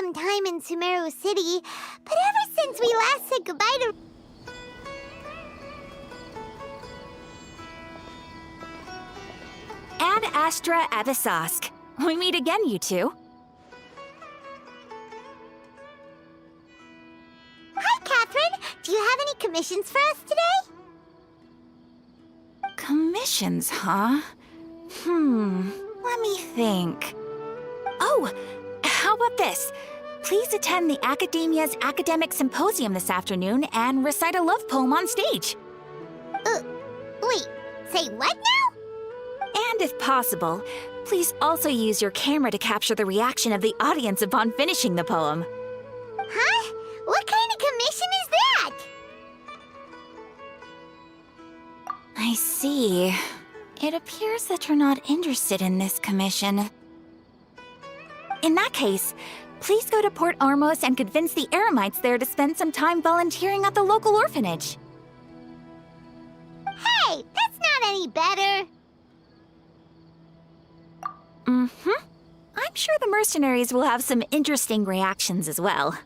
some time in Sumeru City, but ever since we last said goodbye to... Ad Astra Avisask. We meet again, you two. Hi, Catherine! Do you have any commissions for us today? Commissions, huh? Let me think. Oh, how about this? Please attend the Academia's Academic Symposium this afternoon and recite a love poem on stage. Wait, say what now? And if possible, please also use your camera to capture the reaction of the audience upon finishing the poem. Huh? What kind of commission is that? I see. It appears that you're not interested in this commission. In that case, please go to Port Ormos and convince the Eremites there to spend some time volunteering at the local orphanage. Hey, that's not any better. I'm sure the mercenaries will have some interesting reactions as well.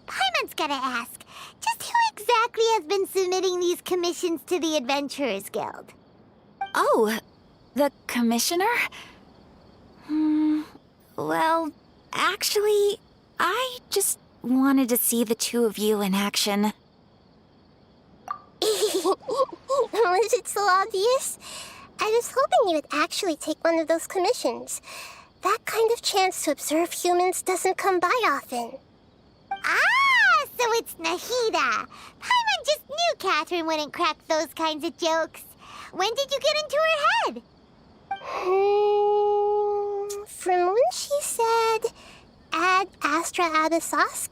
Paimon's gotta ask, just who exactly has been submitting these commissions to the Adventurers Guild? Oh, the commissioner? Well, actually, I just wanted to see the two of you in action. Was it so obvious? I was hoping you would actually take one of those commissions. That kind of chance to observe humans doesn't come by often. Ah, so it's Nahida. Paimon just knew Catherine wouldn't crack those kinds of jokes. When did you get into her head? From when she said, Ad Astra Abisask?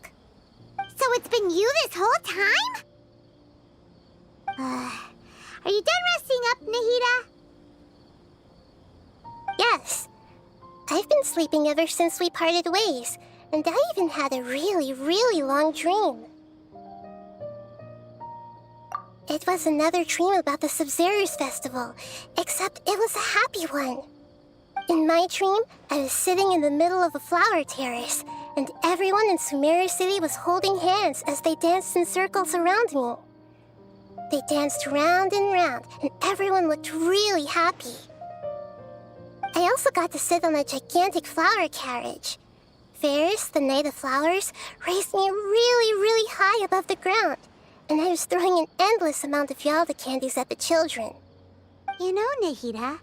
So it's been you this whole time? Are you done resting up, Nahida? Yes. I've been sleeping ever since we parted ways, and I even had a really, really long dream. It was another dream about the Sub-Zerus Festival, except it was a happy one. In my dream, I was sitting in the middle of a flower terrace, and everyone in Sumeru City was holding hands as they danced in circles around me. They danced round and round, and everyone looked really happy. I also got to sit on a gigantic flower carriage. Ferris, the Knight of Flowers, raised me really, really high above the ground, and I was throwing an endless amount of Yalda candies at the children. You know, Nahida,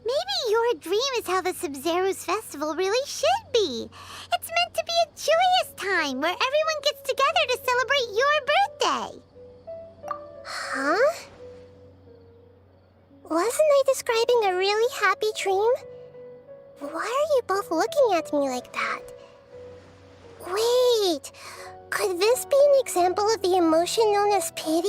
maybe your dream is how the Sub-Zerus Festival really should be. It's meant to be a joyous time where everyone gets together to celebrate your birthday. Huh? Wasn't I describing a really happy dream? Why are you both looking at me like that? Wait, could this be an example of the emotion known as pity?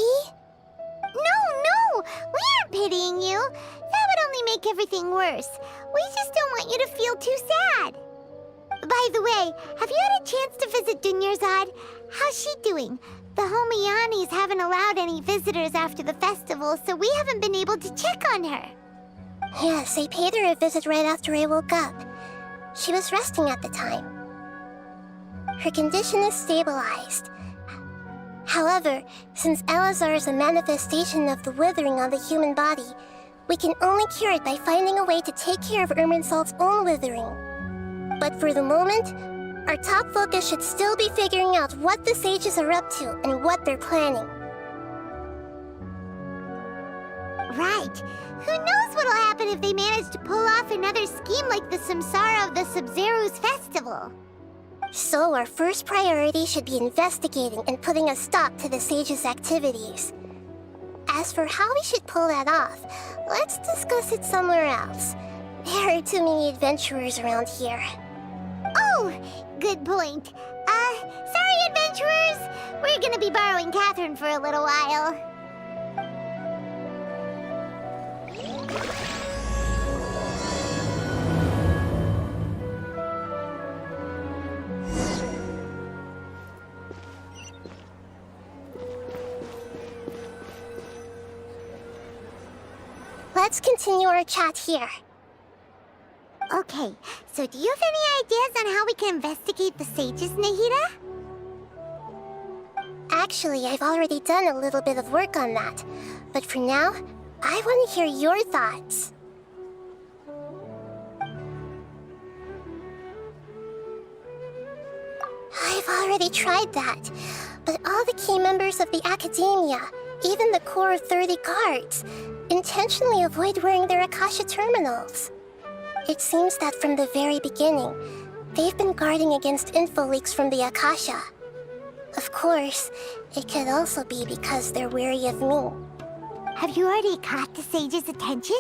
No, we aren't pitying you. That would only make everything worse. We just don't want you to feel too sad. By the way, have you had a chance to visit Dunyarzad? How's she doing? The Homianis haven't allowed any visitors after the festival, so we haven't been able to check on her. Yes, I paid her a visit right after I woke up. She was resting at the time. Her condition is stabilized. However, since Elazar is a manifestation of the withering on the human body, we can only cure it by finding a way to take care of Irminsul's own withering. But for the moment, our top focus should still be figuring out what the sages are up to and what they're planning. Right. Who knows what'll happen if they manage to pull off another scheme like the Samsara of the Sub-Zerus Festival? So our first priority should be investigating and putting a stop to the sages' activities. As for how we should pull that off, let's discuss it somewhere else. There are too many adventurers around here. Oh, good point. Sorry, adventurers. We're gonna be borrowing Catherine for a little while. Let's continue our chat here. Okay, so do you have any ideas on how we can investigate the sages, Nahida? Actually, I've already done a little bit of work on that. But for now, I want to hear your thoughts. I've already tried that, but all the key members of the Academia, even the core of 30 guards, intentionally avoid wearing their Akasha terminals. It seems that from the very beginning, they've been guarding against info leaks from the Akasha. Of course, it could also be because they're wary of me. Have you already caught the sage's attention?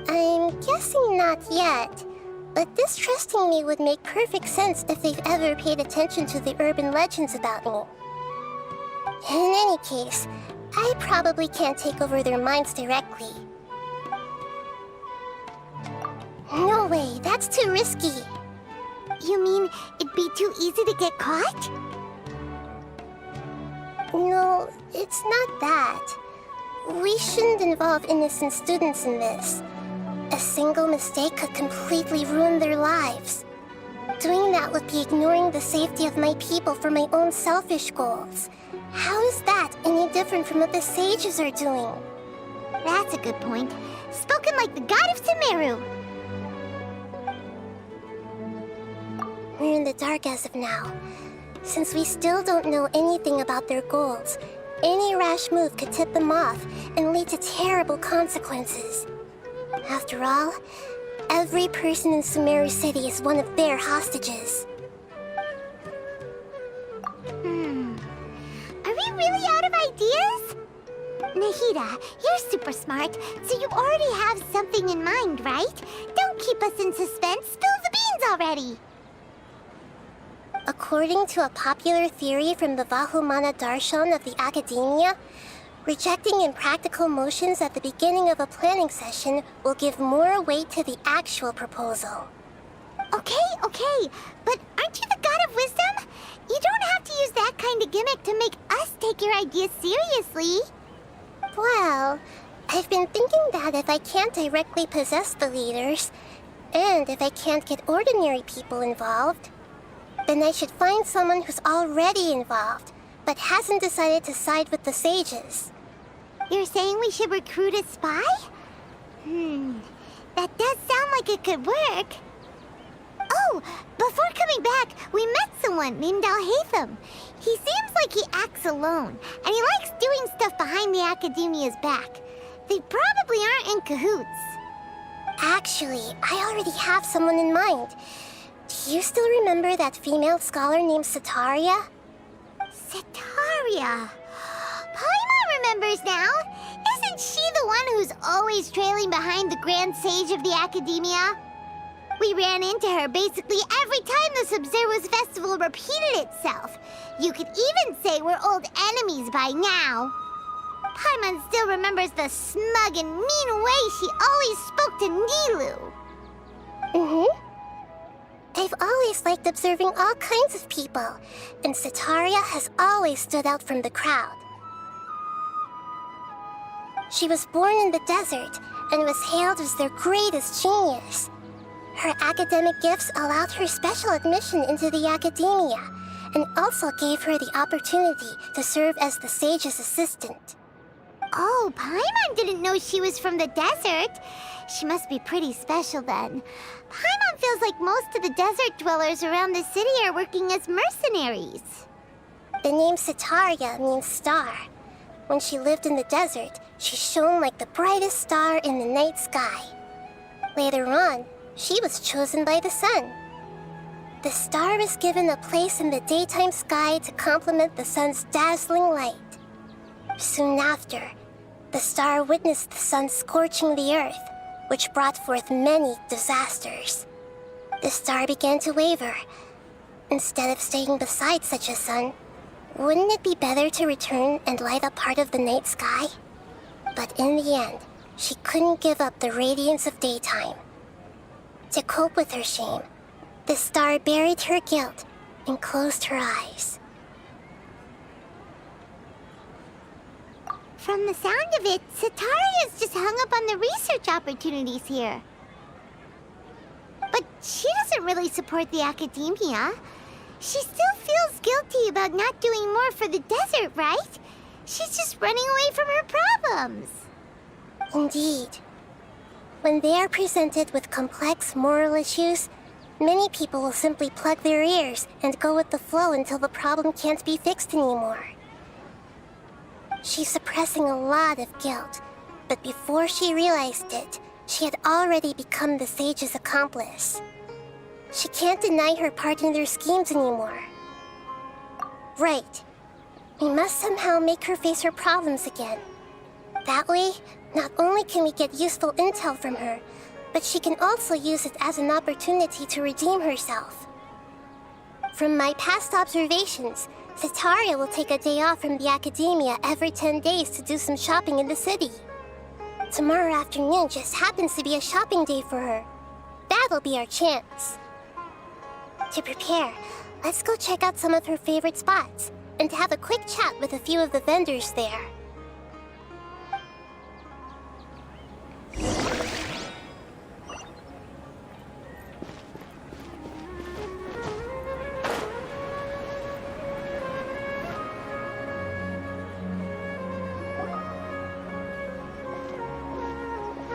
I'm guessing not yet, but distrusting me would make perfect sense if they've ever paid attention to the urban legends about me. In any case, I probably can't take over their minds directly. No way, that's too risky. You mean it'd be too easy to get caught? No, it's not that. We shouldn't involve innocent students in this. A single mistake could completely ruin their lives. Doing that would be ignoring the safety of my people for my own selfish goals. How is that any different from what the sages are doing? That's a good point. Spoken like the god of Sumeru. We're in the dark as of now. Since we still don't know anything about their goals, any rash move could tip them off and lead to terrible consequences. After all, every person in Sumeru City is one of their hostages. Are we really out of ideas? Nahida, you're super smart, so you already have something in mind, right? Don't keep us in suspense. Spill the beans already. According to a popular theory from the Vahumana Darshan of the Academia, rejecting impractical motions at the beginning of a planning session will give more weight to the actual proposal. Okay, but aren't you the god of wisdom? You don't have to use that kind of gimmick to make us take your ideas seriously. Well, I've been thinking that if I can't directly possess the leaders, and if I can't get ordinary people involved, then I should find someone who's already involved, but hasn't decided to side with the sages. You're saying we should recruit a spy? That does sound like it could work. Oh, before coming back, we met someone named Al-Haytham. He seems like he acts alone, and he likes doing stuff behind the Academia's back. They probably aren't in cahoots. Actually, I already have someone in mind. Do you still remember that female scholar named Sataria? Sataria. Paimon remembers now. Isn't she the one who's always trailing behind the Grand Sage of the Academia? We ran into her basically every time the Sub-Zero's festival repeated itself. You could even say we're old enemies by now. Paimon still remembers the smug and mean way she always spoke to Nilu. I've always liked observing all kinds of people, and Sataria has always stood out from the crowd. She was born in the desert and was hailed as their greatest genius. Her academic gifts allowed her special admission into the Academia, and also gave her the opportunity to serve as the sage's assistant. Oh, Paimon didn't know she was from the desert. She must be pretty special then. Paimon feels like most of the desert dwellers around the city are working as mercenaries. The name Sataria means star. When she lived in the desert, she shone like the brightest star in the night sky. Later on, she was chosen by the sun. The star was given a place in the daytime sky to complement the sun's dazzling light. Soon after, the star witnessed the sun scorching the earth, which brought forth many disasters. The star began to waver. Instead of staying beside such a sun, wouldn't it be better to return and light up part of the night sky? But in the end, she couldn't give up the radiance of daytime. To cope with her shame, the star buried her guilt and closed her eyes. From the sound of it, Sataria's just hung up on the research opportunities here. doesn't really support the academia. She still feels guilty about not doing more for the desert, right? She's just running away from her problems. Indeed. When they are presented with complex moral issues, many people will simply plug their ears and go with the flow until the problem can't be fixed anymore. She's suppressing a lot of guilt, but before she realized it, she had already become the sage's accomplice. She can't deny her part in their schemes anymore. Right. We must somehow make her face her problems again. That way, not only can we get useful intel from her, but she can also use it as an opportunity to redeem herself. From my past observations, Setaria will take a day off from the academia every 10 days to do some shopping in the city. Tomorrow afternoon just happens to be a shopping day for her. That'll be our chance. To prepare, let's go check out some of her favorite spots and have a quick chat with a few of the vendors there.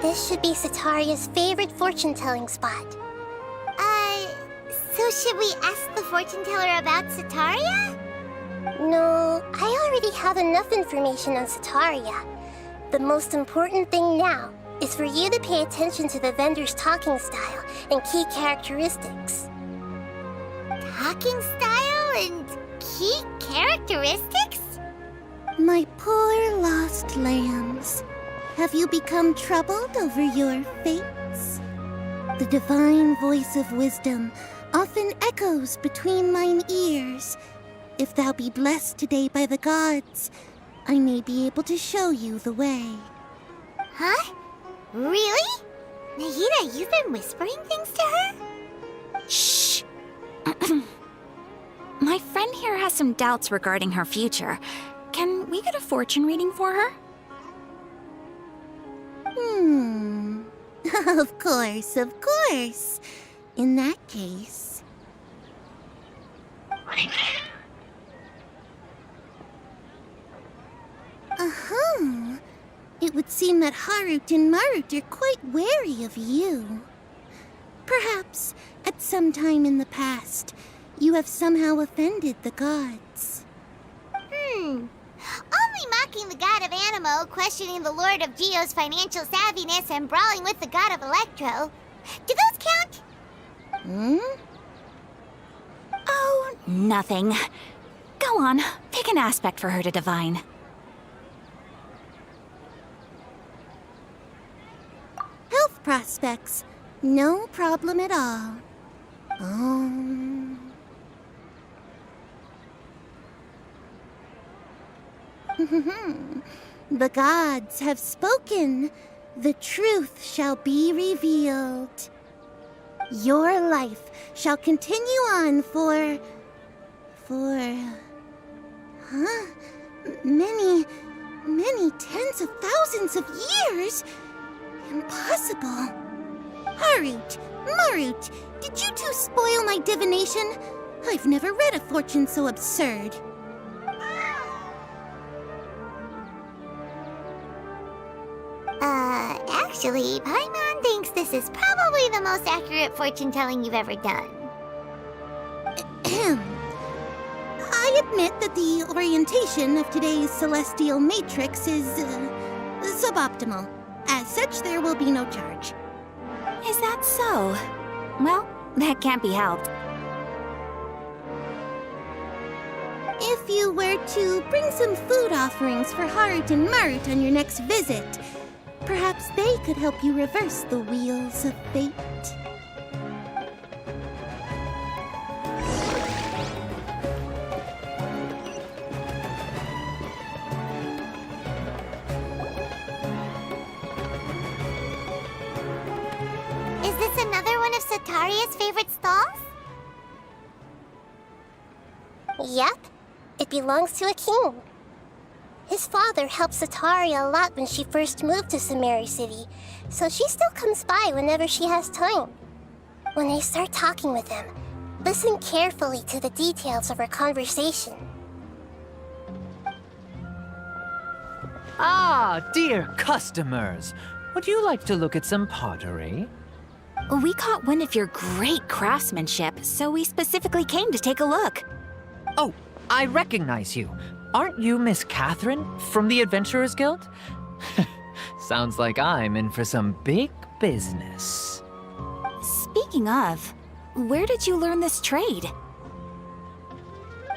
This should be Setaria's favorite fortune-telling spot. So should we ask the fortune teller about Setaria? No, I already have enough information on Setaria. The most important thing now is for you to pay attention to the vendor's talking style and key characteristics. Talking style and key characteristics? My poor lost lambs, have you become troubled over your fates? The divine voice of wisdom often echoes between mine ears. If thou be blessed today by the gods, I may be able to show you the way. Huh? Really? Nahida, you've been whispering things to her? Shh! My friend here has some doubts regarding her future. Can we get a fortune reading for her? Of course, of course. In that case... It would seem that Harut and Marut are quite wary of you. Perhaps, at some time in the past, you have somehow offended the gods. Only mocking the god of Animo, questioning the Lord of Geo's financial savviness, and brawling with the god of Electro. Do those count? Oh, nothing. Go on, pick an aspect for her to divine. Health prospects, no problem at all. The gods have spoken. The truth shall be revealed. Your life shall continue on for... many tens of thousands of years? Impossible. Harut, Marut, did you two spoil my divination? I've never read a fortune so absurd. Actually, Paimon thinks this is probably the most accurate fortune-telling you've ever done. I admit that the orientation of today's celestial matrix is suboptimal. As such, there will be no charge. Is that so? Well, that can't be helped. If you were to bring some food offerings for Harut and Marut on your next visit, perhaps they could help you reverse the wheels of fate. Is this another one of Setaria's favorite stalls? Yep, it belongs to a king. His father helped Setaria a lot when she first moved to Samari City, so she still comes by whenever she has time. When I start talking with him, listen carefully to the details of our conversation. Ah, dear customers. Would you like to look at some pottery? We caught wind of your great craftsmanship, so we specifically came to take a look. Oh, I recognize you. Aren't you Miss Catherine from the Adventurers Guild? Sounds like I'm in for some big business. Speaking of, where did you learn this trade?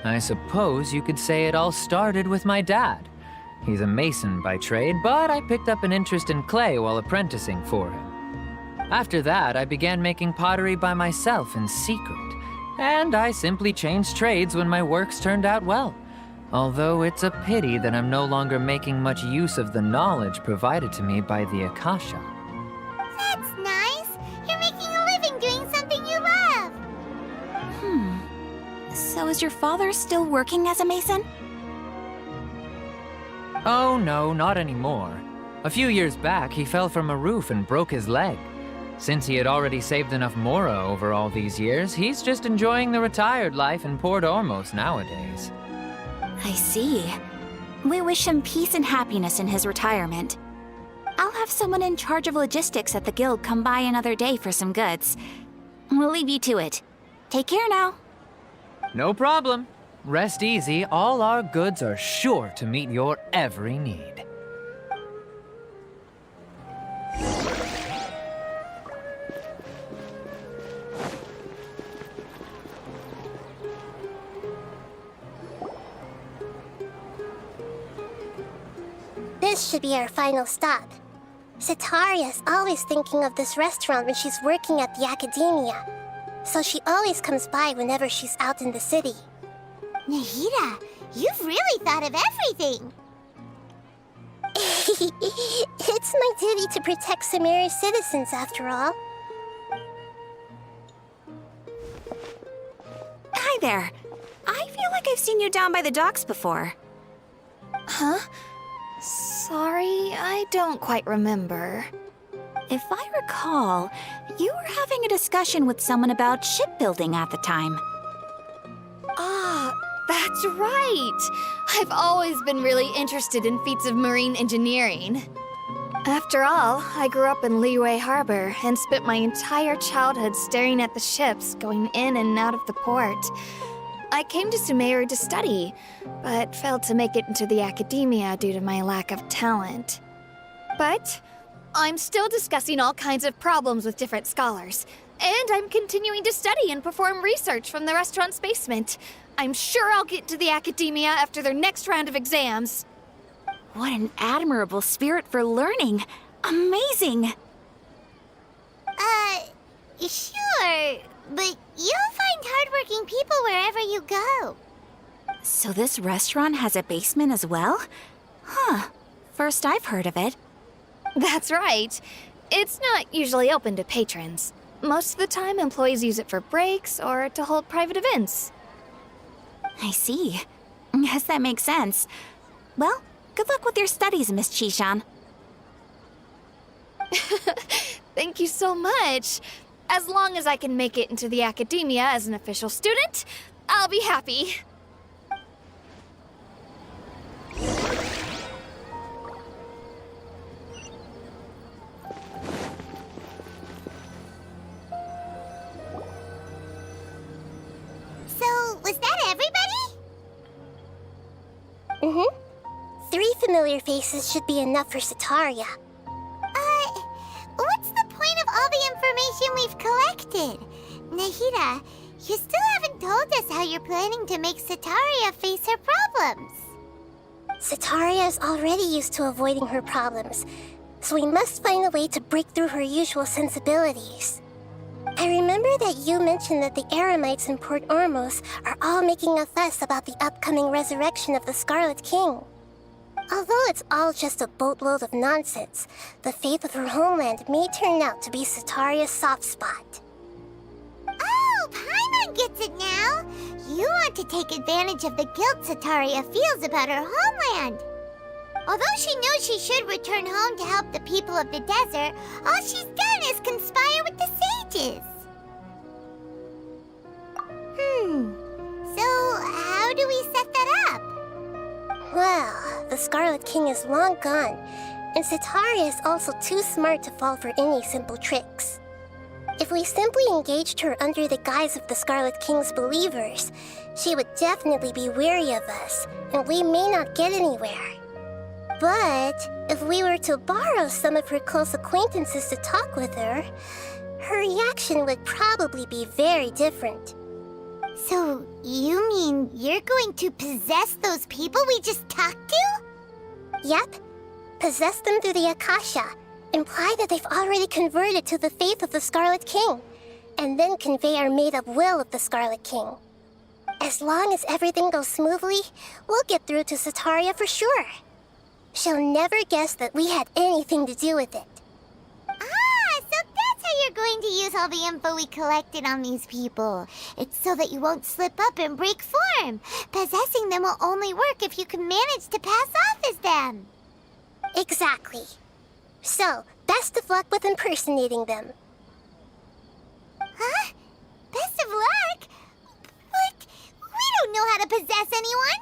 I suppose you could say it all started with my dad. He's a mason by trade, but I picked up an interest in clay while apprenticing for him. After that, I began making pottery by myself in secret, and I simply changed trades when my works turned out well. Although it's a pity that I'm no longer making much use of the knowledge provided to me by the Akasha. That's nice. You're making a living doing something you love. So is your father still working as a mason? Oh no, not anymore. A few years back, he fell from a roof and broke his leg. Since he had already saved enough mora over all these years, he's just enjoying the retired life in Port Ormos nowadays. I see. We wish him peace and happiness in his retirement. I'll have someone in charge of logistics at the guild come by another day for some goods. We'll leave you to it. Take care now. No problem. Rest easy, all our goods are sure to meet your every need. This should be our final stop. Sitaria's always thinking of this restaurant when she's working at the academia, so she always comes by whenever she's out in the city. Nahida, you've really thought of everything. It's my duty to protect Samira's citizens, after all. Hi there. I feel like I've seen you down by the docks before. Huh? Sorry, I don't quite remember. If I recall, you were having a discussion with someone about shipbuilding at the time. Ah, that's right! I've always been really interested in feats of marine engineering. After all, I grew up in Liyue Harbor and spent my entire childhood staring at the ships going in and out of the port. I came to Sumeru to study, but failed to make it into the academia due to my lack of talent. But I'm still discussing all kinds of problems with different scholars, and I'm continuing to study and perform research from the restaurant's basement. I'm sure I'll get to the academia after their next round of exams. What an admirable spirit for learning. Amazing. Sure, but you'll find hardworking people wherever you go. So this restaurant has a basement as well? Huh. First I've heard of it. That's right. It's not usually open to patrons. Most of the time, employees use it for breaks or to hold private events. I see. Guess that makes sense. Well, good luck with your studies, Miss Chishan. Thank you so much. As long as I can make it into the academia as an official student, I'll be happy. So, was that everybody? Mm-hmm. 3 familiar faces should be enough for Sitaria. What's the point of all the information we've collected? Nahida, you still haven't told us how you're planning to make Sitaria face her problems. Sitaria is already used to avoiding her problems, so we must find a way to break through her usual sensibilities. I remember that you mentioned that the Eremites in Port Ormos are all making a fuss about the upcoming resurrection of the Scarlet King. Although it's all just a boatload of nonsense, the fate of her homeland may turn out to be Sitaria's soft spot. Oh, Paimon gets it now. You want to take advantage of the guilt Sitaria feels about her homeland. Although she knows she should return home to help the people of the desert, all she's done is conspire with the sages. the Scarlet King is long gone, and Setaria is also too smart to fall for any simple tricks. If we simply engaged her under the guise of the Scarlet King's believers, she would definitely be wary of us, and we may not get anywhere. But if we were to borrow some of her close acquaintances to talk with her, her reaction would probably be very different. So, you mean you're going to possess those people we just talked to? Yep. Possess them through the Akasha, imply that they've already converted to the faith of the Scarlet King, and then convey our made-up will of the Scarlet King. As long as everything goes smoothly, we'll get through to Setaria for sure. She'll never guess that we had anything to do with it. Ah, so that's how you're going to use all the info we collected on these people. It's so that you won't slip up and break form. Possessing them will only work if you can manage to pass off as them. Exactly. So, best of luck with impersonating them. Huh? Best of luck? But we don't know how to possess anyone.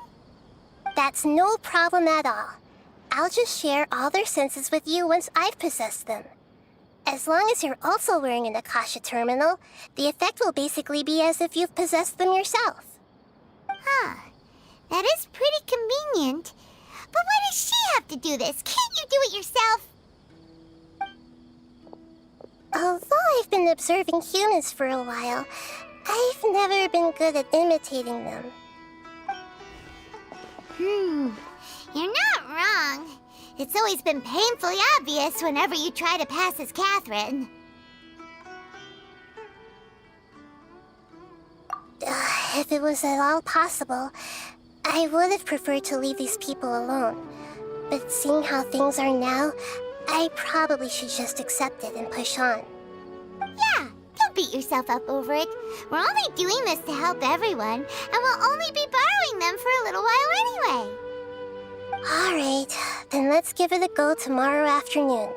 That's no problem at all. I'll just share all their senses with you once I've possessed them. As long as you're also wearing an Akasha terminal, the effect will basically be as if you've possessed them yourself. Huh. That is pretty convenient. But why does she have to do this? Can't you do it yourself? Although I've been observing humans for a while, I've never been good at imitating them. You're not wrong. It's always been painfully obvious whenever you try to pass as Catherine. If it was at all possible, I would have preferred to leave these people alone. But seeing how things are now, I probably should just accept it and push on. Yeah, don't beat yourself up over it. We're only doing this to help everyone, and we'll only be borrowing them for a little while anyway. Alright, then let's give it a go tomorrow afternoon.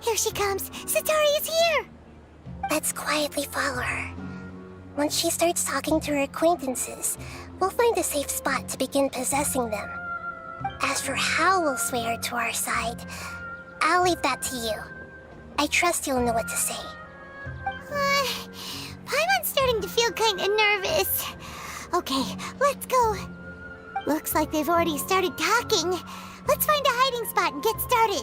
Here she comes. Satari is here. Let's quietly follow her. Once she starts talking to her acquaintances, we'll find a safe spot to begin possessing them. As for how we'll sway her to our side, I'll leave that to you. I trust you'll know what to say. Paimon's starting to feel kind of nervous. Okay, let's go. Looks like they've already started talking. Let's find a hiding spot and get started.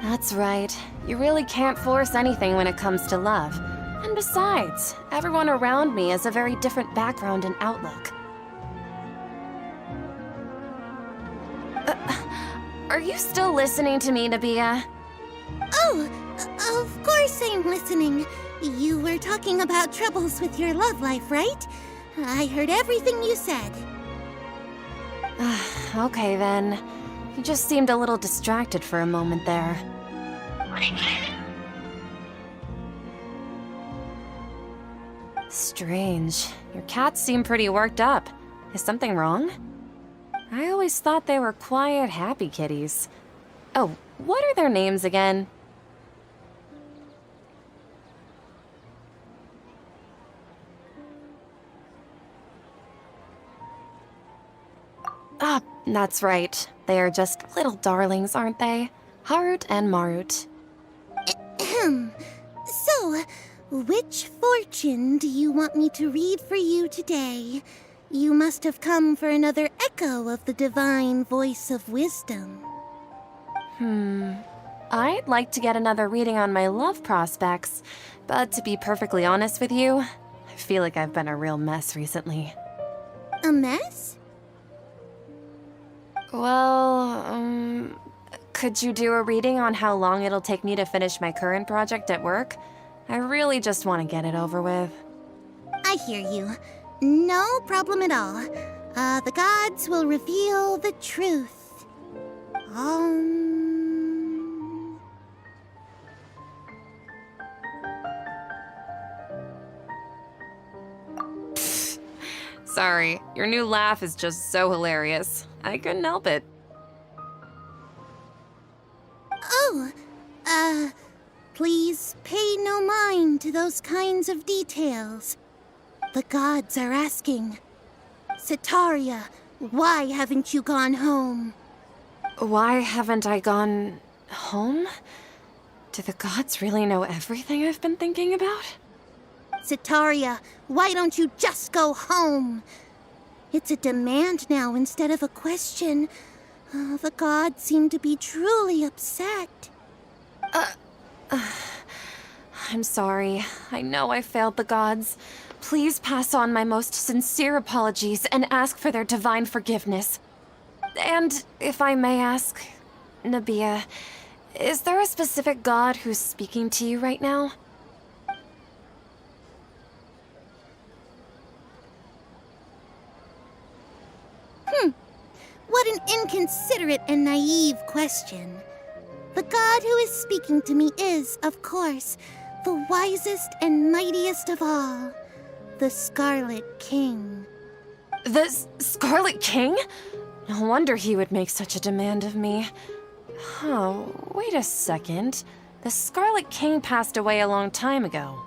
That's right. You really can't force anything when it comes to love. And besides, everyone around me has a very different background and outlook. Are you still listening to me, Nabia? Oh, of course I'm listening. You were talking about troubles with your love life, right? I heard everything you said. Okay then. You just seemed a little distracted for a moment there. Strange. Your cats seem pretty worked up. Is something wrong? I always thought they were quiet, happy kitties. Oh, what are their names again? Ah, that's right. They are just little darlings, aren't they? Harut and Marut. So, which fortune do you want me to read for you today? You must have come for another echo of the divine voice of wisdom. I'd like to get another reading on my love prospects, but to be perfectly honest with you, I feel like I've been a real mess recently. A mess? Well, could you do a reading on how long it'll take me to finish my current project at work? I really just want to get it over with. I hear you. No problem at all. The gods will reveal the truth. Sorry, your new laugh is just so hilarious. I couldn't help it. Please pay no mind to those kinds of details. The gods are asking, Setaria, why haven't you gone home? Why haven't I gone home? Do the gods really know everything I've been thinking about? Setaria, why don't you just go home? It's a demand now instead of a question. The gods seem to be truly upset. I'm sorry. I know I failed the gods. Please pass on my most sincere apologies and ask for their divine forgiveness. And if I may ask, Nabia, is there a specific god who's speaking to you right now? What an inconsiderate and naive question. The god who is speaking to me is, of course, the wisest and mightiest of all, the Scarlet King. The Scarlet King? No wonder he would make such a demand of me. Oh, wait a second. The Scarlet King passed away a long time ago.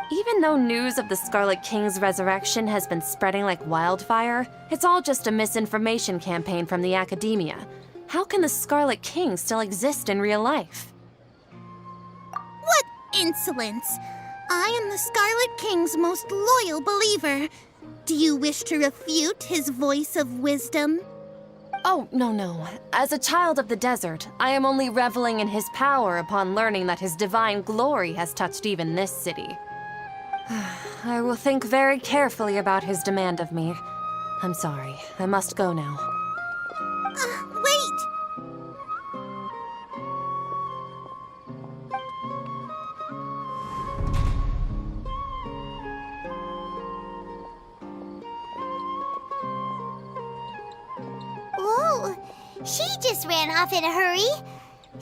Even though news of the Scarlet King's resurrection has been spreading like wildfire, it's all just a misinformation campaign from the academia. How can the Scarlet King still exist in real life? What insolence! I am the Scarlet King's most loyal believer. Do you wish to refute his voice of wisdom? Oh, no. As a child of the desert, I am only reveling in his power upon learning that his divine glory has touched even this city. I will think very carefully about his demand of me. I'm sorry. I must go now. Wait! Whoa! She just ran off in a hurry.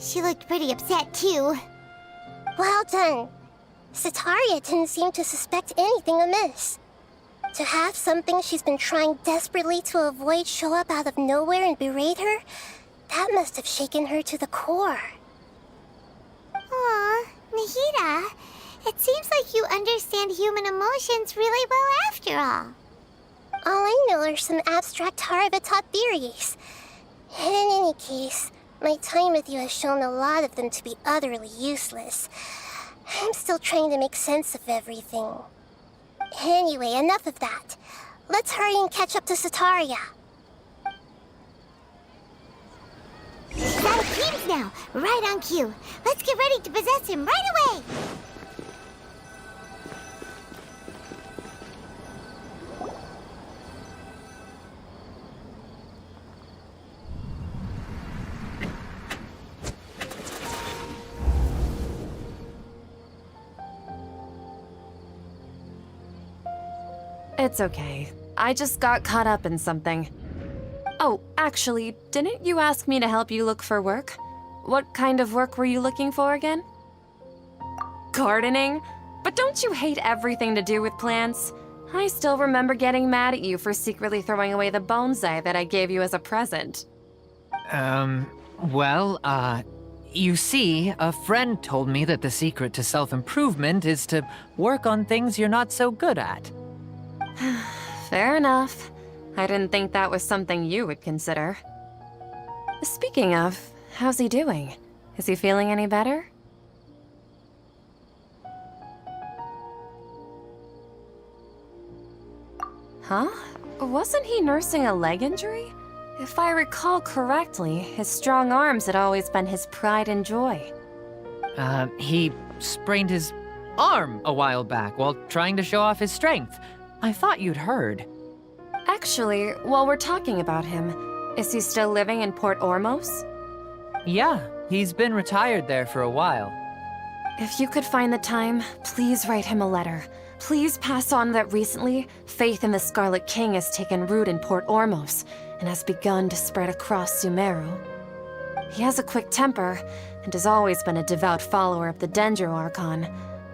She looked pretty upset, too. Well done. Setaria didn't seem to suspect anything amiss. To have something she's been trying desperately to avoid show up out of nowhere and berate her, that must have shaken her to the core. Aw, Nahida, it seems like you understand human emotions really well after all. All I know are some abstract Harava-taught theories. And in any case, my time with you has shown a lot of them to be utterly useless. I'm still trying to make sense of everything. Anyway, enough of that. Let's hurry and catch up to Setaria. He's out of Keys now, right on cue. Let's get ready to possess him right away. It's okay. I just got caught up in something. Oh, actually, didn't you ask me to help you look for work? What kind of work were you looking for again? Gardening? But don't you hate everything to do with plants? I still remember getting mad at you for secretly throwing away the bonsai that I gave you as a present. You see, a friend told me that the secret to self-improvement is to work on things you're not so good at. Fair enough. I didn't think that was something you would consider. Speaking of, how's he doing? Is he feeling any better? Huh? Wasn't he nursing a leg injury? If I recall correctly, his strong arms had always been his pride and joy. He sprained his arm a while back while trying to show off his strength. I thought you'd heard. Actually, while we're talking about him, is he still living in Port Ormos? Yeah, he's been retired there for a while. If you could find the time, please write him a letter. Please pass on that recently, faith in the Scarlet King has taken root in Port Ormos and has begun to spread across Sumeru. He has a quick temper and has always been a devout follower of the Dendro Archon.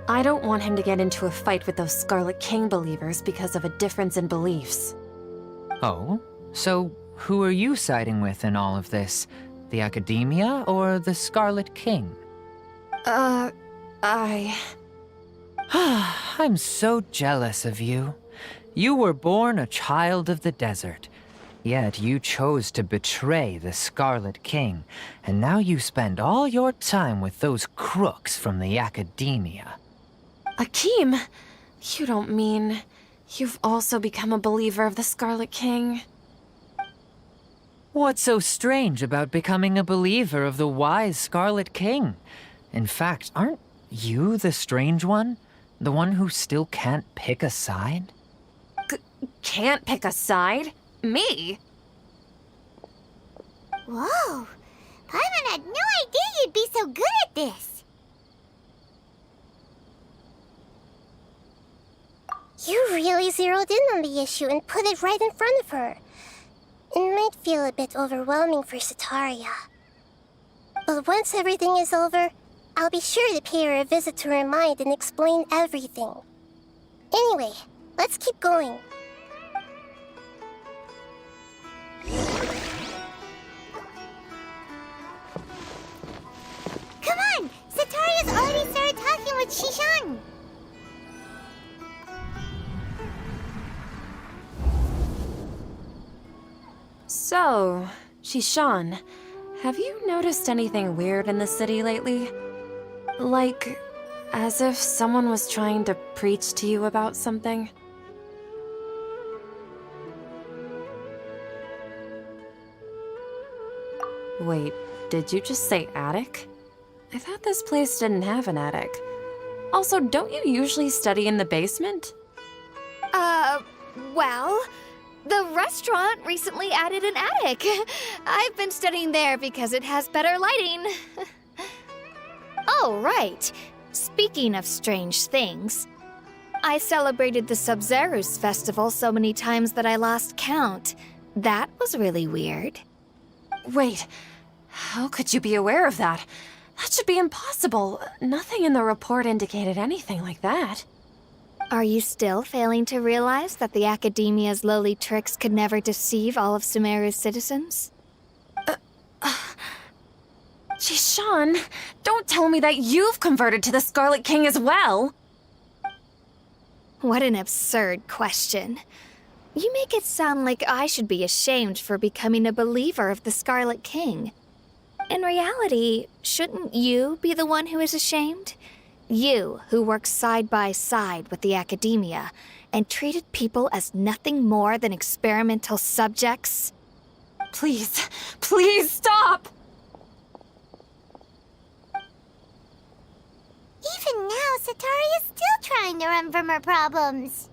I don't want him to get into a fight with those Scarlet King believers because of a difference in beliefs. Oh? So who are you siding with in all of this? The Academia or the Scarlet King? I'm so jealous of you. You were born a child of the desert, yet you chose to betray the Scarlet King, and now you spend all your time with those crooks from the Academia. Akeem, you don't mean you've also become a believer of the Scarlet King? What's so strange about becoming a believer of the wise Scarlet King? In fact, aren't you the strange one? The one who still can't pick a side? Can't pick a side? Me? Whoa! Paimon had no idea you'd be so good at this! You really zeroed in on the issue and put it right in front of her. It might feel a bit overwhelming for Sataria. But once everything is over, I'll be sure to pay her a visit to her mind and explain everything. Anyway, let's keep going. Come on! Sataria's already started talking with Shishan! So, Shishan, have you noticed anything weird in the city lately? Like, as if someone was trying to preach to you about something? Wait, did you just say attic? I thought this place didn't have an attic. Also, don't you usually study in the basement? Well, the restaurant recently added an attic. I've been studying there because it has better lighting. Oh, right. Speaking of strange things, I celebrated the Sub-Zerus festival so many times that I lost count. That was really weird. Wait, how could you be aware of that? That should be impossible. Nothing in the report indicated anything like that. Are you still failing to realize that the Academia's lowly tricks could never deceive all of Sumeru's citizens? Jishan, don't tell me that you've converted to the Scarlet King as well! What an absurd question. You make it sound like I should be ashamed for becoming a believer of the Scarlet King. In reality, shouldn't you be the one who is ashamed? You, who works side by side with the Academia and treated people as nothing more than experimental subjects? Please, please stop! Even now, Sataria's still trying to run from her problems.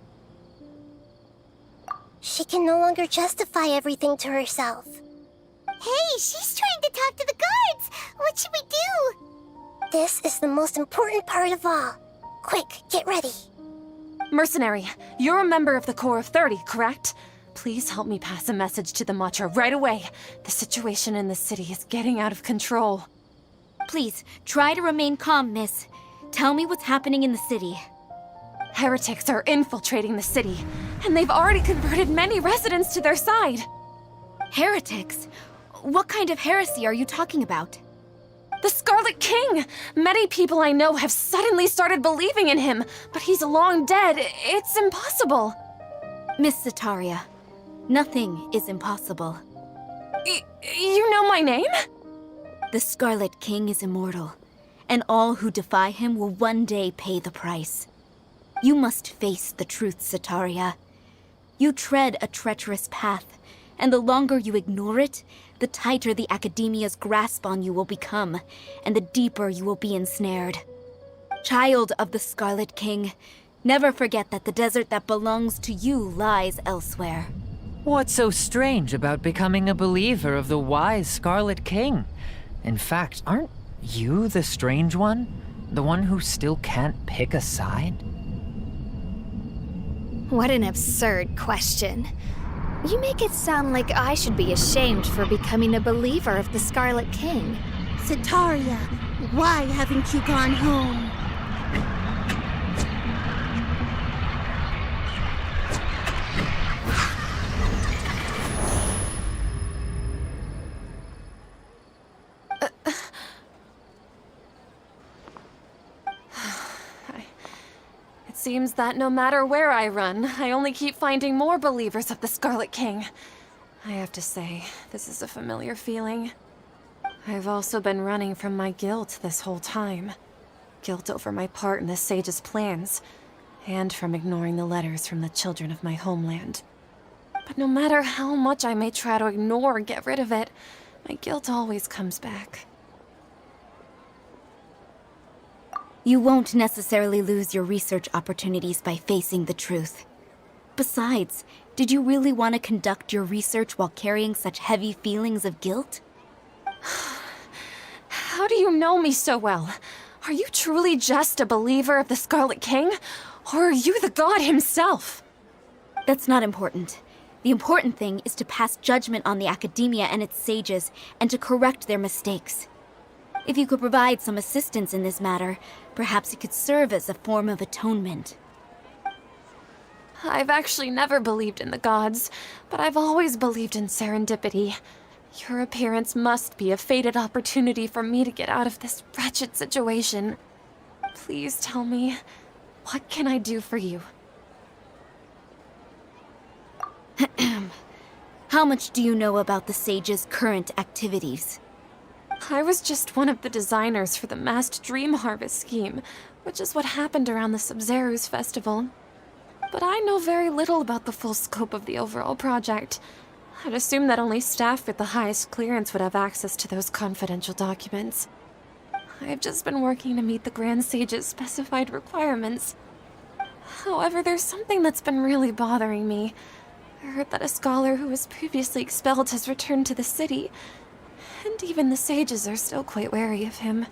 She can no longer justify everything to herself. Hey, she's trying to talk to the guards! What should we do? This is the most important part of all. Quick, get ready. Mercenary, you're a member of the Corps of 30, correct? Please help me pass a message to the Matcha right away. The situation in the city is getting out of control. Please, try to remain calm, miss. Tell me what's happening in the city. Heretics are infiltrating the city, and they've already converted many residents to their side. Heretics? What kind of heresy are you talking about? The Scarlet King! Many people I know have suddenly started believing in him, but he's long dead. It's impossible. Miss Sataria, nothing is impossible. You know my name? The Scarlet King is immortal, and all who defy him will one day pay the price. You must face the truth, Sataria. You tread a treacherous path, and the longer you ignore it, the tighter the Academia's grasp on you will become, and the deeper you will be ensnared. Child of the Scarlet King, never forget that the desert that belongs to you lies elsewhere. What's so strange about becoming a believer of the wise Scarlet King? In fact, aren't you the strange one? The one who still can't pick a side? What an absurd question. You make it sound like I should be ashamed for becoming a believer of the Scarlet King. Sataria, why haven't you gone home? It seems that no matter where I run, I only keep finding more believers of the Scarlet King. I have to say, this is a familiar feeling. I've also been running from my guilt this whole time. Guilt over my part in the Sage's plans, and from ignoring the letters from the children of my homeland. But no matter how much I may try to ignore or get rid of it, my guilt always comes back. You won't necessarily lose your research opportunities by facing the truth. Besides, did you really want to conduct your research while carrying such heavy feelings of guilt? How do you know me so well? Are you truly just a believer of the Scarlet King? Or are you the god himself? That's not important. The important thing is to pass judgment on the Academia and its sages, and to correct their mistakes. If you could provide some assistance in this matter, perhaps it could serve as a form of atonement. I've actually never believed in the gods, but I've always believed in serendipity. Your appearance must be a fated opportunity for me to get out of this wretched situation. Please tell me, what can I do for you? How much do you know about the sage's current activities? I was just one of the designers for the masked dream harvest scheme, which is what happened around the Sabzeruz festival. But I know very little about the full scope of the overall project. I'd assume that only staff with the highest clearance would have access to those confidential documents. I've just been working to meet the Grand Sage's specified requirements. However, there's something that's been really bothering me. I heard that a scholar who was previously expelled has returned to the city, and even the sages are still quite wary of him.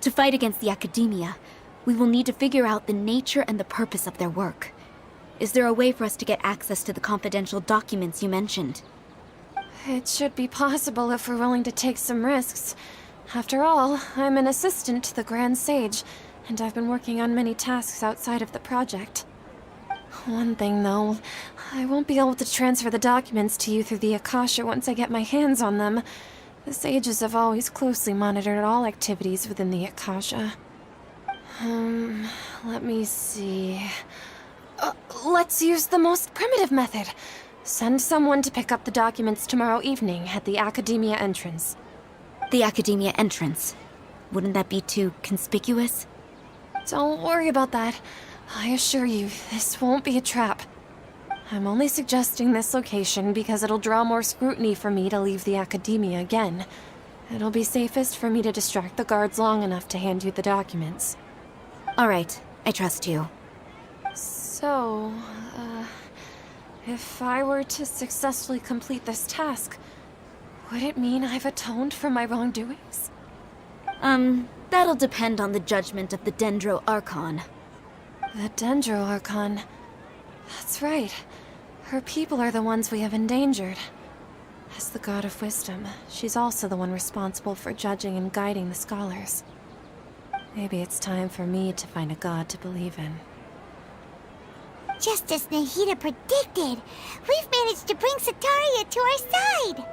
To fight against the Academia, we will need to figure out the nature and the purpose of their work. Is there a way for us to get access to the confidential documents you mentioned? It should be possible if we're willing to take some risks. After all, I'm an assistant to the Grand Sage, and I've been working on many tasks outside of the project. One thing, though, I won't be able to transfer the documents to you through the Akasha once I get my hands on them. The sages have always closely monitored all activities within the Akasha. Let me see... let's use the most primitive method. Send someone to pick up the documents tomorrow evening at the Academia entrance. The Academia entrance. Wouldn't that be too conspicuous? Don't worry about that. I assure you, this won't be a trap. I'm only suggesting this location because it'll draw more scrutiny for me to leave the Academia again. It'll be safest for me to distract the guards long enough to hand you the documents. All right, I trust you. So, if I were to successfully complete this task, would it mean I've atoned for my wrongdoings? That'll depend on the judgment of the Dendro Archon. The Dendro Archon. That's right. Her people are the ones we have endangered. As the God of Wisdom, she's also the one responsible for judging and guiding the scholars. Maybe it's time for me to find a god to believe in. Just as Nahida predicted, we've managed to bring Sataria to our side.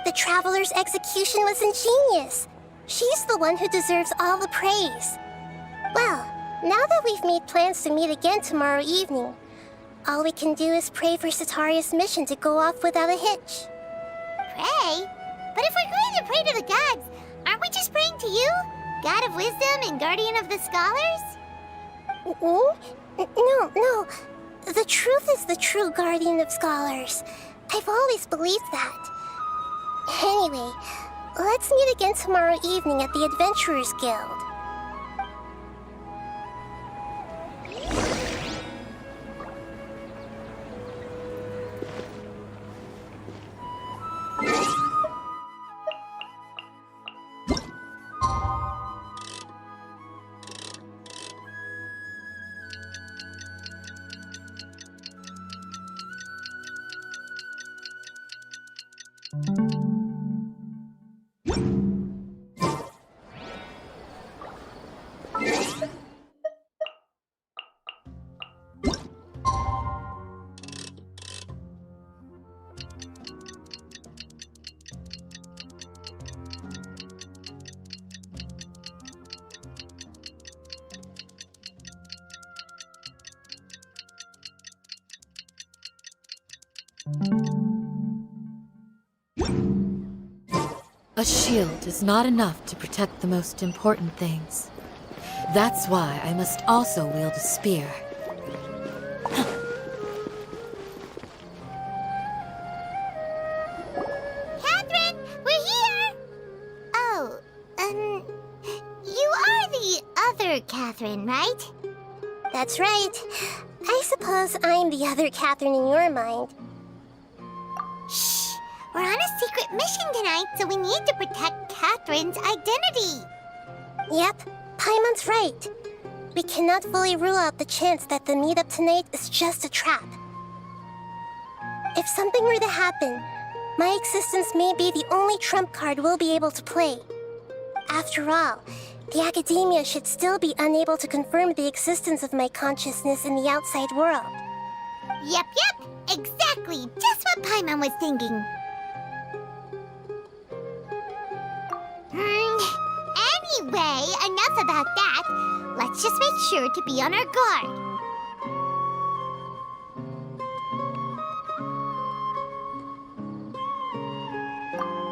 The Traveler's execution was ingenious. She's the one who deserves all the praise. Well, now that we've made plans to meet again tomorrow evening, all we can do is pray for Sataria's mission to go off without a hitch. Pray? But if we're going to pray to the gods, aren't we just praying to you? God of Wisdom and Guardian of the Scholars? No. The truth is the true Guardian of Scholars. I've always believed that. Anyway, let's meet again tomorrow evening at the Adventurers Guild. A shield is not enough to protect the most important things. That's why I must also wield a spear. Catherine, we're here! Oh, you are the other Catherine, right? That's right. I suppose I'm the other Catherine in your mind. Shh! We're on a secret mission tonight, so we need to protect Catherine's identity. Yep, Paimon's right. We cannot fully rule out the chance that the meetup tonight is just a trap. If something were to happen, my existence may be the only trump card we'll be able to play. After all, the academia should still be unable to confirm the existence of my consciousness in the outside world. Yep, exactly, just what Paimon was thinking. Anyway, enough about that. Let's just make sure to be on our guard.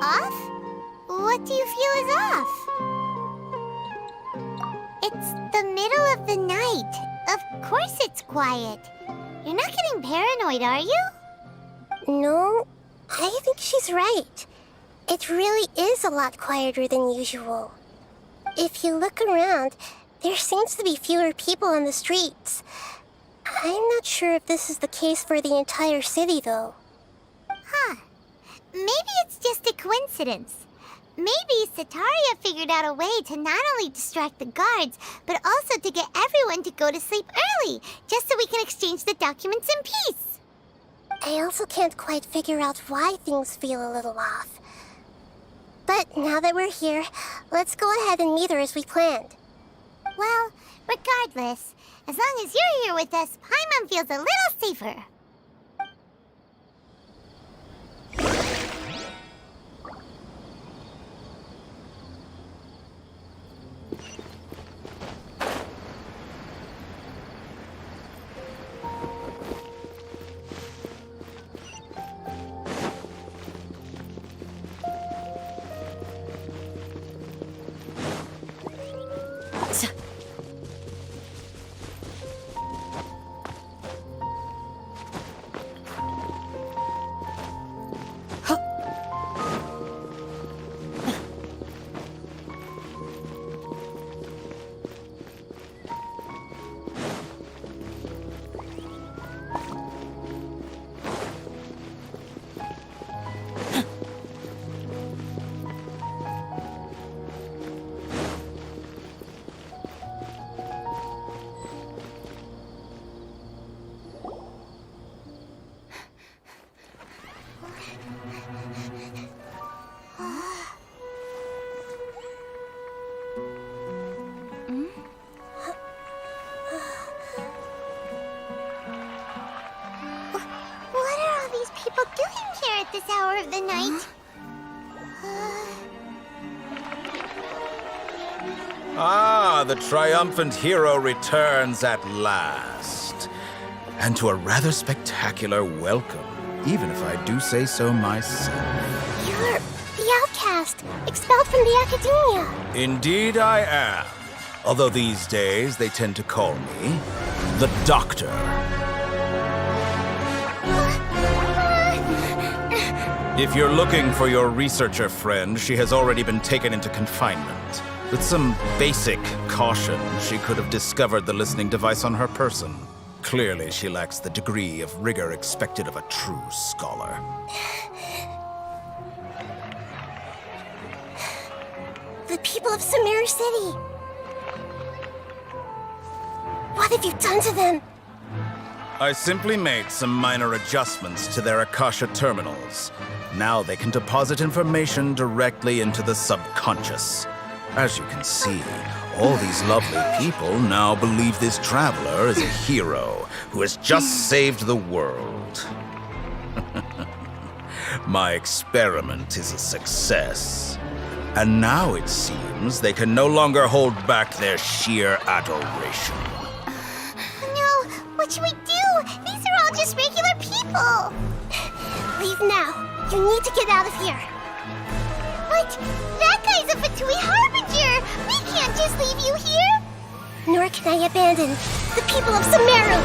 Off? What do you feel is off? It's the middle of the night. Of course it's quiet. You're not getting paranoid, are you? No, I think she's right. It really is a lot quieter than usual. If you look around, there seems to be fewer people on the streets. I'm not sure if this is the case for the entire city, though. Huh. Maybe it's just a coincidence. Maybe Sataria figured out a way to not only distract the guards, but also to get everyone to go to sleep early, just so we can exchange the documents in peace. I also can't quite figure out why things feel a little off. But now that we're here, let's go ahead and meet her as we planned. Well, regardless, as long as you're here with us, Paimon feels a little safer. hour of the night. Ah, the triumphant hero returns at last. And to a rather spectacular welcome, even if I do say so myself. You're the outcast, expelled from the academia. Indeed I am. Although these days they tend to call me the Doctor. If you're looking for your researcher friend, she has already been taken into confinement. With some basic caution, she could have discovered the listening device on her person. Clearly, she lacks the degree of rigor expected of a true scholar. The people of Sumeru City. What have you done to them? I simply made some minor adjustments to their Akasha terminals. Now they can deposit information directly into the subconscious. As you can see, all these lovely people now believe this traveler is a hero who has just saved the world. My experiment is a success. And now it seems they can no longer hold back their sheer adoration. No, what should we do? These are all just regular people. Leave now. You need to get out of here. But that guy's a Fatui Harbinger. We can't just leave you here. Nor can I abandon the people of Sumeru.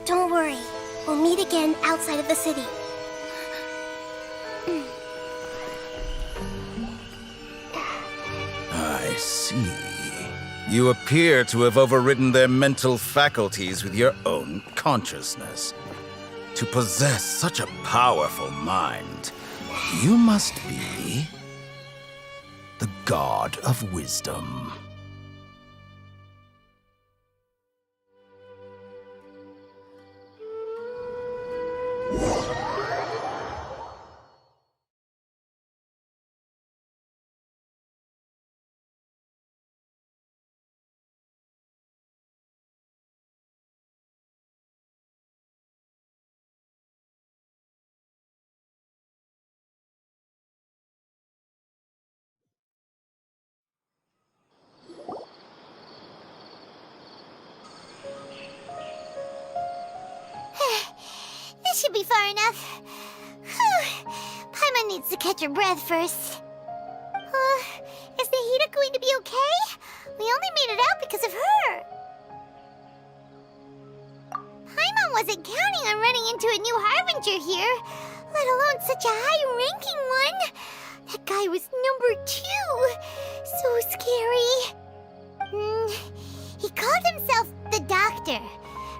Don't worry. We'll meet again outside of the city. I see. You appear to have overridden their mental faculties with your own consciousness. To possess such a powerful mind, you must be the god of wisdom. This should be far enough. Whew. Paimon needs to catch her breath first. Is Nahida going to be okay? We only made it out because of her. Paimon wasn't counting on running into a new Harbinger here, let alone such a high-ranking one. That guy was number 2. So scary. He called himself the Doctor.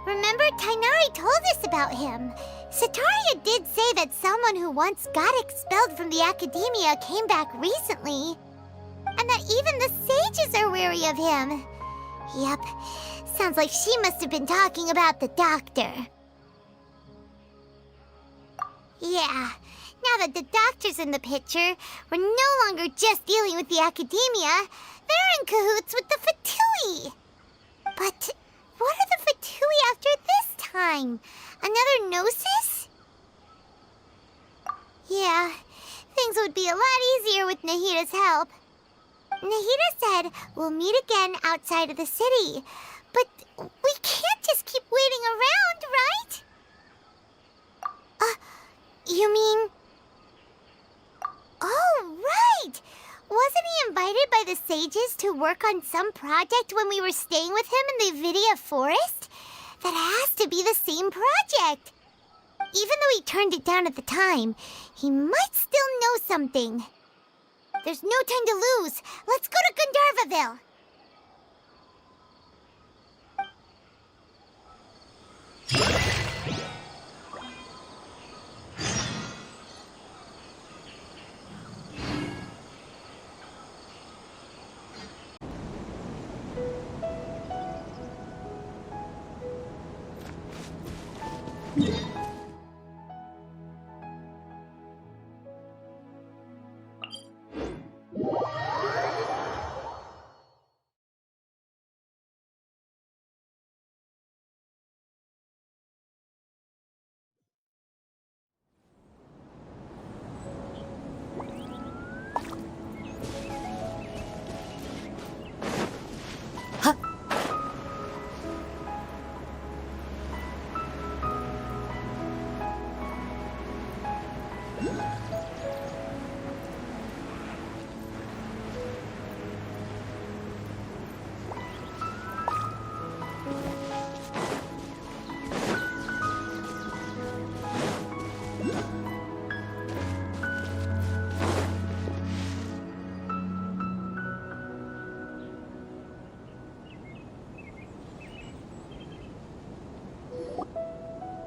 Remember, Tainari told us about him. Sataria did say that someone who once got expelled from the academia came back recently. And that even the sages are wary of him. Yep, sounds like she must have been talking about the Doctor. Yeah, now that the Doctor's in the picture, we're no longer just dealing with the academia. They're in cahoots with the Fatui. But what are the Fatui after this time? Another Gnosis? Yeah, things would be a lot easier with Nahida's help. Nahida said we'll meet again outside of the city. But we can't just keep waiting around, right? You mean... Oh, right! Wasn't he invited by the sages to work on some project when we were staying with him in the Vidia forest? That has to be the same project. Even though he turned it down at the time, he might still know something. There's no time to lose. Let's go to Gandharvaville.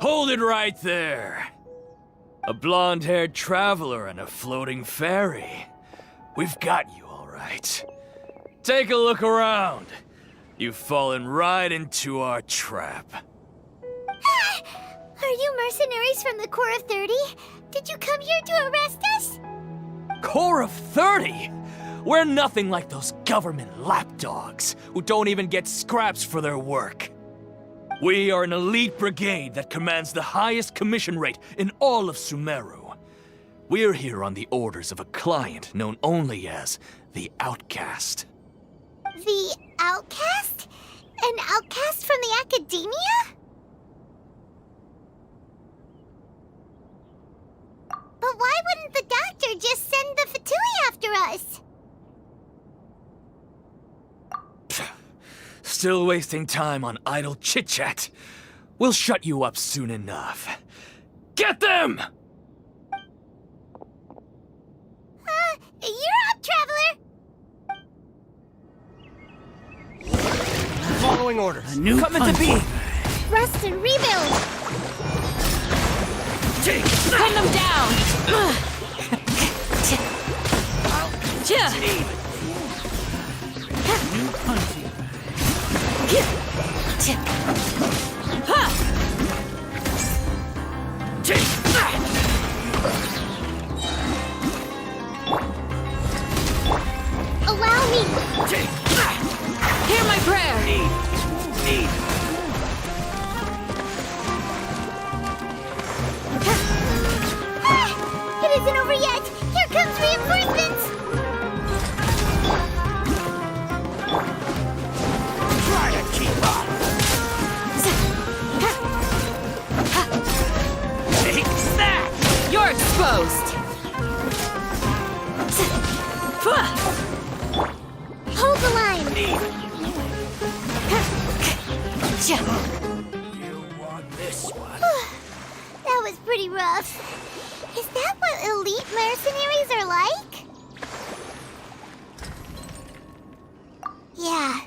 Hold it right there. A blonde-haired traveler and a floating fairy. We've got you all right. Take a look around. You've fallen right into our trap. Are you mercenaries from the Corps of 30? Did you come here to arrest us? Corps of 30? We're nothing like those government lapdogs who don't even get scraps for their work. We are an elite brigade that commands the highest commission rate in all of Sumeru. We're here on the orders of a client known only as the Outcast. The outcast? An outcast from the academia? But why wouldn't the doctor just send the Fatui after us? Still wasting time on idle chit-chat. We'll shut you up soon enough. Get them! You're up, traveler! Following orders. Coming to beam! Rest and rebuild! Pin them down! Allow me! Hear my prayer! It isn't over yet! Here comes reinforcements! Try to keep up! Take that! You're exposed! Hold the line! You want this one? That was pretty rough. Is that what elite mercenaries are like? Yeah,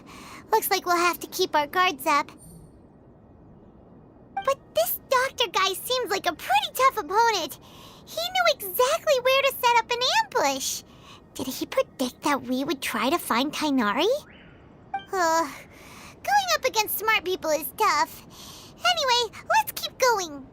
looks like we'll have to keep our guards up. But this doctor guy seems like a pretty tough opponent. He knew exactly where to set up an ambush. Did he predict that we would try to find Tainari? Going up against smart people is tough. Anyway, let's keep going.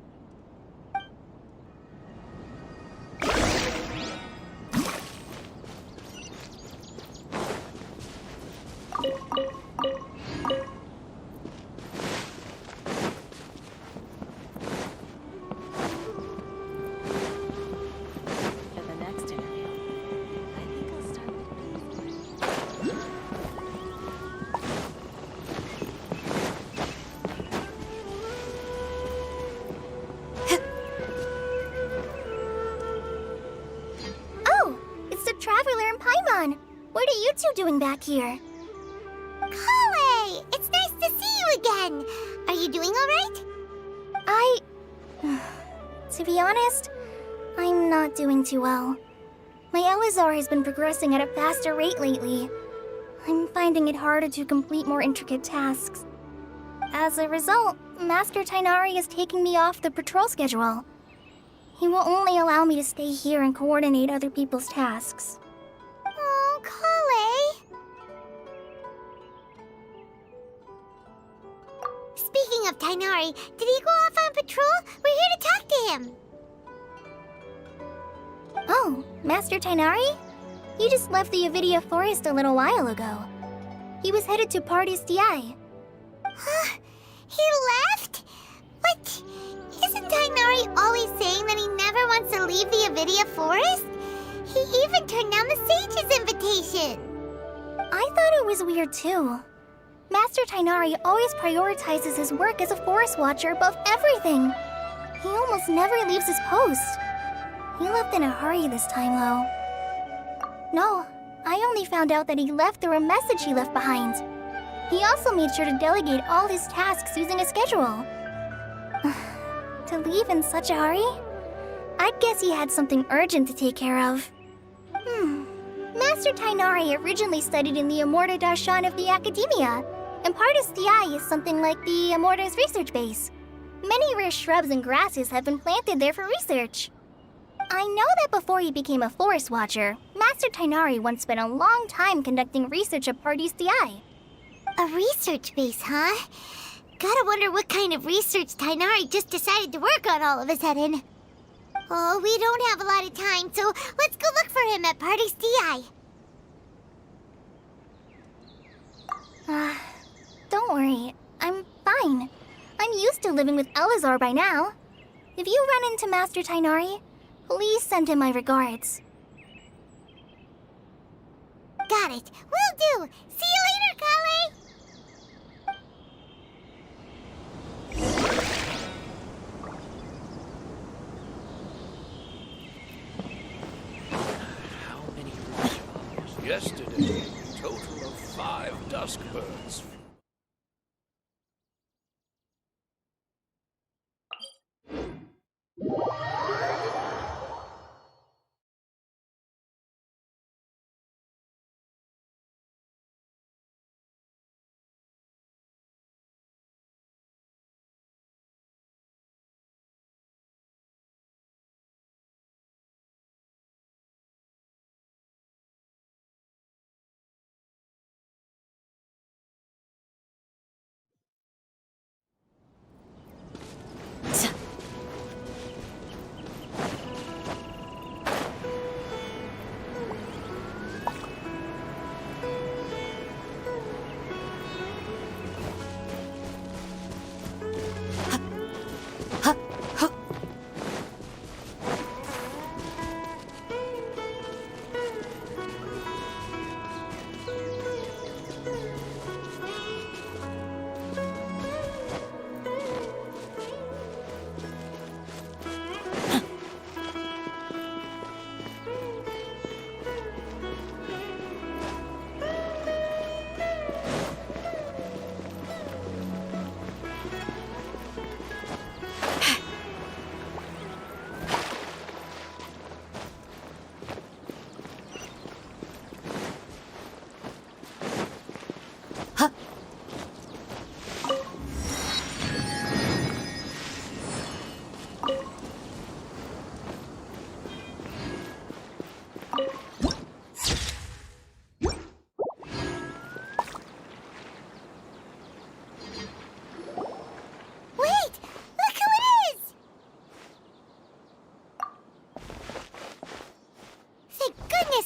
Traveler and Paimon, what are you two doing back here? Kale! It's nice to see you again! Are you doing alright? To be honest, I'm not doing too well. My Elazar has been progressing at a faster rate lately. I'm finding it harder to complete more intricate tasks. As a result, Master Tainari is taking me off the patrol schedule. He will only allow me to stay here and coordinate other people's tasks. Oh, Kale! Speaking of Tainari, did he go off on patrol? We're here to talk to him. Oh, Master Tainari? He just left the Avidia Forest a little while ago. He was headed to Party's DI. Huh? He left? But isn't Tainari always saying that he never wants to leave the Avidia Forest? He even turned down the Sage's invitation. I thought it was weird too. Master Tainari always prioritizes his work as a forest watcher above everything. He almost never leaves his post. He left in a hurry this time, though. No, I only found out that he left through a message he left behind. He also made sure to delegate all his tasks using a schedule. To leave in such a hurry? I'd guess he had something urgent to take care of. Master Tainari originally studied in the Amorta Darshan of the Academia, and Partis DI is something like the Amorta's research base. Many rare shrubs and grasses have been planted there for research. I know that before he became a forest watcher, Master Tainari once spent a long time conducting research at Party's DI. A research base, huh? Gotta wonder what kind of research Tainari just decided to work on all of a sudden. Oh, we don't have a lot of time, so let's go look for him at Party's DI. Don't worry, I'm fine. I'm used to living with Elazar by now. If you run into Master Tainari, please send him my regards. Got it. Will do. See you later, Kale. How many roots? Yesterday, a total of 5 dusk birds.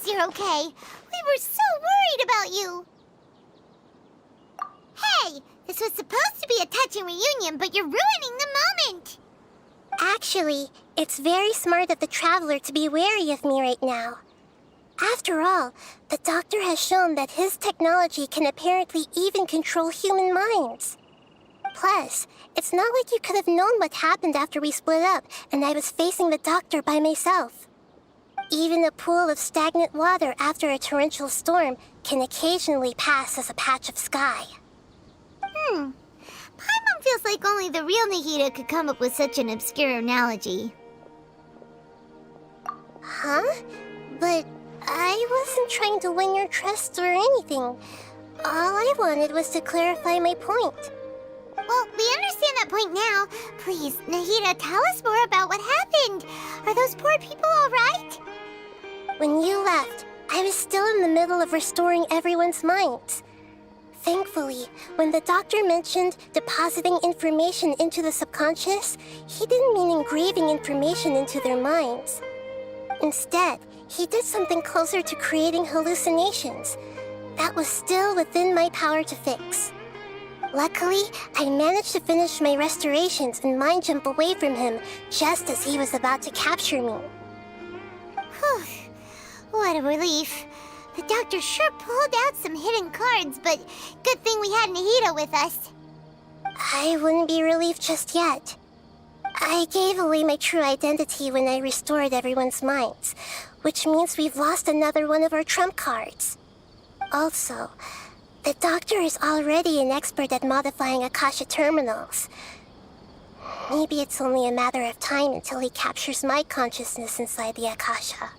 You're okay. We were so worried about you. Hey, this was supposed to be a touching reunion, but you're ruining the moment. Actually, it's very smart of the traveler to be wary of me right now. After all, the doctor has shown that his technology can apparently even control human minds. Plus, it's not like you could have known what happened after we split up and I was facing the doctor by myself. Even a pool of stagnant water after a torrential storm can occasionally pass as a patch of sky. Paimon feels like only the real Nahida could come up with such an obscure analogy. Huh? But I wasn't trying to win your trust or anything. All I wanted was to clarify my point. Well, we understand that point now. Please, Nahida, tell us more about what happened. Are those poor people all right? When you left, I was still in the middle of restoring everyone's minds. Thankfully, when the doctor mentioned depositing information into the subconscious, he didn't mean engraving information into their minds. Instead, he did something closer to creating hallucinations. That was still within my power to fix. Luckily, I managed to finish my restorations and mind jump away from him just as he was about to capture me. Whew. What a relief. The doctor sure pulled out some hidden cards, but good thing we had Nahida with us. I wouldn't be relieved just yet. I gave away my true identity when I restored everyone's minds, which means we've lost another one of our trump cards. Also, the doctor is already an expert at modifying Akasha terminals. Maybe it's only a matter of time until he captures my consciousness inside the Akasha.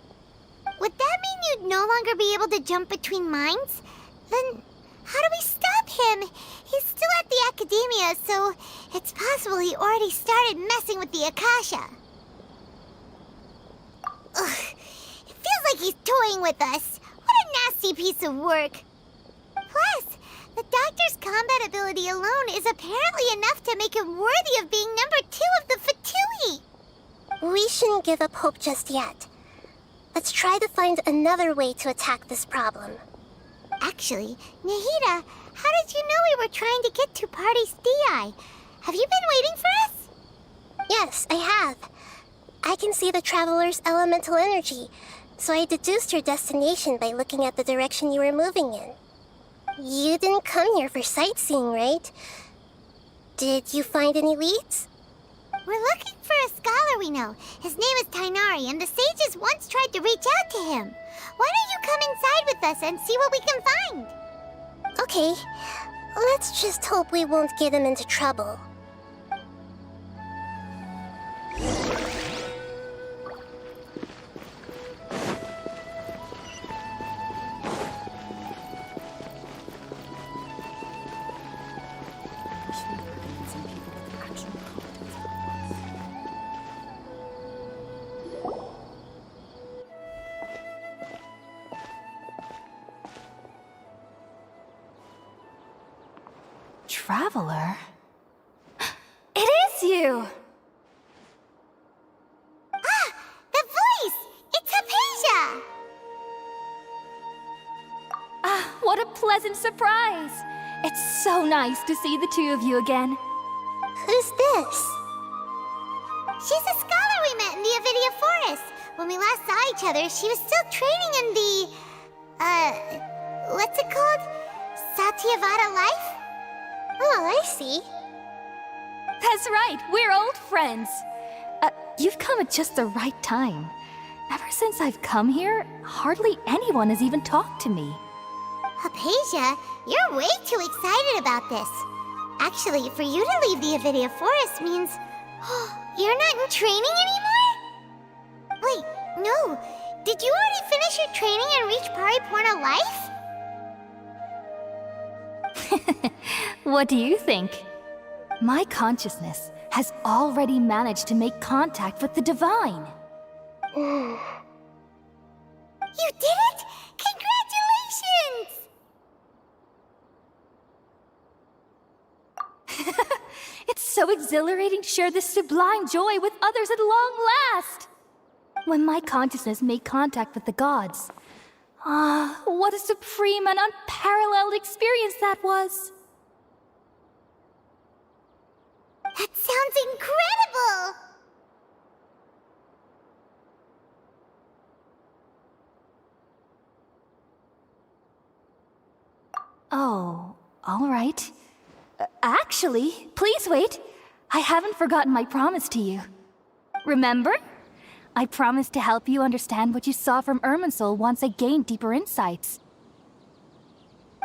Would that mean you'd no longer be able to jump between minds? Then how do we stop him? He's still at the academia, so It's possible he already started messing with the Akasha. Ugh, it feels like he's toying with us. What a nasty piece of work. Plus, the doctor's combat ability alone is apparently enough to make him worthy of being number 2 of the Fatui. We shouldn't give up hope just yet. Let's try to find another way to attack this problem. Actually, Nahida, how did you know we were trying to get to Party's Dii? Have you been waiting for us? Yes, I have. I can see the Traveler's elemental energy, so I deduced your destination by looking at the direction you were moving in. You didn't come here for sightseeing, right? Did you find any leads? We're looking for a scholar we know. His name is Tainari, and the sages once tried to reach out to him. Why don't you come inside with us and see what we can find? Okay, let's just hope we won't get him into trouble. Traveler? It is you! Ah! The voice! It's Hypatia! Ah, what a pleasant surprise! It's so nice to see the two of you again. Who's this? She's a scholar we met in the Avidia Forest. When we last saw each other, she was still training in the... what's it called? Satyavada life? Oh, I see. That's right, we're old friends. You've come at just the right time. Ever since I've come here, hardly anyone has even talked to me. Hypatia, you're way too excited about this. Actually, for you to leave the Avidia Forest means... you're not in training anymore? Wait, no. Did you already finish your training and reach Paripurna life? What do you think? My consciousness has already managed to make contact with the divine. You did it! Congratulations! It's so exhilarating to share this sublime joy with others at long last! When my consciousness made contact with the gods, what a supreme and unparalleled experience that was! That sounds incredible! Oh, all right. Actually, please wait. I haven't forgotten my promise to you. Remember? I promised to help you understand what you saw from Irminsul once I gained deeper insights.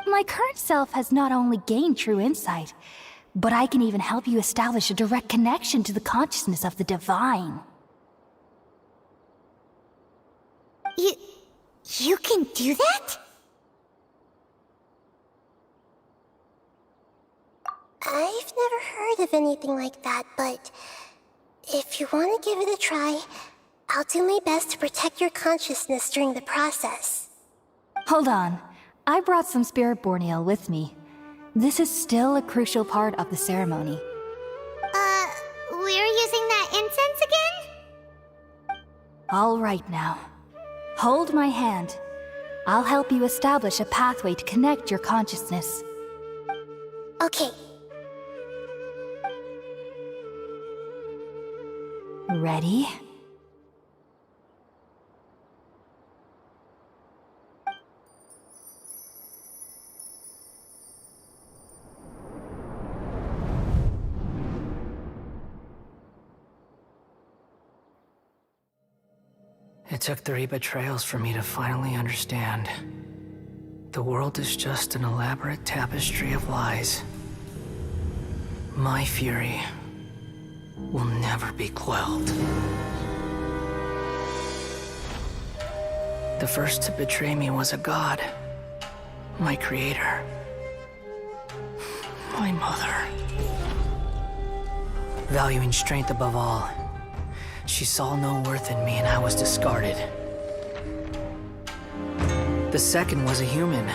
My current self has not only gained true insight, but I can even help you establish a direct connection to the consciousness of the divine. You can do that? I've never heard of anything like that, but if you want to give it a try, I'll do my best to protect your consciousness during the process. Hold on. I brought some spirit borneal with me. This is still a crucial part of the ceremony. We're using that incense again? All right now. Hold my hand. I'll help you establish a pathway to connect your consciousness. Okay. Ready? It took 3 betrayals for me to finally understand. The world is just an elaborate tapestry of lies. My fury will never be quelled. The first to betray me was a god. My creator. My mother. valuing strength above all. She saw no worth in me and I was discarded. The second was a human.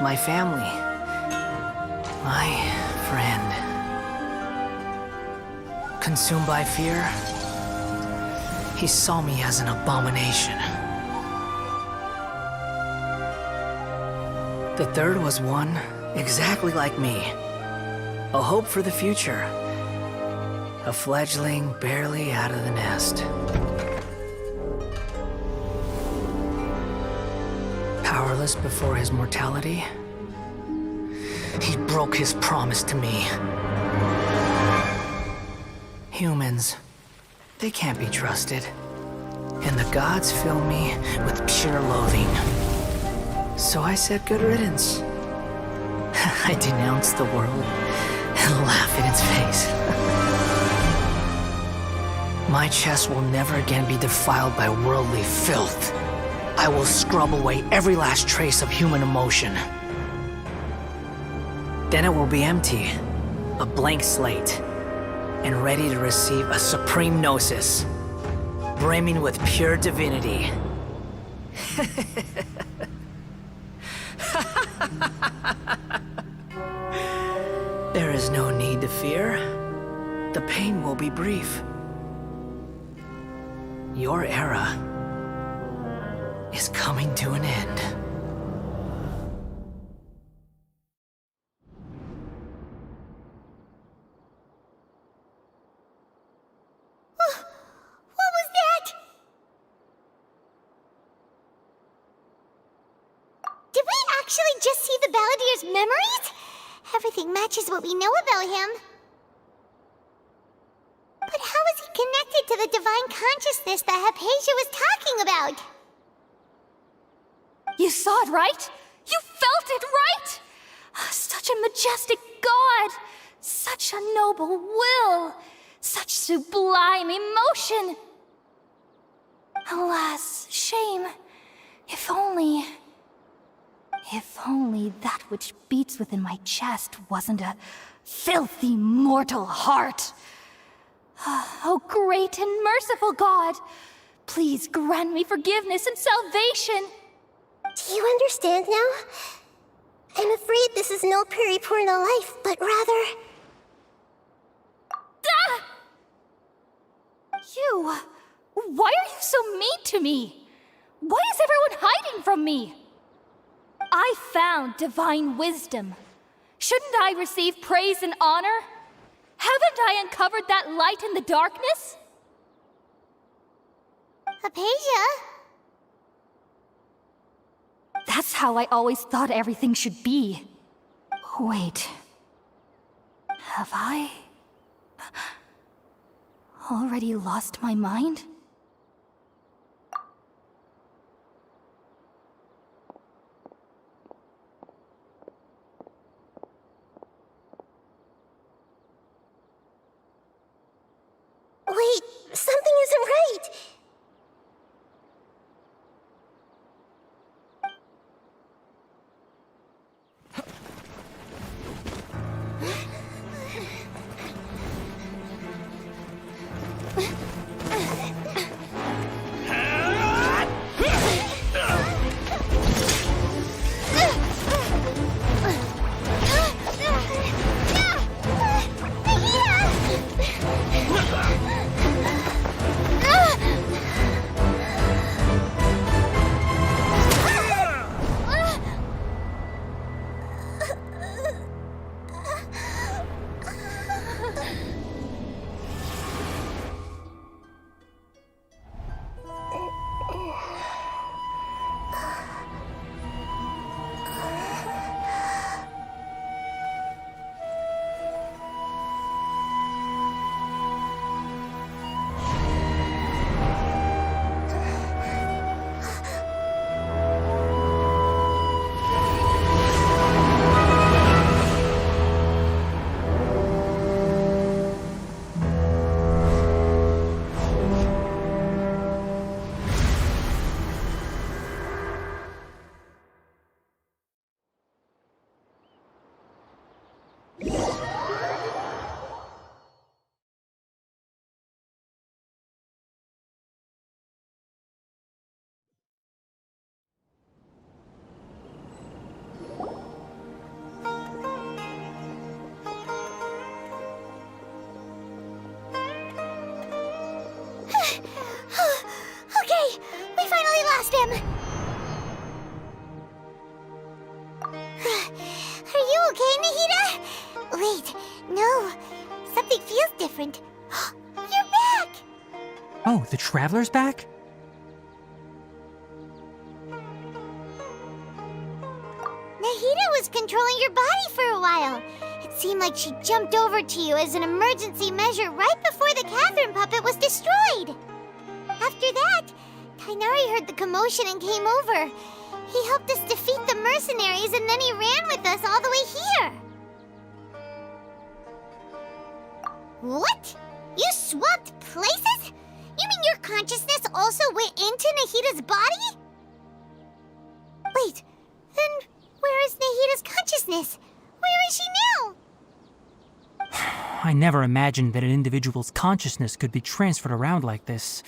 My family. My friend. Consumed by fear, he saw me as an abomination. The third was one exactly like me. A hope for the future. A fledgling barely out of the nest. Powerless before his mortality, he broke his promise to me. Humans, they can't be trusted. And the gods fill me with pure loathing. So I said good riddance. I denounced the world and laughed in its face. My chest will never again be defiled by worldly filth. I will scrub away every last trace of human emotion. Then it will be empty, a blank slate, and ready to receive a supreme gnosis, brimming with pure divinity. There is no need to fear. The pain will be brief. Your era is coming to an end. What was that? Did we actually just see the Balladier's memories? Everything matches what we know about him. But how is he connected to the divine consciousness that Hypatia was talking about? You saw it, right? You felt it, right? Such a majestic god! Such a noble will! Such sublime emotion! Alas, shame. If only that which beats within my chest wasn't a filthy mortal heart. Oh, great and merciful God, please grant me forgiveness and salvation. Do you understand now? I'm afraid this is no Puripurna life, but rather... Ah! You! Why are you so mean to me? Why is everyone hiding from me? I found divine wisdom. Shouldn't I receive praise and honor? Haven't I uncovered that light in the darkness? Hypatia? That's how I always thought everything should be. Wait. Have I already lost my mind? Wait, something isn't right. Wait, no. Something feels different. You're back! Oh, the Traveler's back? Nahida was controlling your body for a while. It seemed like she jumped over to you as an emergency measure right before the Catherine puppet was destroyed. After that, Tainari heard the commotion and came over. He helped us defeat the mercenaries and then he ran with us all the way here. What? You swapped places? You mean your consciousness also went into Nahida's body? Wait, then where is Nahida's consciousness? Where is she now? I never imagined that an individual's consciousness could be transferred around like this.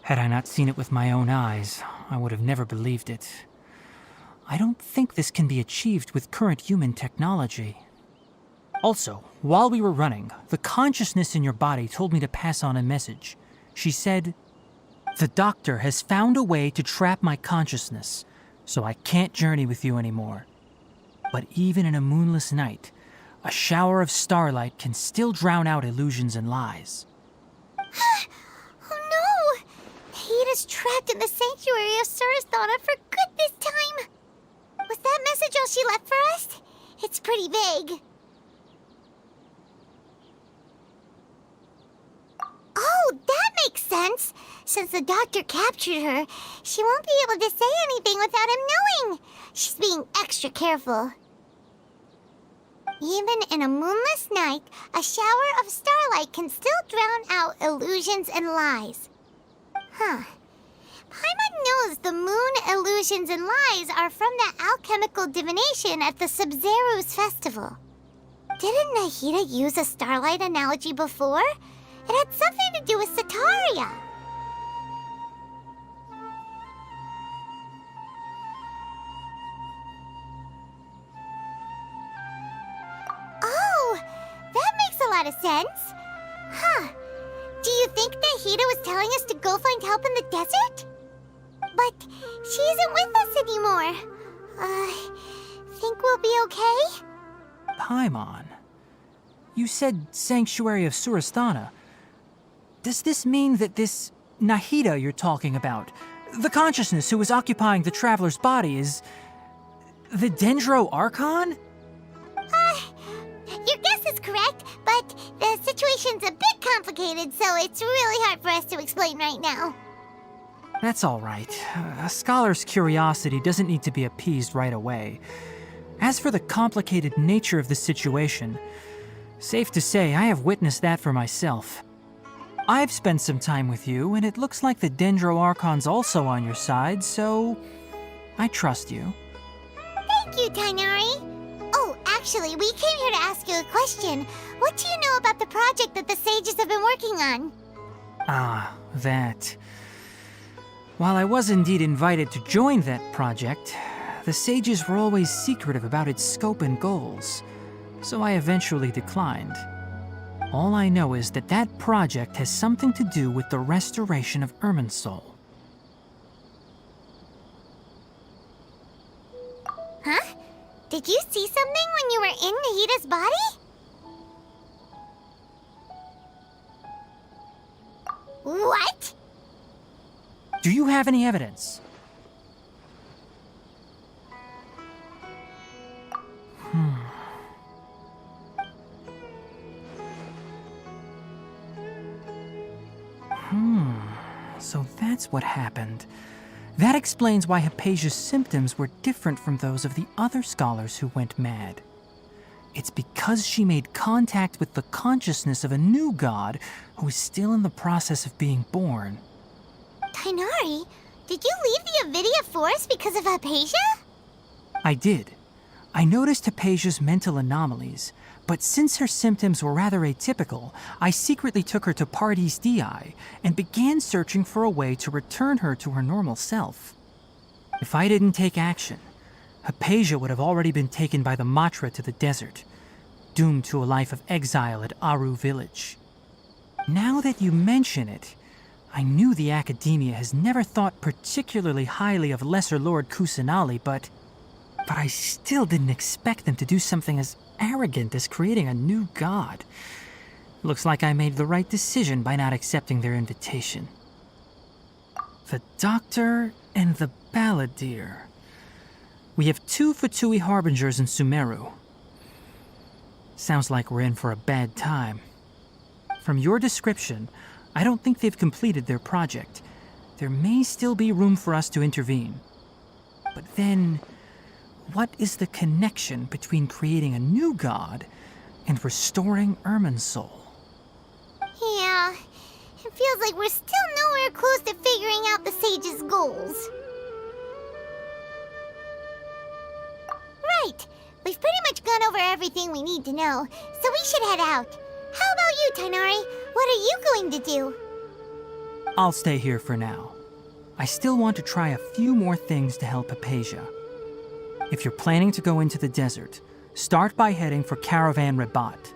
Had I not seen it with my own eyes, I would have never believed it. I don't think this can be achieved with current human technology. Also, while we were running, the consciousness in your body told me to pass on a message. She said, "The doctor has found a way to trap my consciousness, so I can't journey with you anymore. But even in a moonless night, a shower of starlight can still drown out illusions and lies." Oh no! Nahida's trapped in the sanctuary of Surasthana for good this time. Was that message all she left for us? It's pretty vague. Oh, that makes sense. Since the doctor captured her, she won't be able to say anything without him knowing. She's being extra careful. Even in a moonless night, a shower of starlight can still drown out illusions and lies. Huh. Paimon knows the moon illusions and lies are from that alchemical divination at the Sub-Zero's festival. Didn't Nahida use a starlight analogy before? It had something to do with Sataria. Oh, that makes a lot of sense. Huh. Do you think Nahida was telling us to go find help in the desert? But she isn't with us anymore. Think we'll be okay? Paimon, you said Sanctuary of Surasthana. Does this mean that this Nahida you're talking about, the consciousness who is occupying the Traveler's body, is the Dendro Archon? Your guess is correct, but the situation's a bit complicated, so it's really hard for us to explain right now. That's all right. A scholar's curiosity doesn't need to be appeased right away. As for the complicated nature of the situation, safe to say I have witnessed that for myself. I've spent some time with you, and it looks like the Dendro Archon's also on your side, so I trust you. Thank you, Tainari. Oh, actually, we came here to ask you a question. What do you know about the project that the sages have been working on? Ah, that. While I was indeed invited to join that project, the sages were always secretive about its scope and goals, so I eventually declined. All I know is that that project has something to do with the restoration of Irminsul. Huh? Did you see something when you were in Nahida's body? What? Do you have any evidence? So that's what happened. That explains why Hypatia's symptoms were different from those of the other scholars who went mad. It's because she made contact with the consciousness of a new god who is still in the process of being born. Tainari, did you leave the Avidia Forest because of Hypatia? I did. I noticed Hypatia's mental anomalies, but since her symptoms were rather atypical, I secretly took her to Pardes Dii and began searching for a way to return her to her normal self. If I didn't take action, Hypatia would have already been taken by the Matra to the desert, doomed to a life of exile at Aru village. Now that you mention it, I knew the Academia has never thought particularly highly of Lesser Lord Kusanali, but But I still didn't expect them to do something as arrogant as creating a new god. Looks like I made the right decision by not accepting their invitation. The Doctor and the Balladeer. We have 2 Fatui Harbingers in Sumeru. Sounds like we're in for a bad time. From your description, I don't think they've completed their project. There may still be room for us to intervene. But then, what is the connection between creating a new god and restoring Irminsul? Yeah, it feels like we're still nowhere close to figuring out the sage's goals. Right, we've pretty much gone over everything we need to know, so we should head out. How about you, Tainari? What are you going to do? I'll stay here for now. I still want to try a few more things to help Hypatia. If you're planning to go into the desert, start by heading for Caravan Rabat.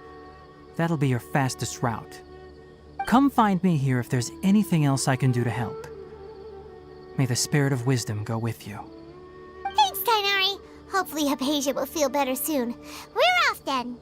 That'll be your fastest route. Come find me here if there's anything else I can do to help. May the spirit of wisdom go with you. Thanks, Tainari. Hopefully Hypatia will feel better soon. We're off then.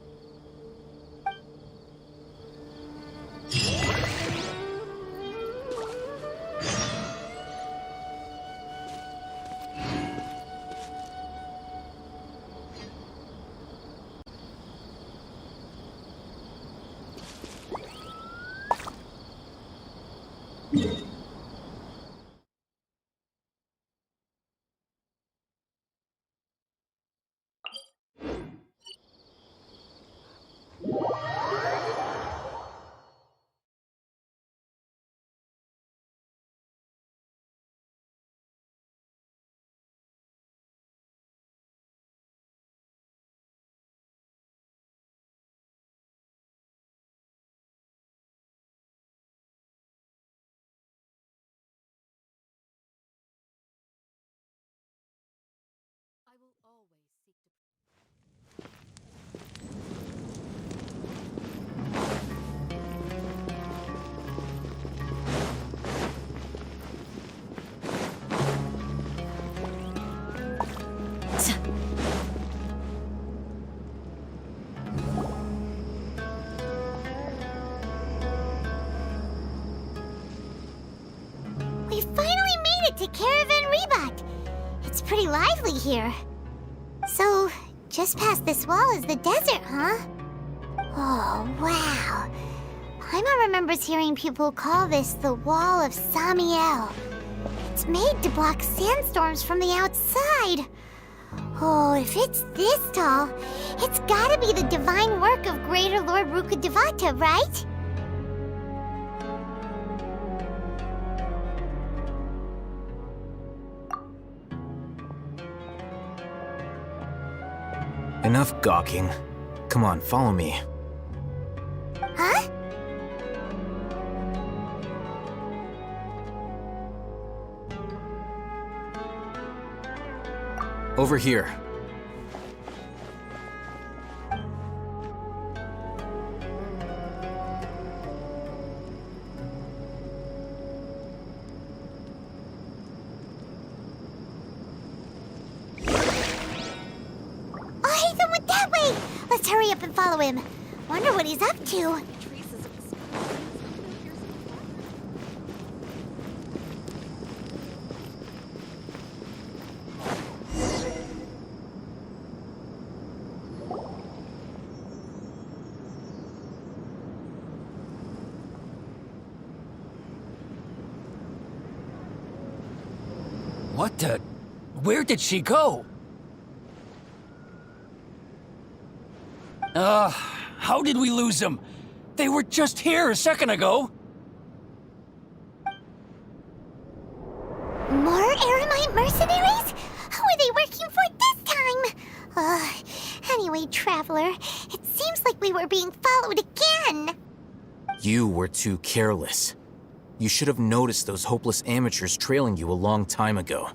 We finally made it to Caravan Rebat. It's pretty lively here. So, just past this wall is the desert, huh? Oh, wow. Paimon remembers hearing people call this the Wall of Samiel. It's made to block sandstorms from the outside. Oh, if it's this tall, it's gotta be the divine work of Greater Lord Rukkhadevata, right? Enough gawking. Come on, follow me. Huh? Over here. Ethan went that way! Let's hurry up and follow him. Wonder what he's up to. What the? Where did she go? How did we lose them? They were just here a second ago. More Eremite mercenaries? Who are they working for this time? Anyway, Traveler, it seems like we were being followed again. You were too careless. You should have noticed those hopeless amateurs trailing you a long time ago.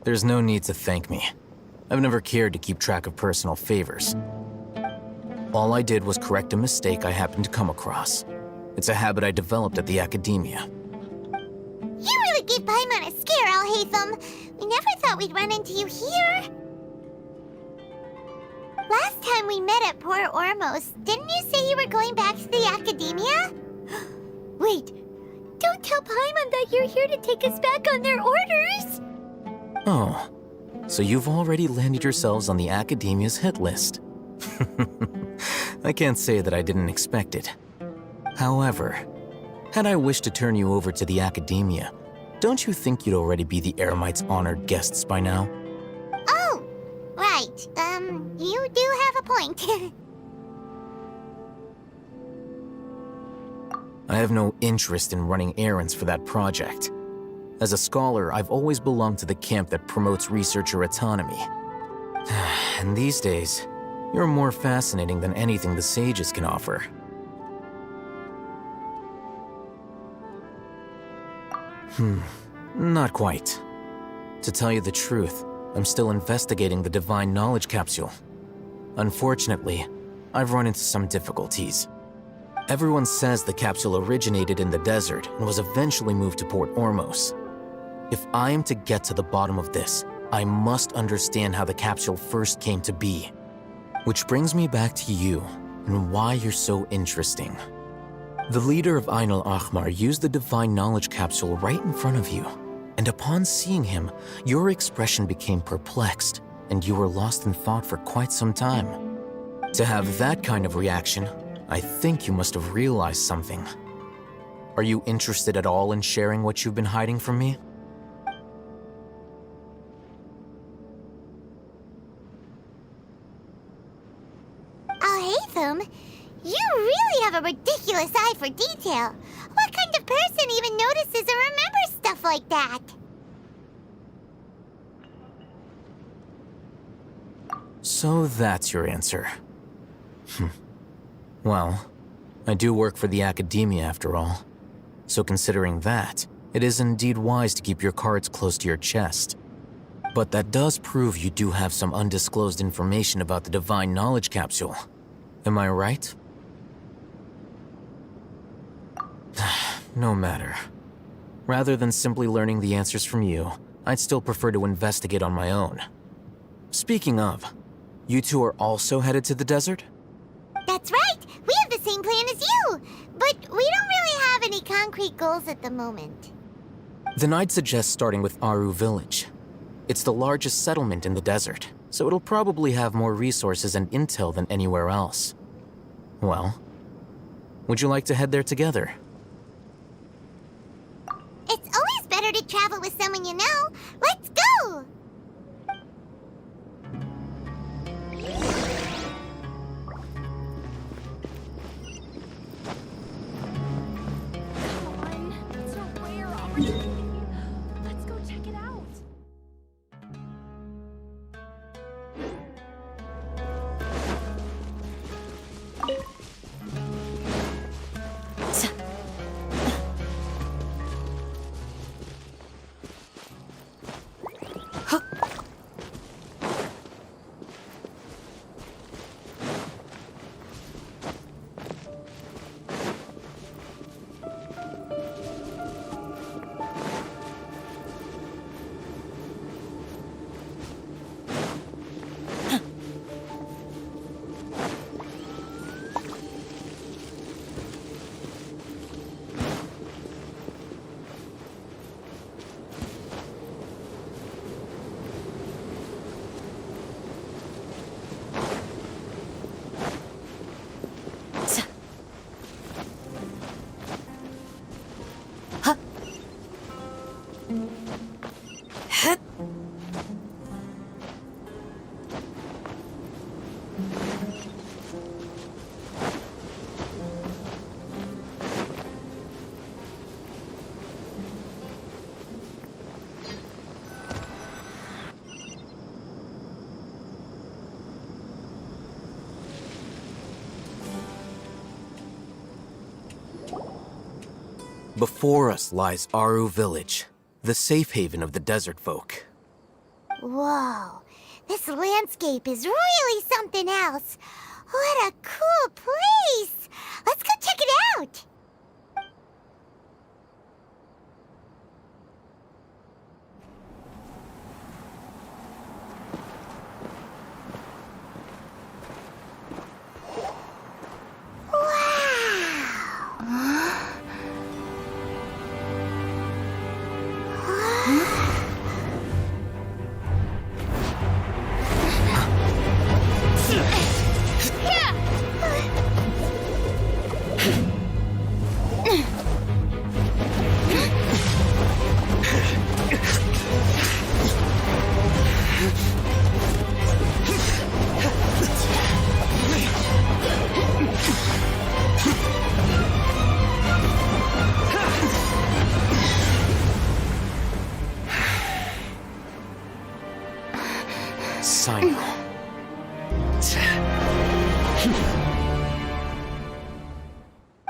There's no need to thank me. I've never cared to keep track of personal favors. All I did was correct a mistake I happened to come across. It's a habit I developed at the academia. You really gave Paimon a scare, Alhaitham. We never thought we'd run into you here. Last time we met at Port Ormos, didn't you say you were going back to the academia? Wait, don't tell Paimon that you're here to take us back on their orders! Oh, so you've already landed yourselves on the academia's hit list. I can't say that I didn't expect it. However, had I wished to turn you over to the academia, don't you think you'd already be the Eremites' honored guests by now? Oh, right. You do have a point. I have no interest in running errands for that project. As a scholar, I've always belonged to the camp that promotes researcher autonomy. And these days, you're more fascinating than anything the sages can offer. Not quite. To tell you the truth, I'm still investigating the Divine Knowledge Capsule. Unfortunately, I've run into some difficulties. Everyone says the capsule originated in the desert and was eventually moved to Port Ormos. If I am to get to the bottom of this, I must understand how the capsule first came to be. Which brings me back to you and why you're so interesting. The leader of Ain al-Ahmar used the Divine Knowledge Capsule right in front of you, and upon seeing him, your expression became perplexed, and you were lost in thought for quite some time. To have that kind of reaction, I think you must have realized something. Are you interested at all in sharing what you've been hiding from me? Alhaitham, you really have a ridiculous eye for detail. What kind of person even notices or remembers stuff like that? So that's your answer. Well, I do work for the academia after all. So considering that, it is indeed wise to keep your cards close to your chest. But that does prove you do have some undisclosed information about the Divine Knowledge Capsule. Am I right? No matter. Rather than simply learning the answers from you, I'd still prefer to investigate on my own. Speaking of, you two are also headed to the desert? That's right! We have the same plan as you! But we don't really have any concrete goals at the moment. Then I'd suggest starting with Aru Village. It's the largest settlement in the desert, so it'll probably have more resources and intel than anywhere else. Well, would you like to head there together? It's always better to travel with someone you know. Let's go! Let's go check it out. Before us lies Aru Village, the safe haven of the desert folk. Whoa, this landscape is really something else. What a cool place! Let's go check it out!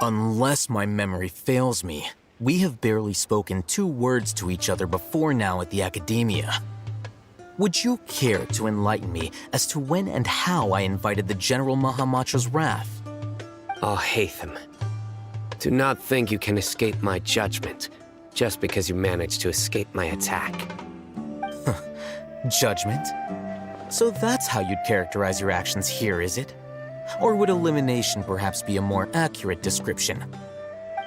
Unless my memory fails me, we have barely spoken 2 words to each other before now at the Academia. Would you care to enlighten me as to when and how I invited the General Mahamatra's wrath? Alhaitham, do not think you can escape my judgment just because you managed to escape my attack. Judgment? So that's how you'd characterize your actions here, is it? Or would elimination perhaps be a more accurate description?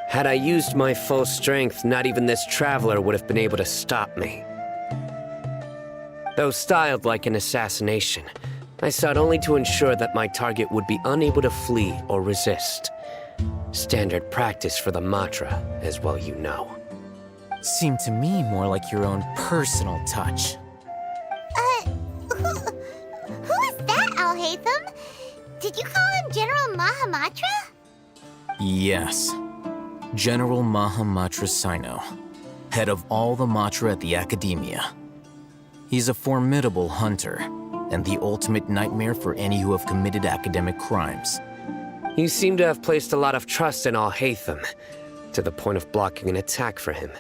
Had I used my full strength, not even this traveler would have been able to stop me. Though styled like an assassination, I sought only to ensure that my target would be unable to flee or resist. Standard practice for the Matra, as well you know. Seemed to me more like your own personal touch. Who is that, Alhaitham? Did you call him General Mahamatra? Yes. General Mahamatra Sino, head of all the Matra at the Academia. He's a formidable hunter, and the ultimate nightmare for any who have committed academic crimes. You seem to have placed a lot of trust in Alhaitham, to the point of blocking an attack for him.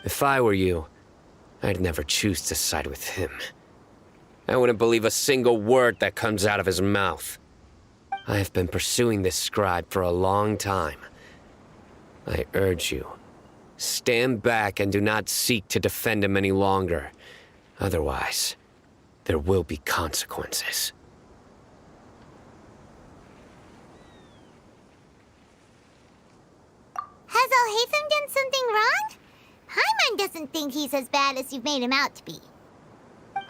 If I were you, I'd never choose to side with him. I wouldn't believe a single word that comes out of his mouth. I have been pursuing this scribe for a long time. I urge you, stand back and do not seek to defend him any longer. Otherwise, there will be consequences. Has Alhaitham done something wrong? Paimon doesn't think he's as bad as you've made him out to be.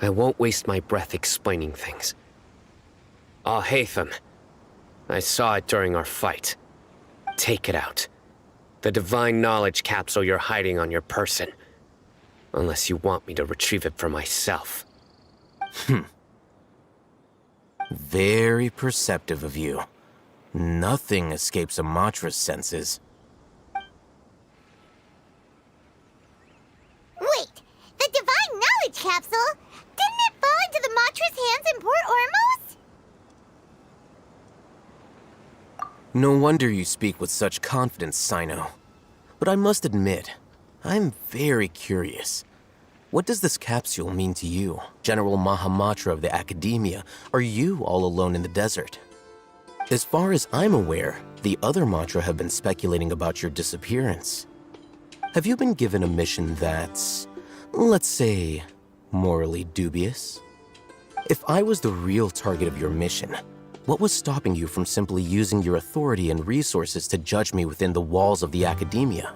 I won't waste my breath explaining things. Alhaitham, I saw it during our fight. Take it out. The divine knowledge capsule you're hiding on your person. Unless you want me to retrieve it for myself. Very perceptive of you. Nothing escapes a Matra's senses. Wait, the divine knowledge capsule? Didn't it fall into the Matra's hands in Port Ormos? No wonder you speak with such confidence, Sino. But I must admit, I'm very curious. What does this capsule mean to you, General Mahamatra of the Academia? Are you all alone in the desert? As far as I'm aware, the other Matra have been speculating about your disappearance. Have you been given a mission that's, let's say, morally dubious? If I was the real target of your mission, what was stopping you from simply using your authority and resources to judge me within the walls of the Academia?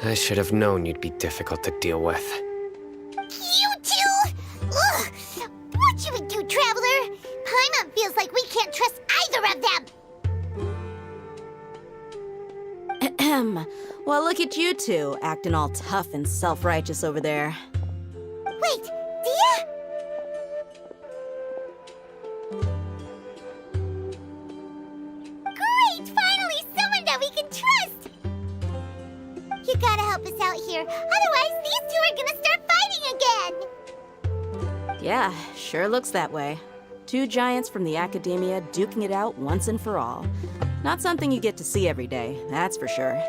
I should have known you'd be difficult to deal with. You two? Ugh! What you would do, Traveler? Paimon feels like we can't trust either of them. Ahem. Well, look at you two, acting all tough and self-righteous over there. Wait, Dia? Great! Finally, someone that we can trust! You gotta help us out here, otherwise these two are gonna start fighting again! Yeah, sure looks that way. 2 giants from the Academia duking it out once and for all. Not something you get to see every day, that's for sure.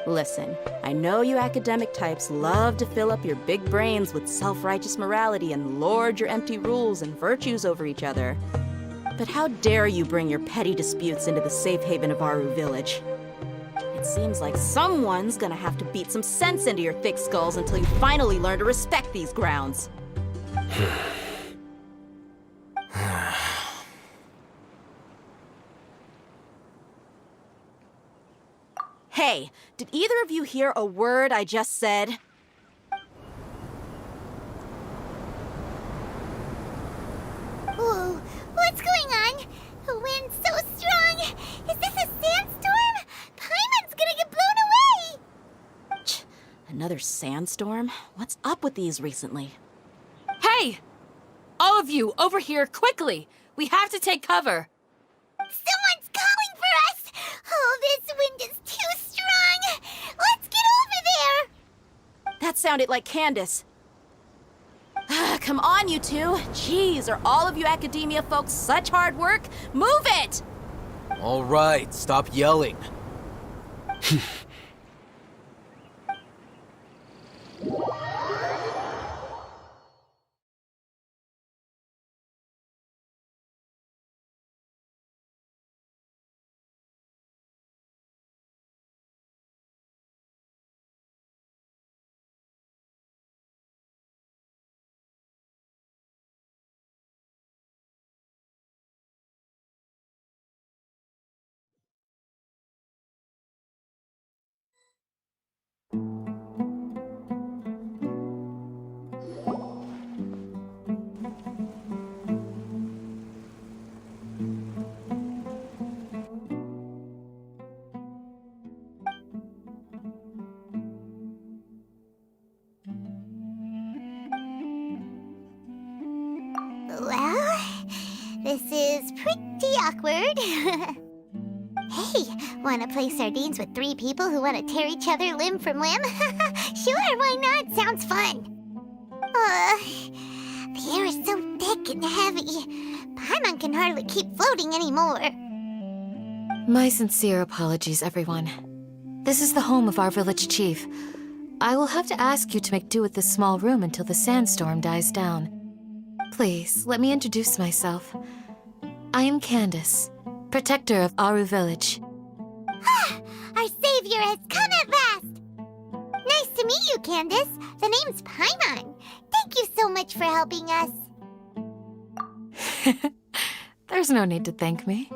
Listen, I know you academic types love to fill up your big brains with self-righteous morality and lord your empty rules and virtues over each other. But how dare you bring your petty disputes into the safe haven of Aru Village? It seems like someone's gonna have to beat some sense into your thick skulls until you finally learn to respect these grounds. Hey, did either of you hear a word I just said? Whoa, what's going on? The wind's so strong! Is this a sandstorm? Paimon's gonna get blown away! Another sandstorm? What's up with these recently? Hey! All of you, over here, quickly! We have to take cover! Someone's calling for us! Oh, this wind is too strong! Let's get over there! That sounded like Candace. Come on, you two. Jeez, are all of you academia folks such hard work? Move it! All right, stop yelling. Well, this is pretty awkward. Hey, wanna play sardines with 3 people who wanna tear each other limb from limb? Sure, why not? Sounds fun. The air is so thick and heavy. Paimon can hardly keep floating anymore. My sincere apologies, everyone. This is the home of our village chief. I will have to ask you to make do with this small room until the sandstorm dies down. Please, let me introduce myself. I am Candace, protector of Aru Village. Our savior has come at last! Nice to meet you, Candace. The name's Paimon. Thank you so much for helping us. There's no need to thank me.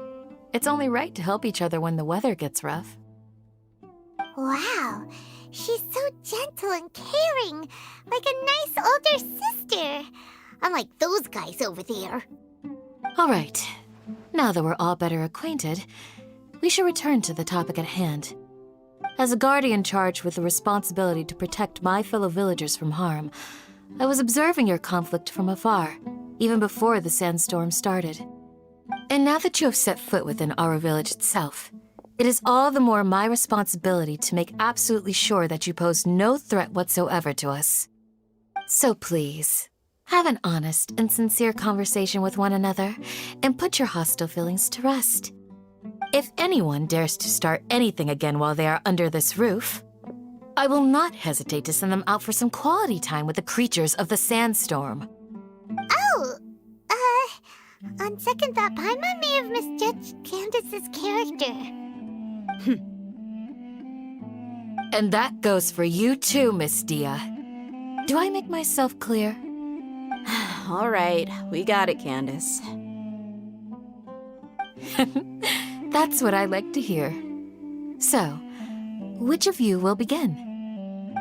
It's only right to help each other when the weather gets rough. Wow, she's so gentle and caring, like a nice older sister. Unlike those guys over there. All right. Now that we're all better acquainted, we should return to the topic at hand. As a guardian charged with the responsibility to protect my fellow villagers from harm, I was observing your conflict from afar, even before the sandstorm started. And now that you have set foot within our village itself, it is all the more my responsibility to make absolutely sure that you pose no threat whatsoever to us. So please, have an honest and sincere conversation with one another, and put your hostile feelings to rest. If anyone dares to start anything again while they are under this roof, I will not hesitate to send them out for some quality time with the creatures of the sandstorm. Oh, on second thought, Paimon may have misjudged Candace's character. And that goes for you too, Miss Dia. Do I make myself clear? All right, we got it, Candace. That's what I like to hear. So, which of you will begin?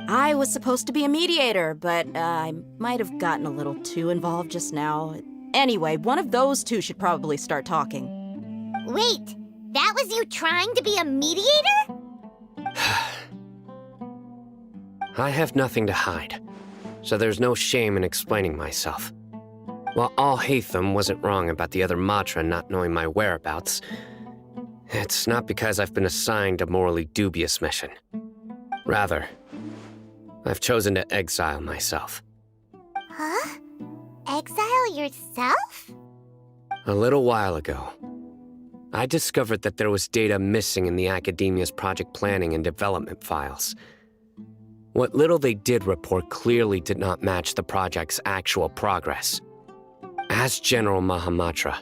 I was supposed to be a mediator, but I might have gotten a little too involved just now. Anyway, one of those two should probably start talking. Wait, that was you trying to be a mediator? I have nothing to hide, so there's no shame in explaining myself. While Al-Haytham wasn't wrong about the other Matra not knowing my whereabouts, it's not because I've been assigned a morally dubious mission. Rather, I've chosen to exile myself. Huh? Exile yourself? A little while ago, I discovered that there was data missing in the Academia's project planning and development files. What little they did report clearly did not match the project's actual progress. As General Mahamatra,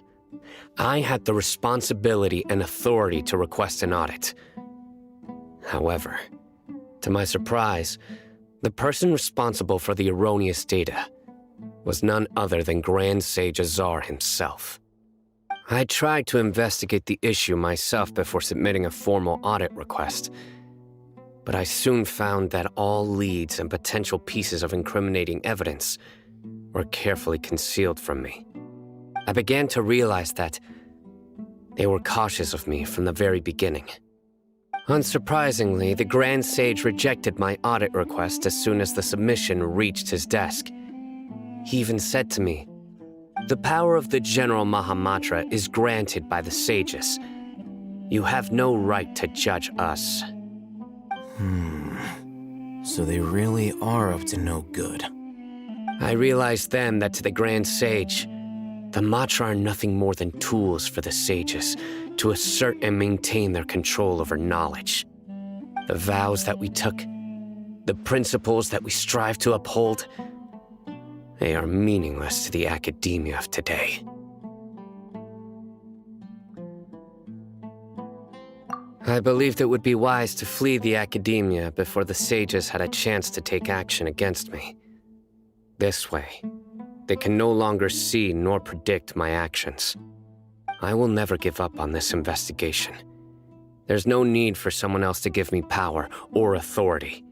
I had the responsibility and authority to request an audit. However, to my surprise, the person responsible for the erroneous data was none other than Grand Sage Azar himself. I tried to investigate the issue myself before submitting a formal audit request, but I soon found that all leads and potential pieces of incriminating evidence were carefully concealed from me. I began to realize that they were cautious of me from the very beginning. Unsurprisingly, the Grand Sage rejected my audit request as soon as the submission reached his desk. He even said to me, "The power of the General Mahamatra is granted by the sages. You have no right to judge us." So they really are up to no good. I realized then that to the Grand Sage, the Matra are nothing more than tools for the sages to assert and maintain their control over knowledge. The vows that we took, the principles that we strive to uphold, they are meaningless to the academia of today. I believed it would be wise to flee the academia before the sages had a chance to take action against me. This way, they can no longer see nor predict my actions. I will never give up on this investigation. There's no need for someone else to give me power or authority.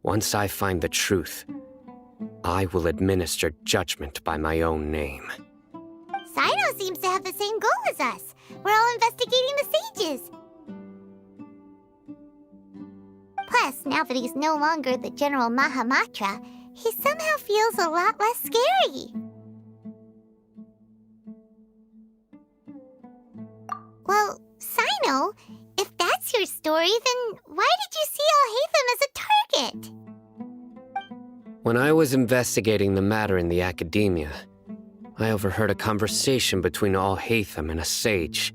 Once I find the truth, I will administer judgment by my own name. Sino seems to have the same goal as us. We're all investigating the sages. Plus, now that he's no longer the General Mahamatra, he somehow feels a lot less scary. Well, Sino, if that's your story, then why did you see Alhaitham as a target? When I was investigating the matter in the academia, I overheard a conversation between Alhaitham and a sage.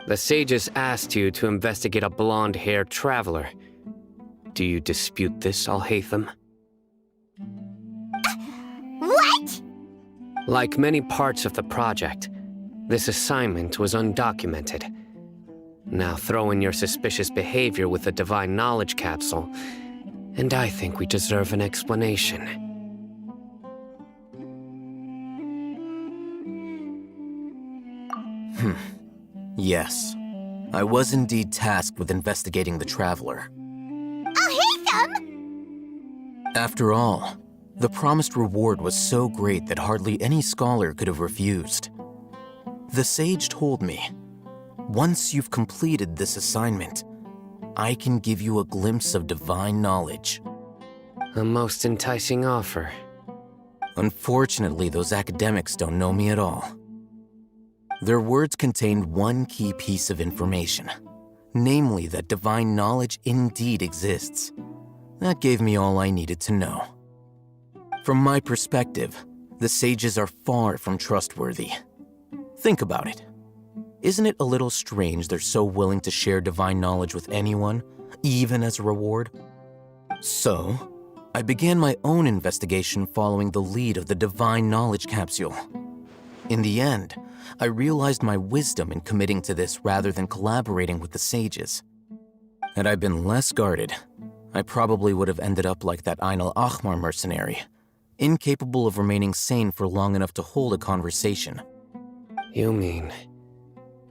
The sages asked you to investigate a blonde-haired traveler. Do you dispute this, Alhaitham? What? Like many parts of the project, this assignment was undocumented. Now throw in your suspicious behavior with the Divine Knowledge Capsule, and I think we deserve an explanation. Yes. I was indeed tasked with investigating the Traveler. After all, the promised reward was so great that hardly any scholar could have refused. The sage told me, once you've completed this assignment, I can give you a glimpse of divine knowledge. A most enticing offer. Unfortunately, those academics don't know me at all. Their words contained one key piece of information, namely that divine knowledge indeed exists. That gave me all I needed to know. From my perspective, the sages are far from trustworthy. Think about it. Isn't it a little strange they're so willing to share divine knowledge with anyone, even as a reward? So, I began my own investigation following the lead of the Divine Knowledge Capsule. In the end, I realized my wisdom in committing to this rather than collaborating with the sages. Had I been less guarded, I probably would have ended up like that Ain al-Ahmar mercenary, incapable of remaining sane for long enough to hold a conversation. You mean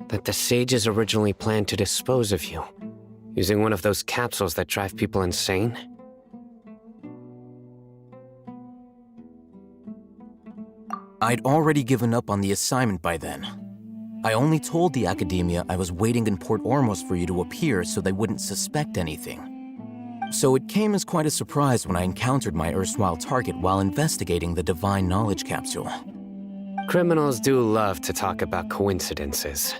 that the sages originally planned to dispose of you, using one of those capsules that drive people insane? I'd already given up on the assignment by then. I only told the academia I was waiting in Port Ormos for you to appear so they wouldn't suspect anything. So it came as quite a surprise when I encountered my erstwhile target while investigating the Divine Knowledge Capsule. Criminals do love to talk about coincidences.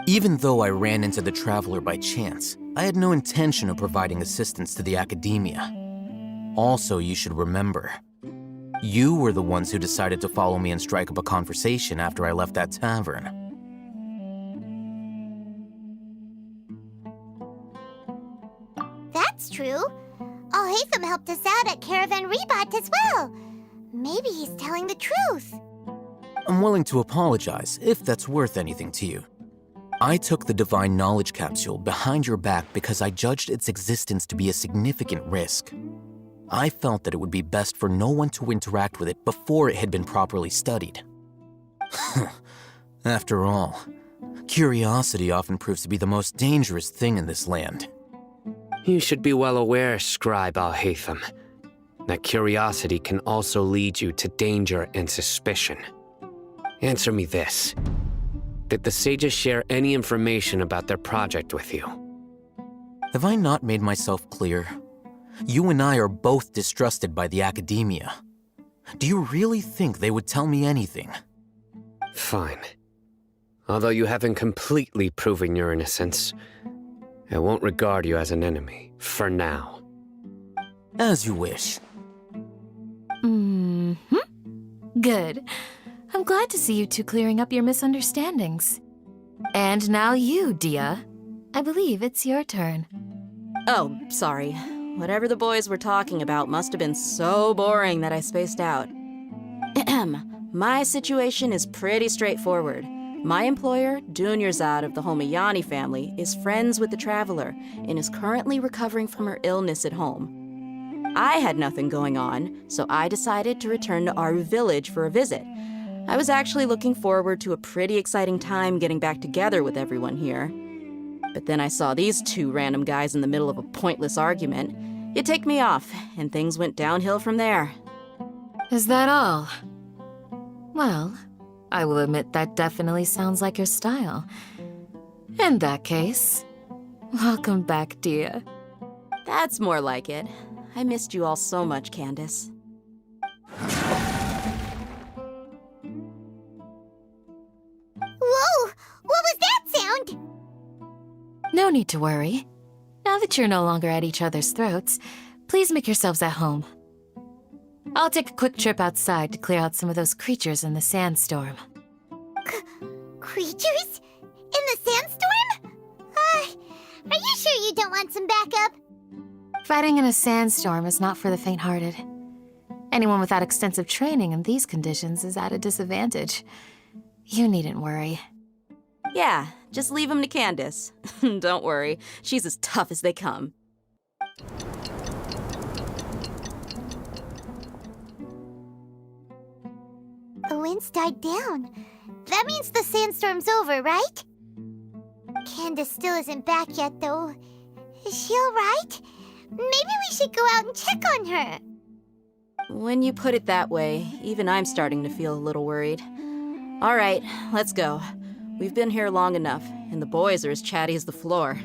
Even though I ran into the Traveler by chance, I had no intention of providing assistance to the academia. Also, you should remember, you were the ones who decided to follow me and strike up a conversation after I left that tavern. That's true. Alhaitham helped us out at Caravan Rebat as well. Maybe he's telling the truth. I'm willing to apologize if that's worth anything to you. I took the Divine Knowledge Capsule behind your back because I judged its existence to be a significant risk. I felt that it would be best for no one to interact with it before it had been properly studied. After all, curiosity often proves to be the most dangerous thing in this land. You should be well aware, Scribe Alhaitham, that curiosity can also lead you to danger and suspicion. Answer me this. Did the sages share any information about their project with you? Have I not made myself clear? You and I are both distrusted by the academia. Do you really think they would tell me anything? Fine. Although you haven't completely proven your innocence, I won't regard you as an enemy, for now. As you wish. Good. I'm glad to see you two clearing up your misunderstandings. And now you, Dia. I believe it's your turn. Oh, sorry. Whatever the boys were talking about must have been so boring that I spaced out. My situation is pretty straightforward. My employer, Dunyarzad of the Homayani family, is friends with the Traveler and is currently recovering from her illness at home. I had nothing going on, so I decided to return to Aru Village for a visit. I was actually looking forward to a pretty exciting time getting back together with everyone here. But then I saw these two random guys in the middle of a pointless argument. It ticked me off, and things went downhill from there. Is that all? Well, I will admit that definitely sounds like your style. In that case, welcome back, Dia. That's more like it. I missed you all so much, Candace. Whoa! What was that sound? No need to worry. Now that you're no longer at each other's throats, please make yourselves at home. I'll take a quick trip outside to clear out some of those creatures in the sandstorm. Creatures? In the sandstorm? Are you sure you don't want some backup? Fighting in a sandstorm is not for the faint-hearted. Anyone without extensive training in these conditions is at a disadvantage. You needn't worry. Yeah, just leave him to Candace. Don't worry, she's as tough as they come. The wind's died down. That means the sandstorm's over, right? Candace still isn't back yet, though. Is she alright? Maybe we should go out and check on her. When you put it that way, even I'm starting to feel a little worried. All right, let's go. We've been here long enough, and the boys are as chatty as the floor.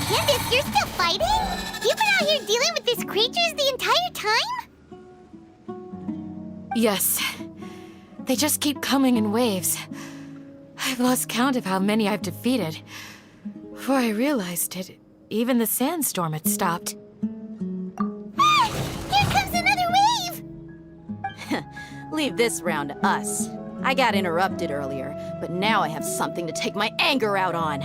Candace, you're still fighting? You've been out here dealing with these creatures the entire time? Yes. They just keep coming in waves. I've lost count of how many I've defeated. Before I realized it, even the sandstorm had stopped. Ah! Here comes another wave! Leave this round to us. I got interrupted earlier, but now I have something to take my anger out on.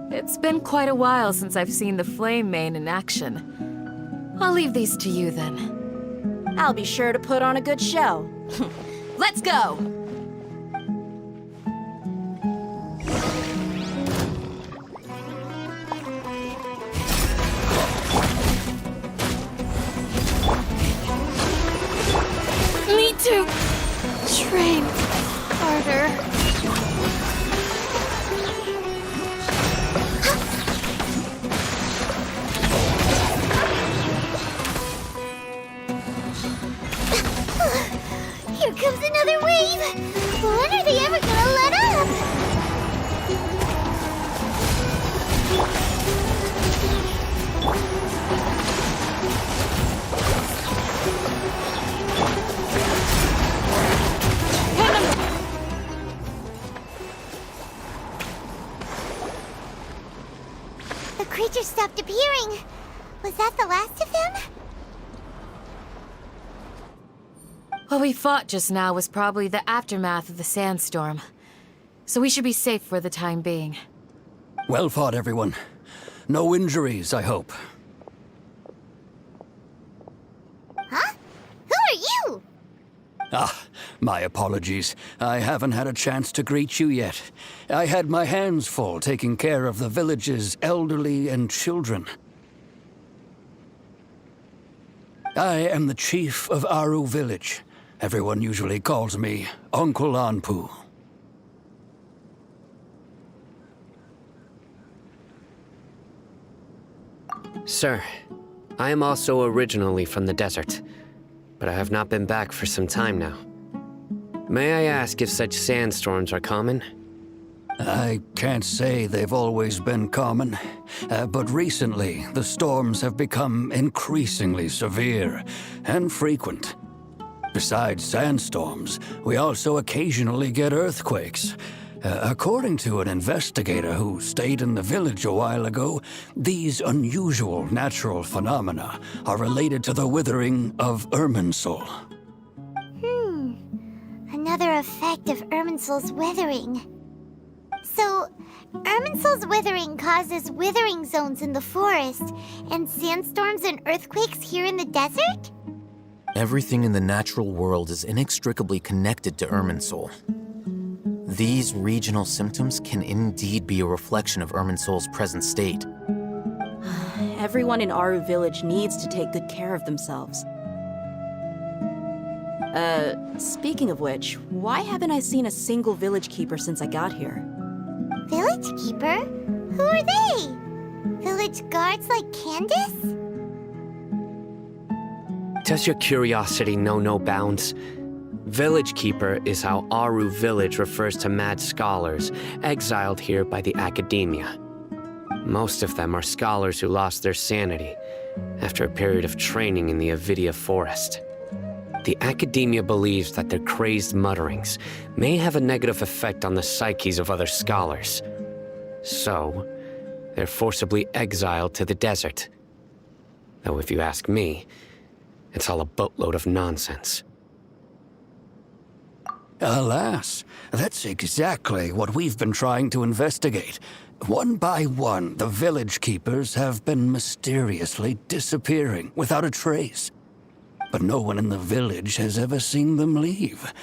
It's been quite a while since I've seen the Flame Mane in action. I'll leave these to you then. I'll be sure to put on a good show. Let's go! Need to train harder. Here comes another wave! When are they ever gonna let up? monster stopped appearing. Was that the last of them? What we fought just now was probably the aftermath of the sandstorm. So we should be safe for the time being. Well fought, everyone. No injuries, I hope. Huh? Who are you? Ah, my apologies. I haven't had a chance to greet you yet. I had my hands full taking care of the village's elderly and children. I am the chief of Aru village. Everyone usually calls me Uncle Anpu. Sir, I am also originally from the desert, but I have not been back for some time now. May I ask if such sandstorms are common? I can't say they've always been common, but recently the storms have become increasingly severe and frequent. Besides sandstorms, we also occasionally get earthquakes. According to an investigator who stayed in the village a while ago, these unusual natural phenomena are related to the withering of Irminsul. Another effect of Irminsul's withering. So, Irminsul's withering causes withering zones in the forest, and sandstorms and earthquakes here in the desert? Everything in the natural world is inextricably connected to Irminsul. These regional symptoms can indeed be a reflection of Irminsul's present state. Everyone in Aru village needs to take good care of themselves. Speaking of which, why haven't I seen a single village keeper since I got here? Village keeper? Who are they? Village guards like Candace? Does your curiosity know no bounds? Village Keeper is how Aru village refers to mad scholars exiled here by the academia. Most of them are scholars who lost their sanity after a period of training in the Avidia forest. The academia believes that their crazed mutterings may have a negative effect on the psyches of other scholars. So, they're forcibly exiled to the desert. Though if you ask me, it's all a boatload of nonsense. Alas, that's exactly what we've been trying to investigate. One by one, the village keepers have been mysteriously disappearing without a trace. But no one in the village has ever seen them leave.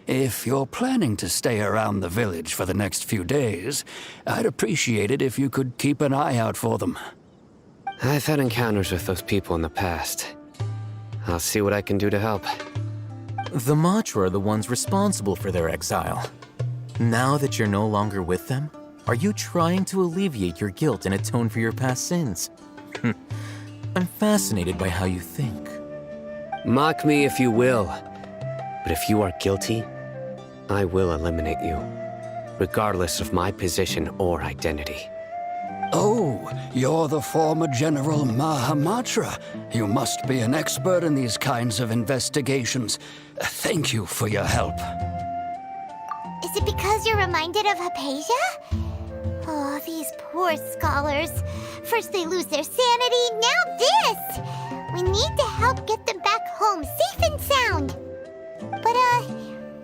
If you're planning to stay around the village for the next few days, I'd appreciate it if you could keep an eye out for them. I've had encounters with those people in the past. I'll see what I can do to help. The Matra are the ones responsible for their exile. Now that you're no longer with them, are you trying to alleviate your guilt and atone for your past sins? I'm fascinated by how you think. Mock me if you will, but if you are guilty, I will eliminate you, regardless of my position or identity. Oh, you're the former General Mahamatra. You must be an expert in these kinds of investigations. Thank you for your help. Is it because you're reminded of Hypatia? Oh, these poor scholars. First they lose their sanity, now this! We need to help get them back home, safe and sound. But,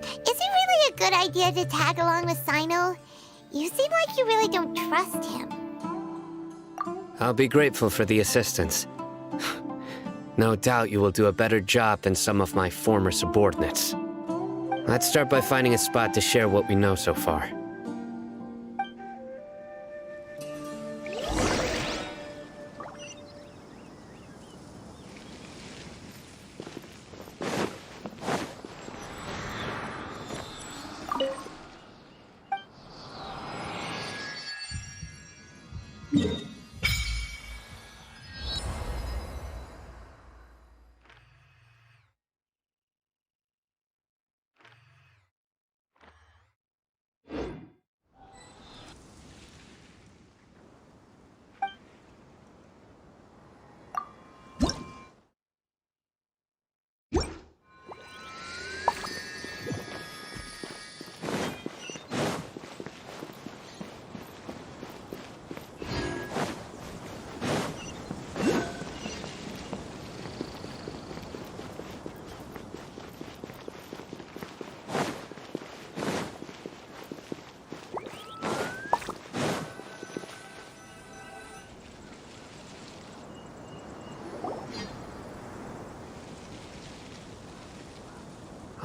is it really a good idea to tag along with Sino? You seem like you really don't trust him. I'll be grateful for the assistance. No doubt you will do a better job than some of my former subordinates. Let's start by finding a spot to share what we know so far.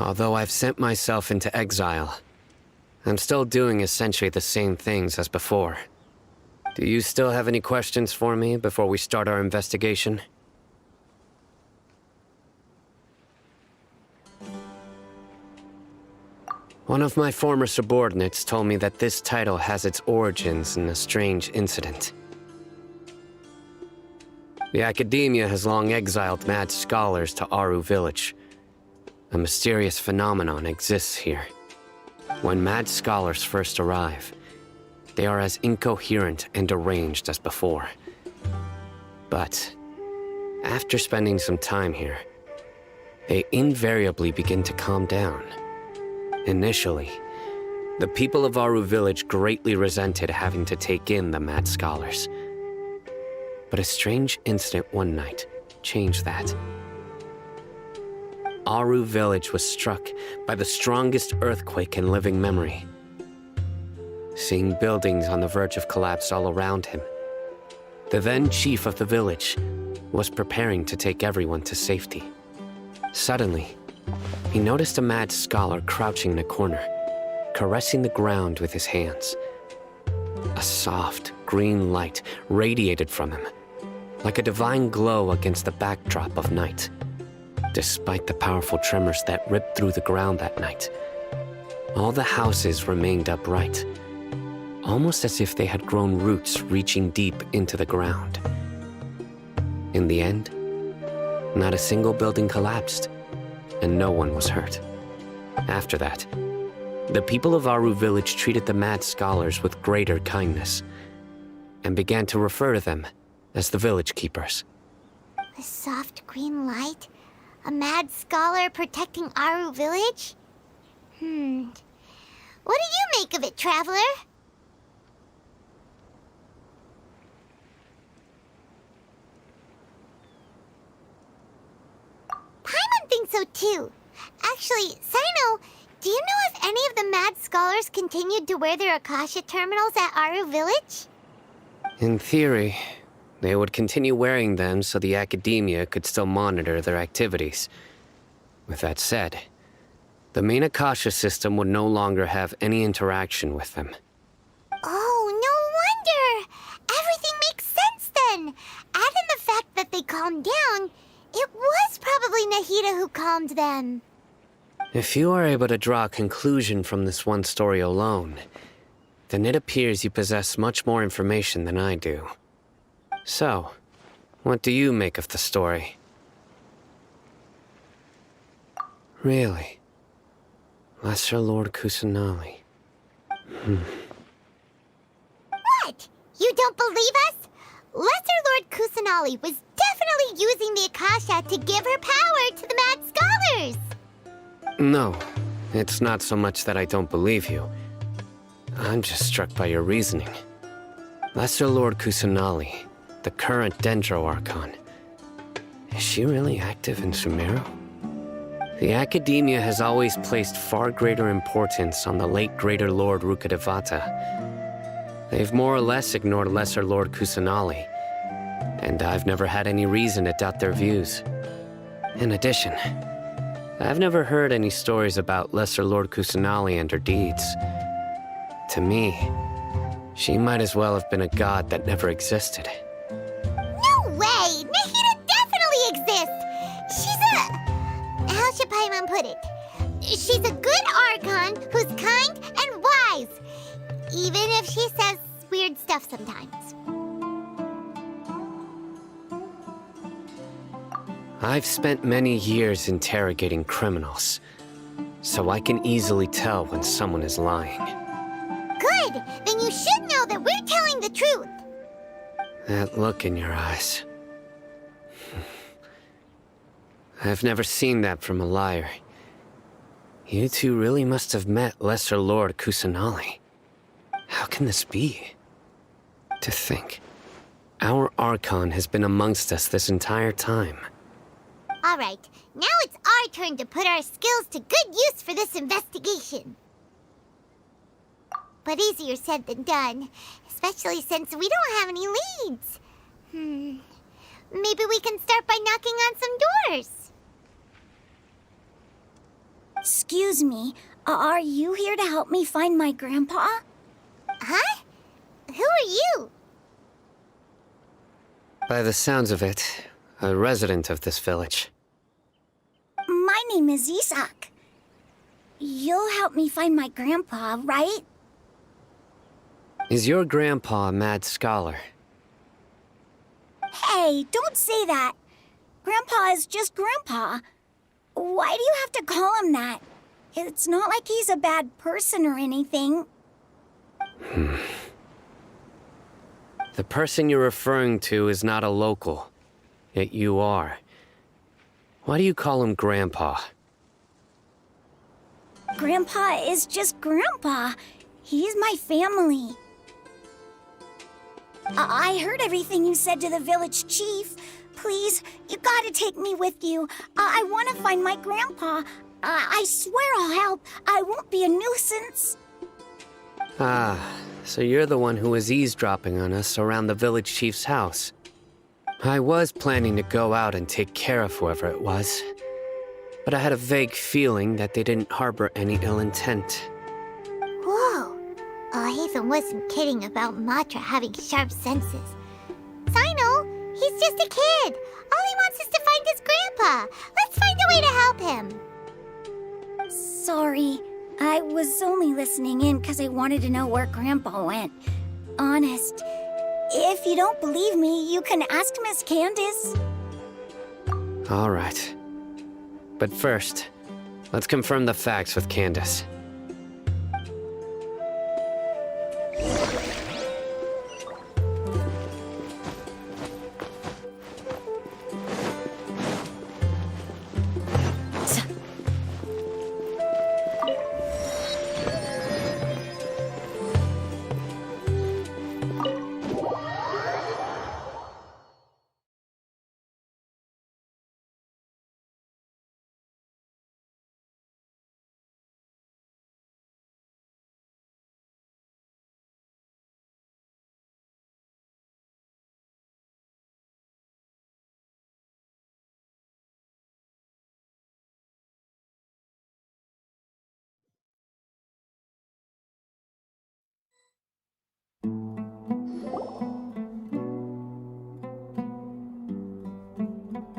Although I've sent myself into exile, I'm still doing essentially the same things as before. Do you still have any questions for me before we start our investigation? One of my former subordinates told me that this title has its origins in a strange incident. The Academia has long exiled mad scholars to Aru Village. A mysterious phenomenon exists here. When mad scholars first arrive, they are as incoherent and deranged as before. But after spending some time here, they invariably begin to calm down. Initially, the people of Aru Village greatly resented having to take in the mad scholars. But a strange incident one night changed that. Aru Village was struck by the strongest earthquake in living memory. Seeing buildings on the verge of collapse all around him, the then chief of the village was preparing to take everyone to safety. Suddenly, he noticed a mad scholar crouching in a corner, caressing the ground with his hands. A soft, green light radiated from him, like a divine glow against the backdrop of night. Despite the powerful tremors that ripped through the ground that night, all the houses remained upright, almost as if they had grown roots reaching deep into the ground. In the end, not a single building collapsed, and no one was hurt. After that, the people of Aru Village treated the mad scholars with greater kindness, and began to refer to them as the village keepers. The soft green light? A mad scholar protecting Aru Village? What do you make of it, Traveler? Paimon thinks so too. Actually, Sino, do you know if any of the mad scholars continued to wear their Akasha terminals at Aru Village? In theory, they would continue wearing them so the Academia could still monitor their activities. With that said, the main Akasha system would no longer have any interaction with them. Oh, no wonder! Everything makes sense then! Add in the fact that they calmed down, it was probably Nahida who calmed them. If you are able to draw a conclusion from this one story alone, then it appears you possess much more information than I do. So, what do you make of the story? Really? Lesser Lord Kusanali. What? You don't believe us? Lesser Lord Kusanali was definitely using the Akasha to give her power to the mad scholars! No, it's not so much that I don't believe you. I'm just struck by your reasoning. Lesser Lord Kusanali, the current Dendro Archon. Is she really active in Sumeru? The Academia has always placed far greater importance on the late Greater Lord Rukkhadevata. They've more or less ignored Lesser Lord Kusanali, and I've never had any reason to doubt their views. In addition, I've never heard any stories about Lesser Lord Kusanali and her deeds. To me, she might as well have been a god that never existed. No way! Nahida definitely exists! She's a... How should Paimon put it? She's a good Archon who's kind and wise, even if she says weird stuff sometimes. I've spent many years interrogating criminals, so I can easily tell when someone is lying. Good! Then you should know that we're telling the truth! That look in your eyes. I've never seen that from a liar. You two really must have met Lesser Lord Kusanali. How can this be? To think, our Archon has been amongst us this entire time. Alright, now it's our turn to put our skills to good use for this investigation. But easier said than done, especially since we don't have any leads. Maybe we can start by knocking on some doors. Excuse me, are you here to help me find my grandpa? Huh? Who are you? By the sounds of it, a resident of this village. My name is Isak. You'll help me find my grandpa, right? Is your grandpa a mad scholar? Hey, don't say that. Grandpa is just Grandpa. Why do you have to call him that? It's not like he's a bad person or anything. The person you're referring to is not a local, yet you are. Why do you call him Grandpa? Grandpa is just Grandpa. He's my family. I heard everything you said to the village chief. Please, you gotta take me with you. I want to find my grandpa. I swear I'll help. I won't be a nuisance. Ah, so you're the one who was eavesdropping on us around the village chief's house. I was planning to go out and take care of whoever it was, but I had a vague feeling that they didn't harbor any ill intent. Whoa. Hatham wasn't kidding about Matra having sharp senses. Sino, he's just a kid. All he wants is to find his grandpa. Let's find a way to help him. Sorry, I was only listening in because I wanted to know where Grandpa went. Honest. If you don't believe me, you can ask Miss Candace. All right. But first, let's confirm the facts with Candace.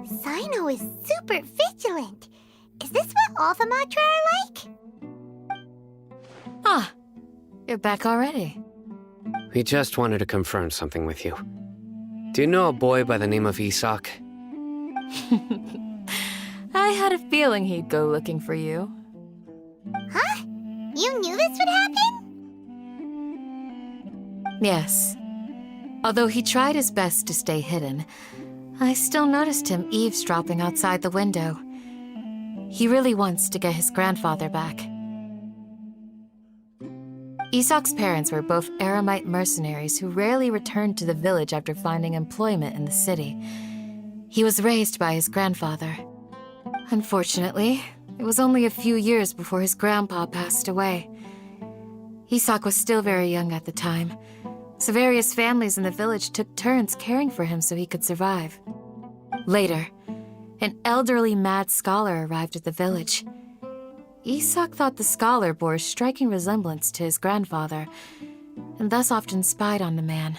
Sino is super vigilant. Is this what all the Matra are like? Ah, you're back already. We just wanted to confirm something with you. Do you know a boy by the name of Isak? I had a feeling he'd go looking for you. Huh? You knew this would happen? Yes. Although he tried his best to stay hidden, I still noticed him eavesdropping outside the window. He really wants to get his grandfather back. Isak's parents were both Aramite mercenaries who rarely returned to the village after finding employment in the city. He was raised by his grandfather. Unfortunately, it was only a few years before his grandpa passed away. Isak was still very young at the time, so various families in the village took turns caring for him so he could survive. Later, an elderly mad scholar arrived at the village. Isak thought the scholar bore a striking resemblance to his grandfather, and thus often spied on the man.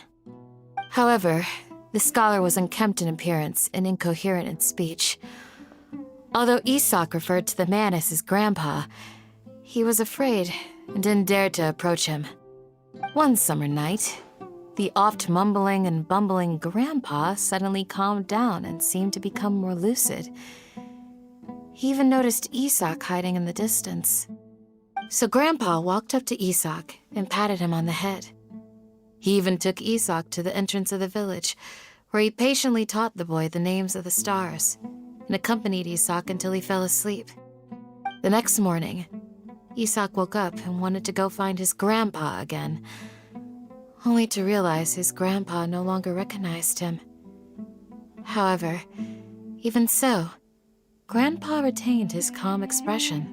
However, the scholar was unkempt in appearance and incoherent in speech. Although Isak referred to the man as his grandpa, he was afraid and didn't dare to approach him. One summer night, the oft mumbling and bumbling grandpa suddenly calmed down and seemed to become more lucid. He even noticed Isak hiding in the distance. So Grandpa walked up to Isak and patted him on the head. He even took Isak to the entrance of the village, where he patiently taught the boy the names of the stars and accompanied Isak until he fell asleep. The next morning, Isak woke up and wanted to go find his grandpa again, only to realize his grandpa no longer recognized him. However, even so, Grandpa retained his calm expression.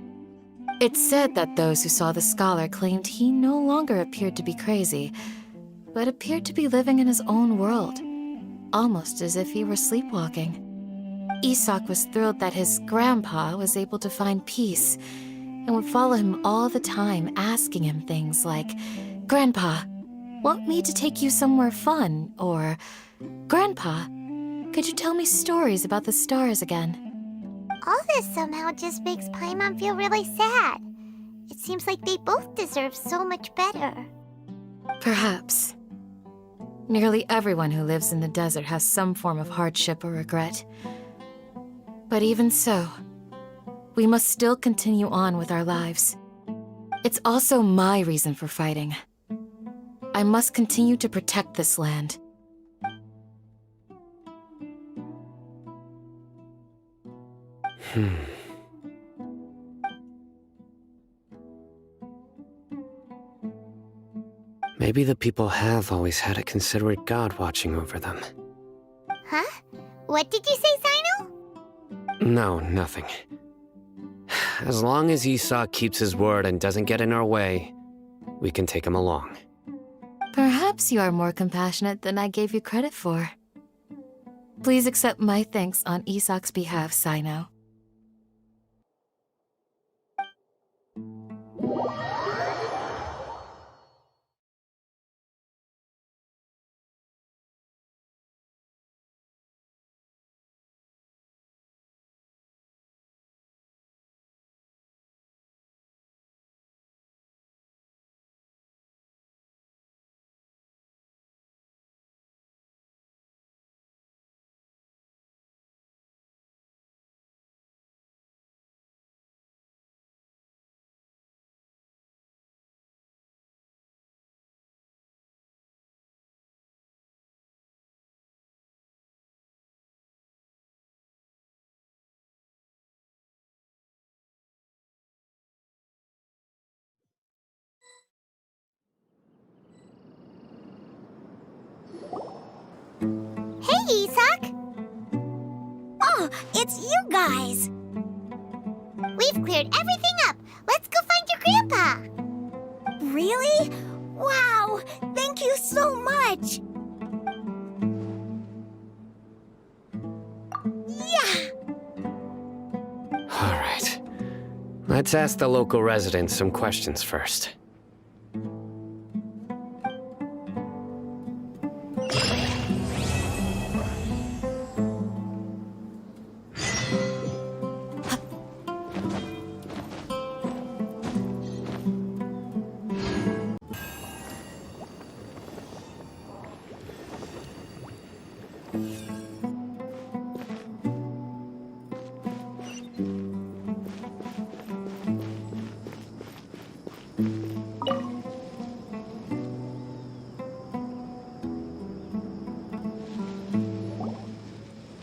It's said that those who saw the scholar claimed he no longer appeared to be crazy, but appeared to be living in his own world, almost as if he were sleepwalking. Isak was thrilled that his grandpa was able to find peace, and would follow him all the time, asking him things like, "Grandpa, want me to take you somewhere fun?" Or, "Grandpa, could you tell me stories about the stars again?" All this somehow just makes Paimon feel really sad. It seems like they both deserve so much better. Perhaps. Nearly everyone who lives in the desert has some form of hardship or regret. But even so, we must still continue on with our lives. It's also my reason for fighting. I must continue to protect this land. Maybe the people have always had a considerate god watching over them. Huh? What did you say, Sino? No, nothing. As long as Esau keeps his word and doesn't get in our way, we can take him along. Perhaps you are more compassionate than I gave you credit for. Please accept my thanks on Isak's behalf, Sino. Hey, Isak! Oh, it's you guys! We've cleared everything up. Let's go find your grandpa. Really? Wow! Thank you so much! Yeah! All right. Let's ask the local residents some questions first.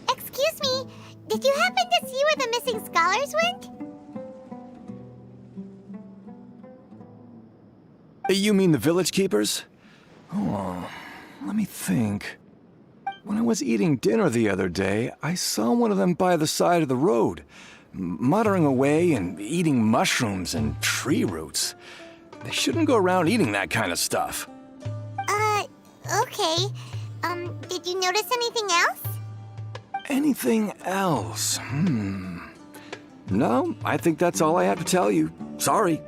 Excuse me, did you happen to see where the missing scholars went? You mean the village keepers? Oh, let me think. When I was eating dinner the other day, I saw one of them by the side of the road, muttering away and eating mushrooms and tree roots. They shouldn't go around eating that kind of stuff. Okay. Did you notice anything else? Anything else? No, I think that's all I have to tell you. Sorry.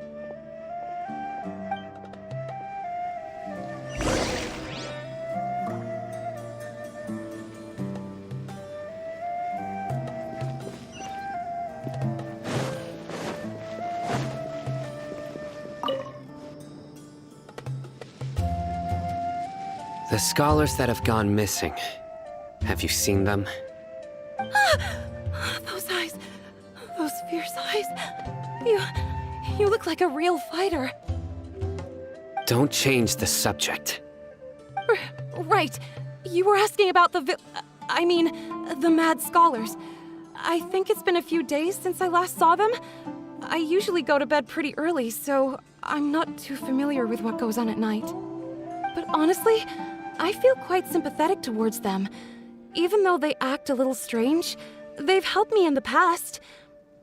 The scholars that have gone missing. Have you seen them? Those eyes. Those fierce eyes. You look like a real fighter. Don't change the subject. Right. You were asking about the the mad scholars. I think it's been a few days since I last saw them. I usually go to bed pretty early, so I'm not too familiar with what goes on at night. But honestly, I feel quite sympathetic towards them. Even though they act a little strange, they've helped me in the past.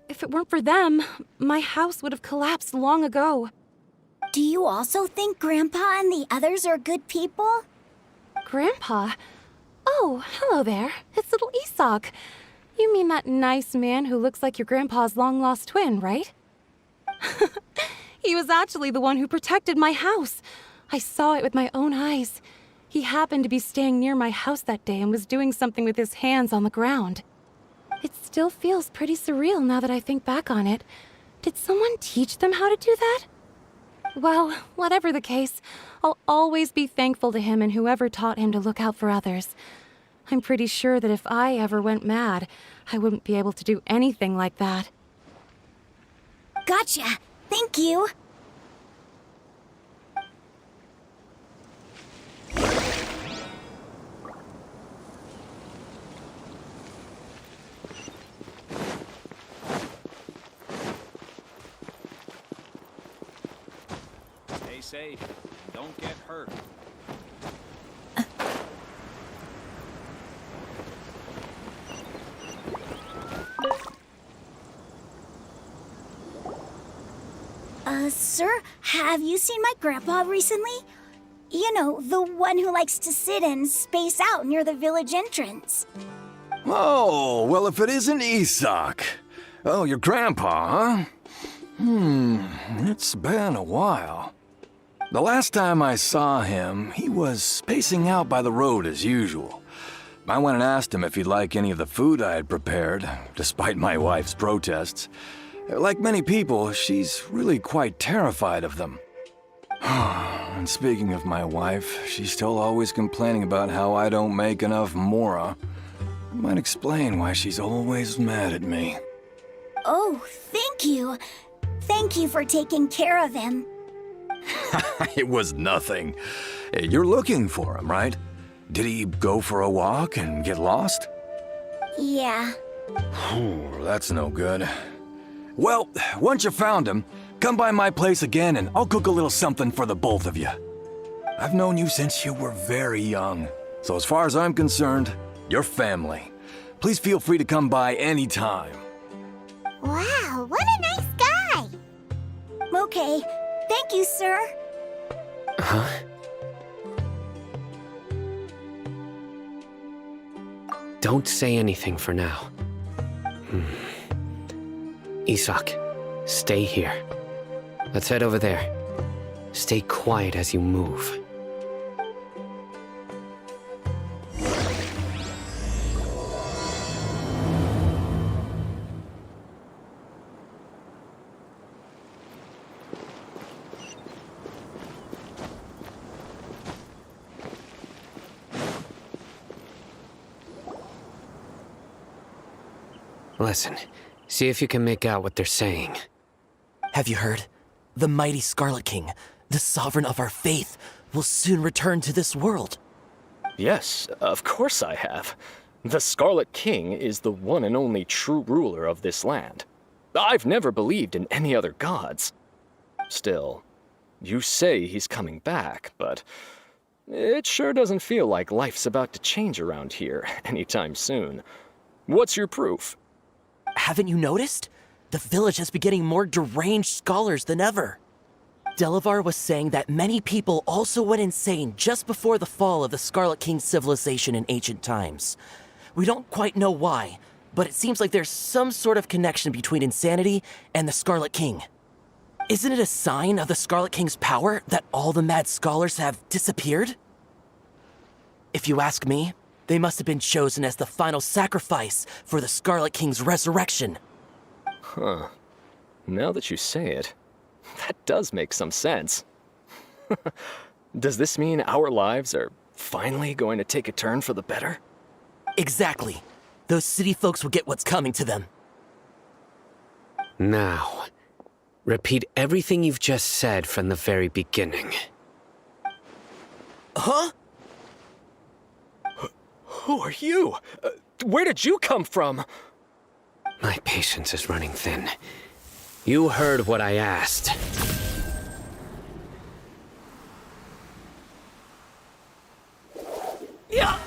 If it weren't for them, my house would have collapsed long ago. Do you also think Grandpa and the others are good people? Grandpa? Oh, hello there. It's little Isak. You mean that nice man who looks like your grandpa's long-lost twin, right? He was actually the one who protected my house. I saw it with my own eyes. He happened to be staying near my house that day and was doing something with his hands on the ground. It still feels pretty surreal now that I think back on it. Did someone teach them how to do that? Well, whatever the case, I'll always be thankful to him and whoever taught him to look out for others. I'm pretty sure that if I ever went mad, I wouldn't be able to do anything like that. Gotcha. Thank you. Stay safe and don't get hurt. Sir, have you seen my grandpa recently? You know, the one who likes to sit and space out near the village entrance. Oh, well, if it isn't Isak. Oh, your grandpa, huh? It's been a while. The last time I saw him, he was spacing out by the road as usual. I went and asked him if he'd like any of the food I had prepared, despite my wife's protests. Like many people, she's really quite terrified of them. And speaking of my wife, she's still always complaining about how I don't make enough mora. Might explain why she's always mad at me. Oh, thank you. Thank you for taking care of him. It was nothing. You're looking for him, right? Did he go for a walk and get lost? Yeah. That's no good. Well, once you found him, come by my place again and I'll cook a little something for the both of you. I've known you since you were very young, so as far as I'm concerned, you're family. Please feel free to come by anytime. Wow, what a nice guy! Okay, thank you, sir. Huh? Don't say anything for now. Isak, stay here. Let's head over there. Stay quiet as you move. Listen, see if you can make out what they're saying. Have you heard? The mighty Scarlet King, the sovereign of our faith, will soon return to this world. Yes, of course I have. The Scarlet King is the one and only true ruler of this land. I've never believed in any other gods. Still, you say he's coming back, but it sure doesn't feel like life's about to change around here anytime soon. What's your proof? Haven't you noticed? The village has been getting more deranged scholars than ever. Delavar was saying that many people also went insane just before the fall of the Scarlet King's civilization in ancient times. We don't quite know why, but it seems like there's some sort of connection between insanity and the Scarlet King. Isn't it a sign of the Scarlet King's power that all the mad scholars have disappeared? If you ask me, they must have been chosen as the final sacrifice for the Scarlet King's resurrection. Huh. Now that you say it, that does make some sense. Does this mean our lives are finally going to take a turn for the better? Exactly. Those city folks will get what's coming to them. Now, repeat everything you've just said from the very beginning. Huh? Who are you? Where did you come from? My patience is running thin. You heard what I asked. Yeah!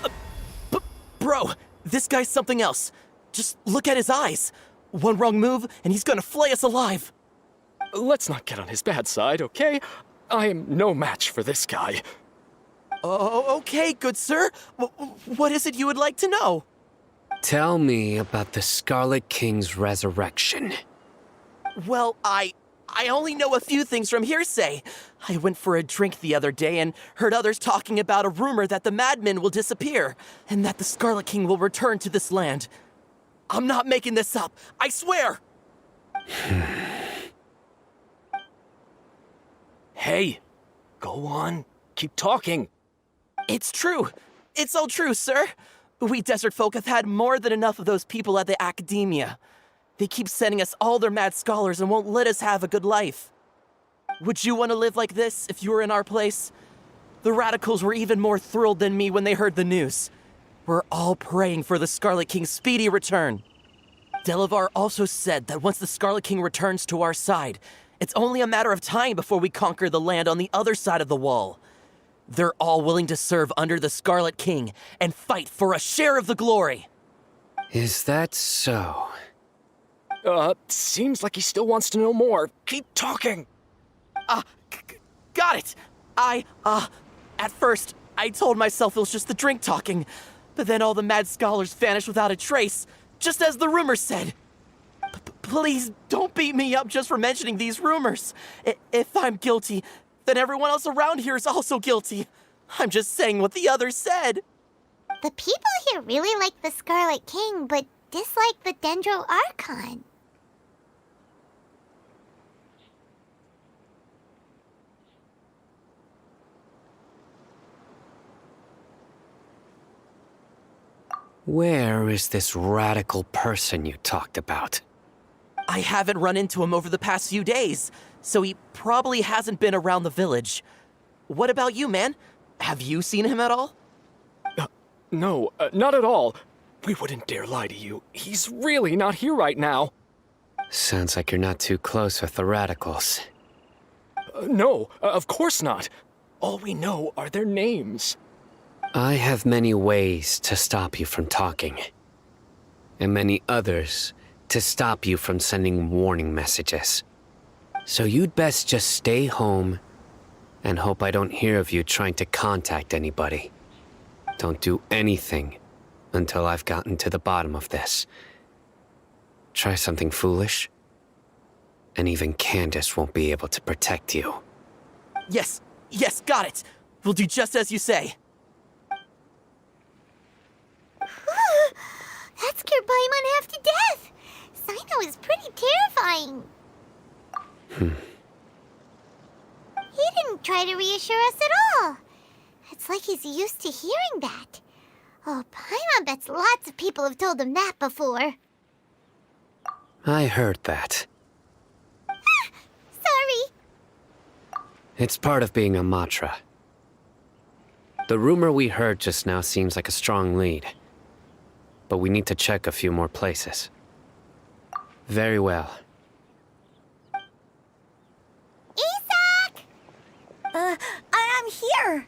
Bro, this guy's something else. Just look at his eyes. One wrong move, and he's gonna flay us alive. Let's not get on his bad side, okay? I am no match for this guy. Oh, okay, good sir. What is it you would like to know? Tell me about the Scarlet King's resurrection. Well, I only know a few things from hearsay. I went for a drink the other day and heard others talking about a rumor that the madmen will disappear, and that the Scarlet King will return to this land. I'm not making this up, I swear! Hey, go on. Keep talking. It's true. It's all true, sir. We desert folk have had more than enough of those people at the academia. They keep sending us all their mad scholars and won't let us have a good life. Would you want to live like this if you were in our place? The radicals were even more thrilled than me when they heard the news. We're all praying for the Scarlet King's speedy return. Delavar also said that once the Scarlet King returns to our side, it's only a matter of time before we conquer the land on the other side of the wall. They're all willing to serve under the Scarlet King and fight for a share of the glory. Is that so? Seems like he still wants to know more. Keep talking. Got it. At first, I told myself it was just the drink talking, but then all the mad scholars vanished without a trace, just as the rumors said. Please don't beat me up just for mentioning these rumors. If I'm guilty, then everyone else around here is also guilty. I'm just saying what the others said. The people here really like the Scarlet King, but dislike the Dendro Archon. Where is this radical person you talked about? I haven't run into him over the past few days, so he probably hasn't been around the village. What about you, man? Have you seen him at all? No, not at all. We wouldn't dare lie to you. He's really not here right now. Sounds like you're not too close with the radicals. No, of course not. All we know are their names. I have many ways to stop you from talking, and many others to stop you from sending warning messages. So you'd best just stay home and hope I don't hear of you trying to contact anybody. Don't do anything until I've gotten to the bottom of this. Try something foolish, and even Candace won't be able to protect you. Yes, got it. We'll do just as you say. That scared Paimon half to death. Sino is pretty terrifying. He didn't try to reassure us at all. It's like he's used to hearing that. Oh, Paimon bets lots of people have told him that before. I heard that. Sorry. It's part of being a Matra. The rumor we heard just now seems like a strong lead. But we need to check a few more places. Very well. Isak! I'm here.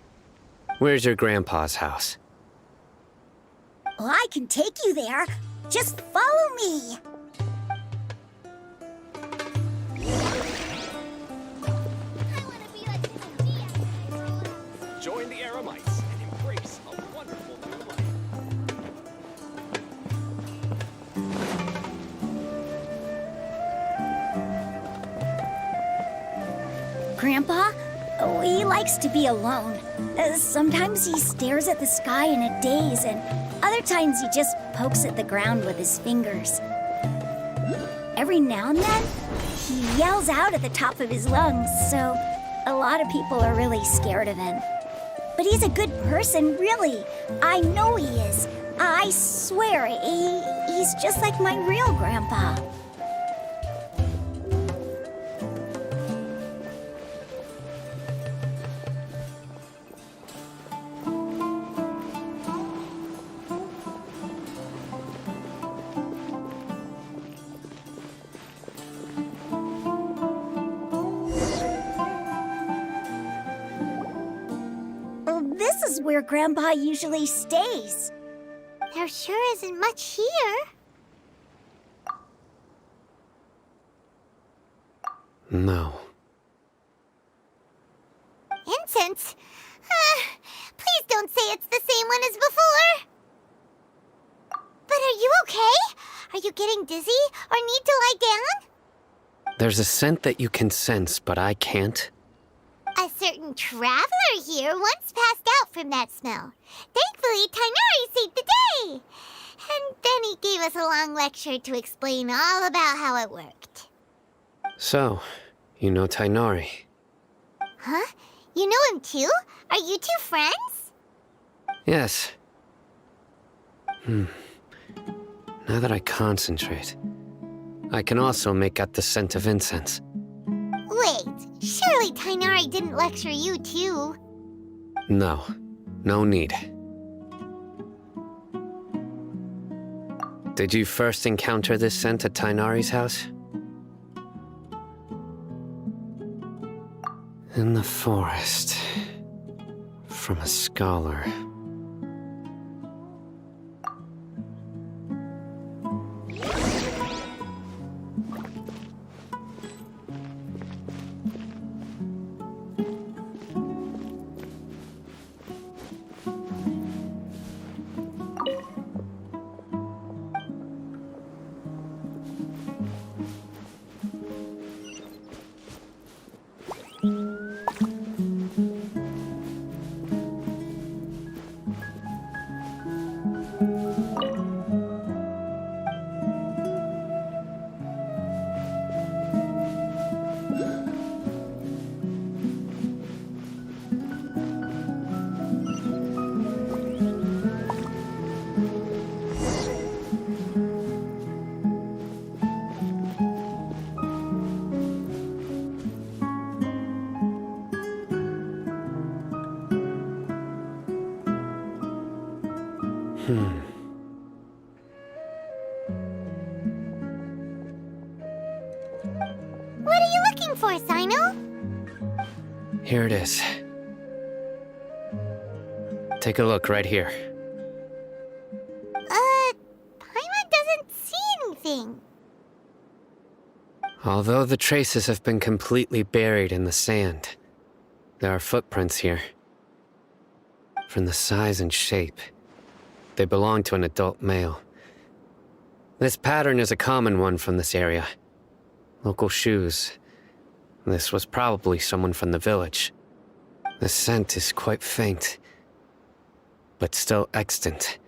Where's your grandpa's house? Well, I can take you there. Just follow me. Join the Eremites and embrace a wonderful new life. Grandpa, he likes to be alone. Sometimes he stares at the sky in a daze, and other times he just pokes at the ground with his fingers. Every now and then, he yells out at the top of his lungs, so a lot of people are really scared of him. But he's a good person, really. I know he is. I swear, he's just like my real grandpa. This is where Grandpa usually stays. There sure isn't much here. No. Incense? Please don't say it's the same one as before. But are you okay? Are you getting dizzy or need to lie down? There's a scent that you can sense, but I can't. A certain traveler here once passed out from that smell. Thankfully, Tainari saved the day. And then he gave us a long lecture to explain all about how it worked. So, you know Tainari? Huh? You know him too? Are you two friends? Yes. Now that I concentrate, I can also make out the scent of incense. Wait, surely Tainari didn't lecture you too? No, no need. Did you first encounter this scent at Tainari's house? In the forest. From a scholar. What are you looking for, Sino? Here it is. Take a look right here. Paimon doesn't see anything. Although the traces have been completely buried in the sand, there are footprints here. From the size and shape, they belong to an adult male. This pattern is a common one from this area. Local shoes. This was probably someone from the village. The scent is quite faint, but still extant.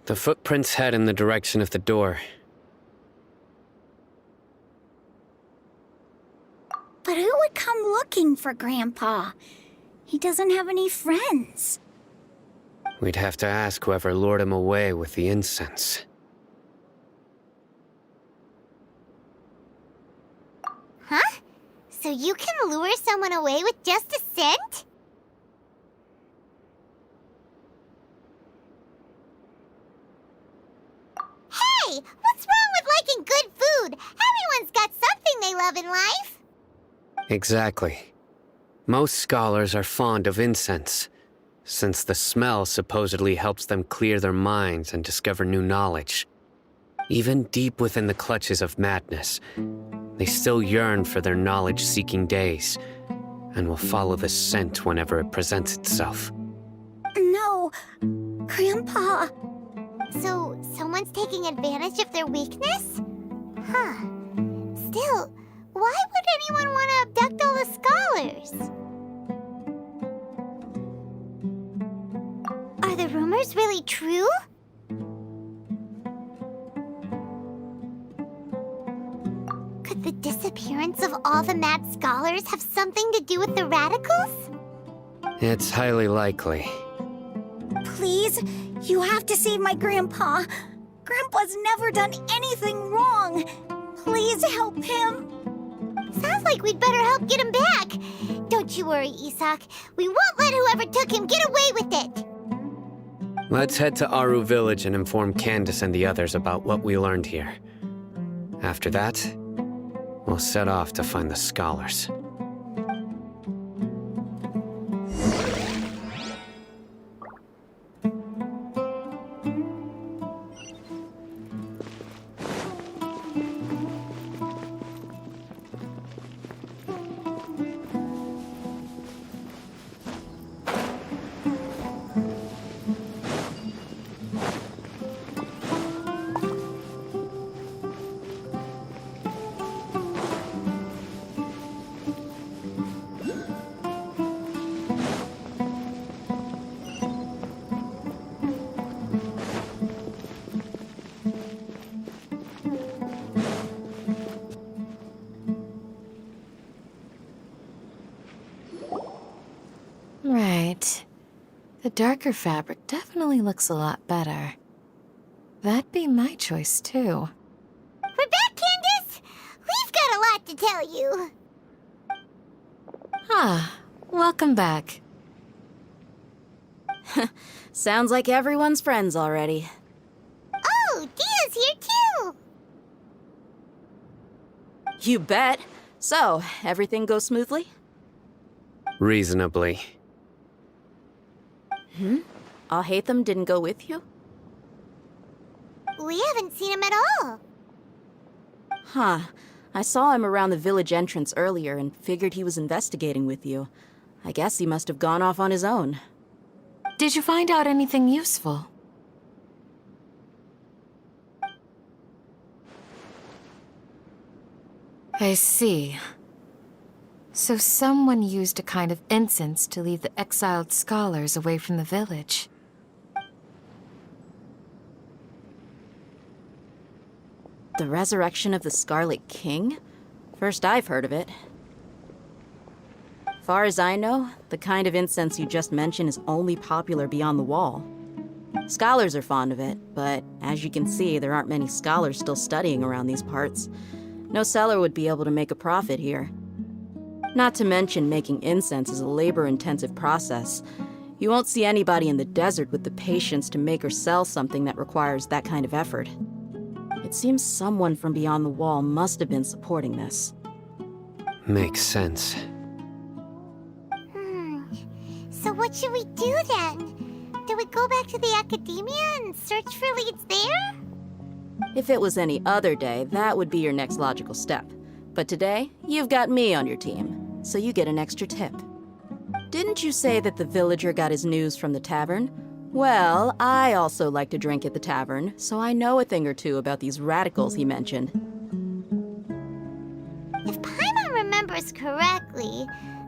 The footprints head in the direction of the door. But who would come looking for Grandpa? He doesn't have any friends. We'd have to ask whoever lured him away with the incense. Huh? So you can lure someone away with just a scent? Hey! What's wrong with liking good food? Everyone's got something they love in life. Exactly. Most scholars are fond of incense, since the smell supposedly helps them clear their minds and discover new knowledge. Even deep within the clutches of madness, they still yearn for their knowledge-seeking days, and will follow the scent whenever it presents itself. No, Grandpa. So, someone's taking advantage of their weakness? Huh. Still, why would anyone want to abduct all the scholars? Are the rumors really true? Could the disappearance of all the mad scholars have something to do with the radicals? It's highly likely. Please, you have to save my Grandpa. Grandpa's never done anything wrong. Please help him. Sounds like we'd better help get him back. Don't you worry, Isak. We won't let whoever took him get away with it. Let's head to Aru Village and inform Candace and the others about what we learned here. After that, we'll set off to find the scholars. The darker fabric definitely looks a lot better. That'd be my choice, too. We're back, Candace! We've got a lot to tell you. Ah, welcome back. Sounds like everyone's friends already. Oh, Dia's here too! You bet. So, everything goes smoothly? Reasonably. Alhaitham didn't go with you? We haven't seen him at all. Huh. I saw him around the village entrance earlier and figured he was investigating with you. I guess he must have gone off on his own. Did you find out anything useful? I see. So someone used a kind of incense to lead the exiled scholars away from the village. The resurrection of the Scarlet King? First I've heard of it. Far as I know, the kind of incense you just mentioned is only popular beyond the wall. Scholars are fond of it, but as you can see, there aren't many scholars still studying around these parts. No seller would be able to make a profit here. Not to mention, making incense is a labor-intensive process. You won't see anybody in the desert with the patience to make or sell something that requires that kind of effort. It seems someone from beyond the wall must have been supporting this. Makes sense. So what should we do then? Do we go back to the academia and search for leads there? If it was any other day, that would be your next logical step. But today, you've got me on your team, so you get an extra tip. Didn't you say that the villager got his news from the tavern? Well, I also like to drink at the tavern, so I know a thing or two about these radicals he mentioned. If Paimon remembers correctly,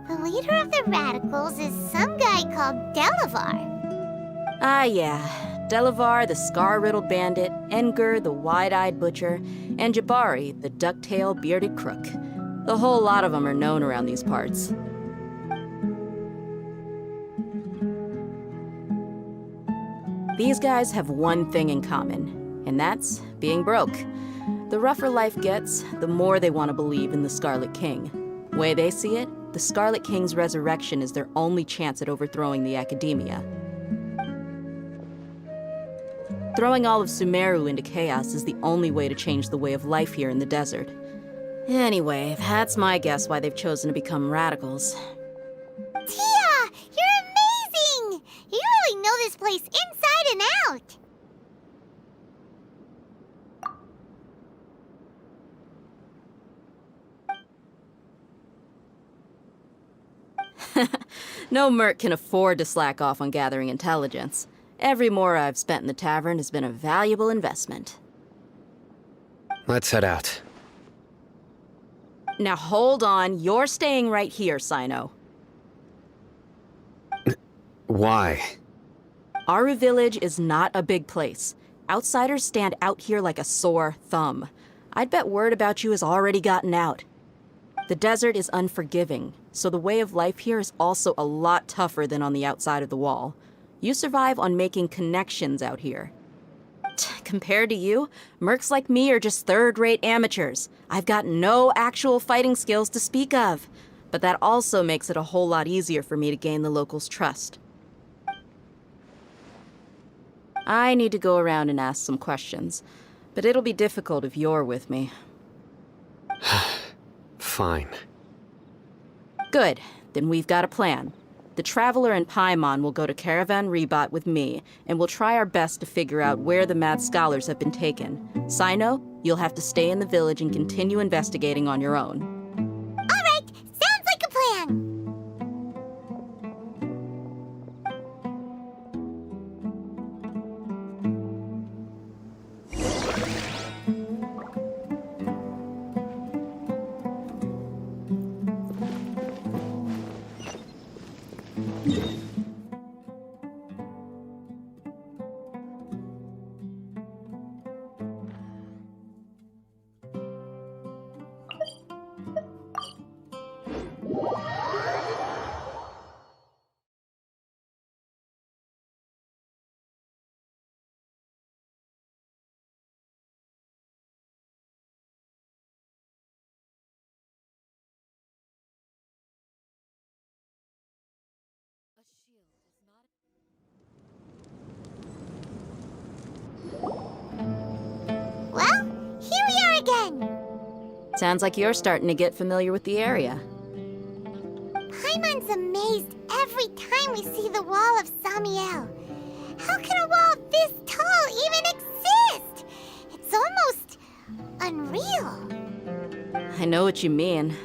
the leader of the radicals is some guy called Delavar. Ah, yeah. Delavar, the scar-riddled bandit, Enger, the wide-eyed butcher, and Jabari, the duck-tailed bearded crook. The whole lot of them are known around these parts. These guys have one thing in common, and that's being broke. The rougher life gets, the more they want to believe in the Scarlet King. Way they see it, the Scarlet King's resurrection is their only chance at overthrowing the academia. Throwing all of Sumeru into chaos is the only way to change the way of life here in the desert. Anyway, that's my guess why they've chosen to become radicals. Tia! You're amazing! You really know this place inside and out! No merc can afford to slack off on gathering intelligence. Every mora I've spent in the tavern has been a valuable investment. Let's head out. Now hold on, you're staying right here, Sino. Why? Aru Village is not a big place. Outsiders stand out here like a sore thumb. I'd bet word about you has already gotten out. The desert is unforgiving, so the way of life here is also a lot tougher than on the outside of the wall. You survive on making connections out here. Compared to you, mercs like me are just third-rate amateurs. I've got no actual fighting skills to speak of. But that also makes it a whole lot easier for me to gain the locals' trust. I need to go around and ask some questions, but it'll be difficult if you're with me. Fine. Good. Then we've got a plan. The Traveler and Paimon will go to Caravan Rebot with me, and we'll try our best to figure out where the mad scholars have been taken. Sino, you'll have to stay in the village and continue investigating on your own. All right! Sounds like a plan! Sounds like you're starting to get familiar with the area. Paimon's amazed every time we see the wall of Samiel. How can a wall this tall even exist? It's almost unreal. I know what you mean.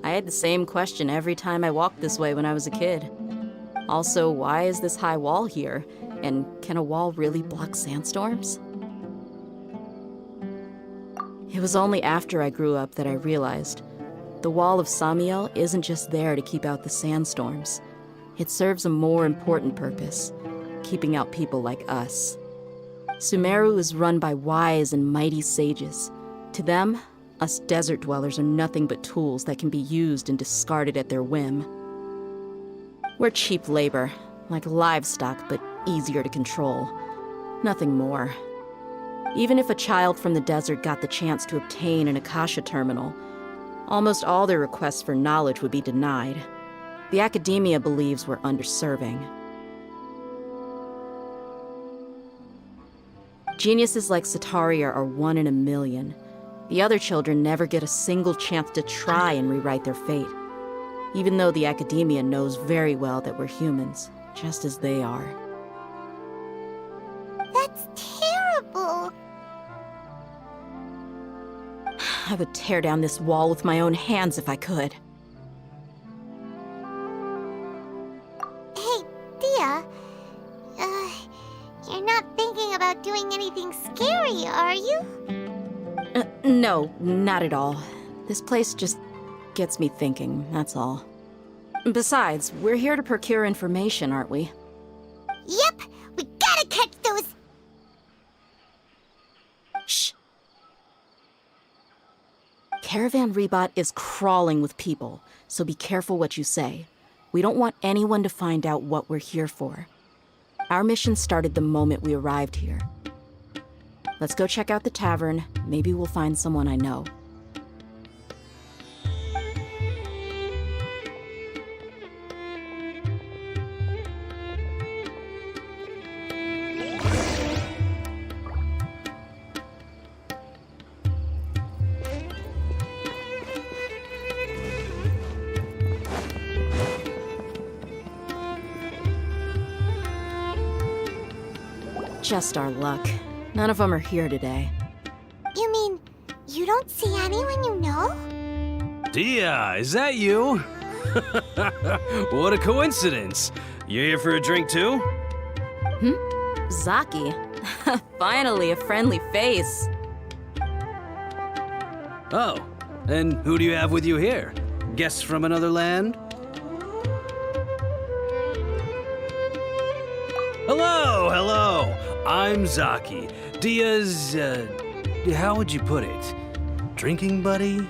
I had the same question every time I walked this way when I was a kid. Also, why is this high wall here? And can a wall really block sandstorms? It was only after I grew up that I realized the wall of Samiel isn't just there to keep out the sandstorms. It serves a more important purpose, keeping out people like us. Sumeru is run by wise and mighty sages. To them, us desert dwellers are nothing but tools that can be used and discarded at their whim. We're cheap labor, like livestock, but easier to control. Nothing more. Even if a child from the desert got the chance to obtain an Akasha terminal, almost all their requests for knowledge would be denied. The academia believes we're underserving. Geniuses like Sataria are 1 in a million. The other children never get a single chance to try and rewrite their fate, even though the academia knows very well that we're humans, just as they are. That's terrible. I would tear down this wall with my own hands if I could. Hey, Dia. You're not thinking about doing anything scary, are you? No, not at all. This place just gets me thinking, that's all. Besides, we're here to procure information, aren't we? Yep, we gotta catch those. Shh. Caravan Rebot is crawling with people, so be careful what you say. We don't want anyone to find out what we're here for. Our mission started the moment we arrived here. Let's go check out the tavern. Maybe we'll find someone I know. Just our luck. None of them are here today. You mean, you don't see anyone you know? Dia, is that you? What a coincidence. You here for a drink too? Zaki. Finally, a friendly face. Oh, and who do you have with you here? Guests from another land? Hello, hello. I'm Zaki. Dia's, how would you put it? Drinking buddy?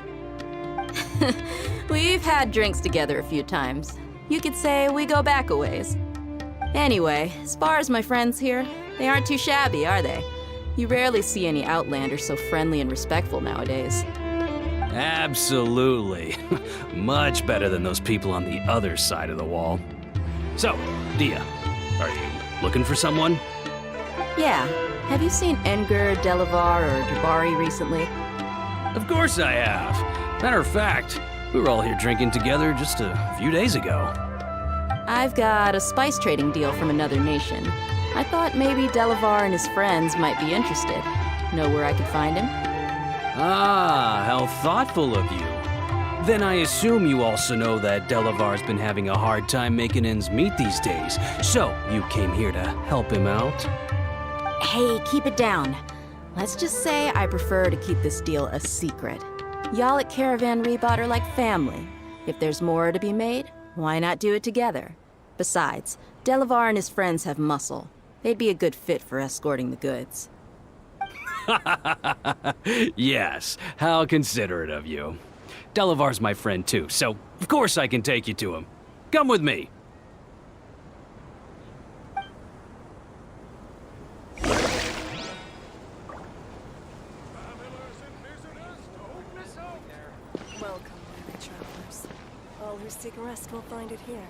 We've had drinks together a few times. You could say we go back a ways. Anyway, as far as my friends here, they aren't too shabby, are they? You rarely see any Outlanders so friendly and respectful nowadays. Absolutely. Much better than those people on the other side of the wall. So, Dia, are you looking for someone? Yeah. Have you seen Edgar, Delavar, or Jabari recently? Of course I have. Matter of fact, we were all here drinking together just a few days ago. I've got a spice trading deal from another nation. I thought maybe Delavar and his friends might be interested. Know where I could find him? Ah, how thoughtful of you. Then I assume you also know that Delavar's been having a hard time making ends meet these days. So, you came here to help him out? Hey, keep it down. Let's just say I prefer to keep this deal a secret. Y'all at Caravan Rebot are like family. If there's more to be made, why not do it together? Besides, Delavar and his friends have muscle. They'd be a good fit for escorting the goods. Yes, how considerate of you. Delavar's my friend too, so of course I can take you to him. Come with me. Welcome, weary travelers. All who seek rest will find it here.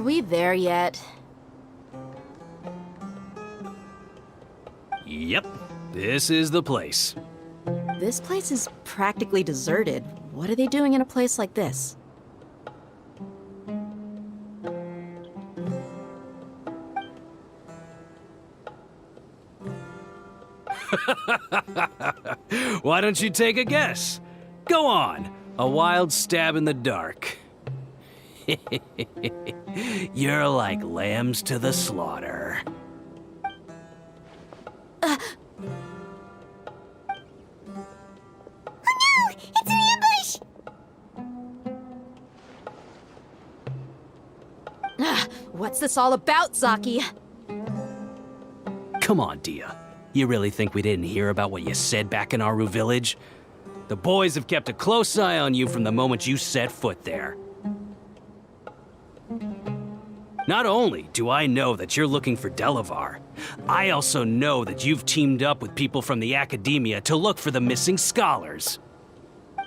we there yet? Yep, this is the place. This place is practically deserted. What are they doing in a place like this? Why don't you take a guess? Go on, a wild stab in the dark. You're like lambs to the slaughter. It's an ambush! What's this all about, Zaki? Come on, Dia. You really think we didn't hear about what you said back in Aru Village? The boys have kept a close eye on you from the moment you set foot there. Not only do I know that you're looking for Delavar, I also know that you've teamed up with people from the Academia to look for the missing scholars.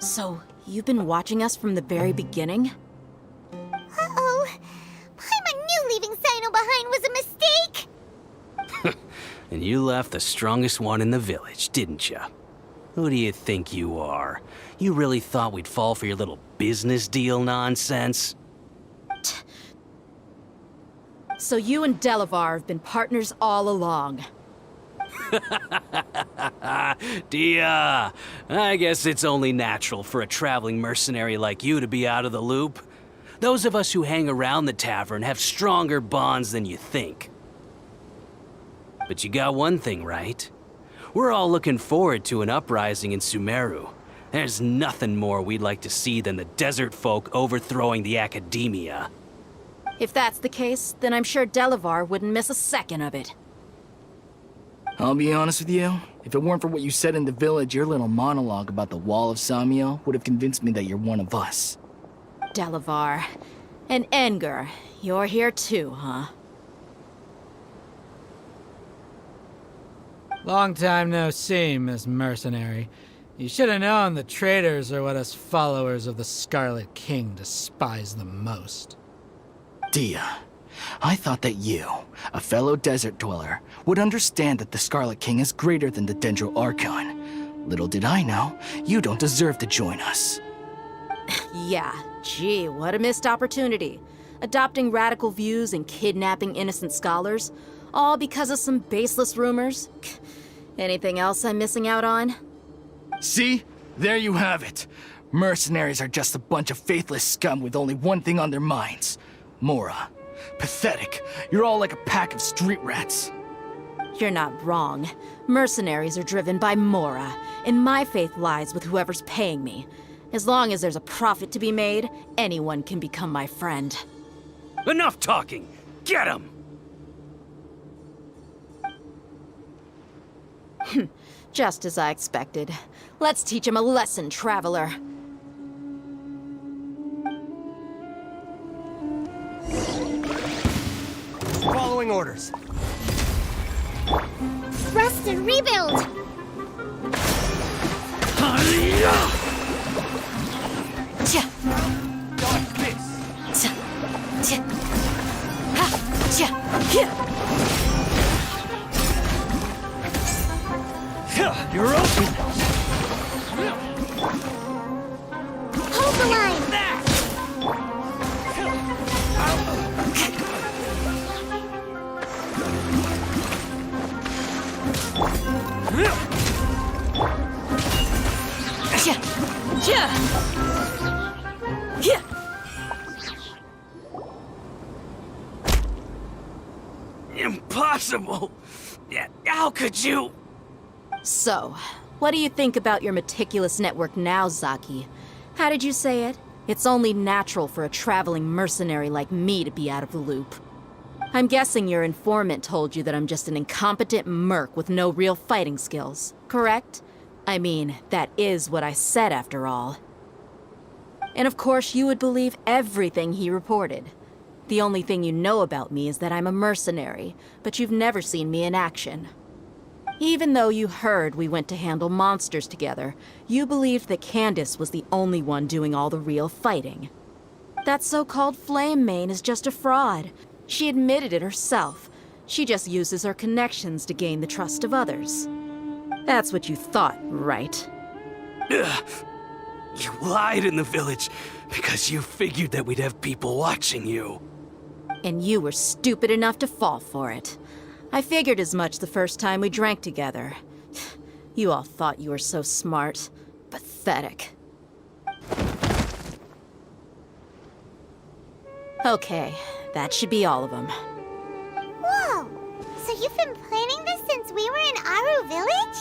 So, you've been watching us from the very beginning? Uh-oh. Paimon knew leaving Sino behind was a mistake! And you left the strongest one in the village, didn't you? Who do you think you are? You really thought we'd fall for your little business deal nonsense? So you and Delavar have been partners all along. Dia, I guess it's only natural for a traveling mercenary like you to be out of the loop. Those of us who hang around the tavern have stronger bonds than you think. But you got one thing right. We're all looking forward to an uprising in Sumeru. There's nothing more we'd like to see than the desert folk overthrowing the Academia. If that's the case, then I'm sure Delavar wouldn't miss a second of it. I'll be honest with you, if it weren't for what you said in the village, your little monologue about the Wall of Samiel would have convinced me that you're one of us. Delavar. And Engar, you're here too, huh? Long time no see, Miss Mercenary. You should have known the traitors are what us followers of the Scarlet King despise the most. Dia, I thought that you, a fellow desert dweller, would understand that the Scarlet King is greater than the Dendro Archon. Little did I know, you don't deserve to join us. Yeah, gee, what a missed opportunity. Adopting radical views and kidnapping innocent scholars, all because of some baseless rumors. Anything else I'm missing out on? See? There you have it. Mercenaries are just a bunch of faithless scum with only one thing on their minds. Mora. Pathetic. You're all like a pack of street rats. You're not wrong. Mercenaries are driven by Mora, and my faith lies with whoever's paying me. As long as there's a profit to be made, anyone can become my friend. Enough talking! Get him! Just as I expected. Let's teach him a lesson, traveler. Following orders. Rest and rebuild! You're open! Hold the line! Impossible! How could you? So, what do you think about your meticulous network now, Zaki? How did you say it? It's only natural for a traveling mercenary like me to be out of the loop. I'm guessing your informant told you that I'm just an incompetent merc with no real fighting skills, correct? I mean, that is what I said after all. And of course you would believe everything he reported. The only thing you know about me is that I'm a mercenary, but you've never seen me in action. Even though you heard we went to handle monsters together, you believed that Candace was the only one doing all the real fighting. That so-called Flame Main is just a fraud. She admitted it herself. She just uses her connections to gain the trust of others. That's what you thought, right? Ugh. You lied in the village because you figured that we'd have people watching you. And you were stupid enough to fall for it. I figured as much the first time we drank together. You all thought you were so smart. Pathetic. Okay, that should be all of them. Whoa! So you've been planning this since we were in Aru Village?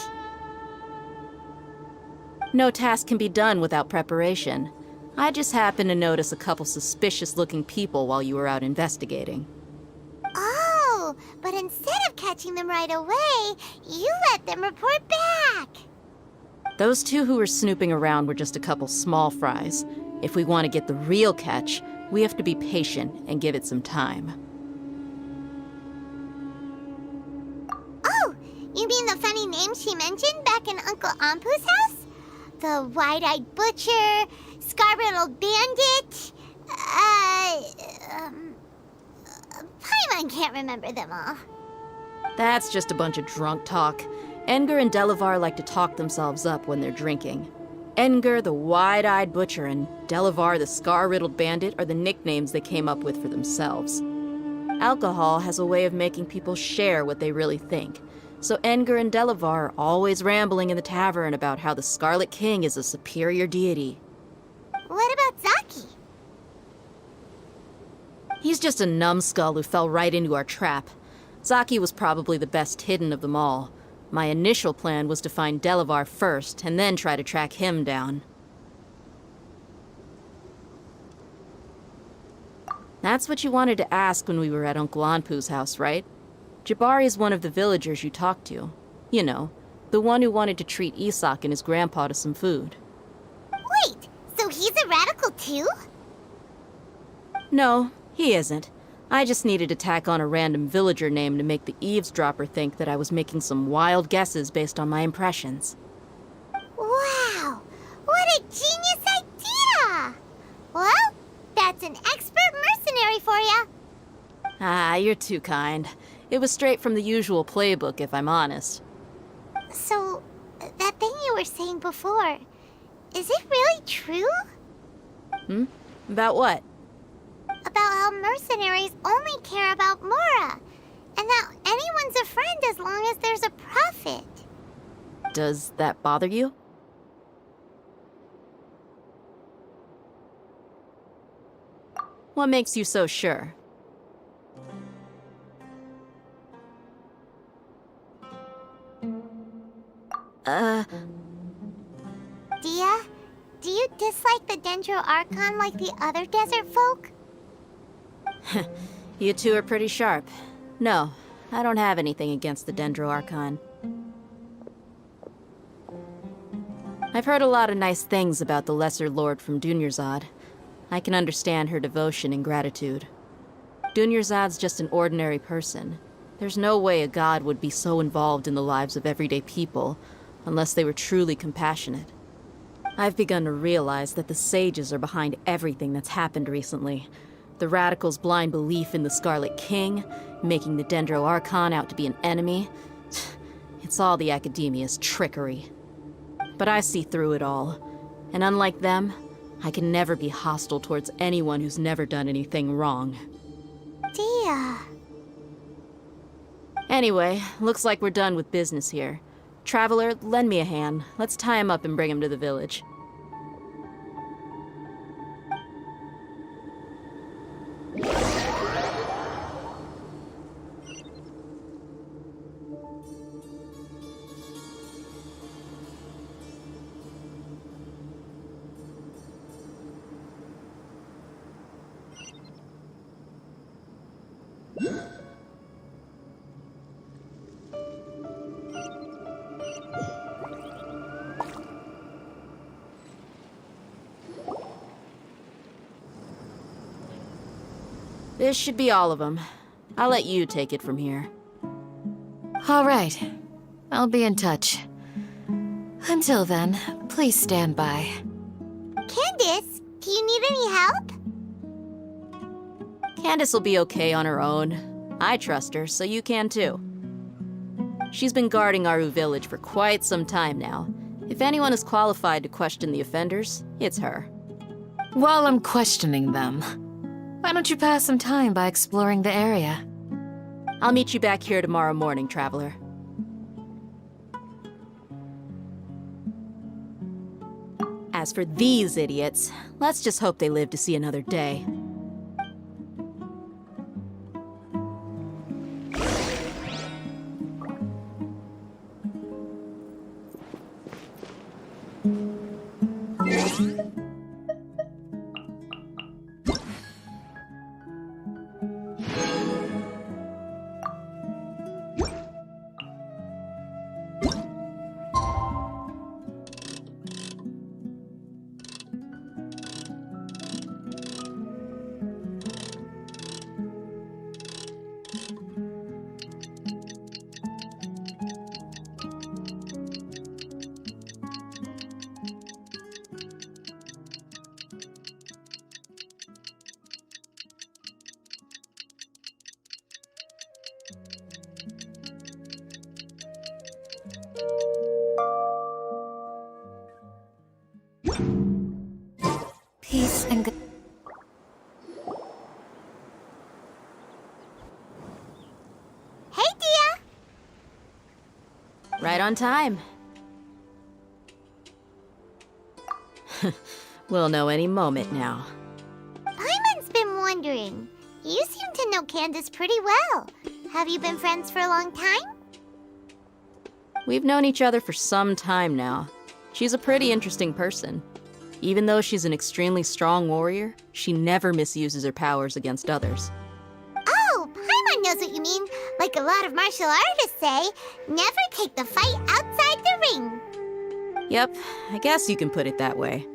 No task can be done without preparation. I just happened to notice a couple suspicious-looking people while you were out investigating. Oh, but instead of catching them right away, you let them report back. Those two who were snooping around were just a couple small fries. If we want to get the real catch, we have to be patient and give it some time. Oh, you mean the funny name she mentioned back in Uncle Ampu's house? The wide-eyed butcher, scar-riddled bandit, Paimon can't remember them all. That's just a bunch of drunk talk. Edgar and Delavar like to talk themselves up when they're drinking. Edgar, the wide-eyed butcher, and Delavar, the scar-riddled bandit, are the nicknames they came up with for themselves. Alcohol has a way of making people share what they really think. So Edgar and Delavar are always rambling in the tavern about how the Scarlet King is a superior deity. What about Zaki? He's just a numbskull who fell right into our trap. Zaki was probably the best hidden of them all. My initial plan was to find Delavar first, and then try to track him down. That's what you wanted to ask when we were at Uncle Anpu's house, right? Jabari is one of the villagers you talked to. You know, the one who wanted to treat Isak and his grandpa to some food. Wait, so he's a radical too? No, he isn't. I just needed to tack on a random villager name to make the eavesdropper think that I was making some wild guesses based on my impressions. Wow, what a genius idea! Well, that's an expert mercenary for you. Ah, you're too kind. It was straight from the usual playbook, if I'm honest. So, that thing you were saying before, is it really true? About what? About how mercenaries only care about Mora, and that anyone's a friend as long as there's a profit. Does that bother you? What makes you so sure? Dia, do you dislike the Dendro Archon like the other desert folk? You two are pretty sharp. No, I don't have anything against the Dendro Archon. I've heard a lot of nice things about the Lesser Lord from Dunyarzad. I can understand her devotion and gratitude. Dunyarzad's just an ordinary person. There's no way a god would be so involved in the lives of everyday people, unless they were truly compassionate. I've begun to realize that the sages are behind everything that's happened recently. The radicals' blind belief in the Scarlet King, making the Dendro Archon out to be an enemy. It's all the Academia's trickery. But I see through it all. And unlike them, I can never be hostile towards anyone who's never done anything wrong. Dia. Anyway, looks like we're done with business here. Traveler, lend me a hand. Let's tie him up and bring him to the village. This should be all of them. I'll let you take it from here. All right. I'll be in touch. Until then, please stand by. Candace, do you need any help? Candace will be okay on her own. I trust her, so you can too. She's been guarding Aru Village for quite some time now. If anyone is qualified to question the offenders, it's her. While I'm questioning them, why don't you pass some time by exploring the area? I'll meet you back here tomorrow morning, Traveler. As for these idiots, let's just hope they live to see another day. Peace and good. Hey, Dia! Right on time. We'll know any moment now. Paimon's been wondering. You seem to know Candace pretty well. Have you been friends for a long time? We've known each other for some time now. She's a pretty interesting person. Even though she's an extremely strong warrior, she never misuses her powers against others. Oh, Paimon knows what you mean. Like a lot of martial artists say, never take the fight outside the ring. Yep, I guess you can put it that way.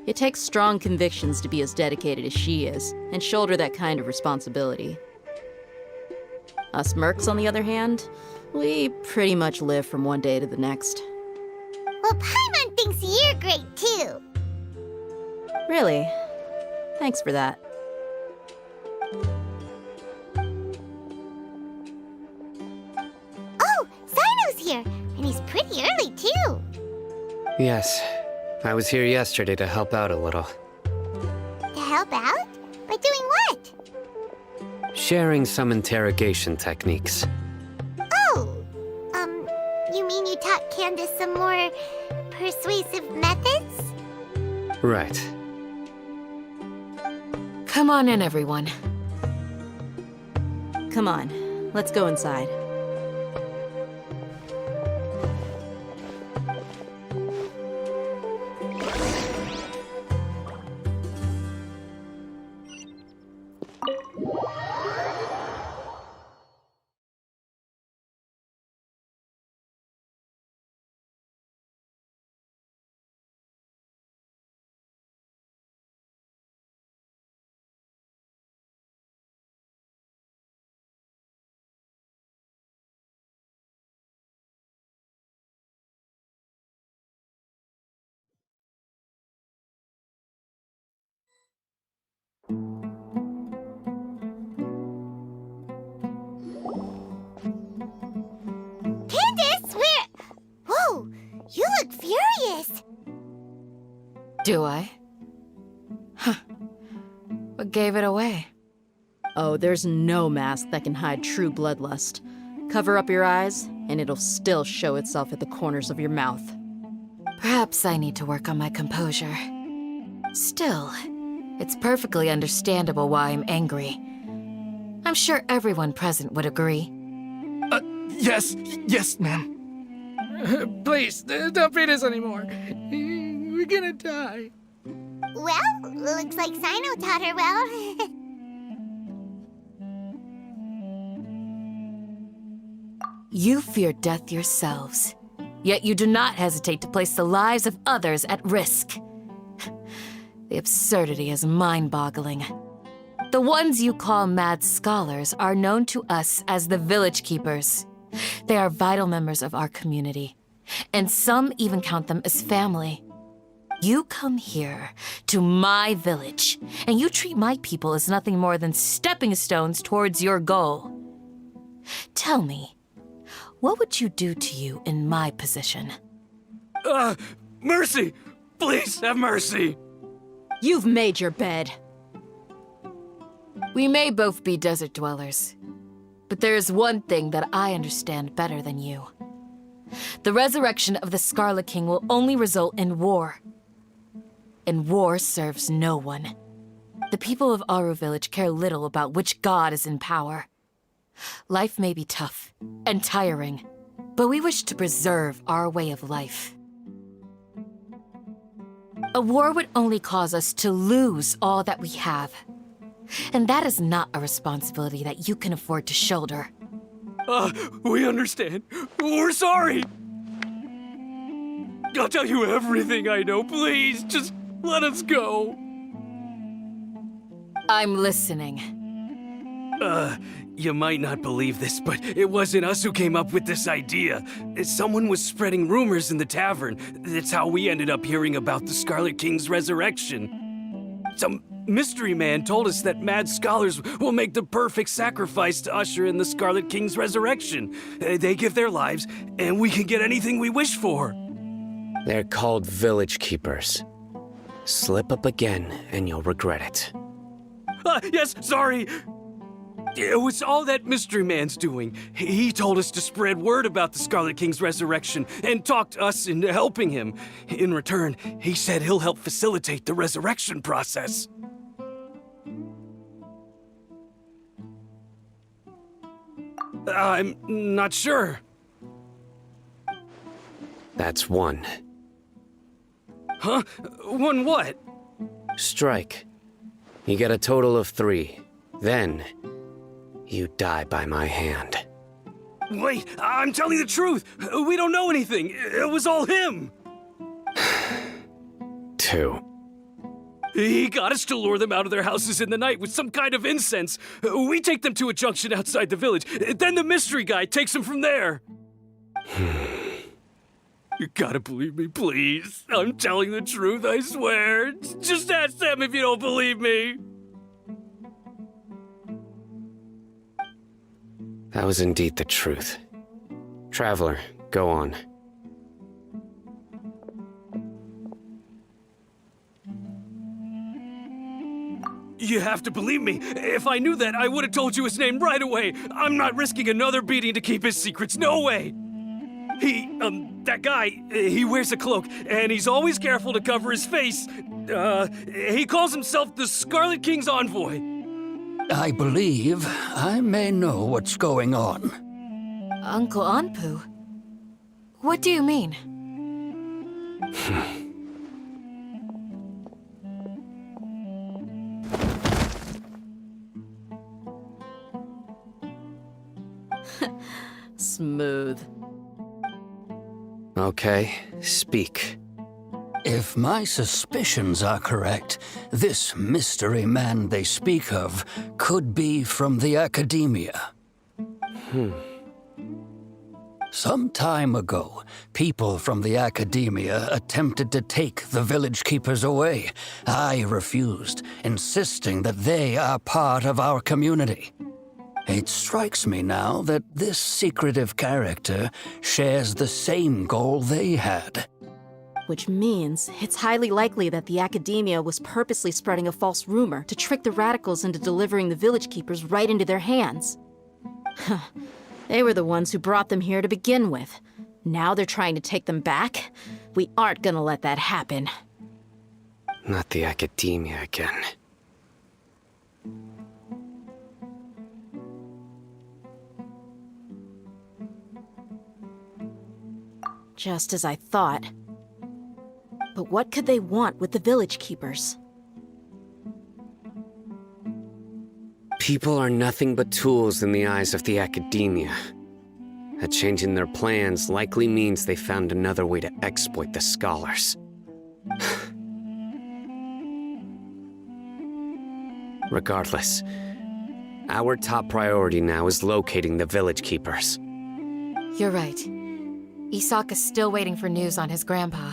It takes strong convictions to be as dedicated as she is, and shoulder that kind of responsibility. Us mercs, on the other hand, we pretty much live from one day to the next. Well, Paimon thinks you're great too. Really? Thanks for that. Oh, Sino's here, and he's pretty early too. Yes, I was here yesterday to help out a little. To help out? By doing what? Sharing some interrogation techniques. Oh, you mean you taught Candace some more persuasive methods? Right. Come on in, everyone. Come on, let's go inside. Candace, where? Whoa, you look furious. Do I? Huh. What gave it away? Oh, there's no mask that can hide true bloodlust. Cover up your eyes, and it'll still show itself at the corners of your mouth. Perhaps I need to work on my composure. Still, it's perfectly understandable why I'm angry. I'm sure everyone present would agree. Yes, ma'am. Please, don't feed us anymore. We're gonna die. Well, looks like Sino taught her well. You fear death yourselves, yet you do not hesitate to place the lives of others at risk. The absurdity is mind-boggling. The ones you call mad scholars are known to us as the Village Keepers. They are vital members of our community, and some even count them as family. You come here to my village, and you treat my people as nothing more than stepping stones towards your goal. Tell me, what would you do to you in my position? Mercy! Please have mercy! You've made your bed. We may both be desert dwellers, but there is one thing that I understand better than you. The resurrection of the Scarlet King will only result in war. And war serves no one. The people of Aru Village care little about which god is in power. Life may be tough and tiring, but we wish to preserve our way of life. A war would only cause us to lose all that we have. And that is not a responsibility that you can afford to shoulder. We understand. We're sorry! I'll tell you everything I know. Please, just let us go. I'm listening. You might not believe this, but it wasn't us who came up with this idea. Someone was spreading rumors in the tavern. That's how we ended up hearing about the Scarlet King's resurrection. Some mystery man told us that mad scholars will make the perfect sacrifice to usher in the Scarlet King's resurrection. They give their lives, and we can get anything we wish for. They're called village keepers. Slip up again, and you'll regret it. Yes, sorry. It was all that mystery man's doing. He told us to spread word about the Scarlet King's resurrection and talked us into helping him. In return, he said he'll help facilitate the resurrection process. I'm not sure. That's one. Huh? One what? Strike. You get a total of 3. Then, you die by my hand. Wait, I'm telling the truth. We don't know anything. It was all him. 2. He got us to lure them out of their houses in the night with some kind of incense. We take them to a junction outside the village. Then the mystery guy takes them from there. You gotta believe me, please. I'm telling the truth, I swear. Just ask them if you don't believe me. That was indeed the truth. Traveler, go on. You have to believe me. If I knew that, I would have told you his name right away. I'm not risking another beating to keep his secrets. No way. That guy, he wears a cloak, and he's always careful to cover his face. He calls himself the Scarlet King's envoy. I believe I may know what's going on. Uncle Anpu? What do you mean? Smooth. Okay, speak. If my suspicions are correct, this mystery man they speak of could be from the Academia. Some time ago, people from the Academia attempted to take the village keepers away. I refused, insisting that they are part of our community. It strikes me now that this secretive character shares the same goal they had. Which means it's highly likely that the Academia was purposely spreading a false rumor to trick the radicals into delivering the village keepers right into their hands. They were the ones who brought them here to begin with. Now they're trying to take them back? We aren't gonna let that happen. Not the Academia again. Just as I thought. But what could they want with the village keepers? People are nothing but tools in the eyes of the Academia. A change in their plans likely means they found another way to exploit the scholars. Regardless, our top priority now is locating the village keepers. You're right. Isak is still waiting for news on his grandpa.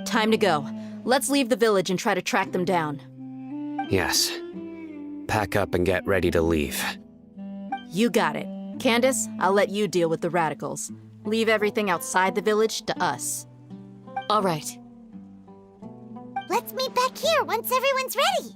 Time to go. Let's leave the village and try to track them down. Yes. Pack up and get ready to leave. You got it. Candace, I'll let you deal with the radicals. Leave everything outside the village to us. All right. Let's meet back here once everyone's ready.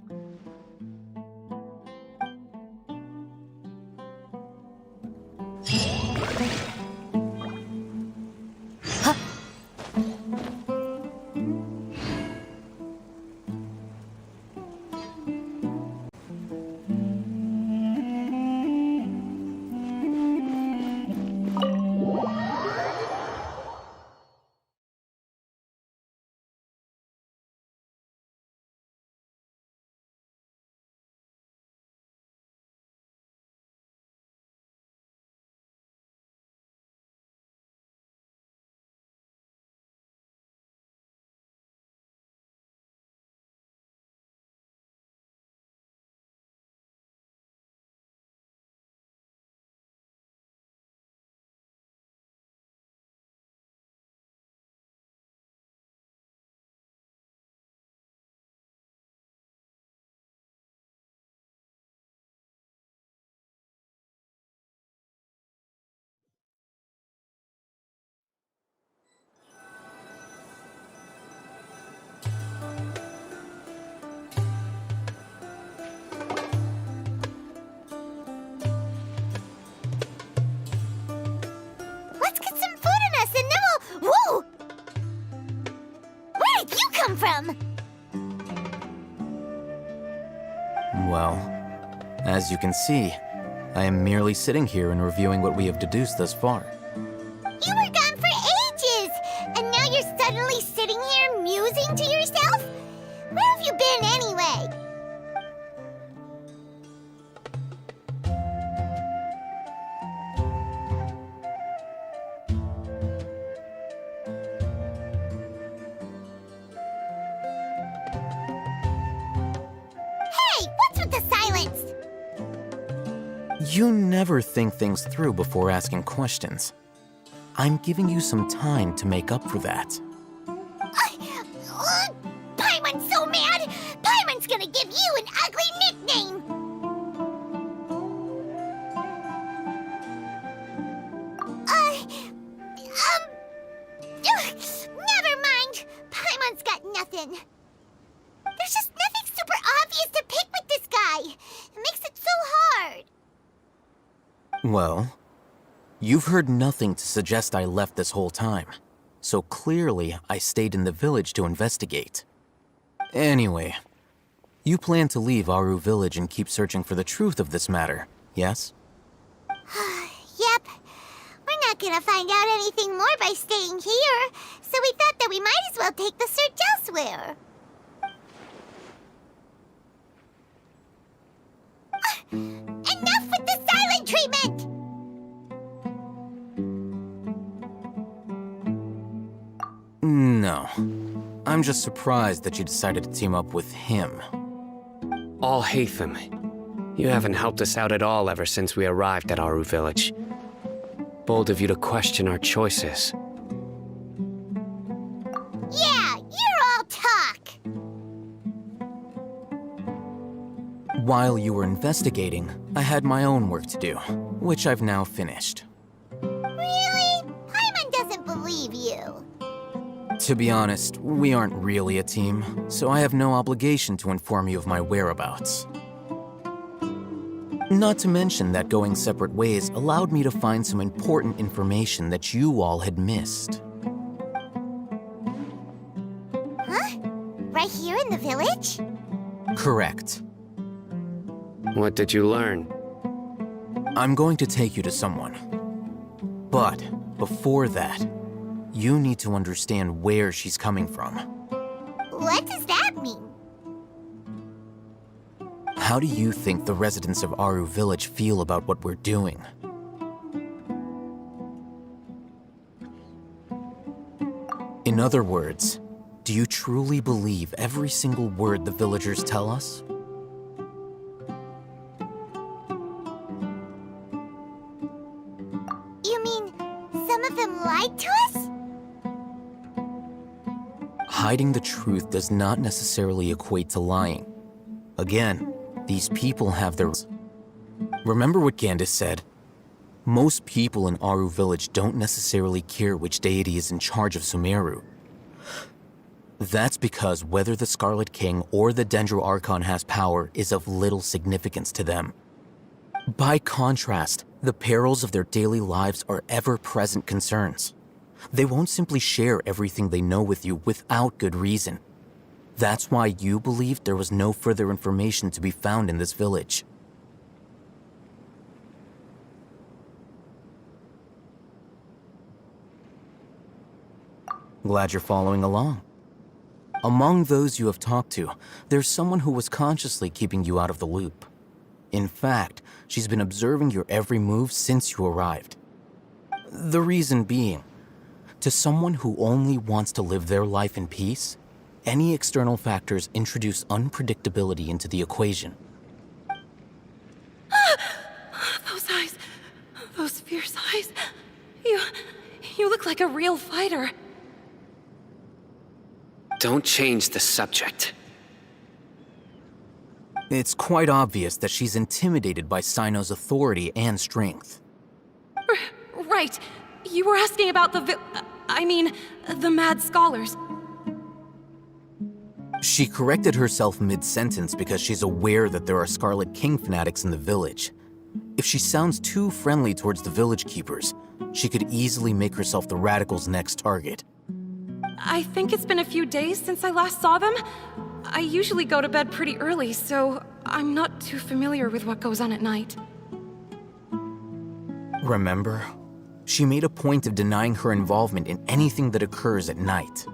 Let's get some food in us and then we'll... Whoa! Where did you come from? Well, as you can see, I am merely sitting here and reviewing what we have deduced thus far. You were gone for ages! And now you're suddenly sitting here musing to yourself? Where have you been anyway? Hey, what's with the silence? You never think things through before asking questions. I'm giving you some time to make up for that. Paimon's so mad! Paimon's gonna give you an ugly nickname! Never mind! Paimon's got nothing. There's just nothing super obvious to pick with this guy. It makes it so hard. Well, you've heard nothing to suggest I left this whole time, so clearly I stayed in the village to investigate. Anyway, you plan to leave Aru village and keep searching for the truth of this matter, yes? Yep. We're not gonna find out anything more by staying here, so we thought that we might as well take the search elsewhere. Enough with the silent treatment! No. I'm just surprised that you decided to team up with him. All Hatham. You haven't helped us out at all ever since we arrived at Aru village. Bold of you to question our choices. Yeah, you're all talk! While you were investigating, I had my own work to do, which I've now finished. Really? Paimon doesn't believe you. To be honest, we aren't really a team, so I have no obligation to inform you of my whereabouts. Not to mention that going separate ways allowed me to find some important information that you all had missed. Huh? Right here in the village? Correct. What did you learn? I'm going to take you to someone. But before that, you need to understand where she's coming from. What does that mean? How do you think the residents of Aru village feel about what we're doing? In other words, do you truly believe every single word the villagers tell us? You mean some of them lied to us? Hiding the truth does not necessarily equate to lying. Again, these people have their... Remember what Gandis said? Most people in Aru Village don't necessarily care which deity is in charge of Sumeru. That's because whether the Scarlet King or the Dendro Archon has power is of little significance to them. By contrast, the perils of their daily lives are ever-present concerns. They won't simply share everything they know with you without good reason. That's why you believed there was no further information to be found in this village. Glad you're following along. Among those you have talked to, there's someone who was consciously keeping you out of the loop. In fact, she's been observing your every move since you arrived. The reason being, to someone who only wants to live their life in peace, any external factors introduce unpredictability into the equation. Those eyes. Those fierce eyes. You look like a real fighter. Don't change the subject. It's quite obvious that she's intimidated by Sino's authority and strength. Right. You were asking about the mad scholars. She corrected herself mid-sentence because she's aware that there are Scarlet King fanatics in the village. If she sounds too friendly towards the village keepers, she could easily make herself the Radicals' next target. I think it's been a few days since I last saw them. I usually go to bed pretty early, so I'm not too familiar with what goes on at night. Remember? She made a point of denying her involvement in anything that occurs at night.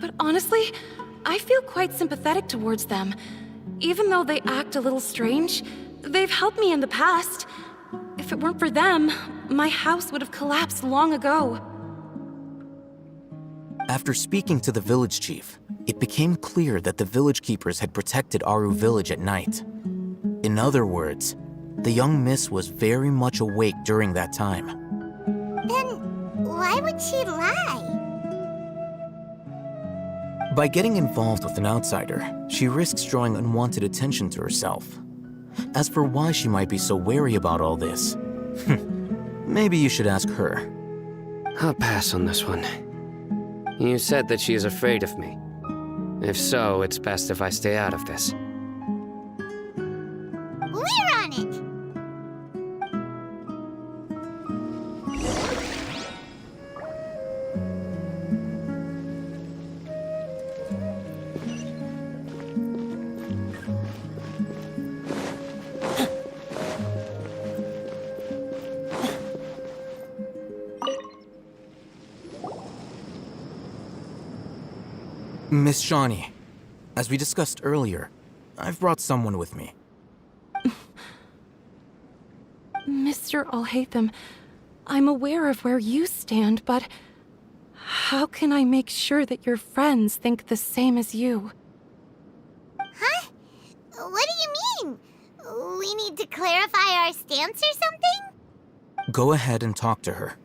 But honestly, I feel quite sympathetic towards them. Even though they act a little strange, they've helped me in the past. If it weren't for them, my house would have collapsed long ago. After speaking to the village chief, it became clear that the village keepers had protected Aru Village at night. In other words, the young miss was very much awake during that time. Then why would she lie? By getting involved with an outsider, she risks drawing unwanted attention to herself. As for why she might be so wary about all this, maybe you should ask her. I'll pass on this one. You said that she is afraid of me. If so, it's best if I stay out of this. We're on it! Miss Shawnee, as we discussed earlier, I've brought someone with me. Mr. Alhaitham, I'm aware of where you stand, but how can I make sure that your friends think the same as you? Huh? What do you mean? We need to clarify our stance or something? Go ahead and talk to her.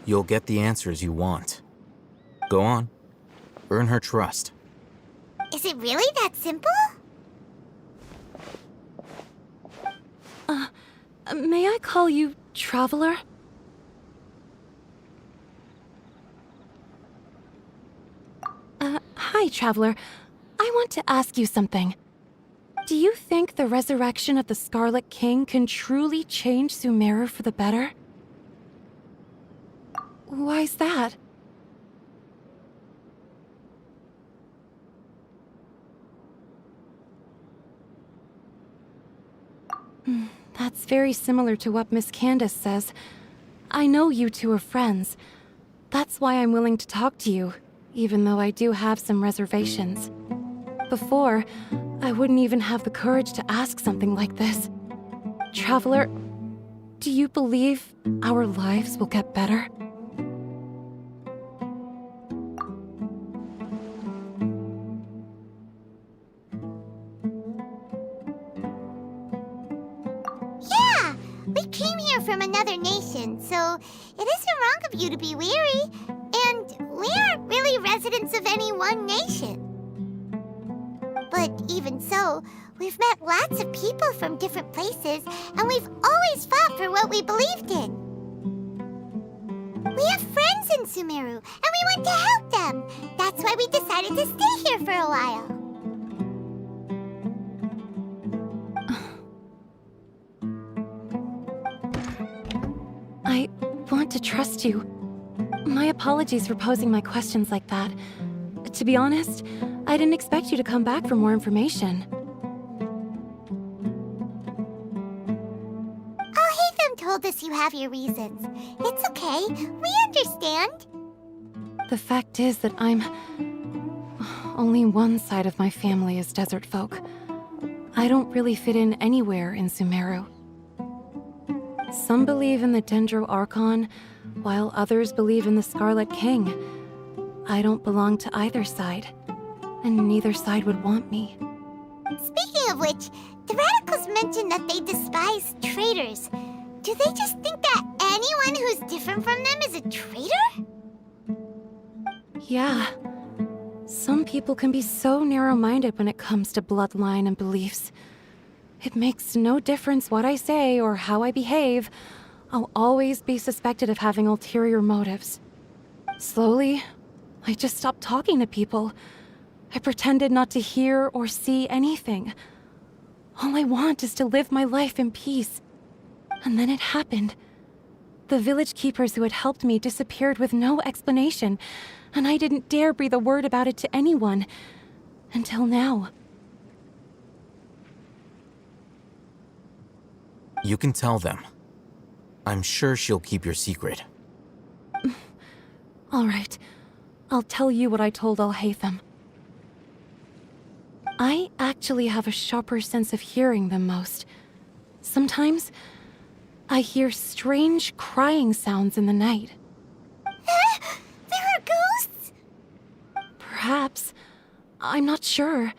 You'll get the answers you want. Go on. Earn her trust. Is it really that simple? May I call you Traveler? Hi, Traveler. I want to ask you something. Do you think the resurrection of the Scarlet King can truly change Sumeru for the better? Why's that? That's very similar to what Miss Candace says. I know you two are friends. That's why I'm willing to talk to you, even though I do have some reservations. Before, I wouldn't even have the courage to ask something like this. Traveler, do you believe our lives will get better? Yeah! We came here from another nation, so it isn't wrong of you to be weary. And we aren't really residents of any one nation. But even so, we've met lots of people from different places, and we've always fought for what we believed in. We have friends in Sumeru, and we want to help them. That's why we decided to stay here for a while. I want to trust you. My apologies for posing my questions like that. To be honest, I didn't expect you to come back for more information. Alhaitham told us you have your reasons. It's okay. We understand. The fact is that only one side of my family is desert folk. I don't really fit in anywhere in Sumeru. Some believe in the Dendro Archon, while others believe in the Scarlet King. I don't belong to either side, and neither side would want me. Speaking of which, the Radicals mentioned that they despise traitors. Do they just think that anyone who's different from them is a traitor? Yeah. Some people can be so narrow-minded when it comes to bloodline and beliefs. It makes no difference what I say or how I behave. I'll always be suspected of having ulterior motives. Slowly, I just stopped talking to people. I pretended not to hear or see anything. All I want is to live my life in peace. And then it happened. The village keepers who had helped me disappeared with no explanation, and I didn't dare breathe a word about it to anyone. Until now. You can tell them. I'm sure she'll keep your secret. All right. I'll tell you what I told Alhaitham. I actually have a sharper sense of hearing than most. Sometimes, I hear strange crying sounds in the night. There are ghosts? Perhaps. I'm not sure.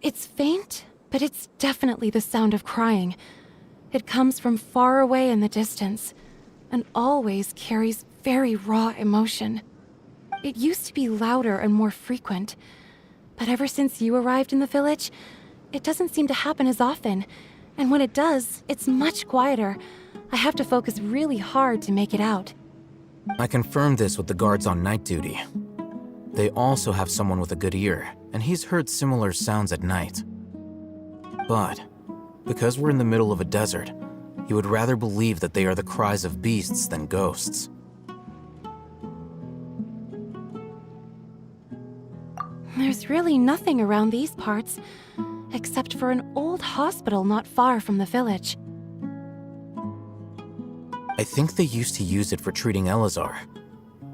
It's faint, but it's definitely the sound of crying. It comes from far away in the distance, and always carries very raw emotion. It used to be louder and more frequent, but ever since you arrived in the village, it doesn't seem to happen as often, and when it does, it's much quieter. I have to focus really hard to make it out. I confirmed this with the guards on night duty. They also have someone with a good ear, and he's heard similar sounds at night. But because we're in the middle of a desert, he would rather believe that they are the cries of beasts than ghosts. There's really nothing around these parts, except for an old hospital not far from the village. I think they used to use it for treating Elazar,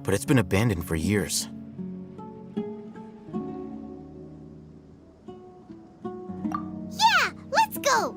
but it's been abandoned for years. Yeah, let's go!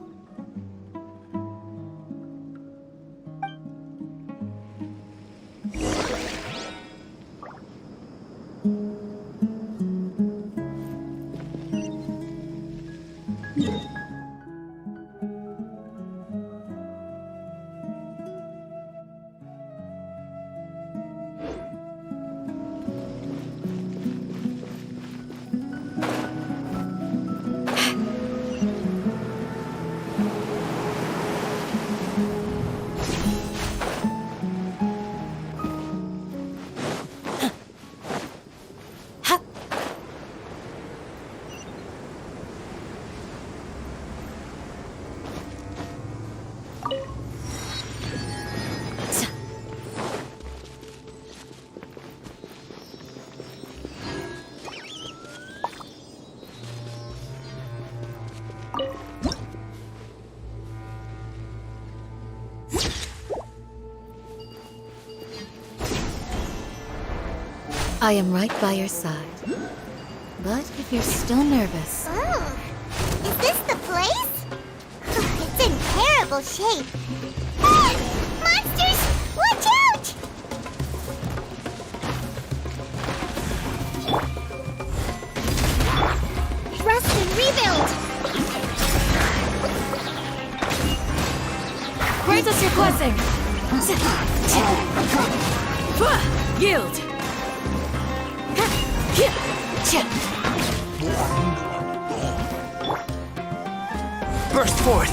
I am right by your side. But if you're still nervous... Oh, is this the place? It's in terrible shape. Ah! Monsters! Watch out! Rest and rebuild! Grant us your blessing! Yield! Burst forth!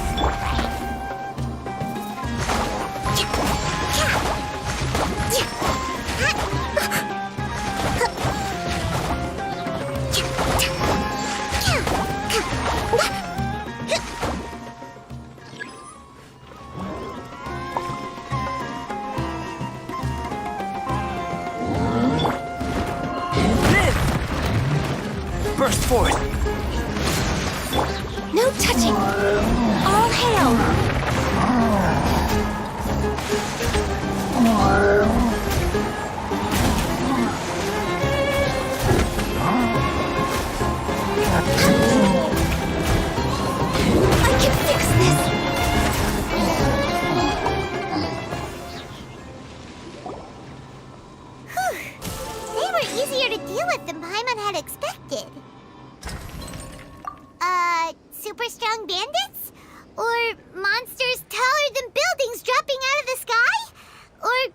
Burst forth! No touching! All hail! I can fix this! They were easier to deal with than Paimon had expected. Super strong bandits? Or monsters taller than buildings dropping out of the sky? Or,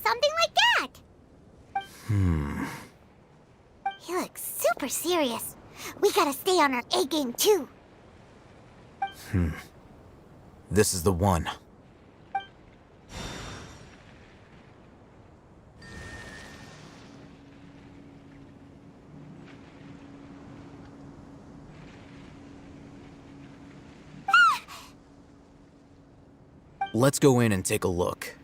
something like that. He looks super serious. We gotta stay on our A game too. This is the one. Let's go in and take a look.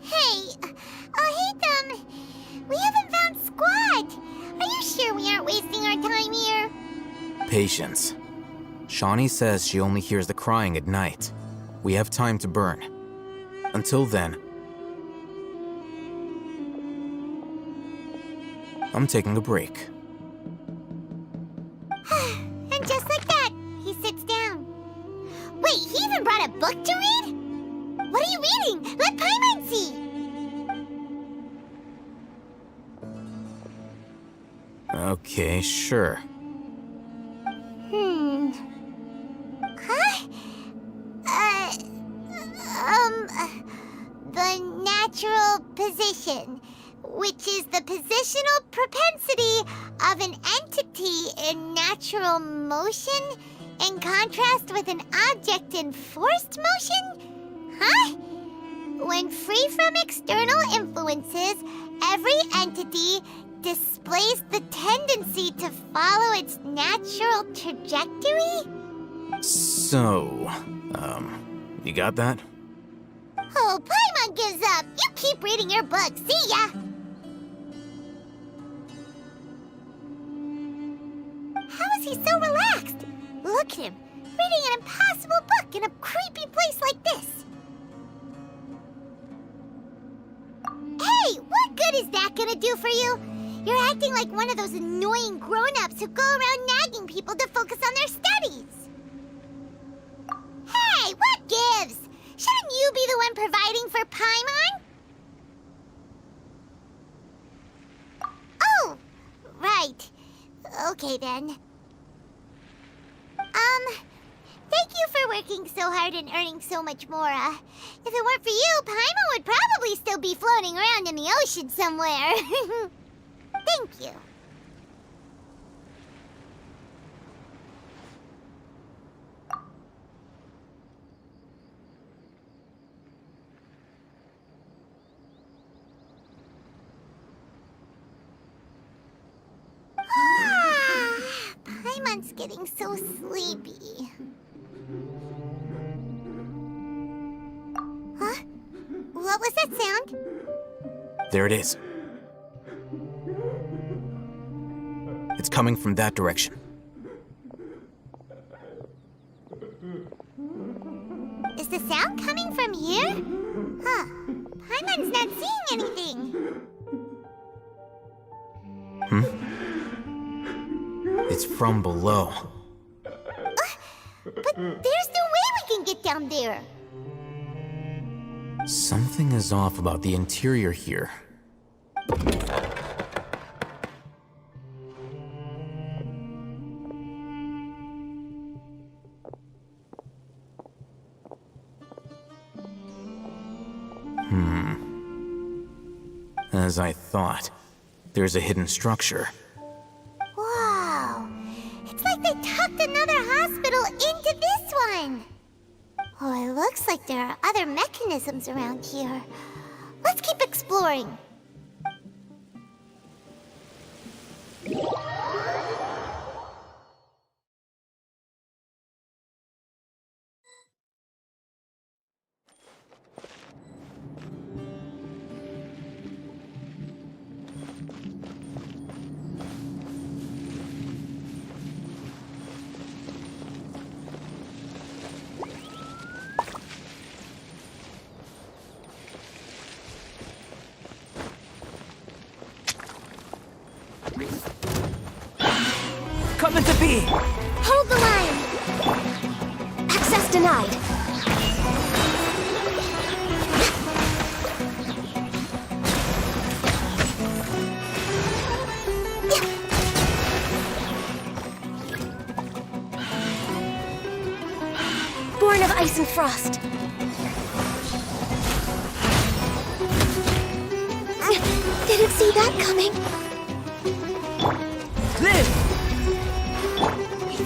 Hey, Hatham, we haven't found Squad. Are you sure we aren't wasting our time here? Patience. Shawnee says she only hears the crying at night. We have time to burn. Until then, I'm taking a break. And just like that, he sits down. Wait, he even brought a book to read? What are you reading? Let Paimon see! Okay, sure. Huh? The natural position, which is the positional propensity of an entity in natural motion in contrast with an object in forced motion? Huh? When free from external influences, every entity displays the tendency to follow its natural trajectory? So, you got that? Oh, Paimon gives up. You keep reading your book. See ya! How is he so relaxed? Look at him, reading an impossible book in a creepy place like this. Hey, what good is that gonna do for you? You're acting like one of those annoying grown-ups who go around nagging people to focus on their studies. Hey, what gives? Shouldn't you be the one providing for Paimon? Oh, right. Okay then. Thank you for working so hard and earning so much more. If it weren't for you, Paimon would probably still be floating around in the ocean somewhere. Thank you. Paimon's getting so sleepy. Huh? What was that sound? There it is. It's coming from that direction. Is the sound coming from here? Huh. Paimon's not seeing anything. It's from below. But there's no way we can get down there. Something is off about the interior here. As I thought, there's a hidden structure. Whoa! It's like they tucked another hospital into this one! Oh, it looks like there are other mechanisms around here. Let's keep exploring. Coming to be! Hold the line! Access denied. Born of ice and frost. Didn't see that coming. Live!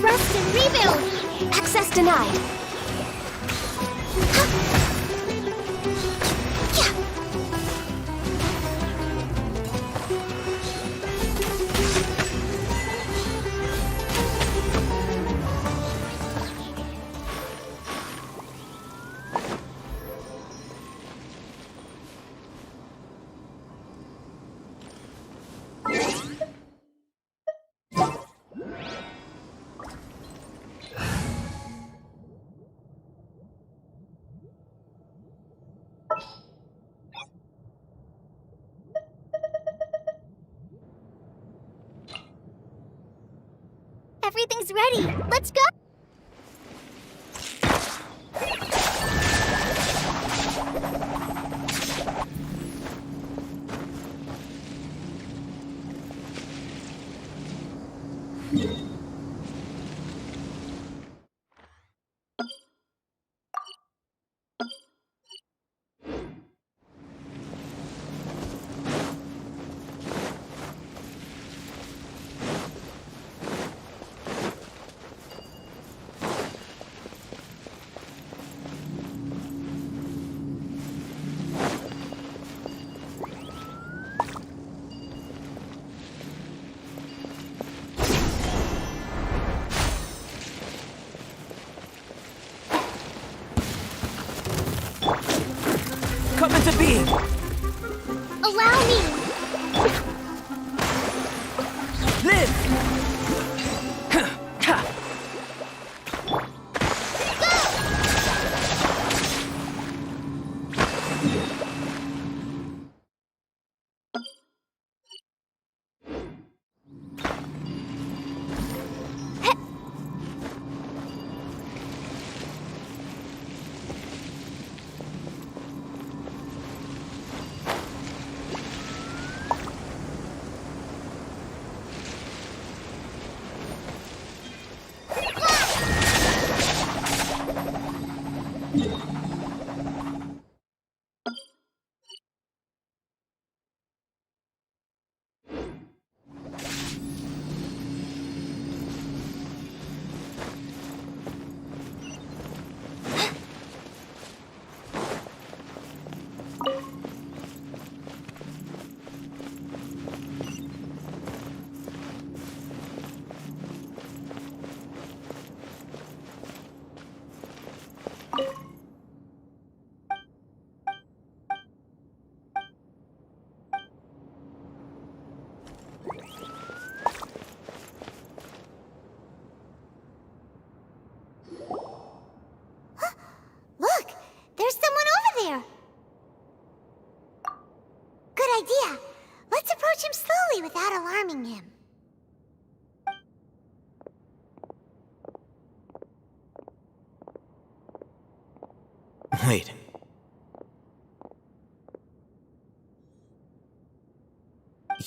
Rest and rebuild! Access denied. Everything's ready. Let's go! Coming to be! Allow me! Live! Look! There's someone over there! Good idea. Let's approach him slowly without alarming him. Wait.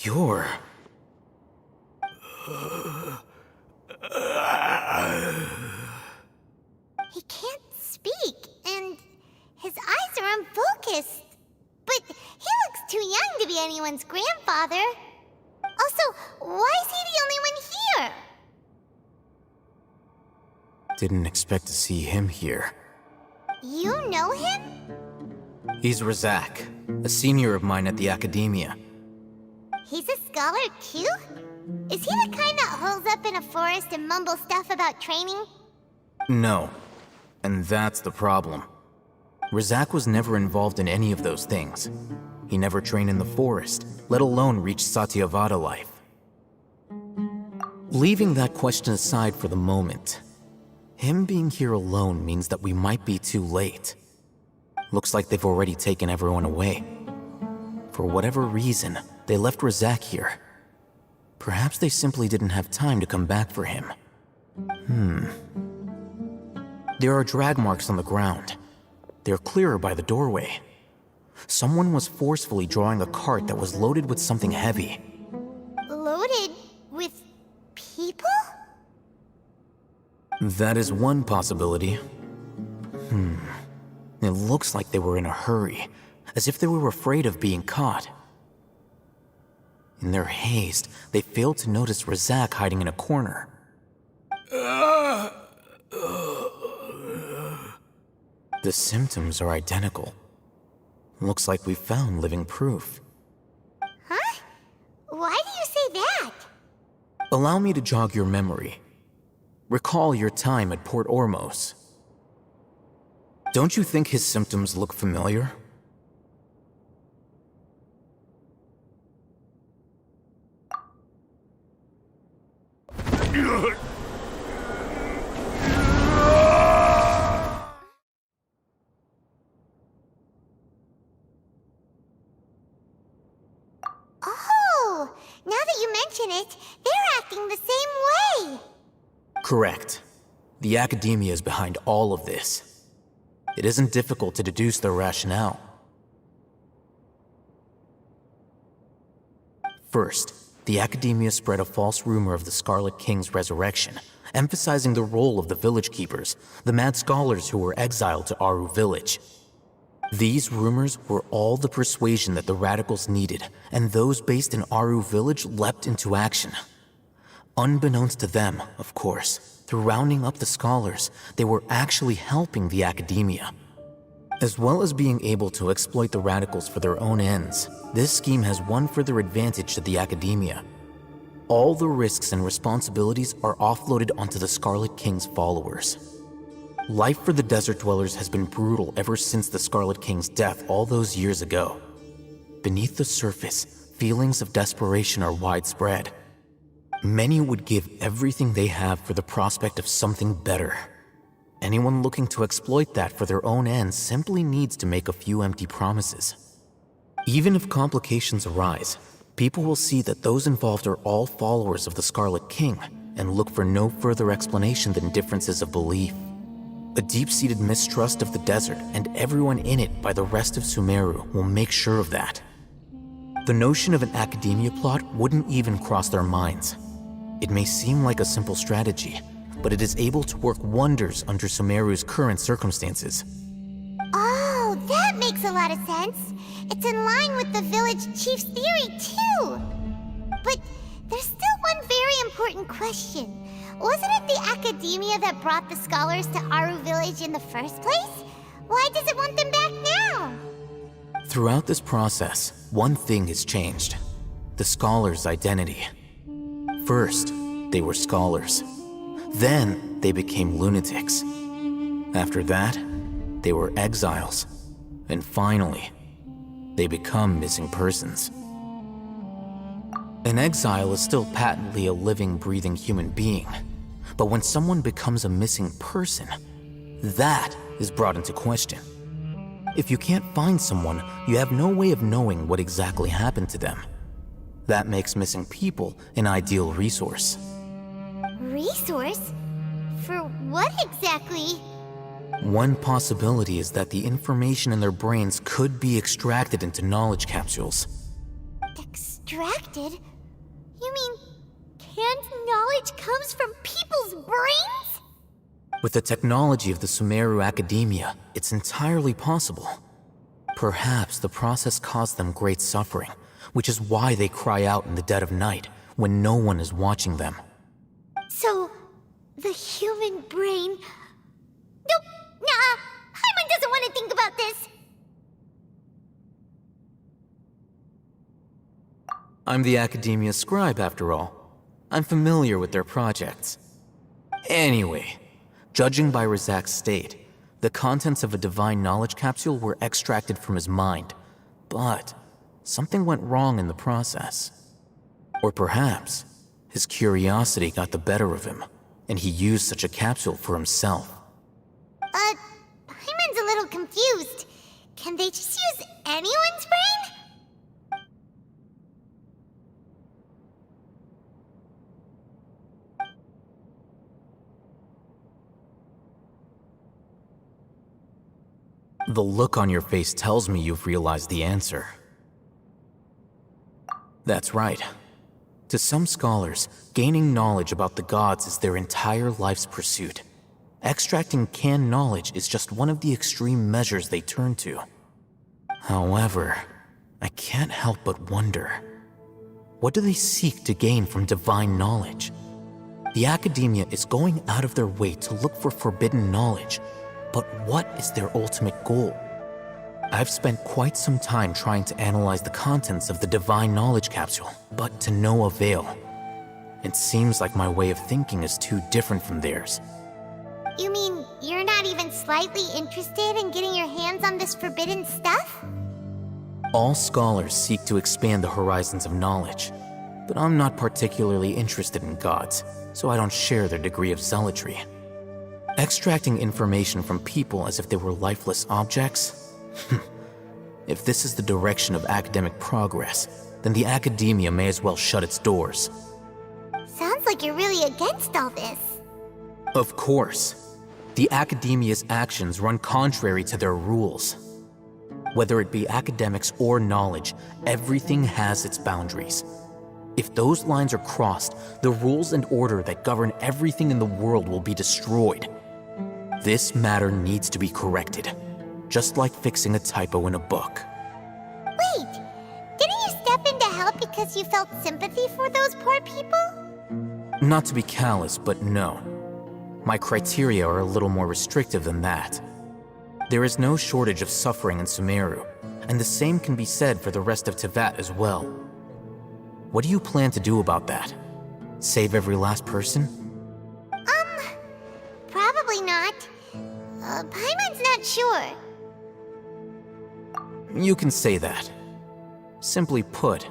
You're... He can't speak, and his eyes are unfocused. But he looks too young to be anyone's grandfather. Also, why is he the only one here? Didn't expect to see him here. You know him? He's Razak, a senior of mine at the Academia. He's a scholar too? Is he the kind that holes up in a forest and mumbles stuff about training? No. And that's the problem. Razak was never involved in any of those things. He never trained in the forest, let alone reach Satyavada life. Leaving that question aside for the moment, him being here alone means that we might be too late. Looks like they've already taken everyone away. For whatever reason, they left Razak here. Perhaps they simply didn't have time to come back for him. There are drag marks on the ground. They're clearer by the doorway. Someone was forcefully drawing a cart that was loaded with something heavy. Loaded with people? That is one possibility. It looks like they were in a hurry, as if they were afraid of being caught. In their haste, they failed to notice Razak hiding in a corner. The symptoms are identical. Looks like we found living proof. Huh? Why do you say that? Allow me to jog your memory. Recall your time at Port Ormos. Don't you think his symptoms look familiar? Oh, now that you mention it, they're acting the same way. Correct. The Academia is behind all of this. It isn't difficult to deduce their rationale. First, the Academia spread a false rumor of the Scarlet King's resurrection, emphasizing the role of the village keepers, the mad scholars who were exiled to Aru village. These rumors were all the persuasion that the radicals needed, and those based in Aru village leapt into action. Unbeknownst to them, of course, through rounding up the scholars, they were actually helping the Academia. As well as being able to exploit the radicals for their own ends, this scheme has one further advantage to the Academia. All the risks and responsibilities are offloaded onto the Scarlet King's followers. Life for the Desert Dwellers has been brutal ever since the Scarlet King's death all those years ago. Beneath the surface, feelings of desperation are widespread. Many would give everything they have for the prospect of something better. Anyone looking to exploit that for their own ends simply needs to make a few empty promises. Even if complications arise, people will see that those involved are all followers of the Scarlet King and look for no further explanation than differences of belief. A deep-seated mistrust of the desert and everyone in it by the rest of Sumeru will make sure of that. The notion of an Academia plot wouldn't even cross their minds. It may seem like a simple strategy, but it is able to work wonders under Sumeru's current circumstances. Oh, that makes a lot of sense. It's in line with the village chief's theory, too. But there's still one very important question. Wasn't it the Academia that brought the scholars to Aru village in the first place? Why does it want them back now? Throughout this process, one thing has changed. The scholars' identity. First, they were scholars. Then, they became lunatics. After that, they were exiles. And finally, they become missing persons. An exile is still patently a living, breathing human being. But when someone becomes a missing person, that is brought into question. If you can't find someone, you have no way of knowing what exactly happened to them. That makes missing people an ideal resource. Resource? For what exactly? One possibility is that the information in their brains could be extracted into knowledge capsules. Extracted? You mean canned knowledge comes from people's brains? With the technology of the Sumeru Academia, it's entirely possible. Perhaps the process caused them great suffering, which is why they cry out in the dead of night when no one is watching them. So, the human brain... Nope, nah, Paimon doesn't want to think about this. I'm the Academia scribe, after all. I'm familiar with their projects. Anyway, judging by Razak's state, the contents of a divine knowledge capsule were extracted from his mind, but something went wrong in the process. Or perhaps his curiosity got the better of him, and he used such a capsule for himself. Paimon's a little confused. Can they just use anyone's brain? The look on your face tells me you've realized the answer. That's right. To some scholars, gaining knowledge about the gods is their entire life's pursuit. Extracting canned knowledge is just one of the extreme measures they turn to. However, I can't help but wonder, what do they seek to gain from divine knowledge? The Academia is going out of their way to look for forbidden knowledge, but what is their ultimate goal? I've spent quite some time trying to analyze the contents of the divine knowledge capsule, but to no avail. It seems like my way of thinking is too different from theirs. You mean you're not even slightly interested in getting your hands on this forbidden stuff? All scholars seek to expand the horizons of knowledge, but I'm not particularly interested in gods, so I don't share their degree of zealotry. Extracting information from people as if they were lifeless objects? If this is the direction of academic progress, then the Academia may as well shut its doors. Sounds like you're really against all this. Of course. The Academia's actions run contrary to their rules. Whether it be academics or knowledge, everything has its boundaries. If those lines are crossed, the rules and order that govern everything in the world will be destroyed. This matter needs to be corrected, just like fixing a typo in a book. Wait, didn't you step in to help because you felt sympathy for those poor people? Not to be callous, but no. My criteria are a little more restrictive than that. There is no shortage of suffering in Sumeru, and the same can be said for the rest of Teyvat as well. What do you plan to do about that? Save every last person? Probably not. Paimon's not sure. You can say that. Simply put,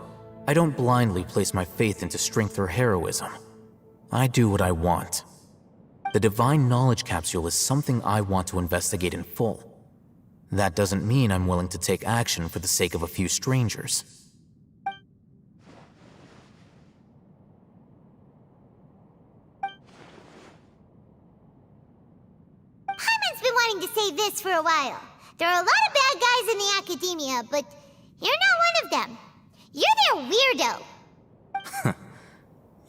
I don't blindly place my faith into strength or heroism. I do what I want. The divine knowledge capsule is something I want to investigate in full. That doesn't mean I'm willing to take action for the sake of a few strangers. Paimon's been wanting to say this for a while. There are a lot of bad guys in the Academia, but you're not one of them. You're their weirdo.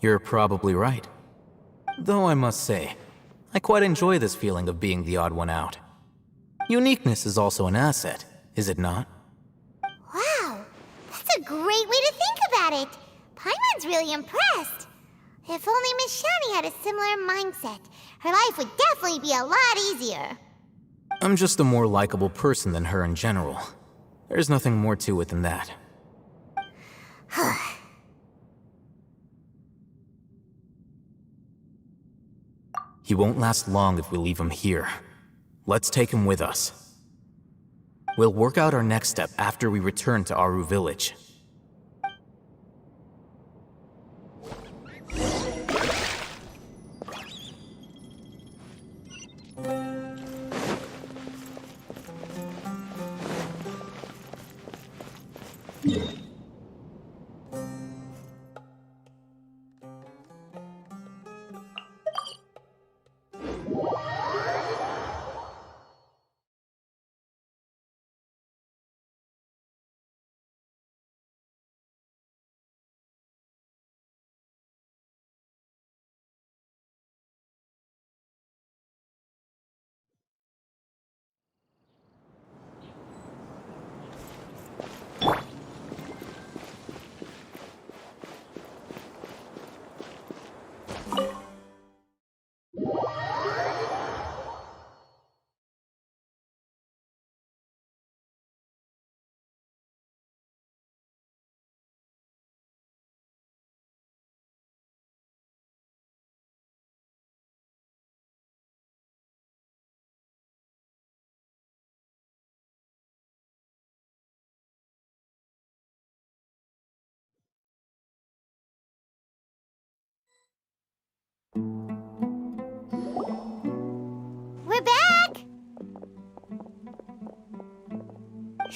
You're probably right. Though I must say, I quite enjoy this feeling of being the odd one out. Uniqueness is also an asset, is it not? Wow, that's a great way to think about it. Paimon's really impressed. If only Miss Shani had a similar mindset, her life would definitely be a lot easier. I'm just a more likable person than her in general. There's nothing more to it than that. He won't last long if we leave him here. Let's take him with us. We'll work out our next step after we return to Aru Village.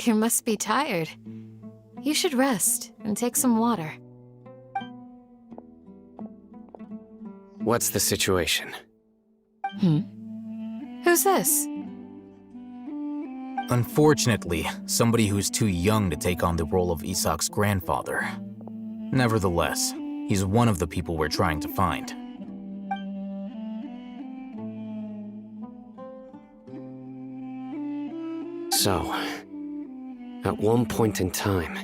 You must be tired. You should rest and take some water. What's the situation? Who's this? Unfortunately, somebody who's too young to take on the role of Isak's grandfather. Nevertheless, he's one of the people we're trying to find. So, at one point in time,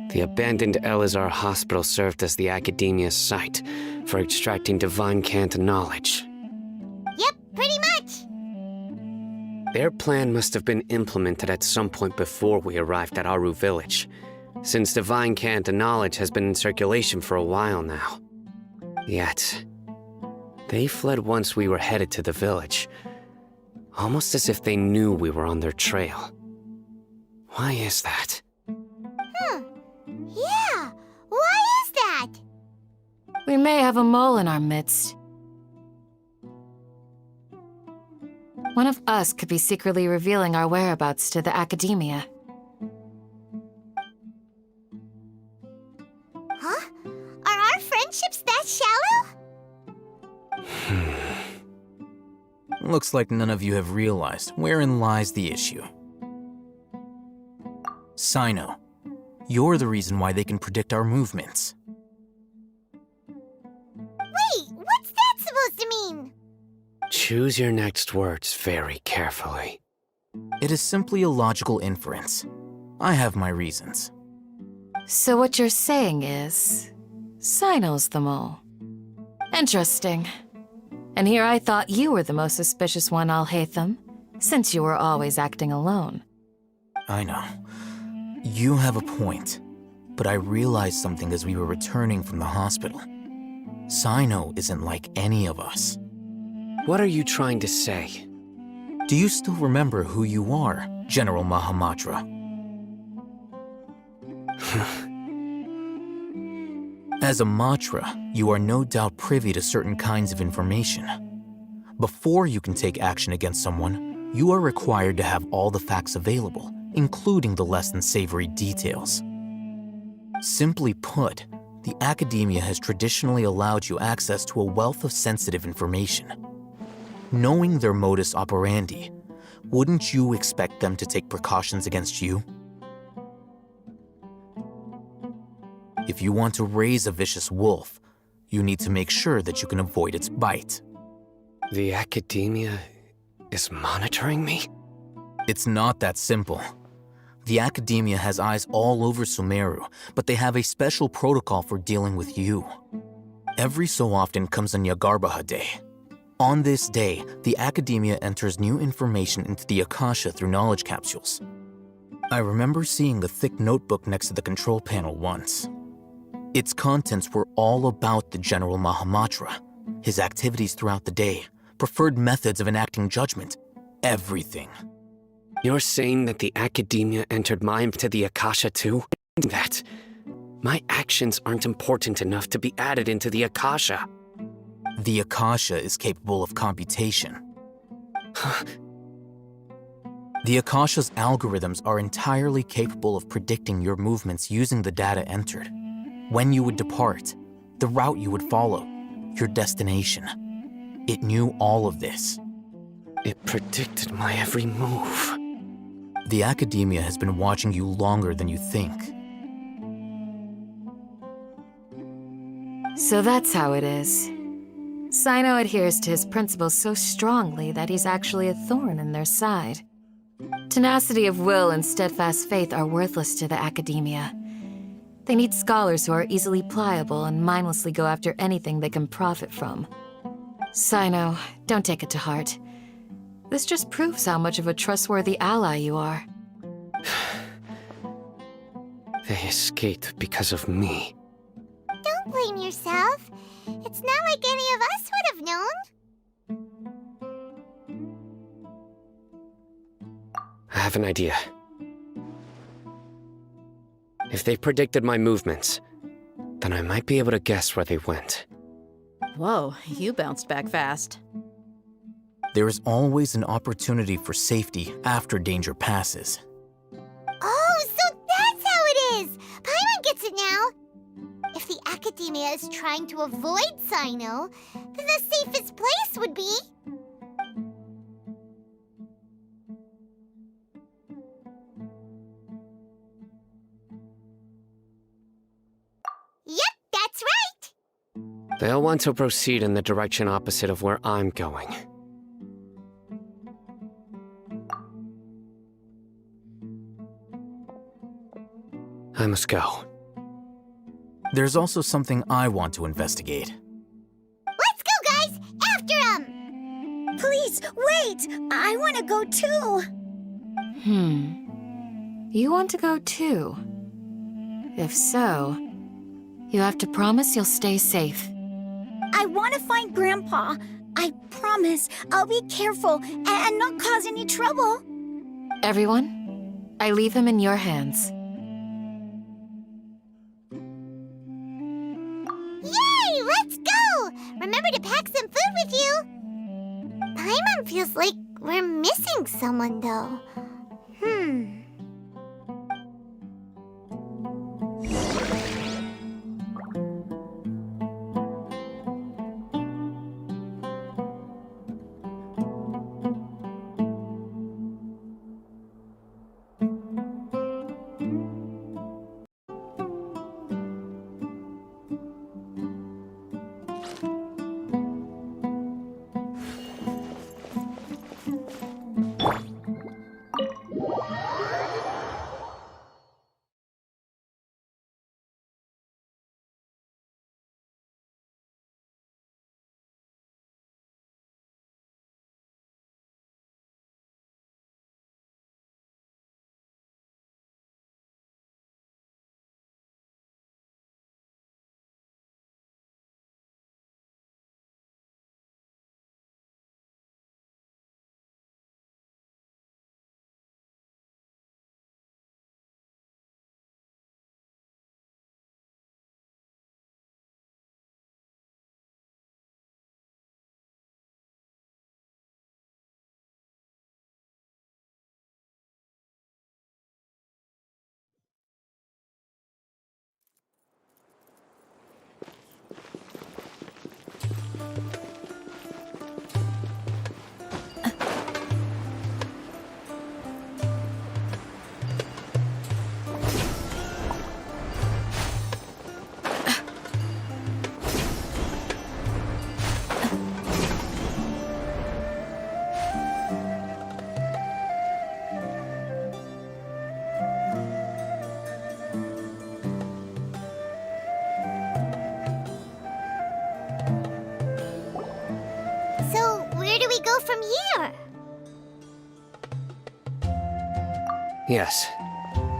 the abandoned Elazar Hospital served as the Academia's site for extracting divine cant knowledge. Yep, pretty much. Their plan must have been implemented at some point before we arrived at Aru Village, since divine cant knowledge has been in circulation for a while now. Yet, they fled once we were headed to the village, almost as if they knew we were on their trail. Why is that? Yeah, why is that? We may have a mole in our midst. One of us could be secretly revealing our whereabouts to the Academia. Huh? Are our friendships that shallow? Looks like none of you have realized wherein lies the issue. Sino, you're the reason why they can predict our movements. Wait, what's that supposed to mean? Choose your next words very carefully. It is simply a logical inference. I have my reasons. So what you're saying is, Sino's the mole. Interesting. And here I thought you were the most suspicious one, Alhaitham, since you were always acting alone. I know. You have a point, but I realized something as we were returning from the hospital. Sino isn't like any of us. What are you trying to say? Do you still remember who you are, General Mahamatra? As a Matra, you are no doubt privy to certain kinds of information. Before you can take action against someone, you are required to have all the facts available, including the less than savory details. Simply put, the Academia has traditionally allowed you access to a wealth of sensitive information. Knowing their modus operandi, wouldn't you expect them to take precautions against you? If you want to raise a vicious wolf, you need to make sure that you can avoid its bite. The Academia is monitoring me? It's not that simple. The Academia has eyes all over Sumeru, but they have a special protocol for dealing with you. Every so often comes a Nyagarbaha Day. On this day, the Academia enters new information into the Akasha through knowledge capsules. I remember seeing a thick notebook next to the control panel once. Its contents were all about the General Mahamatra, his activities throughout the day, preferred methods of enacting judgment, everything. You're saying that the Academia entered mine to the Akasha too? That my actions aren't important enough to be added into the Akasha. The Akasha is capable of computation. The Akasha's algorithms are entirely capable of predicting your movements using the data entered. When you would depart, the route you would follow, your destination. It knew all of this. It predicted my every move. The Academia has been watching you longer than you think. So that's how it is. Sino adheres to his principles so strongly that he's actually a thorn in their side. Tenacity of will and steadfast faith are worthless to the Academia. They need scholars who are easily pliable and mindlessly go after anything they can profit from. Sino, don't take it to heart. This just proves how much of a trustworthy ally you are. They escaped because of me. Don't blame yourself. It's not like any of us would have known. I have an idea. If they predicted my movements, then I might be able to guess where they went. Whoa, you bounced back fast. There is always an opportunity for safety after danger passes. gets it now. If the Academia is trying to avoid Sino, then the safest place would be... Yep, that's right! They'll want to proceed in the direction opposite of where I'm going. I must go. There's also something I want to investigate. Let's go, guys! After him! Please, wait! I want to go too! You want to go too? If so, you have to promise you'll stay safe. I want to find Grandpa. I promise I'll be careful and not cause any trouble. Everyone, I leave him in your hands. Yay! Let's go! Remember to pack some food with you! Paimon feels like we're missing someone, though. So, where do we go from here? Yes.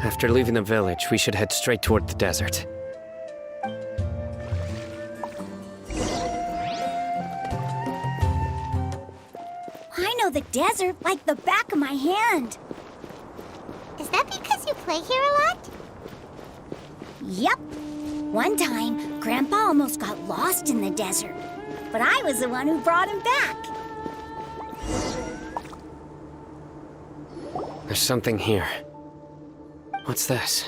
After leaving the village, we should head straight toward the desert. I know the desert like the back of my hand. Is that because you play here a lot? Yep. One time, Grandpa almost got lost in the desert, but I was the one who brought him back. There's something here. What's this?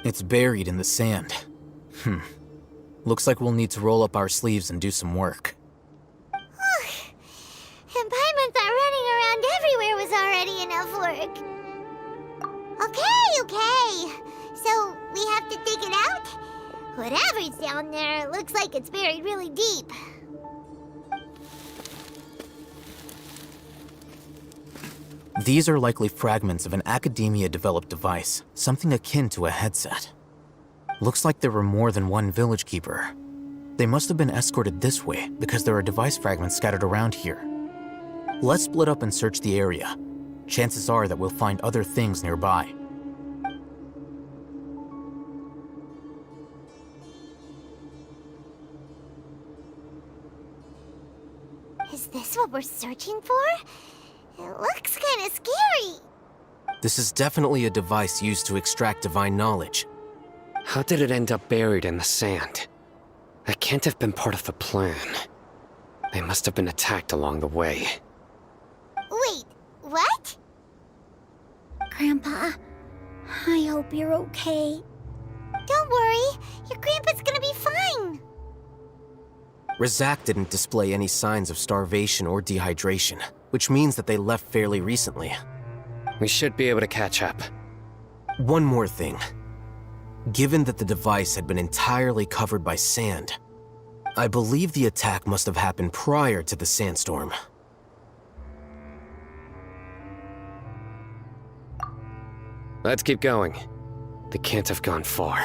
It's buried in the sand. Looks like we'll need to roll up our sleeves and do some work. And Paimon thought running around everywhere was already enough work. Okay. So, we have to dig it out? Whatever's down there, it looks like it's buried really deep. These are likely fragments of an Academia-developed device, something akin to a headset. Looks like there were more than one village keeper. They must have been escorted this way because there are device fragments scattered around here. Let's split up and search the area. Chances are that we'll find other things nearby. Is this what we're searching for? It looks kind of scary. This is definitely a device used to extract divine knowledge. How did it end up buried in the sand? That can't have been part of the plan. They must have been attacked along the way. Wait, what? Grandpa, I hope you're okay. Don't worry, your grandpa's gonna be fine. Razak didn't display any signs of starvation or dehydration, which means that they left fairly recently. We should be able to catch up. One more thing. Given that the device had been entirely covered by sand, I believe the attack must have happened prior to the sandstorm. Let's keep going. They can't have gone far.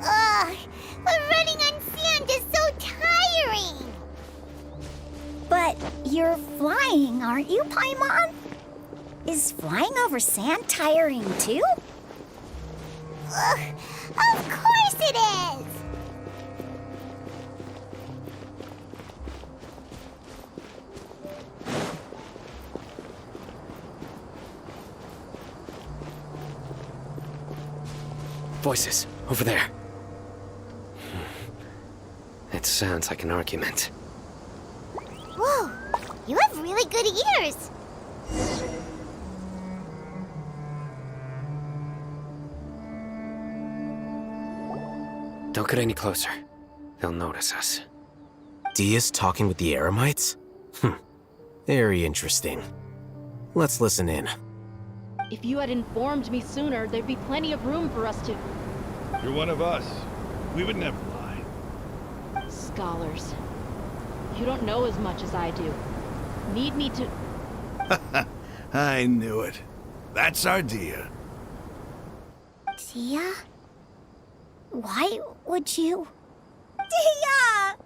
Ugh, but running on sand is so tiring. But you're flying, aren't you, Paimon? Is flying over sand tiring too? Ugh, of course it is. Voices, over there. It sounds like an argument. Whoa, you have really good ears. Don't get any closer. They'll notice us. Dia's talking with the Eremites? Very interesting. Let's listen in. If you had informed me sooner, there'd be plenty of room for us to... You're one of us. We would never lie. Scholars. You don't know as much as I do. Need me to... I knew it. That's our Dia. Dia? Why would you... Dia!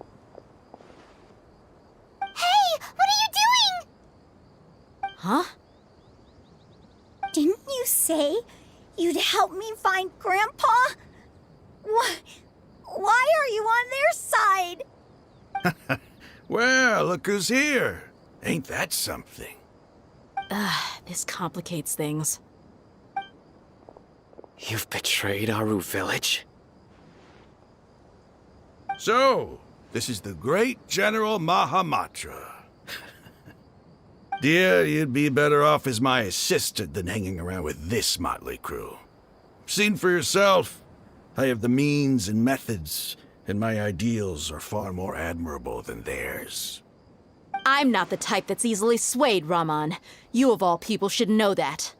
Hey, what are you doing? Huh? Didn't you say you'd help me find Grandpa? Why are you on their side? Well, look who's here. Ain't that something? This complicates things. You've betrayed Aru village? So, this is the great General Mahamatra. Dear, you'd be better off as my assistant than hanging around with this motley crew. Seen for yourself, I have the means and methods, and my ideals are far more admirable than theirs. I'm not the type that's easily swayed, Raman. You of all people should know that.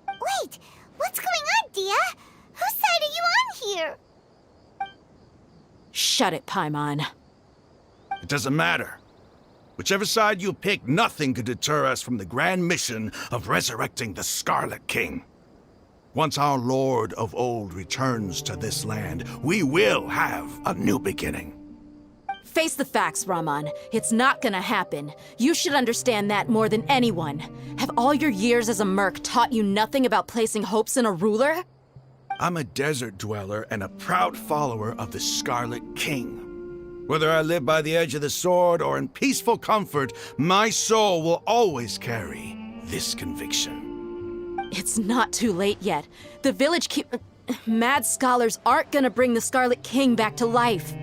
Wait, what's going on, Dia? Whose side are you on here? Shut it, Paimon. It doesn't matter. Whichever side you pick, nothing could deter us from the grand mission of resurrecting the Scarlet King. Once our Lord of Old returns to this land, we will have a new beginning. Face the facts, Raman. It's not gonna happen. You should understand that more than anyone. Have all your years as a merc taught you nothing about placing hopes in a ruler? I'm a desert dweller and a proud follower of the Scarlet King. Whether I live by the edge of the sword or in peaceful comfort, my soul will always carry this conviction. It's not too late yet. The village mad scholars aren't gonna bring the Scarlet King back to life.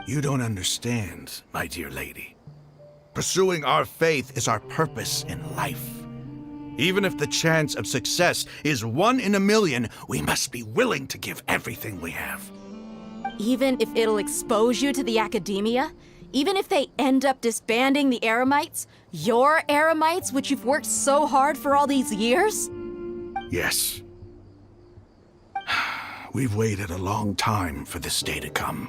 You don't understand, my dear lady. Pursuing our faith is our purpose in life. Even if the chance of success is 1 in a million, we must be willing to give everything we have. Even if it'll expose you to the academia? Even if they end up disbanding the Eremites? Your Eremites, which you've worked so hard for all these years? Yes. We've waited a long time for this day to come.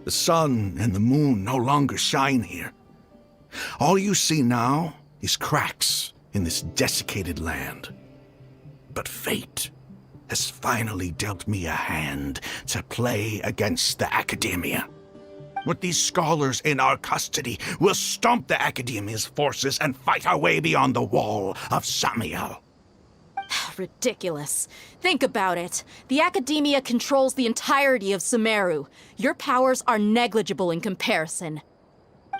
The sun and the moon no longer shine here. All you see now is cracks in this desiccated land. But fate has finally dealt me a hand to play against the Academia. With these scholars in our custody, we'll stomp the Academia's forces and fight our way beyond the wall of Samiel. Ridiculous. Think about it. The Academia controls the entirety of Sumeru. Your powers are negligible in comparison.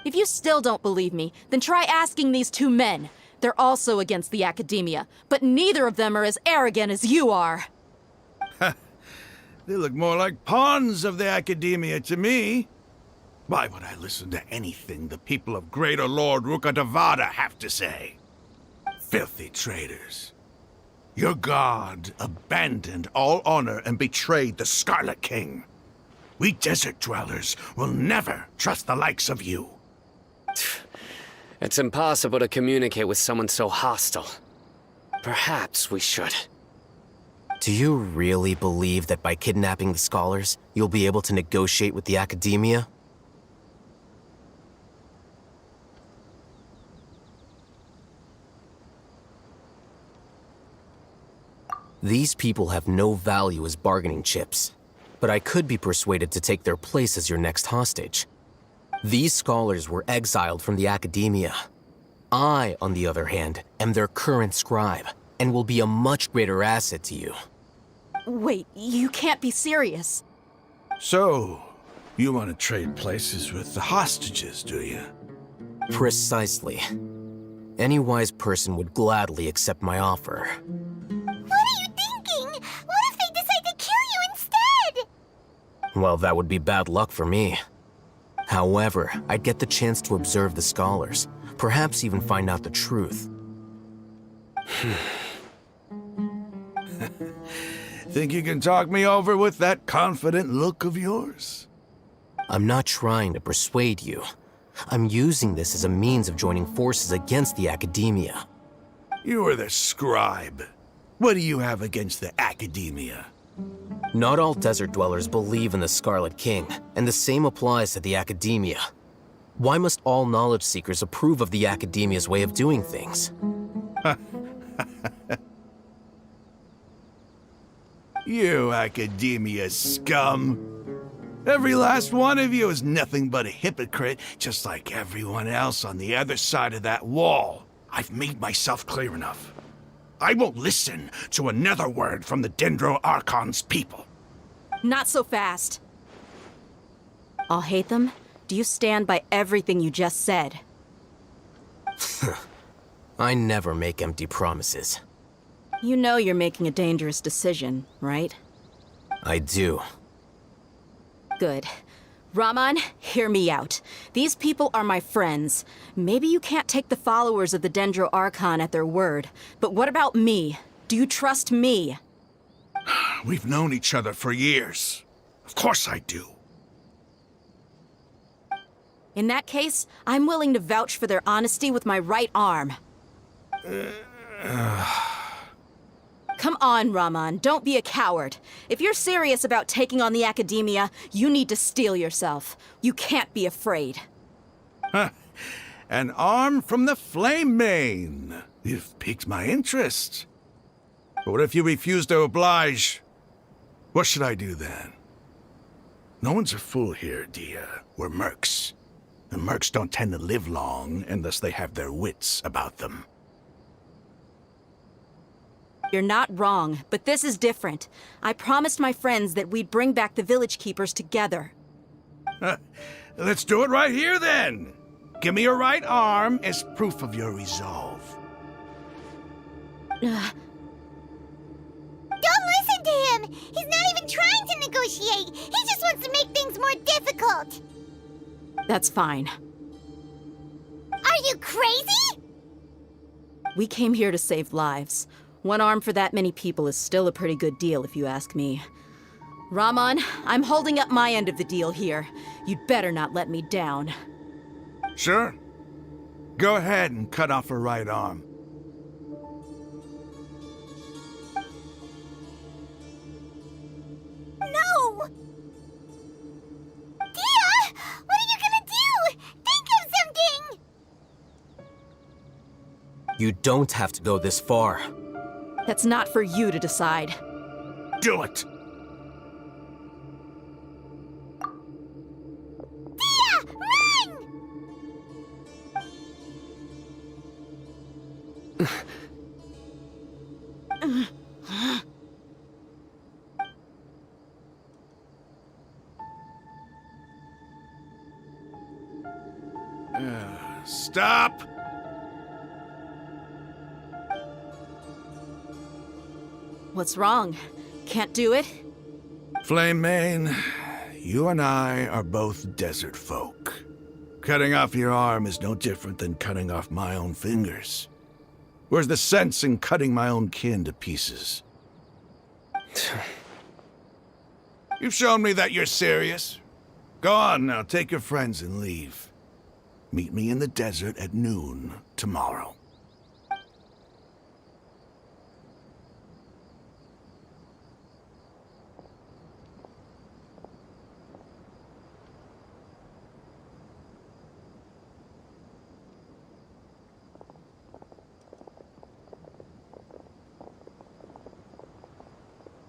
If you still don't believe me, then try asking these two men. They're also against the Academia, but neither of them are as arrogant as you are. They look more like pawns of the Academia to me. Why would I listen to anything the people of Greater Lord Rukkhadevata have to say? Filthy traitors. Your god abandoned all honor and betrayed the Scarlet King. We desert dwellers will never trust the likes of you. It's impossible to communicate with someone so hostile. Perhaps we should. Do you really believe that by kidnapping the scholars, you'll be able to negotiate with the academia? These people have no value as bargaining chips, but I could be persuaded to take their place as your next hostage. These scholars were exiled from the academia. I, on the other hand, am their current scribe, and will be a much greater asset to you. Wait, you can't be serious. So, you want to trade places with the hostages, do you? Precisely. Any wise person would gladly accept my offer. What are you thinking? What if they decide to kill you instead? Well, that would be bad luck for me. However, I'd get the chance to observe the scholars, perhaps even find out the truth. Think you can talk me over with that confident look of yours? I'm not trying to persuade you. I'm using this as a means of joining forces against the academia. You are the scribe. What do you have against the academia? Not all desert dwellers believe in the Scarlet King, and the same applies to the academia. Why must all knowledge seekers approve of the academia's way of doing things? You academia scum. Every last one of you is nothing but a hypocrite, just like everyone else on the other side of that wall. I've made myself clear enough. I won't listen to another word from the Dendro Archon's people. Not so fast. I'll hate them. Do you stand by everything you just said? I never make empty promises. You know you're making a dangerous decision, right? I do. Good. Raman, hear me out. These people are my friends. Maybe you can't take the followers of the Dendro Archon at their word, but what about me? Do you trust me? We've known each other for years. Of course I do. In that case, I'm willing to vouch for their honesty with my right arm. Come on, Raman, don't be a coward. If you're serious about taking on the academia, you need to steel yourself. You can't be afraid. An arm from the Flame Mane. You've piqued my interest. But what if you refuse to oblige? What should I do then? No one's a fool here, Dia. We're mercs. And mercs don't tend to live long unless they have their wits about them. You're not wrong, but this is different. I promised my friends that we'd bring back the village keepers together. Let's do it right here, then. Give me your right arm as proof of your resolve. Don't listen to him! He's not even trying to negotiate! He just wants to make things more difficult! That's fine. Are you crazy? We came here to save lives. One arm for that many people is still a pretty good deal, if you ask me. Raman, I'm holding up my end of the deal here. You'd better not let me down. Sure. Go ahead and cut off her right arm. No! Dia! What are you gonna do? Think of something! You don't have to go this far. That's not for you to decide. Do it! Dia! Run! Stop! What's wrong? Can't do it? Flame Mane, you and I are both desert folk. Cutting off your arm is no different than cutting off my own fingers. Where's the sense in cutting my own kin to pieces? You've shown me that you're serious. Go on now, take your friends and leave. Meet me in the desert at noon tomorrow.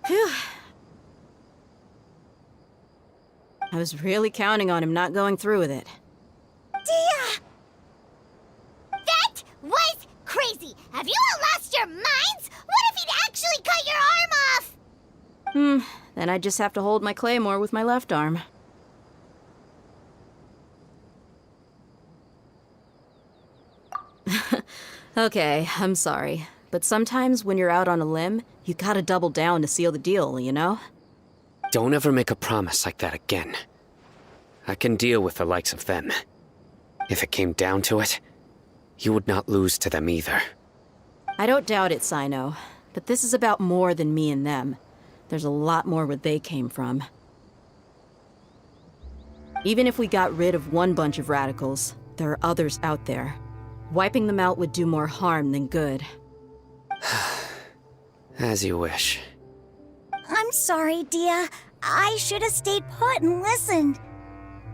Phew. I was really counting on him not going through with it. Dia! That was crazy! Have you all lost your minds? What if he'd actually cut your arm off? Then I just have to hold my claymore with my left arm. Okay, I'm sorry. But sometimes when you're out on a limb, you gotta double down to seal the deal, you know? Don't ever make a promise like that again. I can deal with the likes of them. If it came down to it, you would not lose to them either. I don't doubt it, Sino. But this is about more than me and them. There's a lot more where they came from. Even if we got rid of one bunch of radicals, there are others out there. Wiping them out would do more harm than good. As you wish. I'm sorry, Dia. I should have stayed put and listened.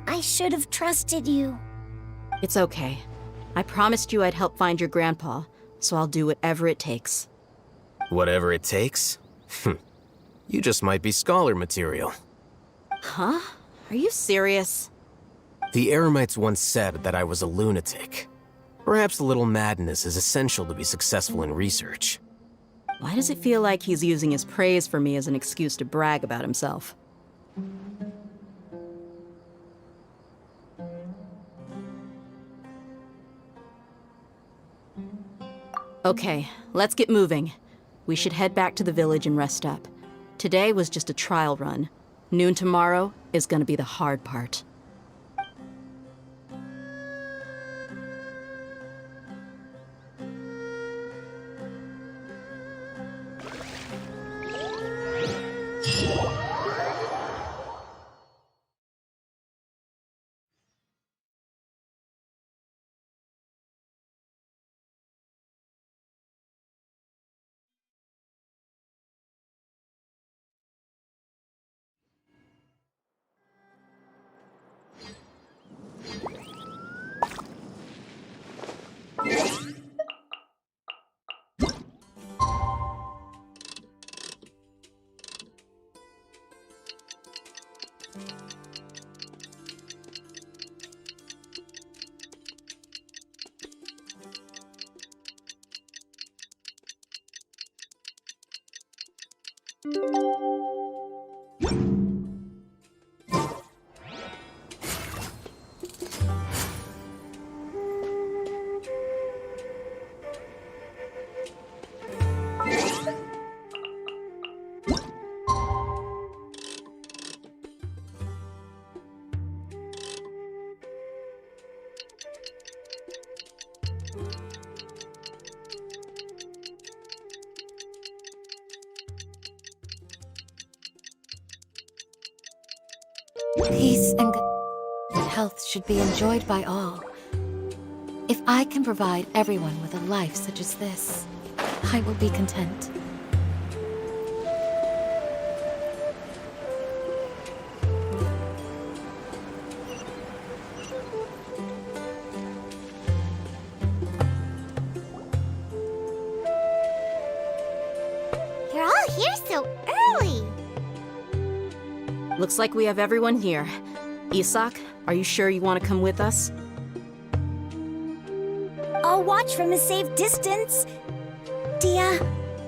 I should have trusted you. It's okay. I promised you I'd help find your grandpa, so I'll do whatever it takes. Whatever it takes? You just might be scholar material. Huh? Are you serious? The Eremites once said that I was a lunatic. Perhaps a little madness is essential to be successful in research. Why does it feel like he's using his praise for me as an excuse to brag about himself? Okay, let's get moving. We should head back to the village and rest up. Today was just a trial run. Noon tomorrow is gonna be the hard part. Peace and good health should be enjoyed by all. If I can provide everyone with a life such as this, I will be content. You're all here so early. Looks like we have everyone here. Isak, are you sure you want to come with us? I'll watch from a safe distance. Dia,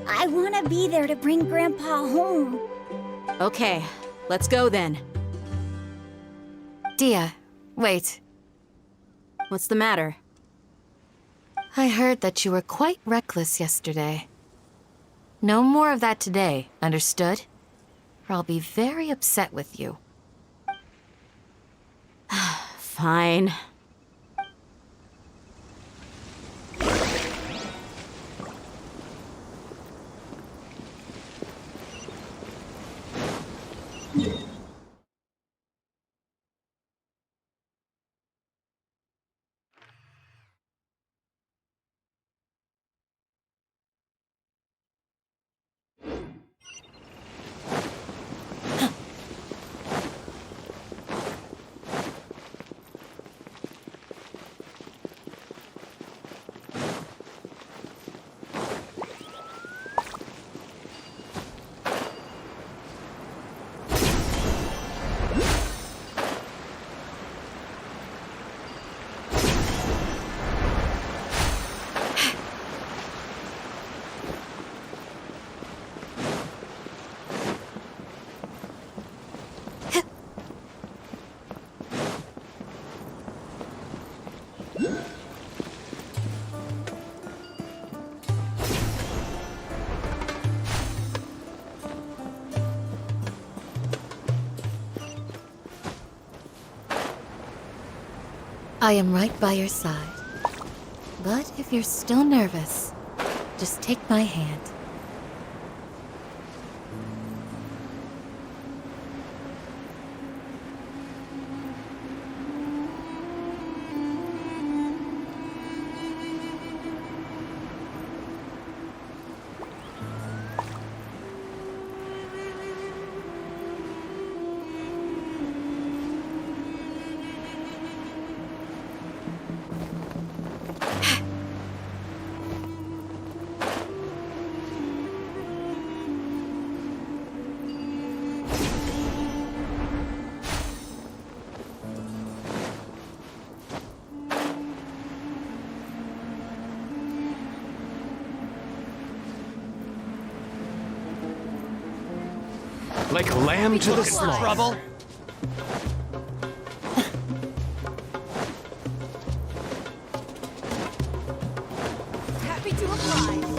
I want to be there to bring Grandpa home. Okay, let's go then. Dia, wait. What's the matter? I heard that you were quite reckless yesterday. No more of that today, understood? Or I'll be very upset with you. Fine. I am right by your side. But if you're still nervous, just take my hand. Like a lamb to the slaughter. Trouble? Happy to oblige.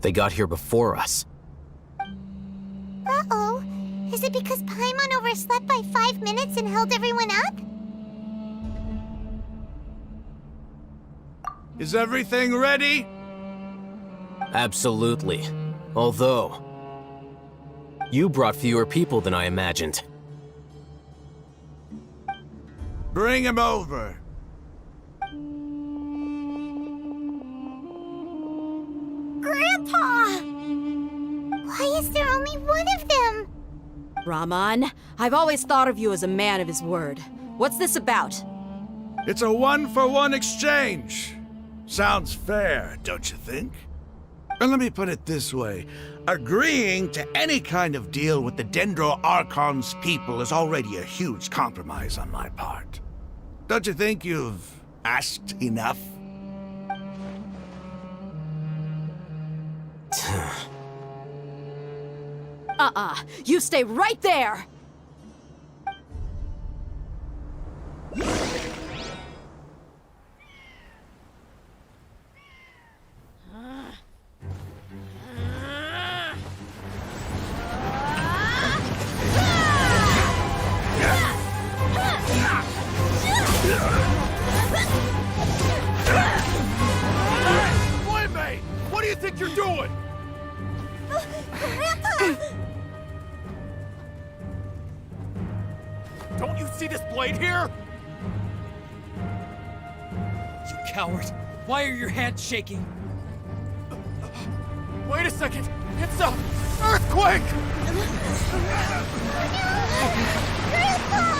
They got here before us. Uh-oh. Is it because Paimon overslept by 5 minutes and held everyone up? Is everything ready? Absolutely. Although, you brought fewer people than I imagined. Bring him over. Grandpa! Why is there only one of them? Raman, I've always thought of you as a man of his word. What's this about? It's a one-for-one exchange. Sounds fair, don't you think? And let me put it this way. Agreeing to any kind of deal with the Dendro Archon's people is already a huge compromise on my part. Don't you think you've asked enough? You stay right there! Playmate! What do you think you're doing? Grandpa! Don't you see this blade here? You coward! Why are your hands shaking? Wait a second! It's a earthquake! Grandpa!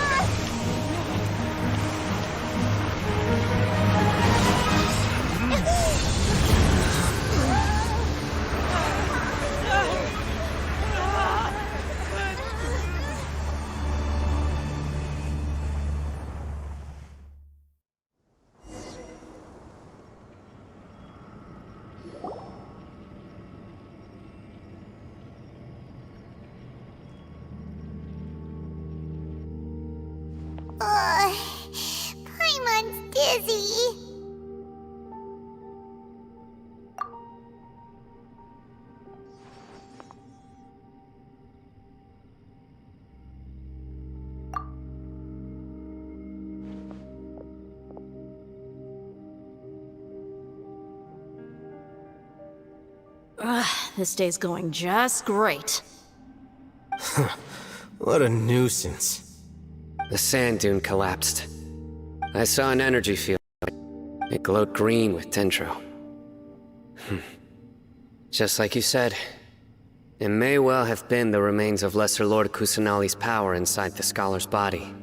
Paimon's dizzy. This day's going just great. What a nuisance. The sand dune collapsed. I saw an energy field. It glowed green with dendro. Just like you said, it may well have been the remains of Lesser Lord Kusanali's power inside the scholar's body.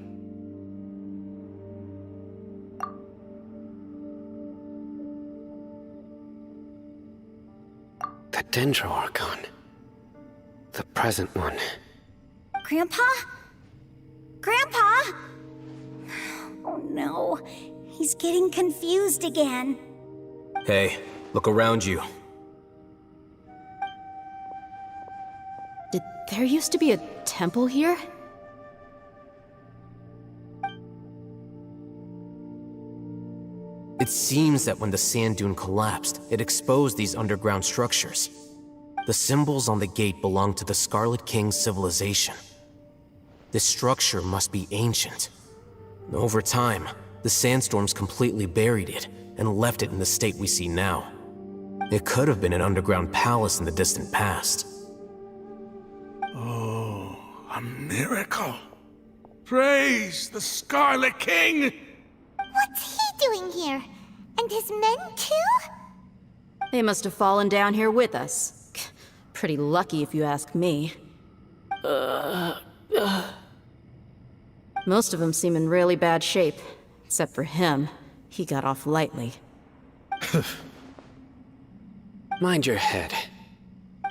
The Dendro Archon. The present one. Grandpa? Grandpa? Oh no, he's getting confused again. Hey, look around you. Did there used to be a temple here? It seems that when the sand dune collapsed, it exposed these underground structures. The symbols on the gate belong to the Scarlet King's civilization. This structure must be ancient. Over time, the sandstorms completely buried it and left it in the state we see now. It could have been an underground palace in the distant past. Oh, a miracle. Praise the Scarlet King! What's he doing here? And his men too? They must have fallen down here with us. Pretty lucky if you ask me. Most of them seem in really bad shape. Except for him. He got off lightly. Mind your head.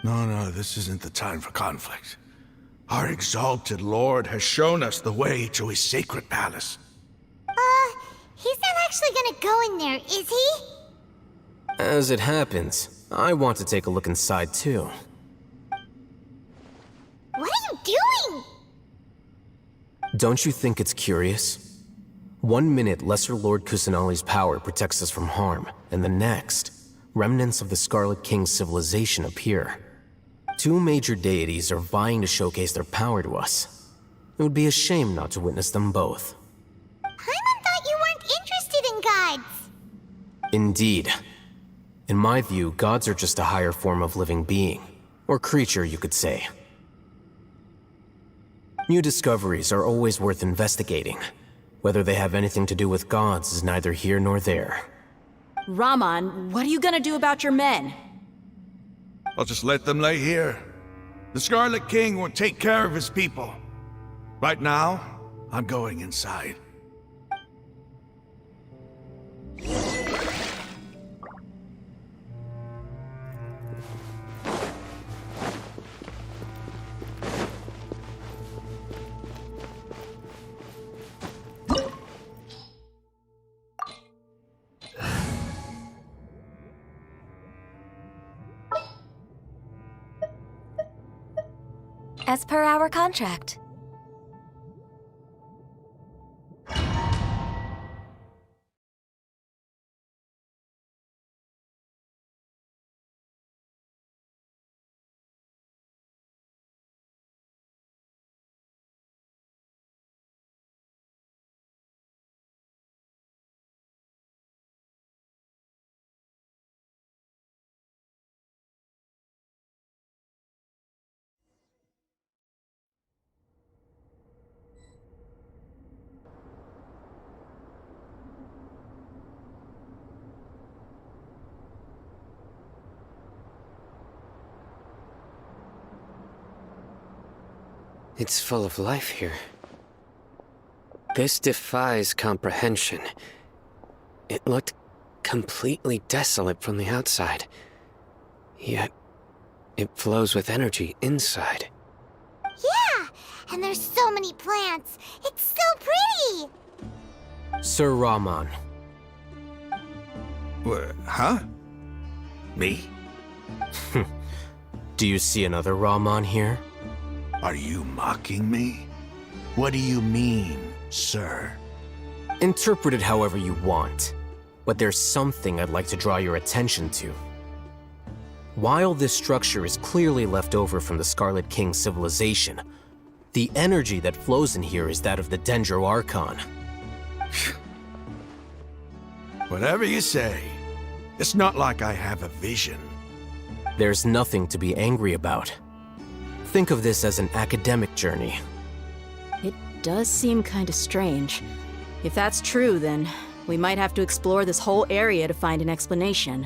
No, this isn't the time for conflict. Our exalted lord has shown us the way to his sacred palace. He's not actually gonna go in there, is he? As it happens, I want to take a look inside too. What are you doing? Don't you think it's curious? 1 minute, Lesser Lord Kusanali's power protects us from harm, and the next, remnants of the Scarlet King's civilization appear. Two major deities are vying to showcase their power to us. It would be a shame not to witness them both. Paimon thought you weren't interested in gods. Indeed. In my view, gods are just a higher form of living being, or creature, you could say. New discoveries are always worth investigating. Whether they have anything to do with gods is neither here nor there. Raman, what are you gonna do about your men? I'll just let them lay here. The Scarlet King will take care of his people. Right now, I'm going inside. As per our contract. It's full of life here. This defies comprehension. It looked completely desolate from the outside. Yet, it flows with energy inside. Yeah, and there's so many plants. It's so pretty. Sir Raman. What, huh? Me? Do you see another Raman here? Are you mocking me? What do you mean, sir? Interpret it however you want, but there's something I'd like to draw your attention to. While this structure is clearly left over from the Scarlet King's civilization, the energy that flows in here is that of the Dendro Archon. Whatever you say. It's not like I have a vision. There's nothing to be angry about. Think of this as an academic journey. It does seem kinda strange. If that's true, then we might have to explore this whole area to find an explanation.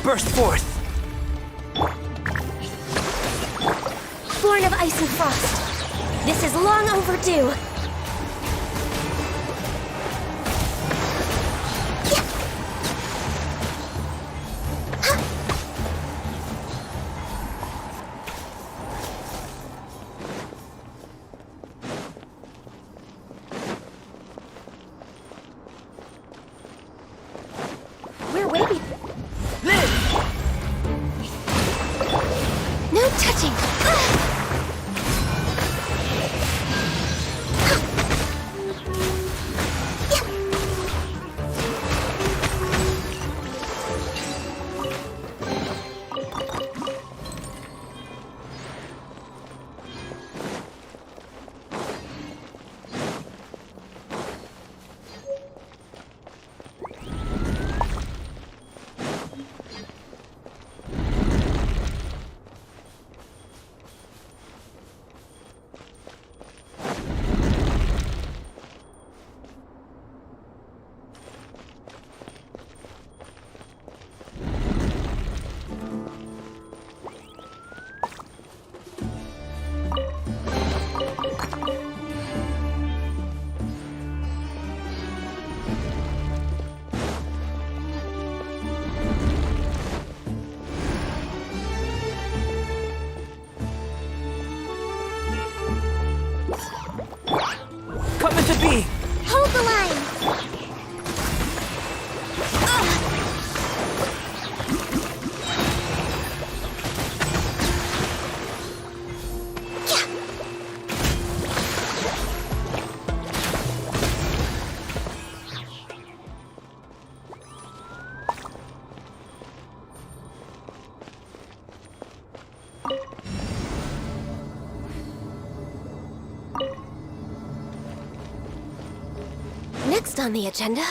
Burst forth! Born of ice and frost. This is long overdue. We're waiting. No touching. Come into being! Hold the line! Next on the agenda.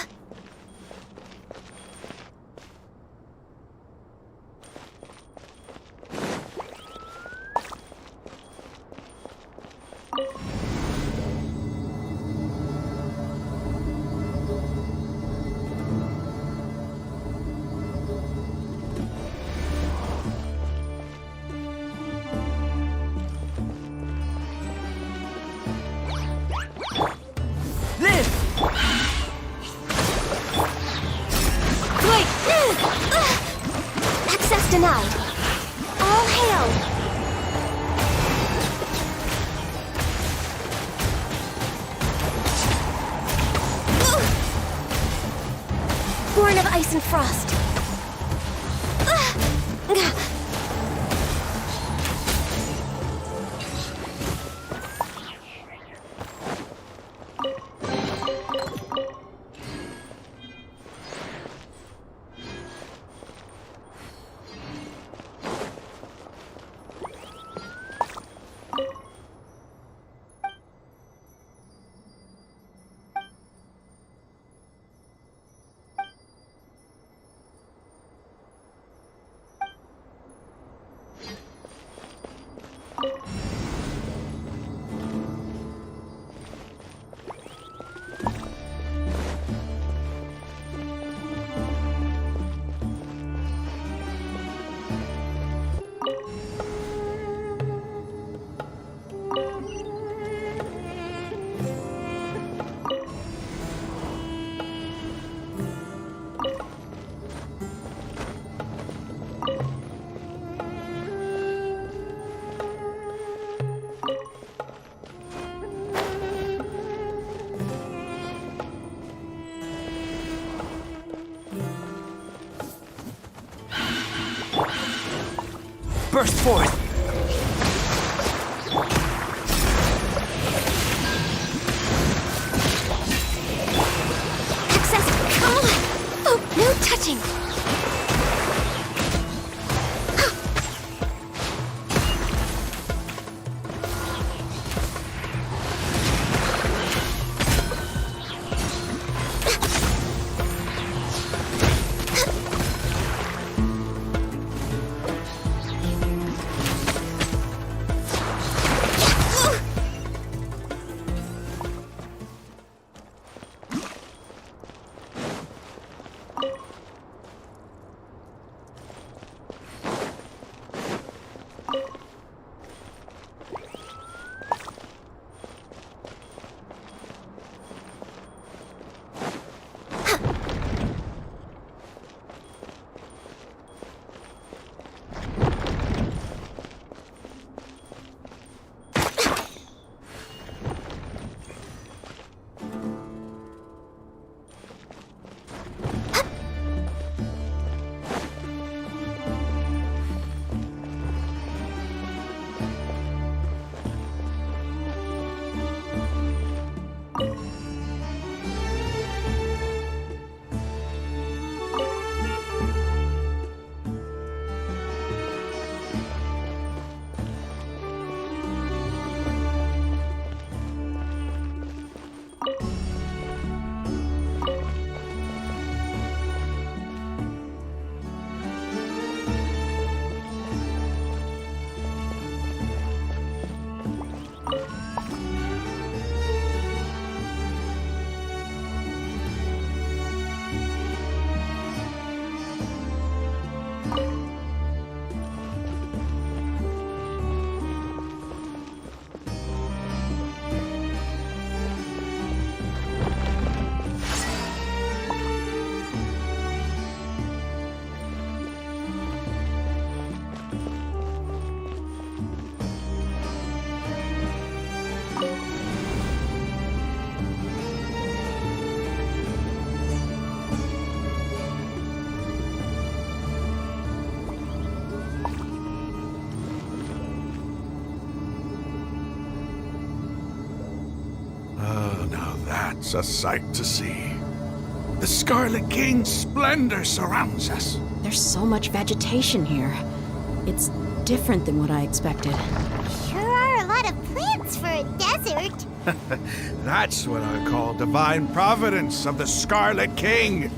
Access denied. All hail! Born of ice and frost. Burst forth! Access. Come on! Oh, no touching! It's a sight to see. The Scarlet King's splendor surrounds us. There's so much vegetation here. It's different than what I expected. Sure are a lot of plants for a desert. That's what I call divine providence of the Scarlet King.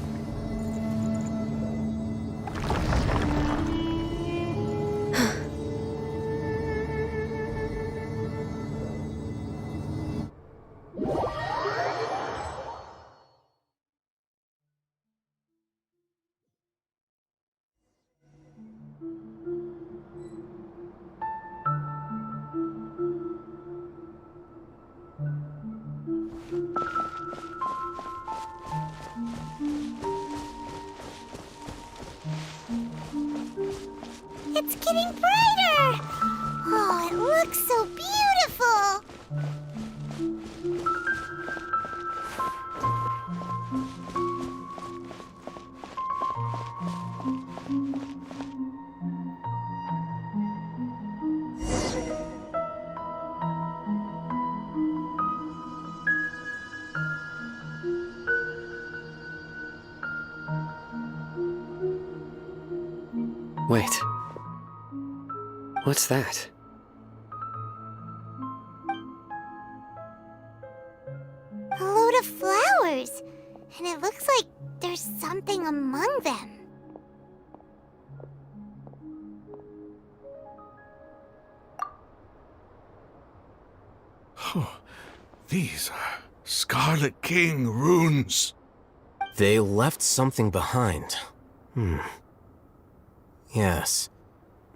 It's getting brighter! Oh, it looks so beautiful! Wait. What's that? A load of flowers. And it looks like there's something among them. These are Scarlet King runes. They left something behind. Yes.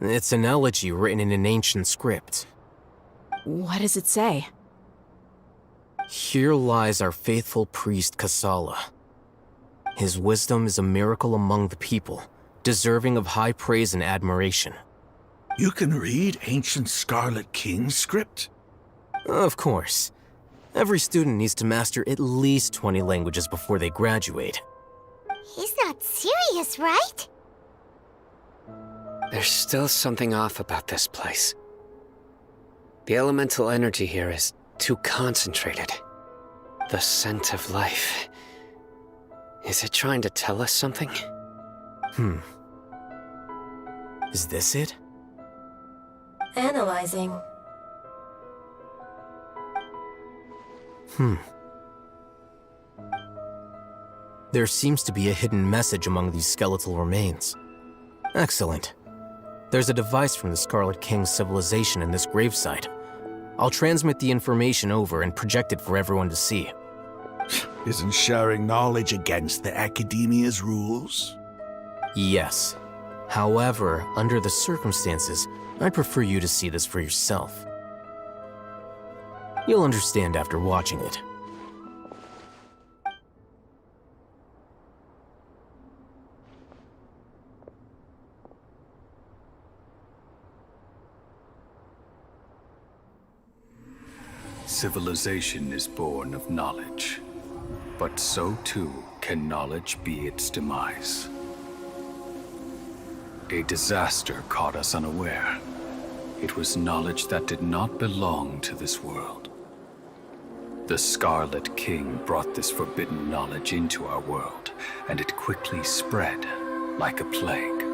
It's an elegy written in an ancient script. What does it say? Here lies our faithful priest Kasala. His wisdom is a miracle among the people, deserving of high praise and admiration. You can read ancient Scarlet King script? Of course. Every student needs to master at least 20 languages before they graduate. He's not serious, right? There's still something off about this place. The elemental energy here is too concentrated. The scent of life. Is it trying to tell us something? Is this it? Analyzing. There seems to be a hidden message among these skeletal remains. Excellent. There's a device from the Scarlet King's civilization in this gravesite. I'll transmit the information over and project it for everyone to see. Isn't sharing knowledge against the Academia's rules? Yes. However, under the circumstances, I'd prefer you to see this for yourself. You'll understand after watching it. Civilization is born of knowledge, but so too can knowledge be its demise. A disaster caught us unaware. It was knowledge that did not belong to this world. The Scarlet King brought this forbidden knowledge into our world, and it quickly spread like a plague.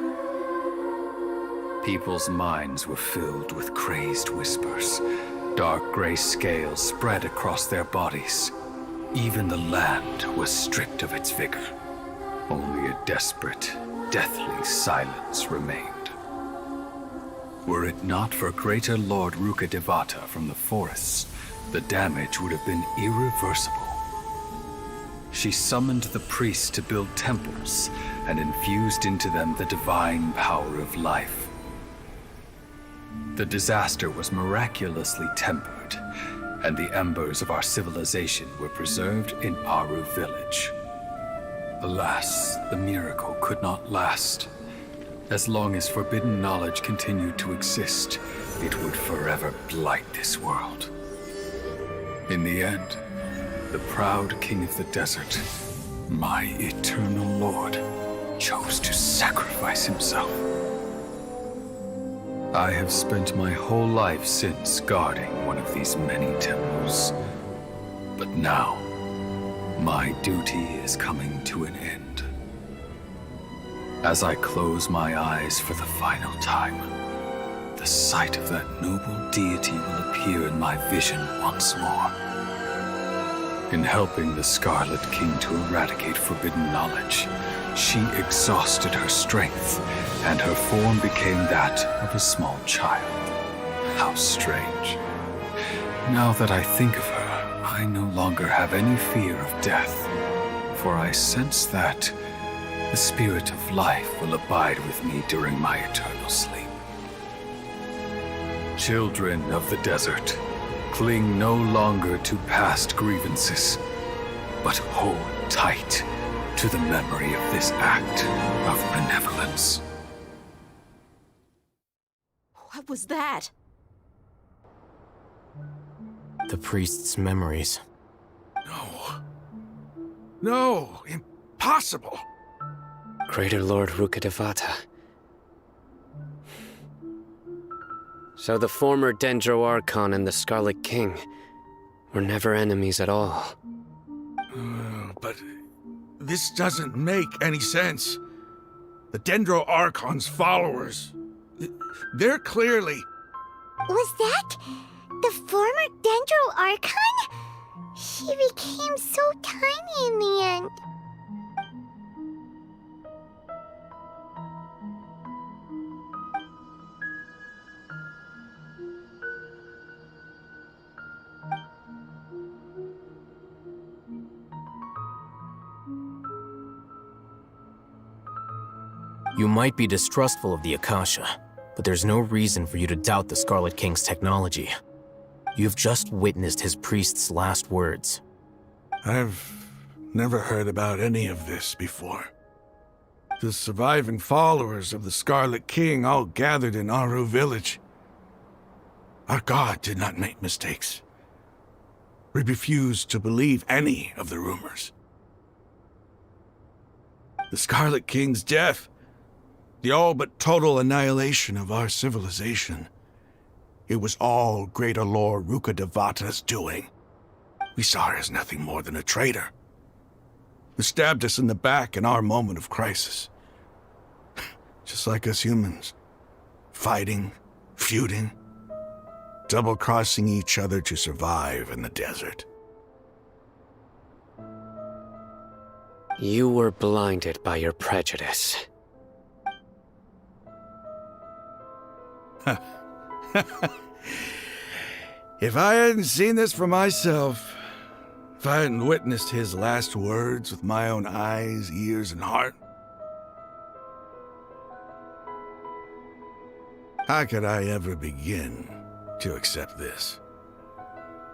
People's minds were filled with crazed whispers. Dark gray scales spread across their bodies. Even the land was stripped of its vigor. Only a desperate, deathly silence remained. Were it not for greater Lord Rukkhadevata from the forests, the damage would have been irreversible. She summoned the priests to build temples and infused into them the divine power of life. The disaster was miraculously tempered, and the embers of our civilization were preserved in Aru village. Alas, the miracle could not last. As long as forbidden knowledge continued to exist, it would forever blight this world. In the end, the proud king of the desert, my eternal lord, chose to sacrifice himself. I have spent my whole life since guarding one of these many temples. But now, My duty is coming to an end. As I close my eyes for the final time, the sight of that noble deity will appear in my vision once more. In helping the Scarlet King to eradicate forbidden knowledge, she exhausted her strength, and her form became that of a small child. How strange. Now that I think of her, I no longer have any fear of death, for I sense that the spirit of life will abide with me during my eternal sleep. Children of the desert, cling no longer to past grievances, but hold tight to the memory of this act of benevolence. What was that? The priest's memories. No, impossible. Greater Lord Rukkhadevata. So the former Dendro Archon and the Scarlet King were never enemies at all. But this doesn't make any sense. The Dendro Archon's followers, they're clearly... Was that the former Dendro Archon? She became so tiny in the end. You might be distrustful of the Akasha, but there's no reason for you to doubt the Scarlet King's technology. You've just witnessed his priest's last words. I've never heard about any of this before. The surviving followers of the Scarlet King all gathered in Aru village. Our god did not make mistakes. We refused to believe any of the rumors. The Scarlet King's death, the all but total annihilation of our civilization, it was all Greater Lord Rukkhadevata's doing. We saw her as nothing more than a traitor, who stabbed us in the back in our moment of crisis. Just like us humans, fighting, feuding, double-crossing each other to survive in the desert. You were blinded by your prejudice. If I hadn't seen this for myself, if I hadn't witnessed his last words with my own eyes, ears, and heart, how could I ever begin to accept this?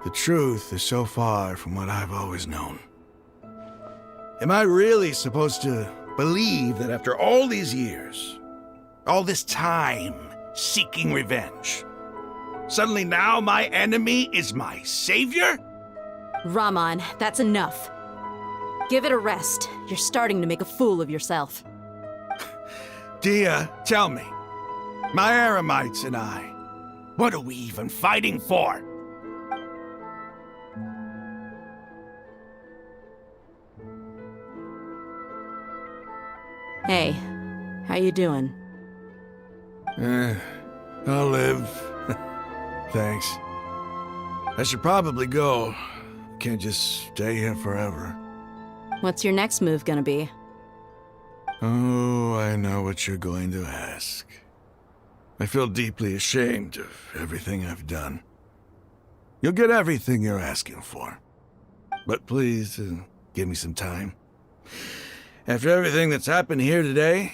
The truth is so far from what I've always known. Am I really supposed to believe that after all these years, all this time seeking revenge, suddenly now my enemy is my savior? Raman, that's enough. Give it a rest. You're starting to make a fool of yourself. Dia, tell me, my Eremites and I, what are we even fighting for? Hey, how you doing? I'll live. Thanks. I should probably go. Can't just stay here forever. What's your next move gonna be? Oh, I know what you're going to ask. I feel deeply ashamed of everything I've done. You'll get everything you're asking for. But please, give me some time. After everything that's happened here today,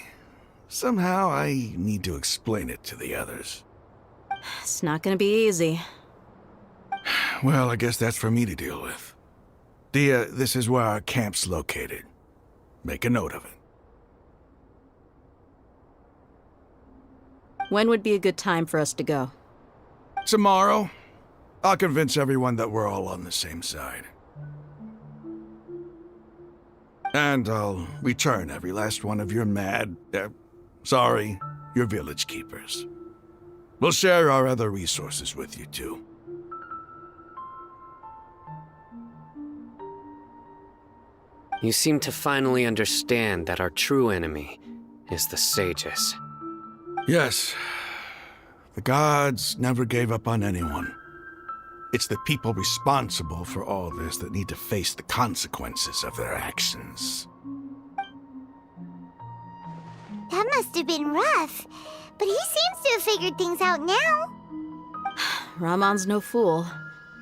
somehow I need to explain it to the others. It's not gonna be easy. Well, I guess that's for me to deal with. Dia, this is where our camp's located. Make a note of it. When would be a good time for us to go? Tomorrow, I'll convince everyone that we're all on the same side. And I'll return every last one of your your village keepers. We'll share our other resources with you, too. You seem to finally understand that our true enemy is the sages. Yes. The gods never gave up on anyone. It's the people responsible for all this that need to face the consequences of their actions. That must have been rough, but he seems to have figured things out now. Ramon's no fool.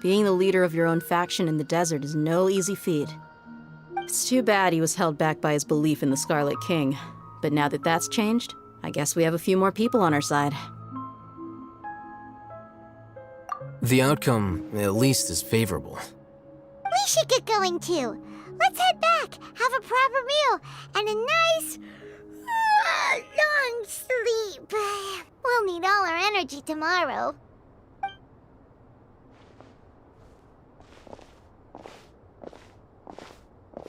Being the leader of your own faction in the desert is no easy feat. It's too bad he was held back by his belief in the Scarlet King. But now that that's changed, I guess we have a few more people on our side. The outcome, at least, is favorable. We should get going too. Let's head back, have a proper meal, and a nice, long sleep. We'll need all our energy tomorrow.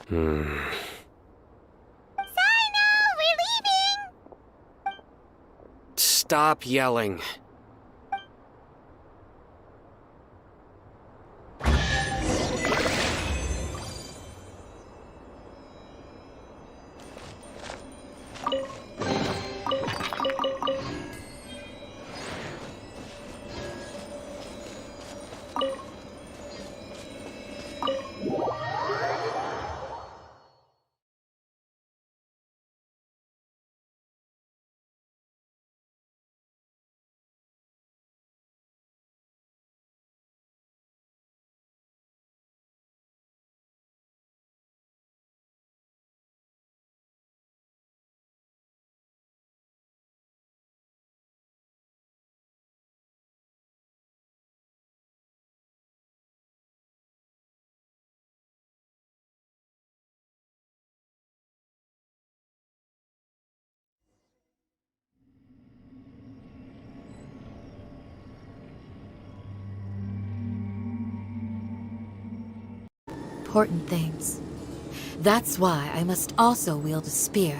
Sino, we're leaving! Stop yelling. Important things. That's why I must also wield a spear.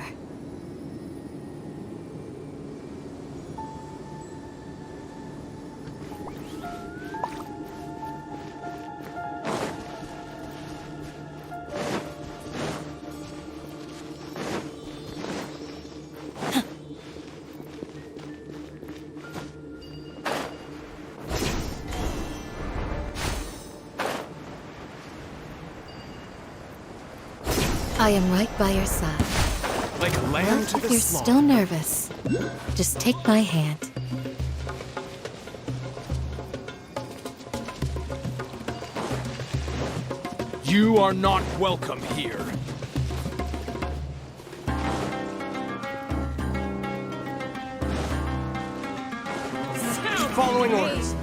I am right by your side. Like a lamb to the You're slaughter. still nervous. Just take my hand. You are not welcome here. Following orders.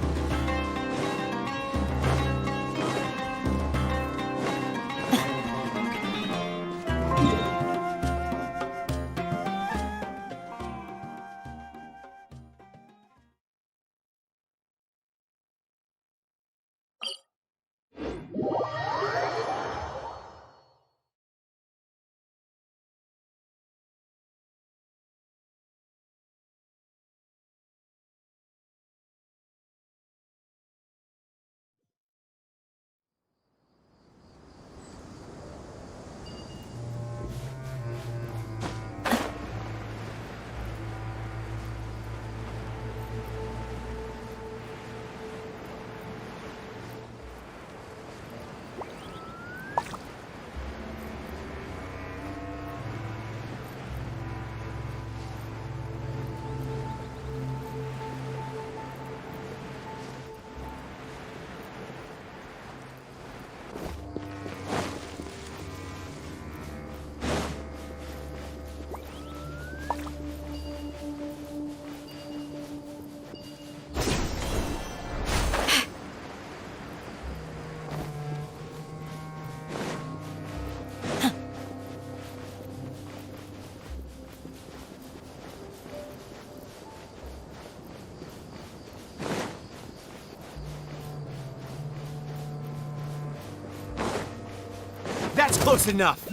That's close enough.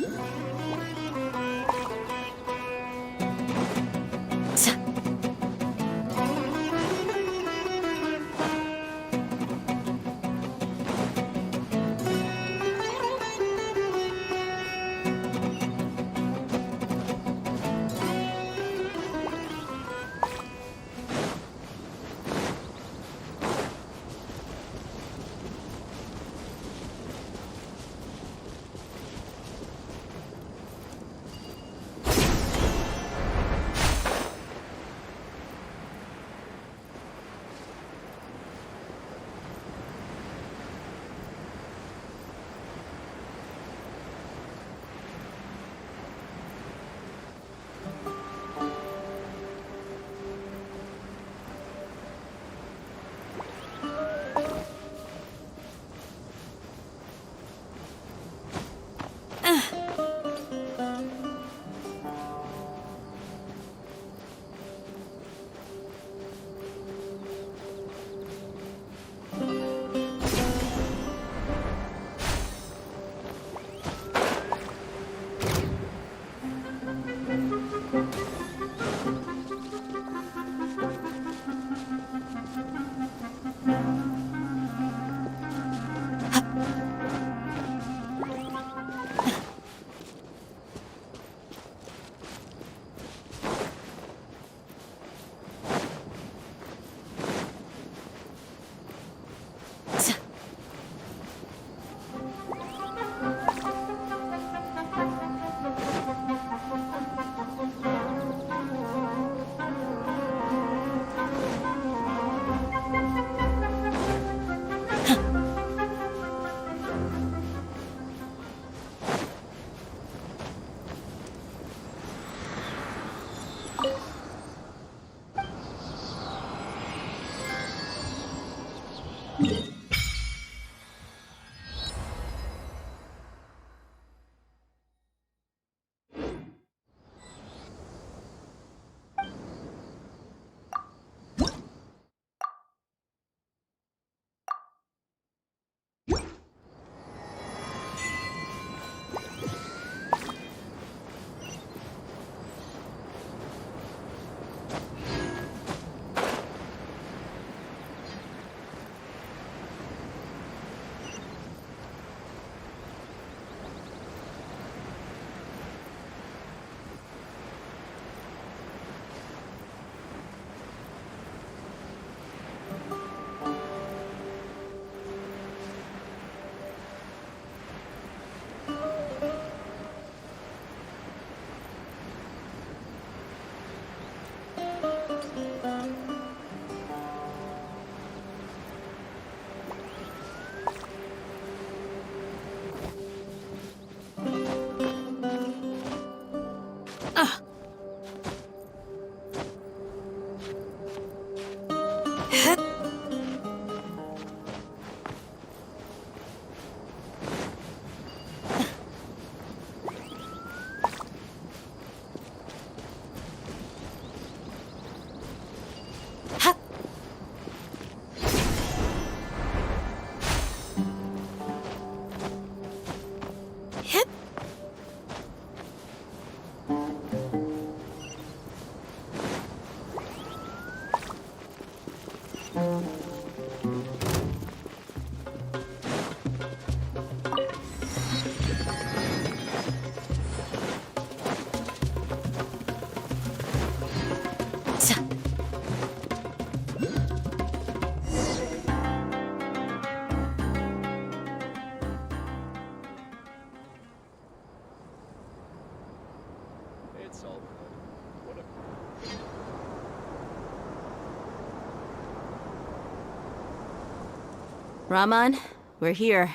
Raman, we're here.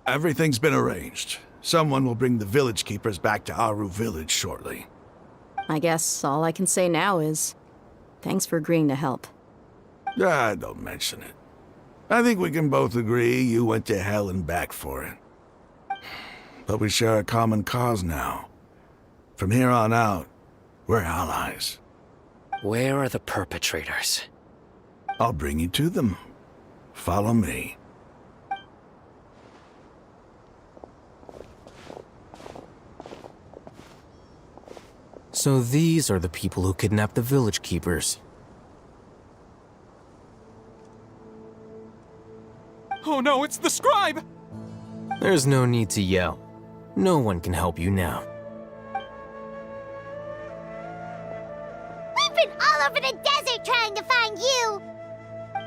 Everything's been arranged. Someone will bring the village keepers back to Aru village shortly. I guess all I can say now is thanks for agreeing to help. Don't mention it. I think we can both agree you went to hell and back for it. But we share a common cause now. From here on out, we're allies. Where are the perpetrators? I'll bring you to them. Follow me. So these are the people who kidnapped the village keepers. Oh no, it's the scribe! There's no need to yell. No one can help you now. We've been all over the desert trying to find you!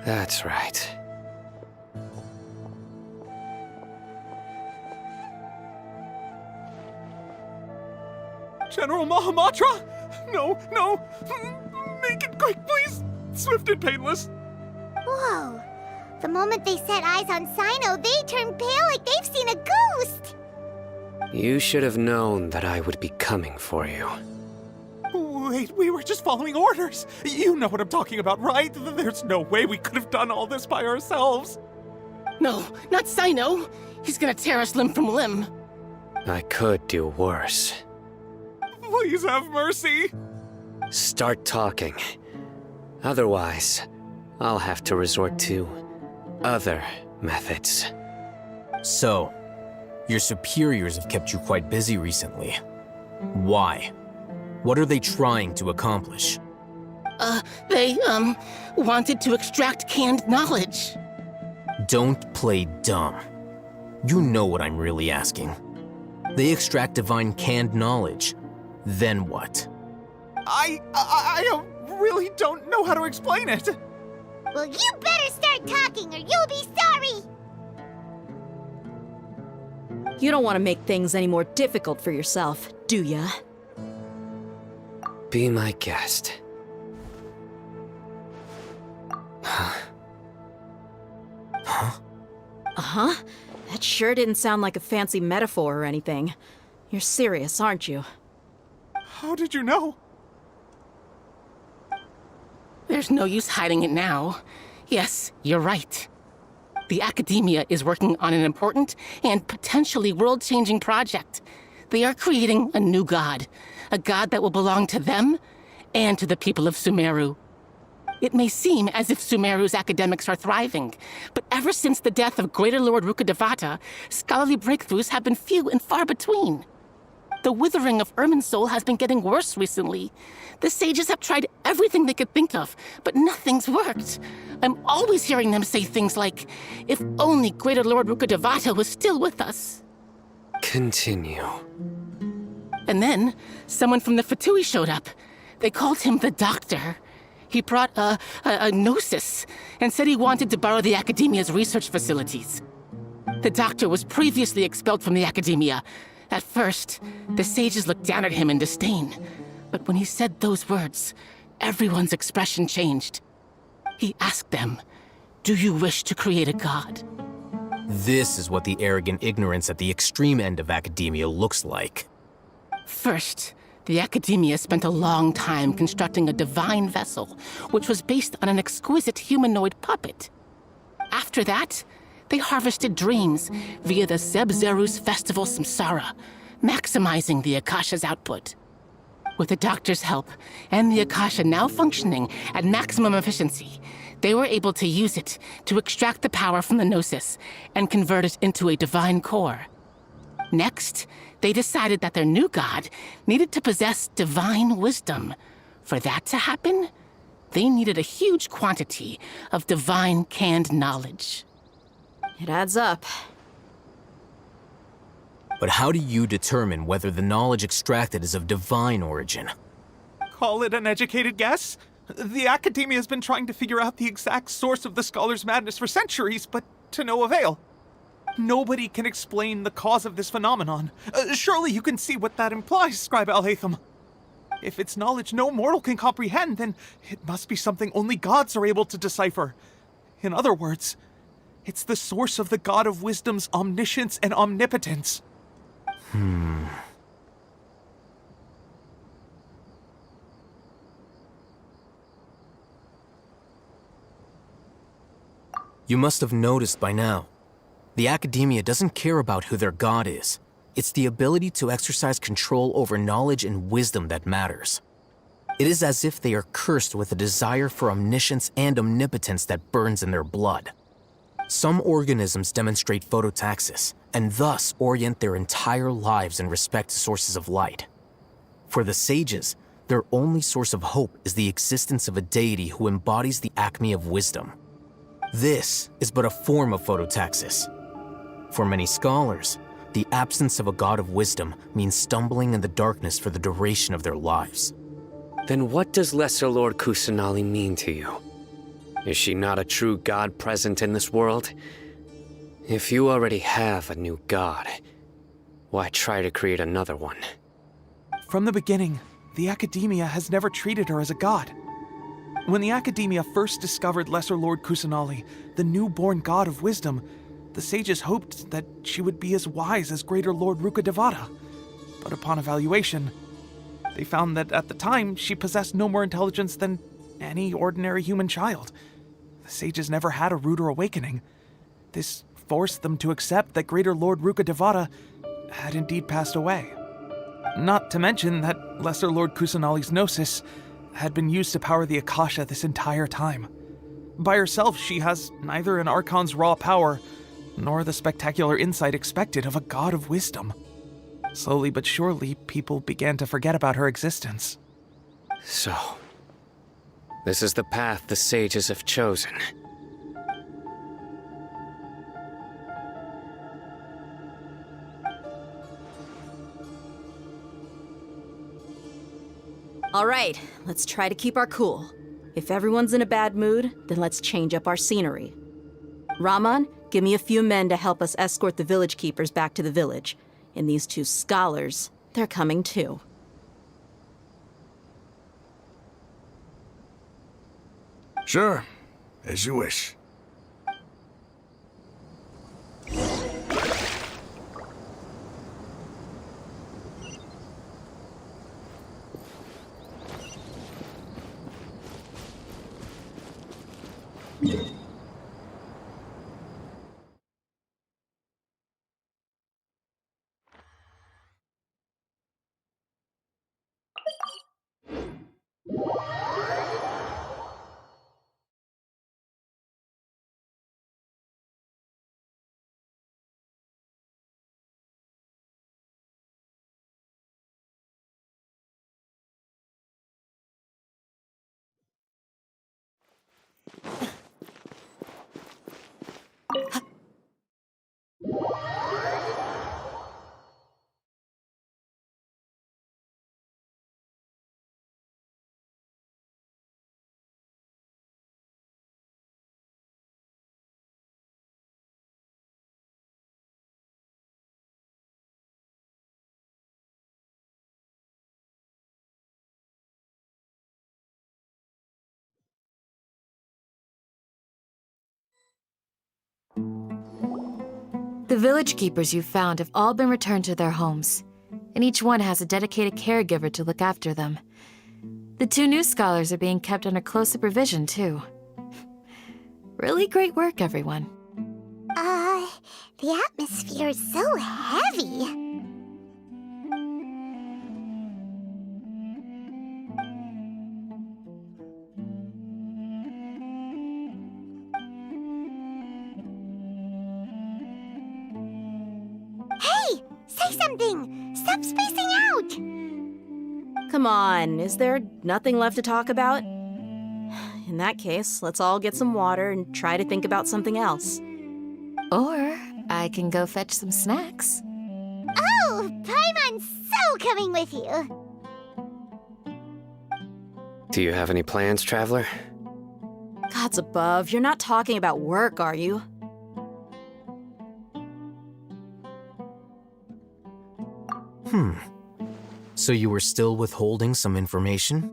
That's right. General Mahamatra? No, no! Make it quick, please! Swift and painless! Whoa. The moment they set eyes on Sino, they turn pale like they've seen a ghost! You should have known that I would be coming for you. Wait, we were just following orders! You know what I'm talking about, right? There's no way we could have done all this by ourselves! No, not Sino! He's gonna tear us limb from limb! I could do worse. Please have mercy! Start talking. Otherwise, I'll have to resort to other methods. So, your superiors have kept you quite busy recently. Why? What are they trying to accomplish? They wanted to extract canned knowledge. Don't play dumb. You know what I'm really asking. They extract divine canned knowledge. Then what? I really don't know how to explain it. Well, you better start talking or you'll be sorry! You don't want to make things any more difficult for yourself, do ya? Be my guest. Huh? Uh-huh? That sure didn't sound like a fancy metaphor or anything. You're serious, aren't you? How did you know? There's no use hiding it now. Yes, you're right. The Academia is working on an important and potentially world-changing project. They are creating a new god. A god that will belong to them and to the people of Sumeru. It may seem as if Sumeru's academics are thriving, but ever since the death of Greater Lord Rukkhadevata, scholarly breakthroughs have been few and far between. The withering of Irminsul has been getting worse recently. The sages have tried everything they could think of, but nothing's worked. I'm always hearing them say things like, if only Greater Lord Rukkhadevata was still with us. Continue. And then, someone from the Fatui showed up. They called him the Doctor. He brought a gnosis and said he wanted to borrow the Academia's research facilities. The Doctor was previously expelled from the Academia. At first, the sages looked down at him in disdain. But when he said those words, everyone's expression changed. He asked them, "Do you wish to create a god?" This is what the arrogant ignorance at the extreme end of academia looks like. First, the Academia spent a long time constructing a divine vessel, which was based on an exquisite humanoid puppet. After that, they harvested dreams via the Zeb-Zerus festival Samsara, maximizing the Akasha's output. With the Doctor's help, and the Akasha now functioning at maximum efficiency, they were able to use it to extract the power from the Gnosis and convert it into a divine core. Next, they decided that their new god needed to possess divine wisdom. For that to happen, They needed a huge quantity of divine canned knowledge. It adds up. But how do you determine whether the knowledge extracted is of divine origin? Call it an educated guess? The Academia has been trying to figure out the exact source of the Scholar's madness for centuries, but to no avail. Nobody can explain the cause of this phenomenon. Surely you can see what that implies, Scribe Alhaitham. If it's knowledge no mortal can comprehend, then it must be something only gods are able to decipher. In other words, it's the source of the God of Wisdom's omniscience and omnipotence. You must have noticed by now. The Academia doesn't care about who their god is. It's the ability to exercise control over knowledge and wisdom that matters. It is as if they are cursed with a desire for omniscience and omnipotence that burns in their blood. Some organisms demonstrate phototaxis, and thus orient their entire lives in respect to sources of light. For the sages, their only source of hope is the existence of a deity who embodies the acme of wisdom. This is but a form of phototaxis. For many scholars, the absence of a god of wisdom means stumbling in the darkness for the duration of their lives. Then what does Lesser Lord Kusanali mean to you? Is she not a true god present in this world? If you already have a new god, why try to create another one? From the beginning, the Academia has never treated her as a god. When the Academia first discovered Lesser Lord Kusanali, the newborn god of wisdom, the sages hoped that she would be as wise as Greater Lord Rukkhadevata. But upon evaluation, they found that at the time she possessed no more intelligence than any ordinary human child. The sages never had a ruder awakening. This forced them to accept that Greater Lord Rukkhadevata had indeed passed away. Not to mention that Lesser Lord Kusanali's gnosis had been used to power the Akasha this entire time. By herself, she has neither an Archon's raw power, nor the spectacular insight expected of a god of wisdom. Slowly but surely, people began to forget about her existence. So, this is the path the sages have chosen. All right, let's try to keep our cool. If everyone's in a bad mood, then let's change up our scenery. Raman, give me a few men to help us escort the village keepers back to the village. And these two scholars, they're coming too. Sure, as you wish. The village keepers you found have all been returned to their homes, and each one has a dedicated caregiver to look after them. The two new scholars are being kept under close supervision, too. Really great work, everyone. The atmosphere is so heavy. Hey! Say something! Stop spacing out! Come on, is there nothing left to talk about? In that case, let's all get some water and try to think about something else. Or I can go fetch some snacks. Oh, Paimon's so coming with you. Do you have any plans, Traveler? Gods above, you're not talking about work, are you? So you were still withholding some information?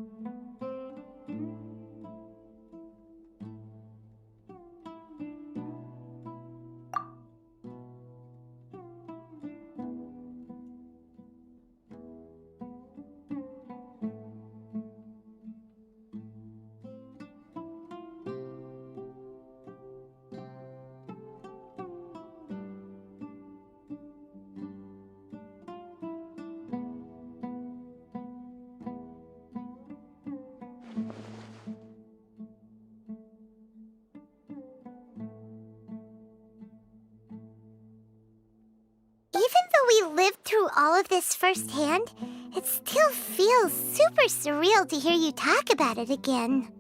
Even though we lived through all of this firsthand, it still feels super surreal to hear you talk about it again.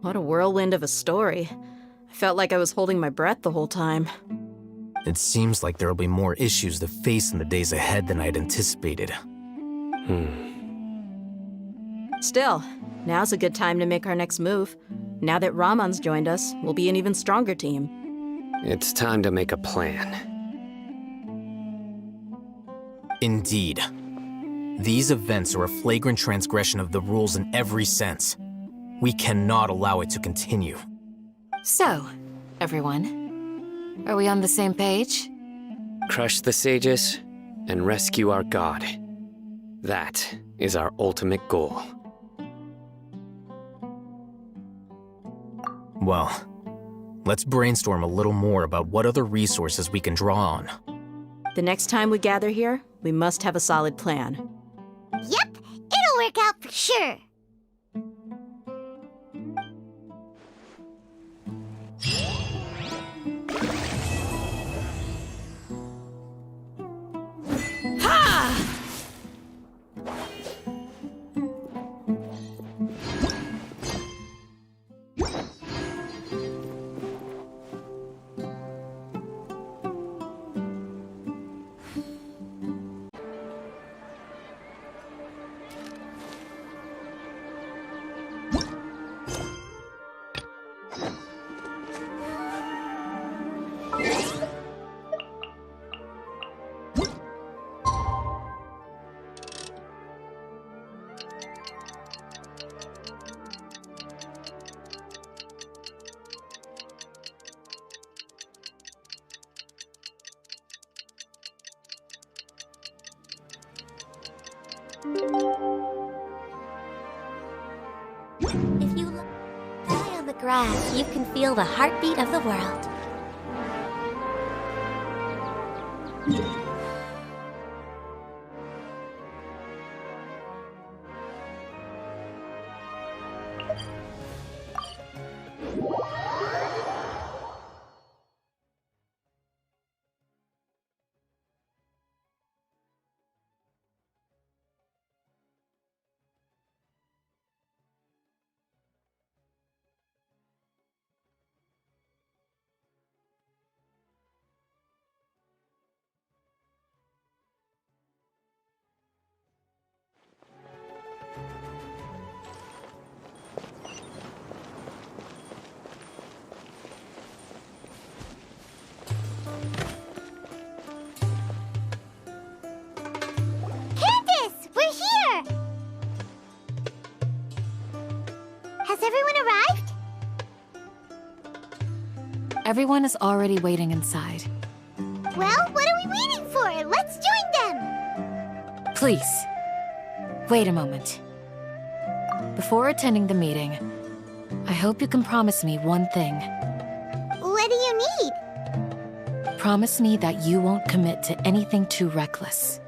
What a whirlwind of a story. I felt like I was holding my breath the whole time. It seems like there'll be more issues to face in the days ahead than I'd anticipated. Still, now's a good time to make our next move. Now that Ramon's joined us, we'll be an even stronger team. It's time to make a plan. Indeed. These events are a flagrant transgression of the rules in every sense. We cannot allow it to continue. So, everyone, are we on the same page? Crush the sages and rescue our god. That is our ultimate goal. Well, let's brainstorm a little more about what other resources we can draw on. The next time we gather here, we must have a solid plan. Yep, it'll work out for sure. If you lie on the grass, you can feel the heartbeat of the world. Has everyone arrived? Everyone is already waiting inside. Well, what are we waiting for? Let's join them! Please, wait a moment. Before attending the meeting, I hope you can promise me one thing. What do you need? Promise me that you won't commit to anything too reckless.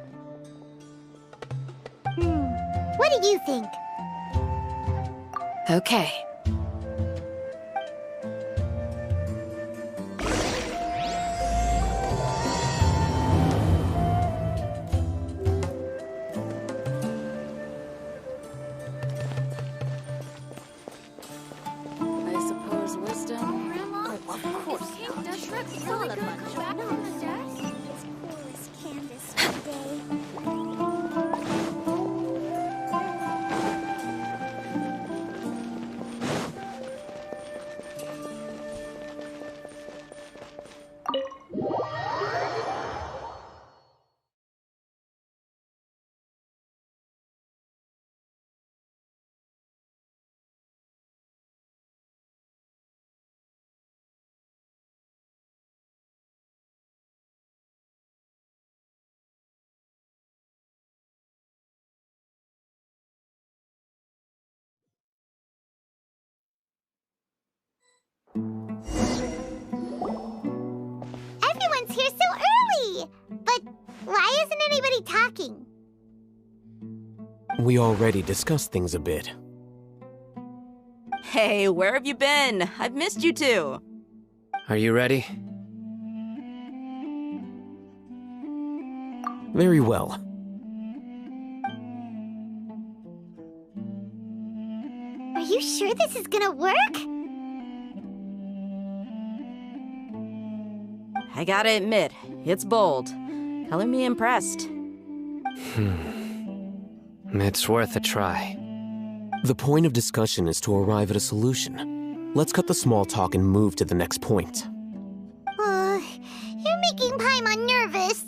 What do you think? Okay. Everyone's here so early! But why isn't anybody talking? We already discussed things a bit. Hey, where have you been? I've missed you too. Are you ready? Very well. Are you sure this is gonna work? I gotta admit, it's bold. Color me impressed. It's worth a try. The point of discussion is to arrive at a solution. Let's cut the small talk and move to the next point. You're making Paimon nervous.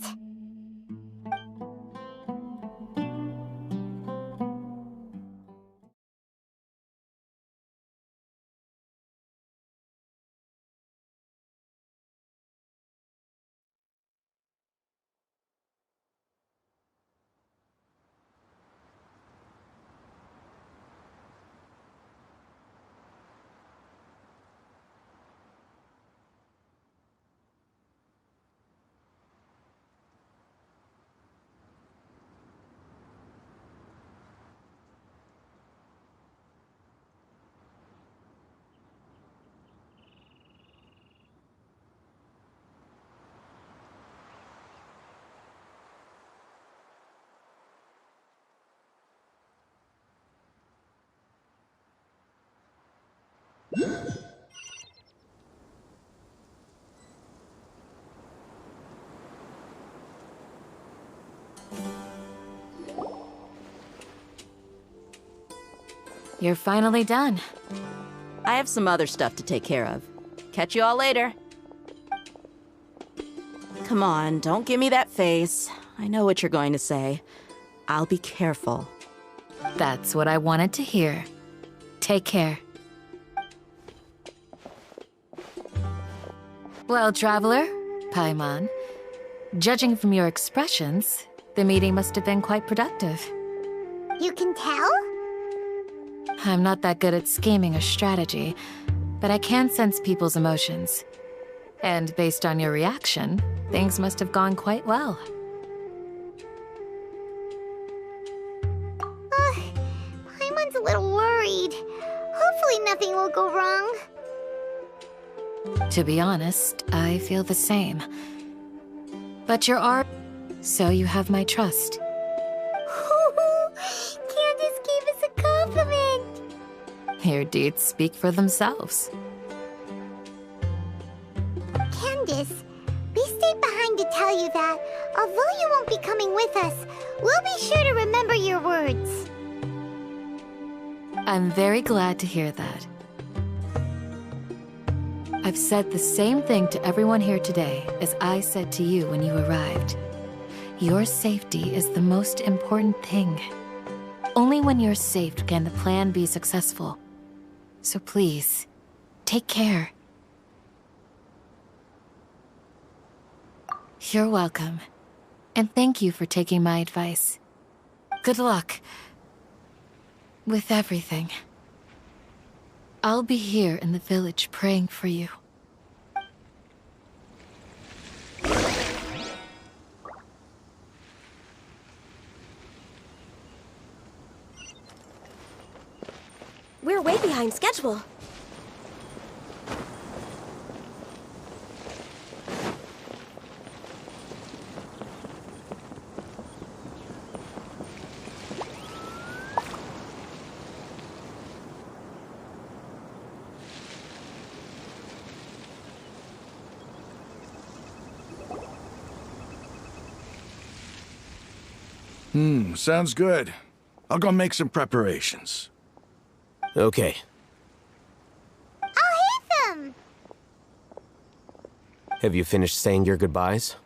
You're finally done. I have some other stuff to take care of. Catch you all later. Come on, don't give me that face. I know what you're going to say. I'll be careful. That's what I wanted to hear. Take care. Well, traveler, Paimon, judging from your expressions, the meeting must have been quite productive. You can tell? I'm not that good at scheming or strategy, but I can sense people's emotions. And based on your reaction, things must have gone quite well. Paimon's a little worried. Hopefully nothing will go wrong. To be honest, I feel the same. But you're so you have my trust. Candace gave us a compliment. Your deeds speak for themselves. Candace, we stayed behind to tell you that, although you won't be coming with us, we'll be sure to remember your words. I'm very glad to hear that. I've said the same thing to everyone here today as I said to you when you arrived. Your safety is the most important thing. Only when you're safe can the plan be successful. So please, take care. You're welcome. And thank you for taking my advice. Good luck with everything. I'll be here in the village praying for you. We're way behind schedule. Sounds good. I'll go make some preparations. Okay. I'll hate them! Have you finished saying your goodbyes?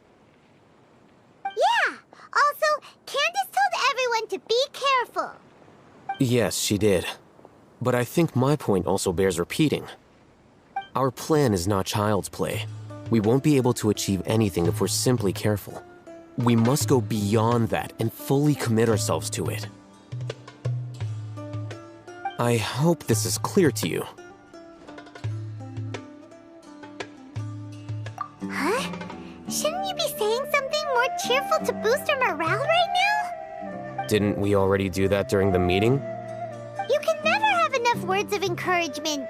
Yeah! Also, Candace told everyone to be careful. Yes, she did. But I think my point also bears repeating. Our plan is not child's play. We won't be able to achieve anything if we're simply careful. We must go beyond that and fully commit ourselves to it. I hope this is clear to you. Didn't we already do that during the meeting? You can never have enough words of encouragement.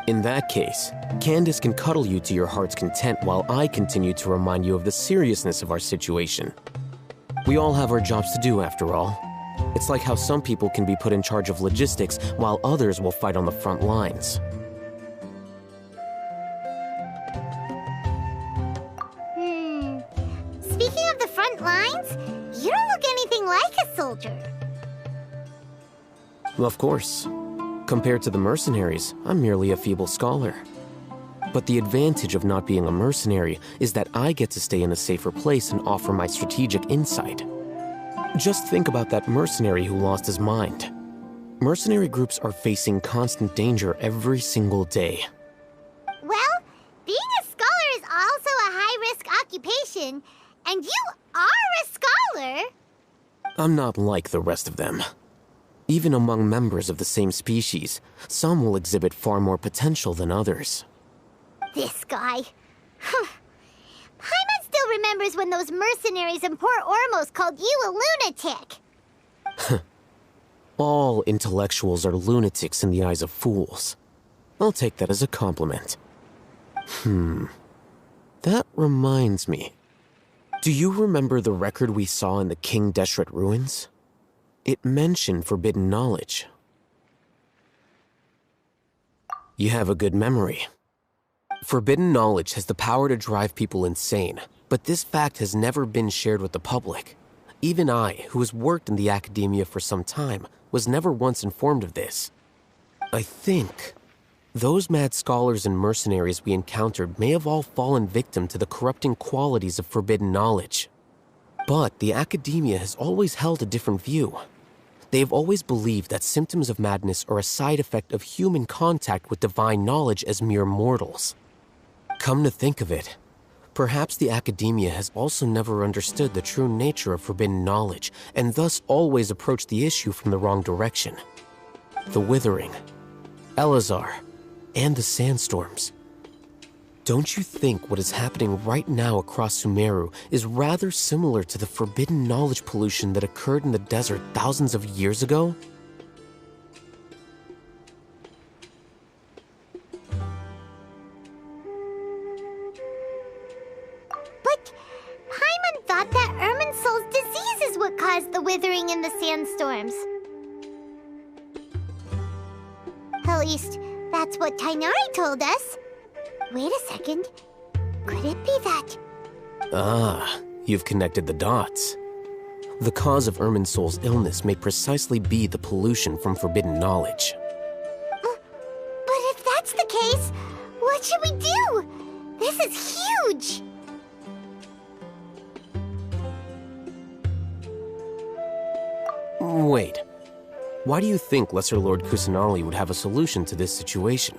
In that case, Candace can cuddle you to your heart's content while I continue to remind you of the seriousness of our situation. We all have our jobs to do, after all. It's like how some people can be put in charge of logistics while others will fight on the front lines. Speaking of the front lines, you don't look anything like a soldier. Of course. Compared to the mercenaries, I'm merely a feeble scholar. But the advantage of not being a mercenary is that I get to stay in a safer place and offer my strategic insight. Just think about that mercenary who lost his mind. Mercenary groups are facing constant danger every single day. Well, being a scholar is also a high-risk occupation, and you are a scholar. I'm not like the rest of them. Even among members of the same species, some will exhibit far more potential than others. This guy. Paimon still remembers when those mercenaries in Port Ormos called you a lunatic. All intellectuals are lunatics in the eyes of fools. I'll take that as a compliment. That reminds me. Do you remember the record we saw in the King Deshret ruins? It mentioned forbidden knowledge. You have a good memory. Forbidden knowledge has the power to drive people insane, but this fact has never been shared with the public. Even I, who has worked in the academia for some time, was never once informed of this. I think those mad scholars and mercenaries we encountered may have all fallen victim to the corrupting qualities of forbidden knowledge. But the academia has always held a different view. They have always believed that symptoms of madness are a side effect of human contact with divine knowledge as mere mortals. Come to think of it, perhaps the academia has also never understood the true nature of forbidden knowledge, and thus always approached the issue from the wrong direction. The Withering, Elazar, and the sandstorms. Don't you think what is happening right now across Sumeru is rather similar to the forbidden knowledge pollution that occurred in the desert thousands of years ago? But Paimon thought that Irminsul's disease is what caused the withering in the sandstorms. At least, that's what Tainari told us. Wait a second. Could it be that? Ah, you've connected the dots. The cause of Irminsul's illness may precisely be the pollution from forbidden knowledge. But if that's the case, what should we do? This is huge! Wait. Why do you think Lesser Lord Kusanali would have a solution to this situation?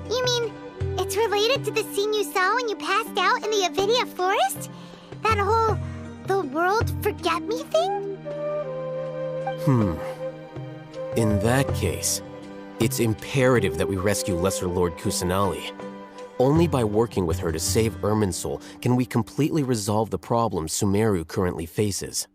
You mean, it's related to the scene you saw when you passed out in the Avidia forest? That whole, the world forget me thing? In that case, it's imperative that we rescue Lesser Lord Kusanali. Only by working with her to save Irminsul can we completely resolve the problems Sumeru currently faces.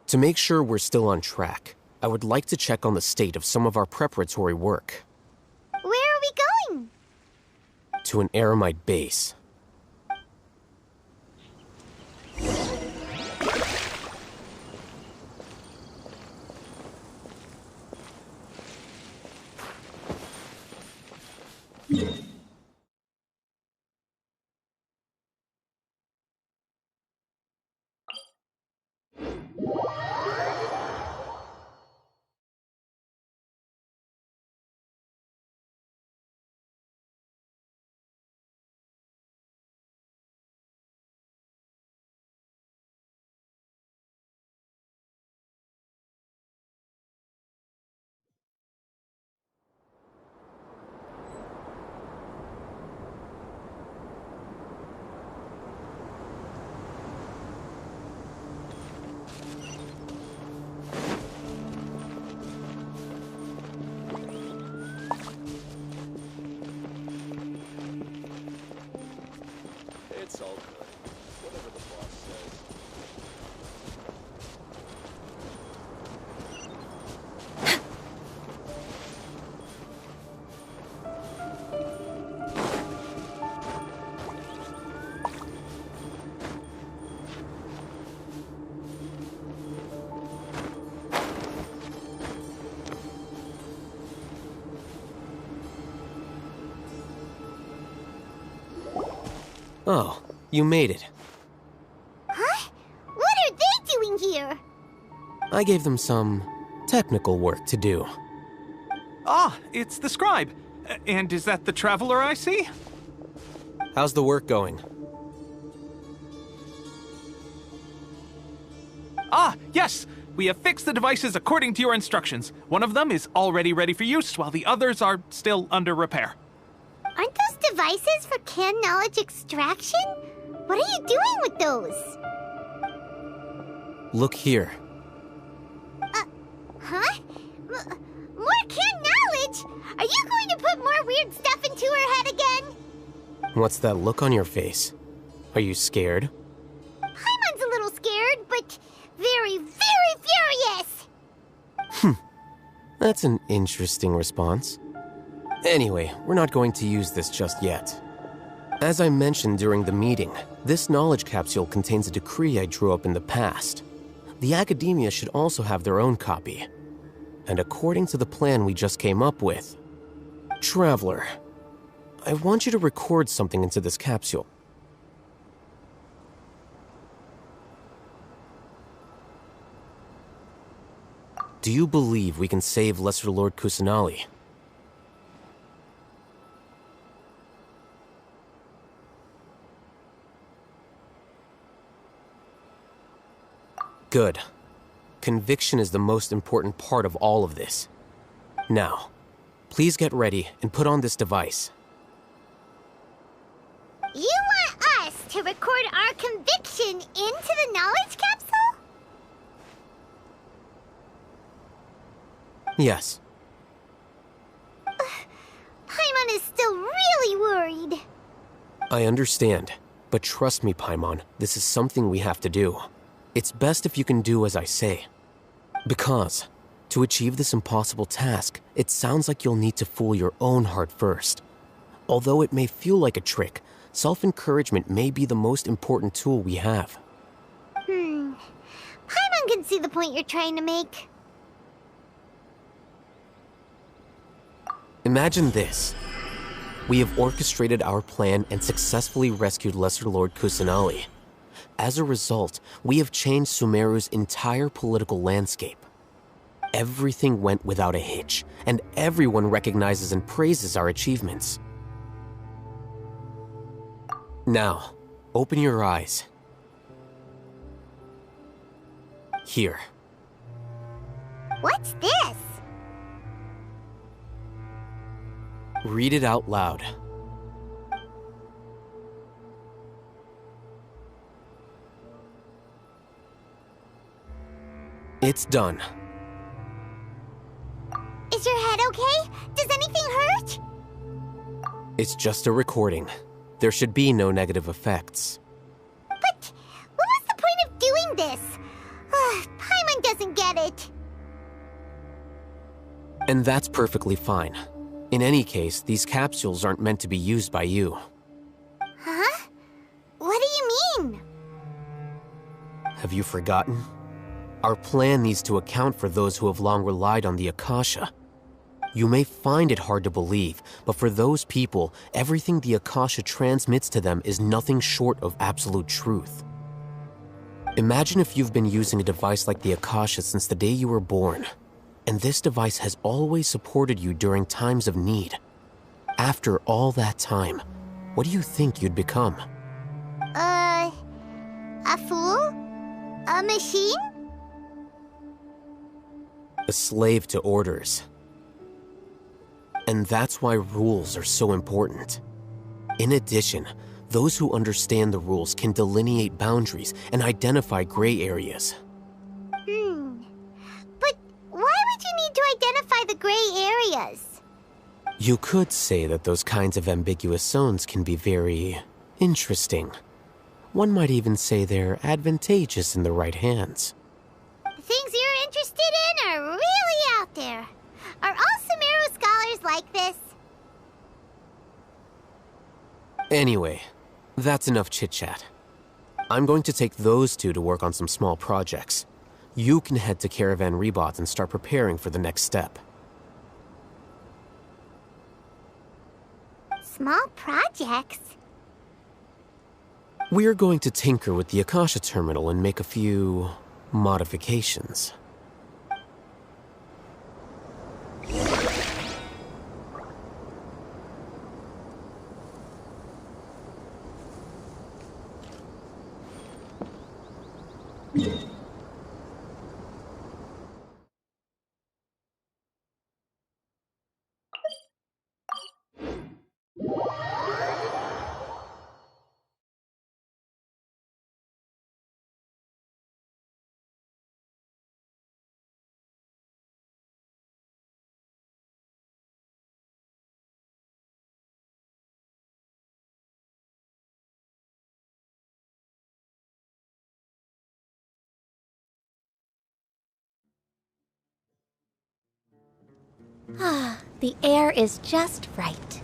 To make sure we're still on track, I would like to check on the state of some of our preparatory work. Where are we going? To an Eremite base. Oh, you made it. Huh? What are they doing here? I gave them some technical work to do. Ah, it's the scribe. And is that the traveler I see? How's the work going? Ah, yes! We have fixed the devices according to your instructions. One of them is already ready for use, while the others are still under repair. Aren't those devices for canned knowledge extraction? What are you doing with those? Look here. Huh? More canned knowledge? Are you going to put more weird stuff into her head again? What's that look on your face? Are you scared? Paimon's a little scared, but very, very furious! That's an interesting response. Anyway, we're not going to use this just yet. As I mentioned during the meeting, this knowledge capsule contains a decree I drew up in the past. The academia should also have their own copy. And according to the plan we just came up with, Traveler, I want you to record something into this capsule. Do you believe we can save Lesser Lord Kusanali? Good. Conviction is the most important part of all of this. Now, please get ready and put on this device. You want us to record our conviction into the knowledge capsule? Yes. Paimon is still really worried. I understand, but trust me, Paimon, this is something we have to do. It's best if you can do as I say. Because, to achieve this impossible task, it sounds like you'll need to fool your own heart first. Although it may feel like a trick, self-encouragement may be the most important tool we have. Paimon can see the point you're trying to make. Imagine this. We have orchestrated our plan and successfully rescued Lesser Lord Kusanali. As a result, we have changed Sumeru's entire political landscape. Everything went without a hitch, and everyone recognizes and praises our achievements. Now, open your eyes. Here. What's this? Read it out loud. It's done. Is your head okay? Does anything hurt? It's just a recording. There should be no negative effects. But what was the point of doing this? Paimon doesn't get it. And that's perfectly fine. In any case, these capsules aren't meant to be used by you. Huh? What do you mean? Have you forgotten? Our plan needs to account for those who have long relied on the Akasha. You may find it hard to believe, but for those people, everything the Akasha transmits to them is nothing short of absolute truth. Imagine if you've been using a device like the Akasha since the day you were born, and this device has always supported you during times of need. After all that time, what do you think you'd become? A fool? A machine? A slave to orders. And that's why rules are so important. In addition, those who understand the rules can delineate boundaries and identify gray areas. But why would you need to identify the gray areas? You could say that those kinds of ambiguous zones can be very interesting. One might even say they're advantageous in the right hands. The things you're interested in are really out there. Are all Sumeru scholars like this? Anyway, that's enough chit-chat. I'm going to take those two to work on some small projects. You can head to Caravan Rebot and start preparing for the next step. Small projects? We're going to tinker with the Akasha terminal and make a few modifications. Ah, the air is just right.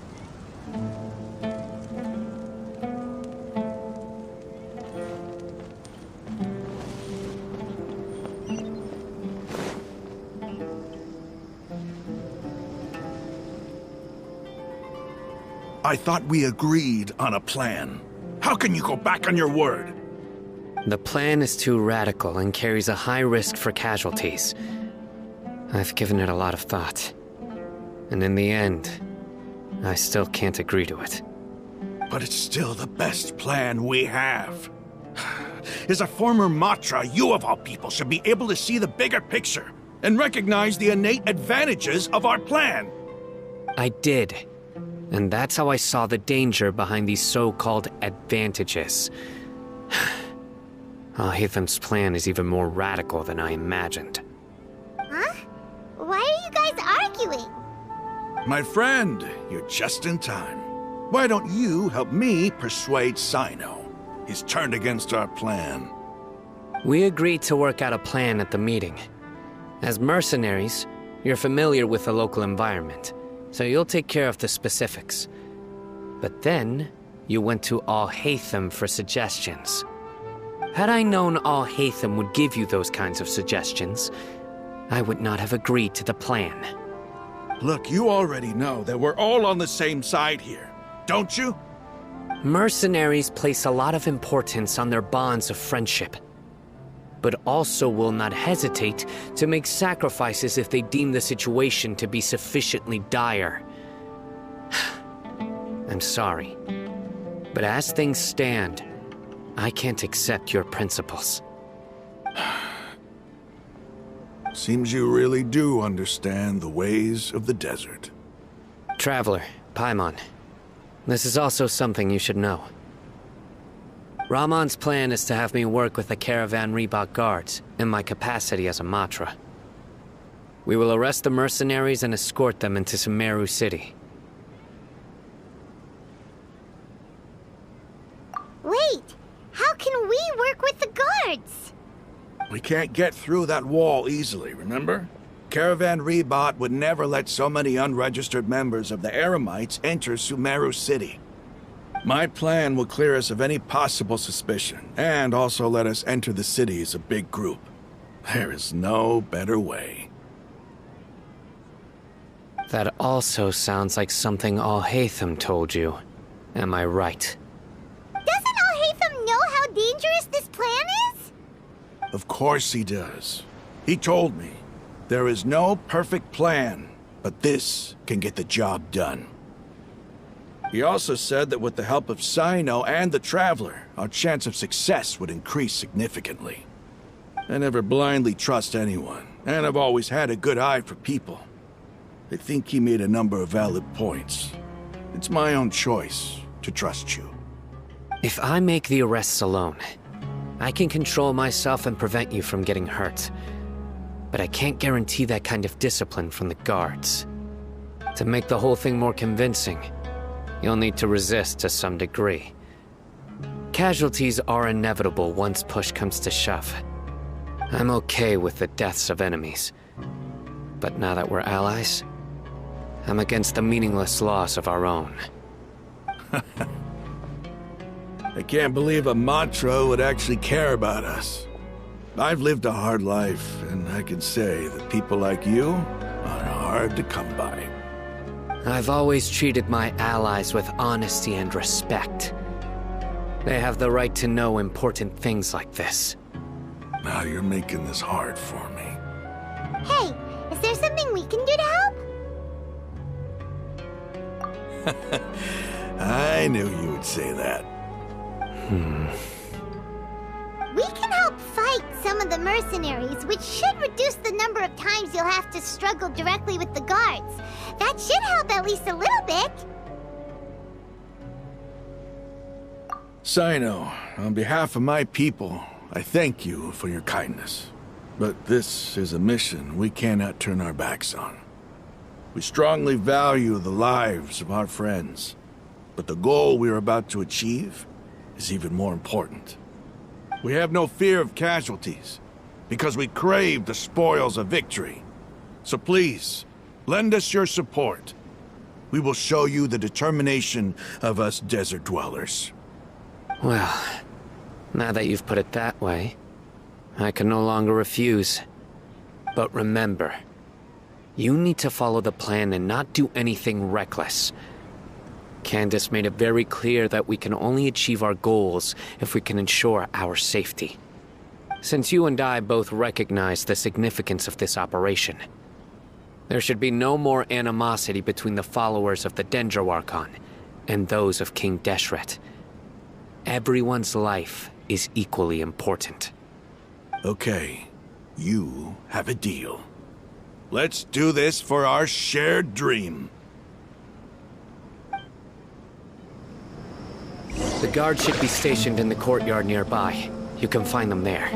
I thought we agreed on a plan. How can you go back on your word? The plan is too radical and carries a high risk for casualties. I've given it a lot of thought. And in the end, I still can't agree to it. But it's still the best plan we have. As a former Matra, you of all people should be able to see the bigger picture and recognize the innate advantages of our plan. I did. And that's how I saw the danger behind these so-called advantages. Al-Haytham's plan is even more radical than I imagined. Huh? Why are you guys arguing? My friend, you're just in time. Why don't you help me persuade Sino? He's turned against our plan. We agreed to work out a plan at the meeting. As mercenaries, you're familiar with the local environment, so you'll take care of the specifics. But then, you went to Al-Haytham for suggestions. Had I known Al-Haytham would give you those kinds of suggestions, I would not have agreed to the plan. Look, you already know that we're all on the same side here, don't you? Mercenaries place a lot of importance on their bonds of friendship, but also will not hesitate to make sacrifices if they deem the situation to be sufficiently dire. I'm sorry, but as things stand, I can't accept your principles. Seems you really do understand the ways of the desert. Traveler, Paimon, this is also something you should know. Rahman's plan is to have me work with the Caravan Reebok guards in my capacity as a Matra. We will arrest the mercenaries and escort them into Sumeru City. Wait, how can we work with the guards? We can't get through that wall easily, remember? Caravan Reebok would never let so many unregistered members of the Eremites enter Sumeru City. My plan will clear us of any possible suspicion, and also let us enter the city as a big group. There is no better way. That also sounds like something Al-Haytham told you. Am I right? Doesn't Al-Haytham know how dangerous this plan is? Of course he does. He told me, there is no perfect plan, but this can get the job done. He also said that with the help of Sino and the Traveler, our chance of success would increase significantly. I never blindly trust anyone, and I've always had a good eye for people. I think he made a number of valid points. It's my own choice to trust you. If I make the arrests alone, I can control myself and prevent you from getting hurt. But I can't guarantee that kind of discipline from the guards. To make the whole thing more convincing, you'll need to resist to some degree. Casualties are inevitable once push comes to shove. I'm okay with the deaths of enemies. But now that we're allies, I'm against the meaningless loss of our own. I can't believe a Matra would actually care about us. I've lived a hard life, and I can say that people like you are hard to come by. I've always treated my allies with honesty and respect. They have the right to know important things like this. Now you're making this hard for me. Hey, is there something we can do to help? I knew you would say that. We can help fight some of the mercenaries, which should reduce the number of times you'll have to struggle directly with the guards. That should help at least a little bit. Sino, on behalf of my people, I thank you for your kindness. But this is a mission we cannot turn our backs on. We strongly value the lives of our friends, but the goal we are about to achieve is even more important. We have no fear of casualties, because we crave the spoils of victory. So please, lend us your support. We will show you the determination of us desert dwellers. Well, now that you've put it that way, I can no longer refuse. But remember, you need to follow the plan and not do anything reckless. Candace made it very clear that we can only achieve our goals if we can ensure our safety. Since you and I both recognize the significance of this operation, there should be no more animosity between the followers of the Dendroarchon and those of King Deshret. Everyone's life is equally important. Okay, you have a deal. Let's do this for our shared dream. The guards should be stationed in the courtyard nearby. You can find them there.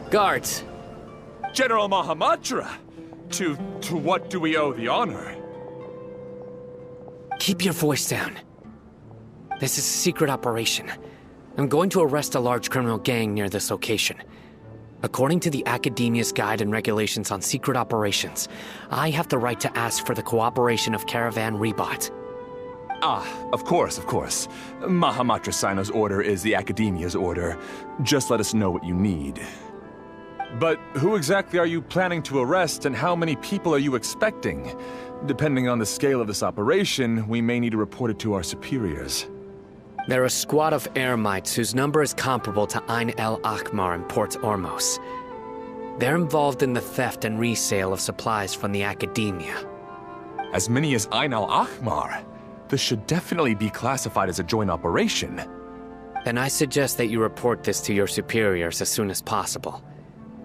Guards! General Mahamatra! To what do we owe the honor? Keep your voice down. This is a secret operation. I'm going to arrest a large criminal gang near this location. According to the Academia's Guide and Regulations on Secret Operations, I have the right to ask for the cooperation of Caravan Rebot. Ah, of course, of course. Mahamatra Sino's order is the Academia's order. Just let us know what you need. But who exactly are you planning to arrest, and how many people are you expecting? Depending on the scale of this operation, we may need to report it to our superiors. They're a squad of Eremites whose number is comparable to Ain el Akhmar in Port Ormos. They're involved in the theft and resale of supplies from the Academia. As many as Ain el Akhmar? This should definitely be classified as a joint operation. Then I suggest that you report this to your superiors as soon as possible,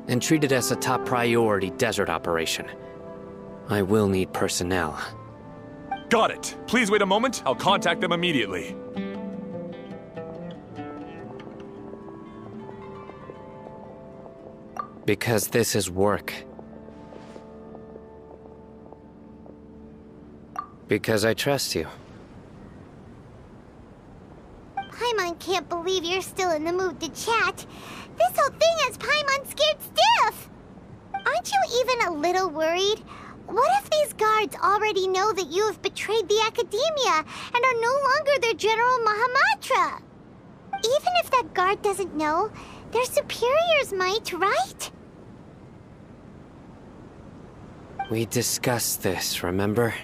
and treat it as a top priority desert operation. I will need personnel. Got it. Please wait a moment. I'll contact them immediately. Because this is work. Because I trust you. Paimon can't believe you're still in the mood to chat. This whole thing has Paimon scared stiff! Aren't you even a little worried? What if these guards already know that you have betrayed the Academia and are no longer their General Mahamatra? Even if that guard doesn't know, their superiors might, right? We discussed this, remember?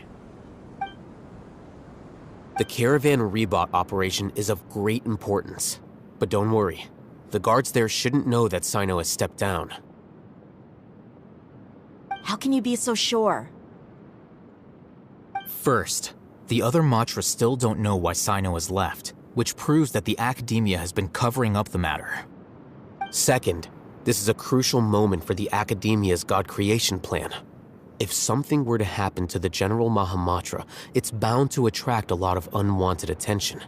The Caravan Rebot operation is of great importance. But don't worry, the guards there shouldn't know that Sino has stepped down. How can you be so sure? First, the other Matra still don't know why Sino has left, which proves that the Academia has been covering up the matter. Second, this is a crucial moment for the Academia's God creation plan. If something were to happen to the General Mahamatra, it's bound to attract a lot of unwanted attention.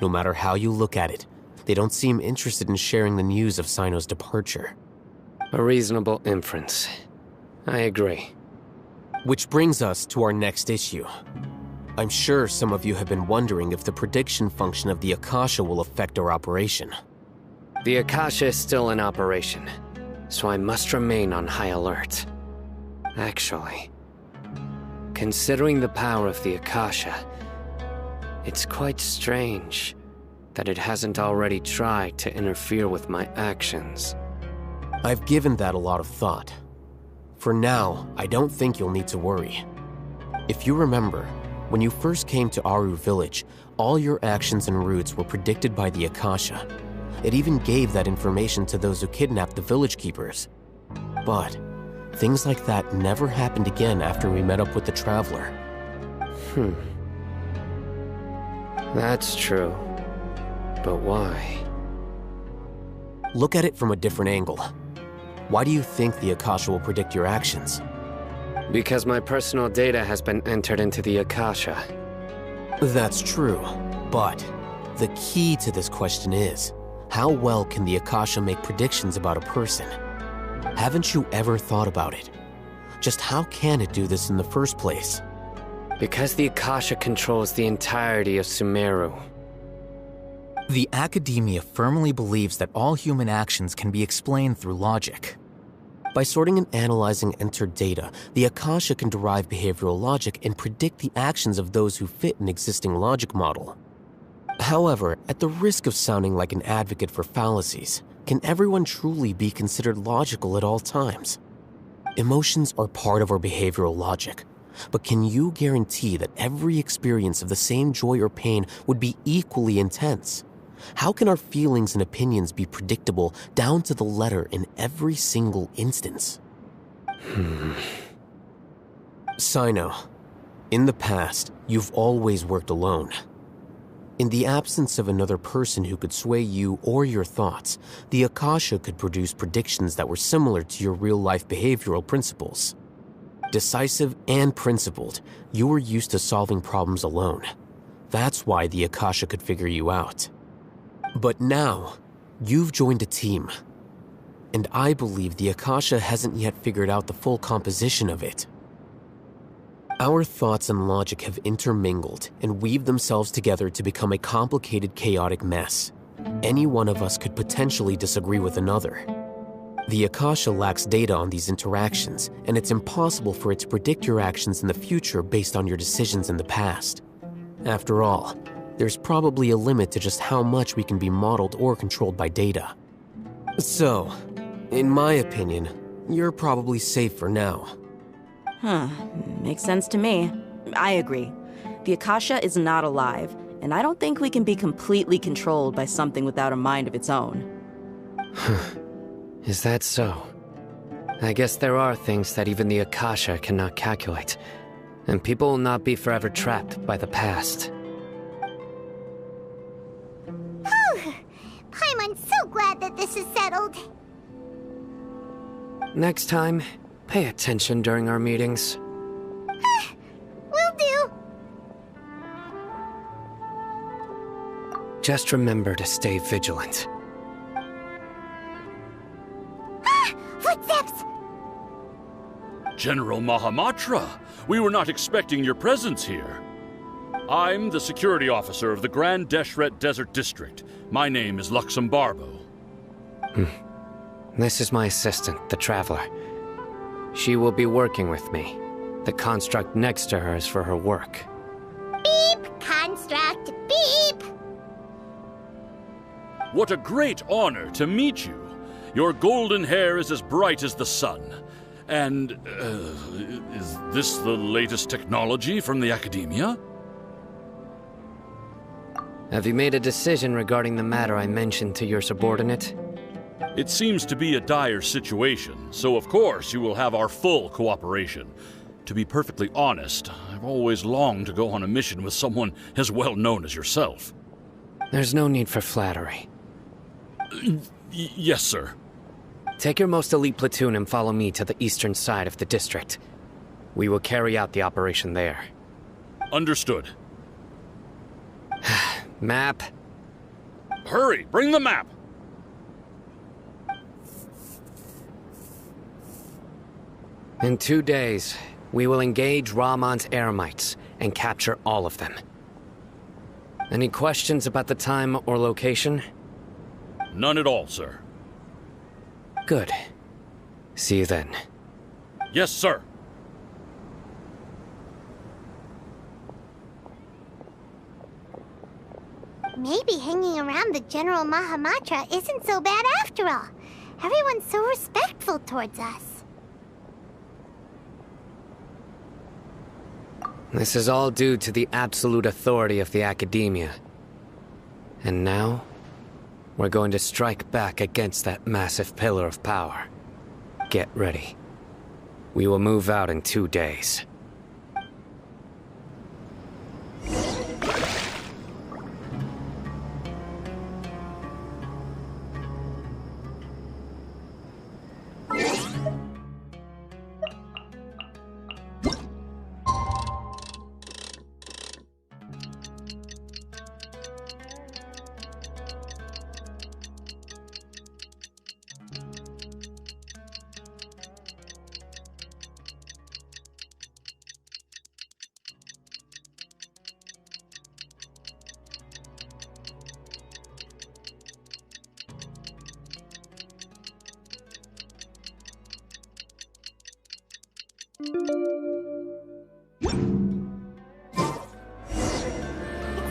No matter how you look at it, they don't seem interested in sharing the news of Sino's departure. A reasonable inference. I agree. Which brings us to our next issue. I'm sure some of you have been wondering if the prediction function of the Akasha will affect our operation. The Akasha is still in operation, so I must remain on high alert. Actually, considering the power of the Akasha, it's quite strange that it hasn't already tried to interfere with my actions. I've given that a lot of thought. For now, I don't think you'll need to worry. If you remember, when you first came to Aru Village, all your actions and routes were predicted by the Akasha. It even gave that information to those who kidnapped the village keepers. But things like that never happened again after we met up with the Traveler. That's true. But why? Look at it from a different angle. Why do you think the Akasha will predict your actions? Because my personal data has been entered into the Akasha. That's true, but the key to this question is, how well can the Akasha make predictions about a person? Haven't you ever thought about it? Just how can it do this in the first place? Because the Akasha controls the entirety of Sumeru. The Academia firmly believes that all human actions can be explained through logic. By sorting and analyzing entered data, the Akasha can derive behavioral logic and predict the actions of those who fit an existing logic model. However, at the risk of sounding like an advocate for fallacies, can everyone truly be considered logical at all times? Emotions are part of our behavioral logic, but can you guarantee that every experience of the same joy or pain would be equally intense? How can our feelings and opinions be predictable down to the letter in every single instance? Sino, in the past, you've always worked alone. In the absence of another person who could sway you or your thoughts, the Akasha could produce predictions that were similar to your real-life behavioral principles. Decisive and principled, you were used to solving problems alone. That's why the Akasha could figure you out. But now, you've joined a team. And I believe the Akasha hasn't yet figured out the full composition of it. Our thoughts and logic have intermingled and weaved themselves together to become a complicated, chaotic mess. Any one of us could potentially disagree with another. The Akasha lacks data on these interactions, and it's impossible for it to predict your actions in the future based on your decisions in the past. After all, there's probably a limit to just how much we can be modeled or controlled by data. So, in my opinion, you're probably safe for now. Makes sense to me. I agree. The Akasha is not alive, and I don't think we can be completely controlled by something without a mind of its own. Is that so? I guess there are things that even the Akasha cannot calculate, and people will not be forever trapped by the past. I'm so glad that this is settled. Next time, pay attention during our meetings. Will do. Just remember to stay vigilant. Footsteps! General Mahamatra, we were not expecting your presence here. I'm the security officer of the Grand Deshret Desert District. My name is Luxembarbo. This is my assistant, the Traveler. She will be working with me. The construct next to her is for her work. Beep, construct, beep! What a great honor to meet you. Your golden hair is as bright as the sun. And, is this the latest technology from the Academia? Have you made a decision regarding the matter I mentioned to your subordinate? It seems to be a dire situation, so of course you will have our full cooperation. To be perfectly honest, I've always longed to go on a mission with someone as well known as yourself. There's no need for flattery. Yes, sir. Take your most elite platoon and follow me to the eastern side of the district. We will carry out the operation there. Understood. Map. Hurry, bring the map! In 2 days, we will engage Rahman's Eremites and capture all of them. Any questions about the time or location? None at all, sir. Good. See you then. Yes, sir. Maybe hanging around the General Mahamatra isn't so bad after all. Everyone's so respectful towards us. This is all due to the absolute authority of the Academia. And now, we're going to strike back against that massive pillar of power. Get ready. We will move out in 2 days. It's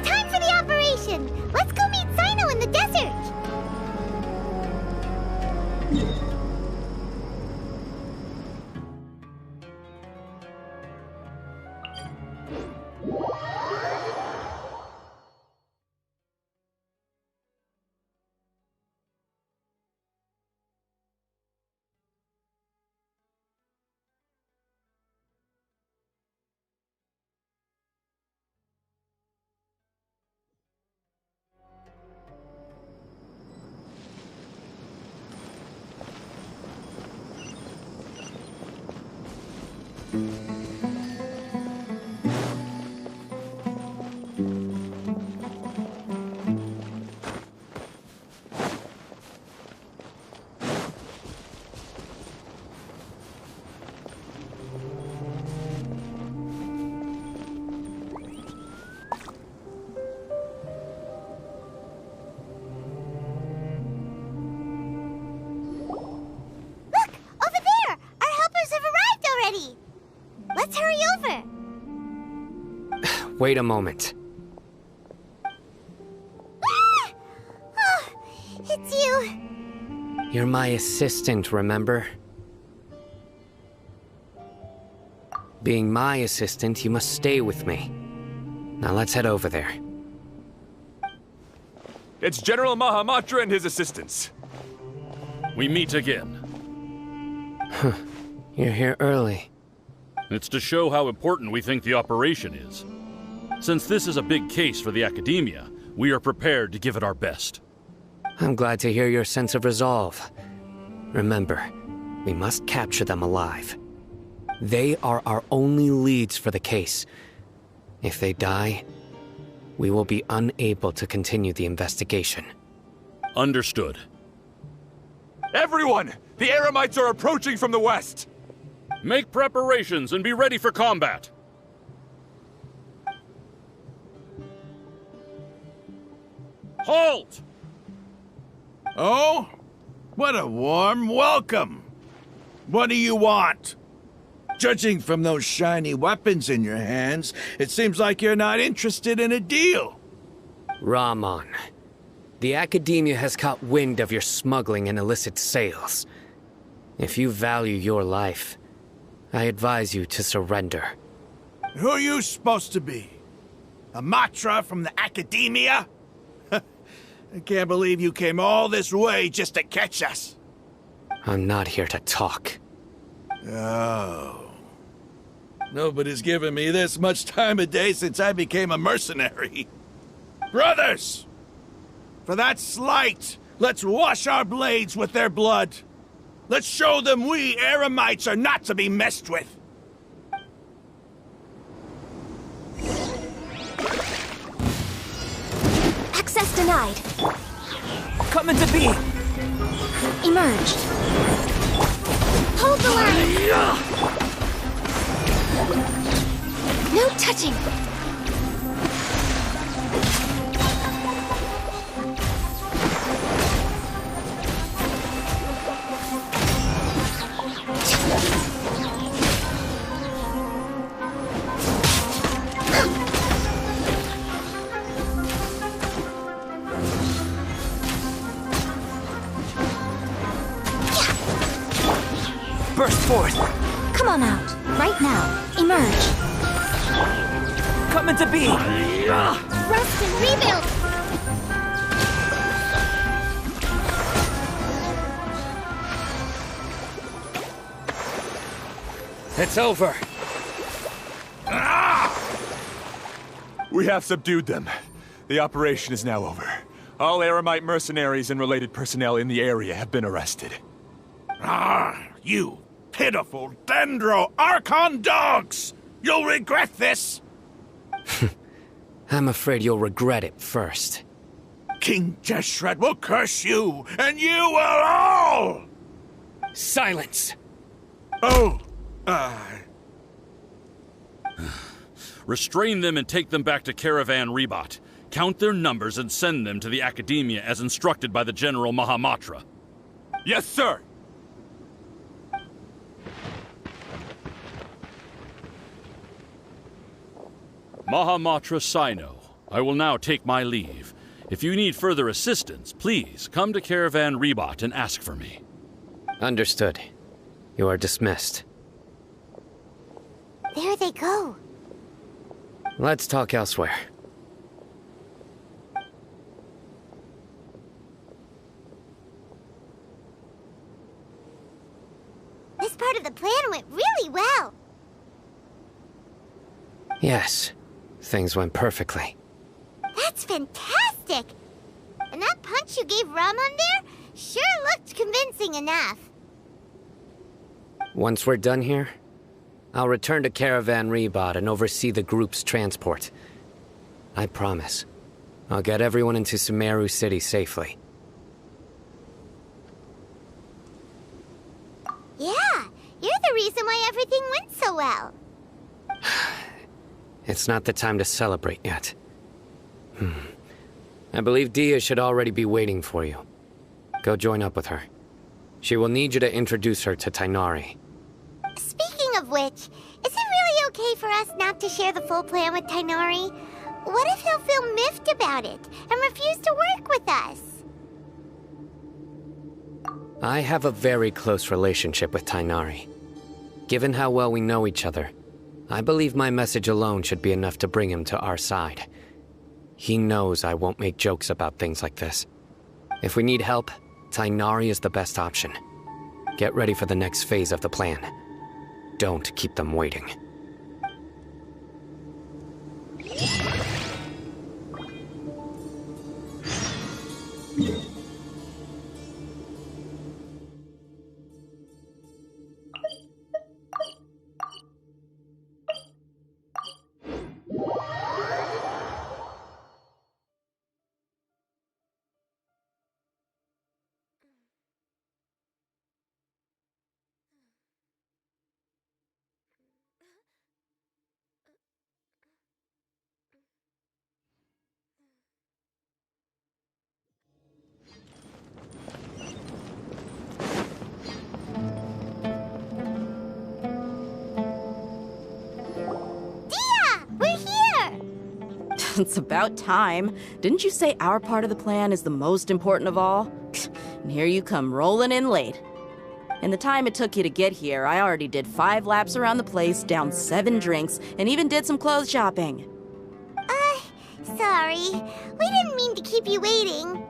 time for the operation! Let's go meet Sino in the desert! Let's hurry over! Wait a moment. Ah! Oh, it's you. You're my assistant, remember? Being my assistant, you must stay with me. Now let's head over there. It's General Mahamatra and his assistants. We meet again. Huh. You're here early. It's to show how important we think the operation is. Since this is a big case for the Academia, we are prepared to give it our best. I'm glad to hear your sense of resolve. Remember, we must capture them alive. They are our only leads for the case. If they die, we will be unable to continue the investigation. Understood. Everyone! The Eremites are approaching from the west! Make preparations and be ready for combat! Halt! Oh? What a warm welcome! What do you want? Judging from those shiny weapons in your hands, it seems like you're not interested in a deal. Rahman, the Academia has caught wind of your smuggling and illicit sales. If you value your life, I advise you to surrender. Who are you supposed to be? A Matra from the Academia? I can't believe you came all this way just to catch us. I'm not here to talk. Oh. Nobody's given me this much time of day since I became a mercenary. Brothers! For that slight, let's wash our blades with their blood. Let's show them we Eremites are not to be messed with. Access denied. Come into being. Emerge. Hold the line. No touching! Burst forth! Come on out, right now. Emerge. Come into being! Rest and rebuild! It's over. We have subdued them. The operation is now over. All Aramite mercenaries and related personnel in the area have been arrested. You pitiful Dendro Archon dogs! You'll regret this! I'm afraid you'll regret it first. King Jeshred will curse you, and you will all! Silence! Oh, Restrain them and take them back to Caravan Rebot. Count their numbers and send them to the Academia as instructed by the General Mahamatra. Yes, sir! Mahamatra Sino, I will now take my leave. If you need further assistance, please come to Caravan Rebot and ask for me. Understood. You are dismissed. There they go. Let's talk elsewhere. This part of the plan went really well. Yes, things went perfectly. That's fantastic! And that punch you gave Ramon there sure looked convincing enough. Once we're done here, I'll return to Caravan Rebot and oversee the group's transport. I promise. I'll get everyone into Sumeru City safely. Yeah, you're the reason why everything went so well. It's not the time to celebrate yet. I believe Dia should already be waiting for you. Go join up with her. She will need you to introduce her to Tainari. Speaking of which, is it really okay for us not to share the full plan with Tainari? What if he'll feel miffed about it and refuse to work with us? I have a very close relationship with Tainari. Given how well we know each other, I believe my message alone should be enough to bring him to our side. He knows I won't make jokes about things like this. If we need help, Tainari is the best option. Get ready for the next phase of the plan. Don't keep them waiting. It's about time. Didn't you say our part of the plan is the most important of all? And here you come rolling in late. In the time it took you to get here, I already did 5 laps around the place, downed 7 drinks, and even did some clothes shopping. Sorry. We didn't mean to keep you waiting.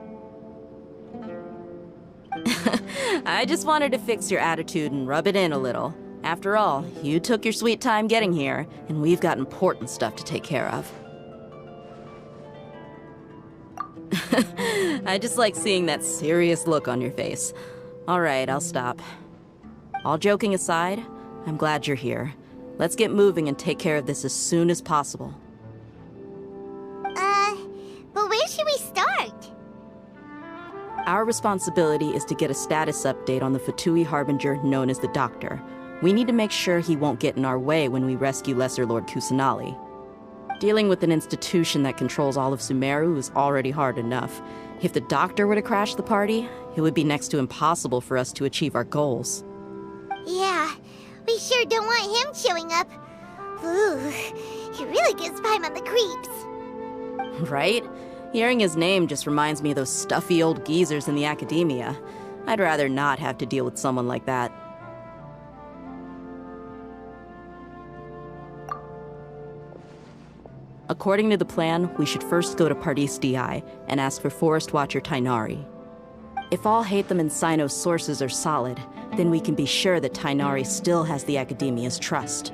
I just wanted to fix your attitude and rub it in a little. After all, you took your sweet time getting here, and we've got important stuff to take care of. I just like seeing that serious look on your face. All right, I'll stop. All joking aside, I'm glad you're here. Let's get moving and take care of this as soon as possible. But where should we start? Our responsibility is to get a status update on the Fatui Harbinger known as the Doctor. We need to make sure he won't get in our way when we rescue Lesser Lord Kusanali. Dealing with an institution that controls all of Sumeru is already hard enough. If the doctor were to crash the party, it would be next to impossible for us to achieve our goals. Yeah, we sure don't want him showing up. Ooh, he really gives Paimon the creeps. Right? Hearing his name just reminds me of those stuffy old geezers in the academia. I'd rather not have to deal with someone like that. According to the plan, we should first go to Pardis Di and ask for Forest Watcher Tainari. If all Hatham and Sino's sources are solid, then we can be sure that Tainari still has the Academia's trust.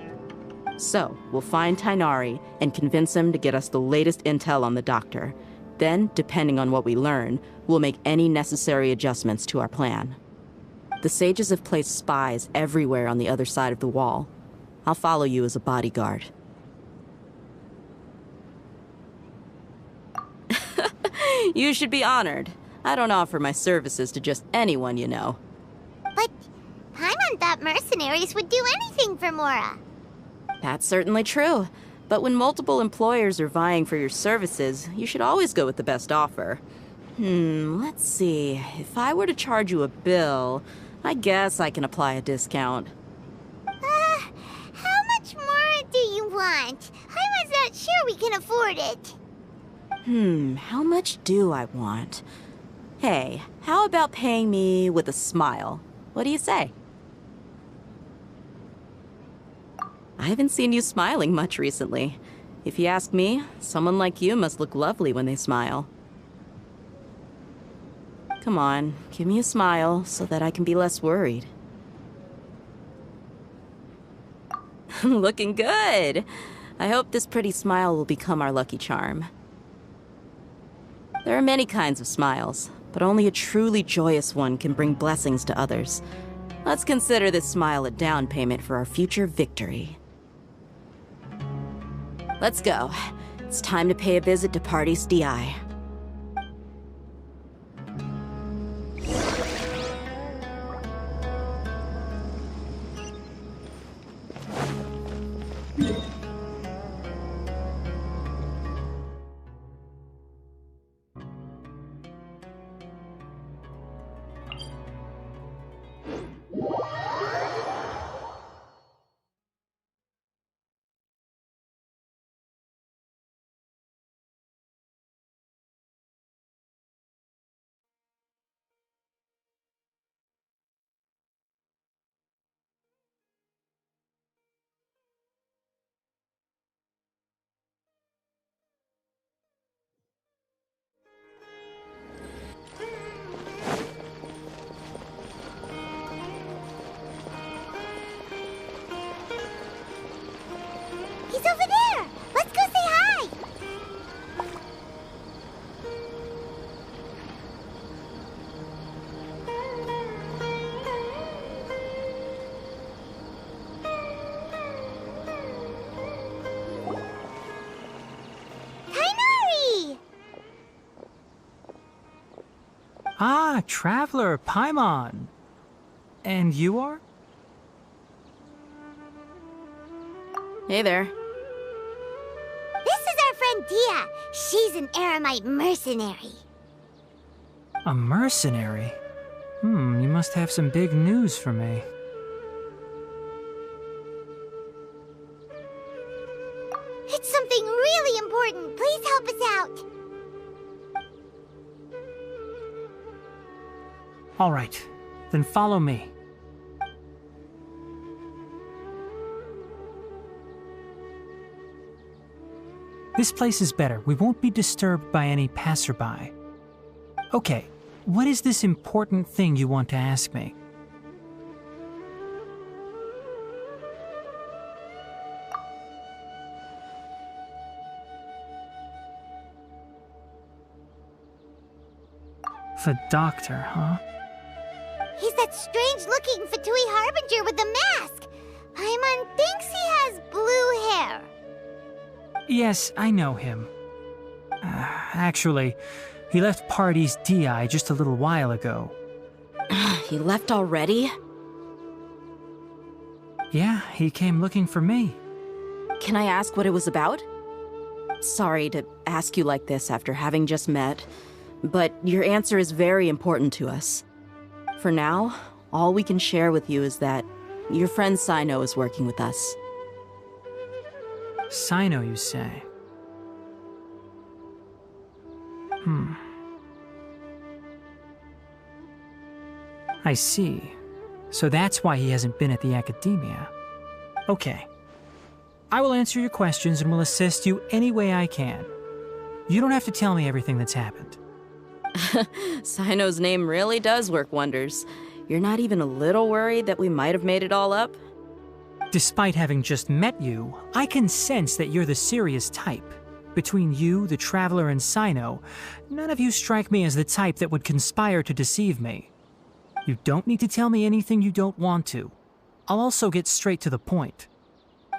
So, we'll find Tainari and convince him to get us the latest intel on the doctor. Then, depending on what we learn, we'll make any necessary adjustments to our plan. The sages have placed spies everywhere on the other side of the wall. I'll follow you as a bodyguard. You should be honored. I don't offer my services to just anyone you know. But Paimon thought mercenaries would do anything for Mora. That's certainly true. But when multiple employers are vying for your services, you should always go with the best offer. Let's see. If I were to charge you a bill, I guess I can apply a discount. How much more do you want? Paimon's not sure we can afford it. How much do I want? Hey, how about paying me with a smile? What do you say? I haven't seen you smiling much recently. If you ask me, someone like you must look lovely when they smile. Come on, give me a smile so that I can be less worried. Looking good! I hope this pretty smile will become our lucky charm. There are many kinds of smiles, but only a truly joyous one can bring blessings to others. Let's consider this smile a down payment for our future victory. Let's go. It's time to pay a visit to Pardis Di. He's over there! Let's go say hi! Tainari! Ah, Traveler, Paimon. And you are? Hey there. This is our friend Dia. She's an Aramite mercenary. A mercenary? You must have some big news for me. It's something really important. Please help us out. All right, then follow me. This place is better. We won't be disturbed by any passerby. Okay, what is this important thing you want to ask me? The doctor, huh? He's that strange-looking Fatui Harbinger with the mask. Paimon thinks he has blue hair. Yes, I know him. Actually, he left Pardis Di just a little while ago. He left already? Yeah, he came looking for me. Can I ask what it was about? Sorry to ask you like this after having just met, but your answer is very important to us. For now, all we can share with you is that your friend Sino is working with us. Sino, you say? I see. So that's why he hasn't been at the Academia. Okay. I will answer your questions and will assist you any way I can. You don't have to tell me everything that's happened. Sino's name really does work wonders. You're not even a little worried that we might have made it all up? Despite having just met you, I can sense that you're the serious type. Between you, the Traveler, and Sino, none of you strike me as the type that would conspire to deceive me. You don't need to tell me anything you don't want to. I'll also get straight to the point.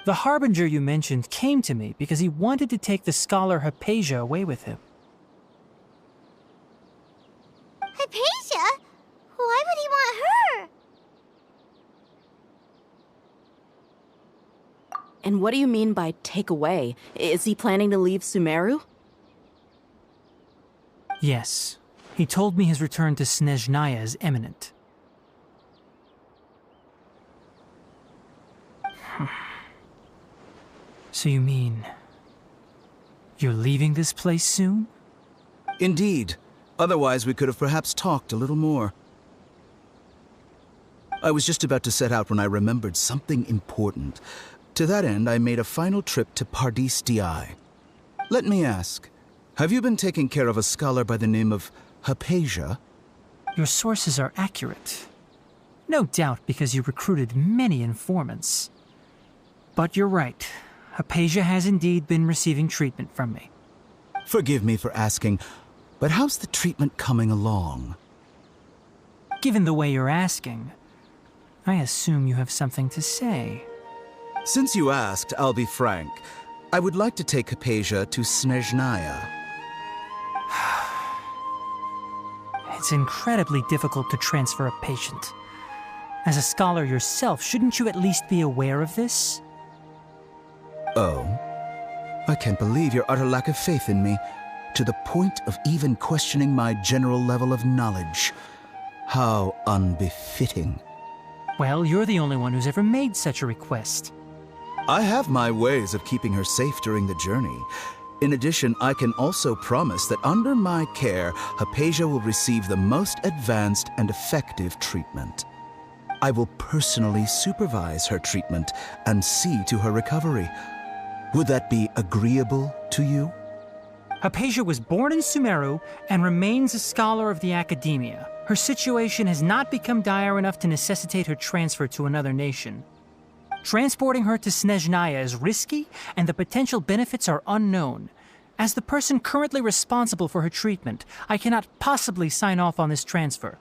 The Harbinger you mentioned came to me because he wanted to take the scholar Hypatia away with him. Hypatia? Why would he want her? And what do you mean by take away? Is he planning to leave Sumeru? Yes. He told me his return to Snezhnaya is imminent. So you mean... you're leaving this place soon? Indeed. Otherwise, we could have perhaps talked a little more. I was just about to set out when I remembered something important. To that end, I made a final trip to Pardis Di. Let me ask, have you been taking care of a scholar by the name of Hypatia? Your sources are accurate. No doubt because you recruited many informants. But you're right. Hypatia has indeed been receiving treatment from me. Forgive me for asking, but how's the treatment coming along? Given the way you're asking, I assume you have something to say. Since you asked, I'll be frank. I would like to take Hypatia to Snezhnaya. It's incredibly difficult to transfer a patient. As a scholar yourself, shouldn't you at least be aware of this? Oh? I can't believe your utter lack of faith in me, to the point of even questioning my general level of knowledge. How unbefitting. Well, you're the only one who's ever made such a request. I have my ways of keeping her safe during the journey. In addition, I can also promise that under my care, Hypatia will receive the most advanced and effective treatment. I will personally supervise her treatment and see to her recovery. Would that be agreeable to you? Hypatia was born in Sumeru and remains a scholar of the Academia. Her situation has not become dire enough to necessitate her transfer to another nation. Transporting her to Snezhnaya is risky, and the potential benefits are unknown. As the person currently responsible for her treatment, I cannot possibly sign off on this transfer.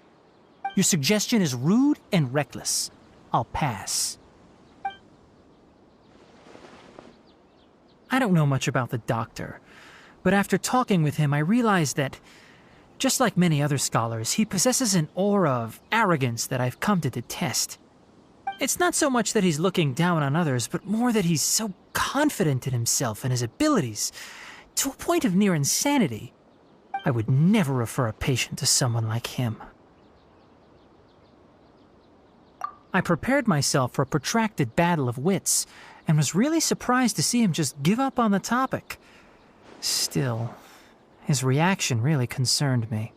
Your suggestion is rude and reckless. I'll pass. I don't know much about the doctor, but after talking with him, I realized that, just like many other scholars, he possesses an aura of arrogance that I've come to detest. It's not so much that he's looking down on others, but more that he's so confident in himself and his abilities, to a point of near insanity. I would never refer a patient to someone like him. I prepared myself for a protracted battle of wits, and was really surprised to see him just give up on the topic. Still, his reaction really concerned me.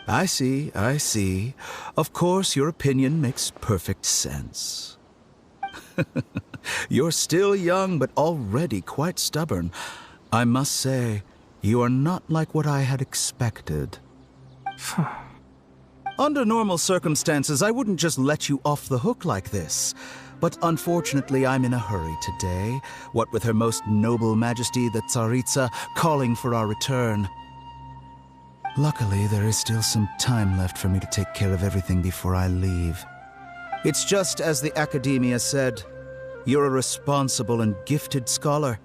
I see. Of course, your opinion makes perfect sense. You're still young, but already quite stubborn. I must say, you are not like what I had expected. Under normal circumstances, I wouldn't just let you off the hook like this. But unfortunately, I'm in a hurry today, what with Her Most Noble Majesty the Tsaritsa calling for our return. Luckily, there is still some time left for me to take care of everything before I leave. It's just as the Academia said, You're a responsible and gifted scholar.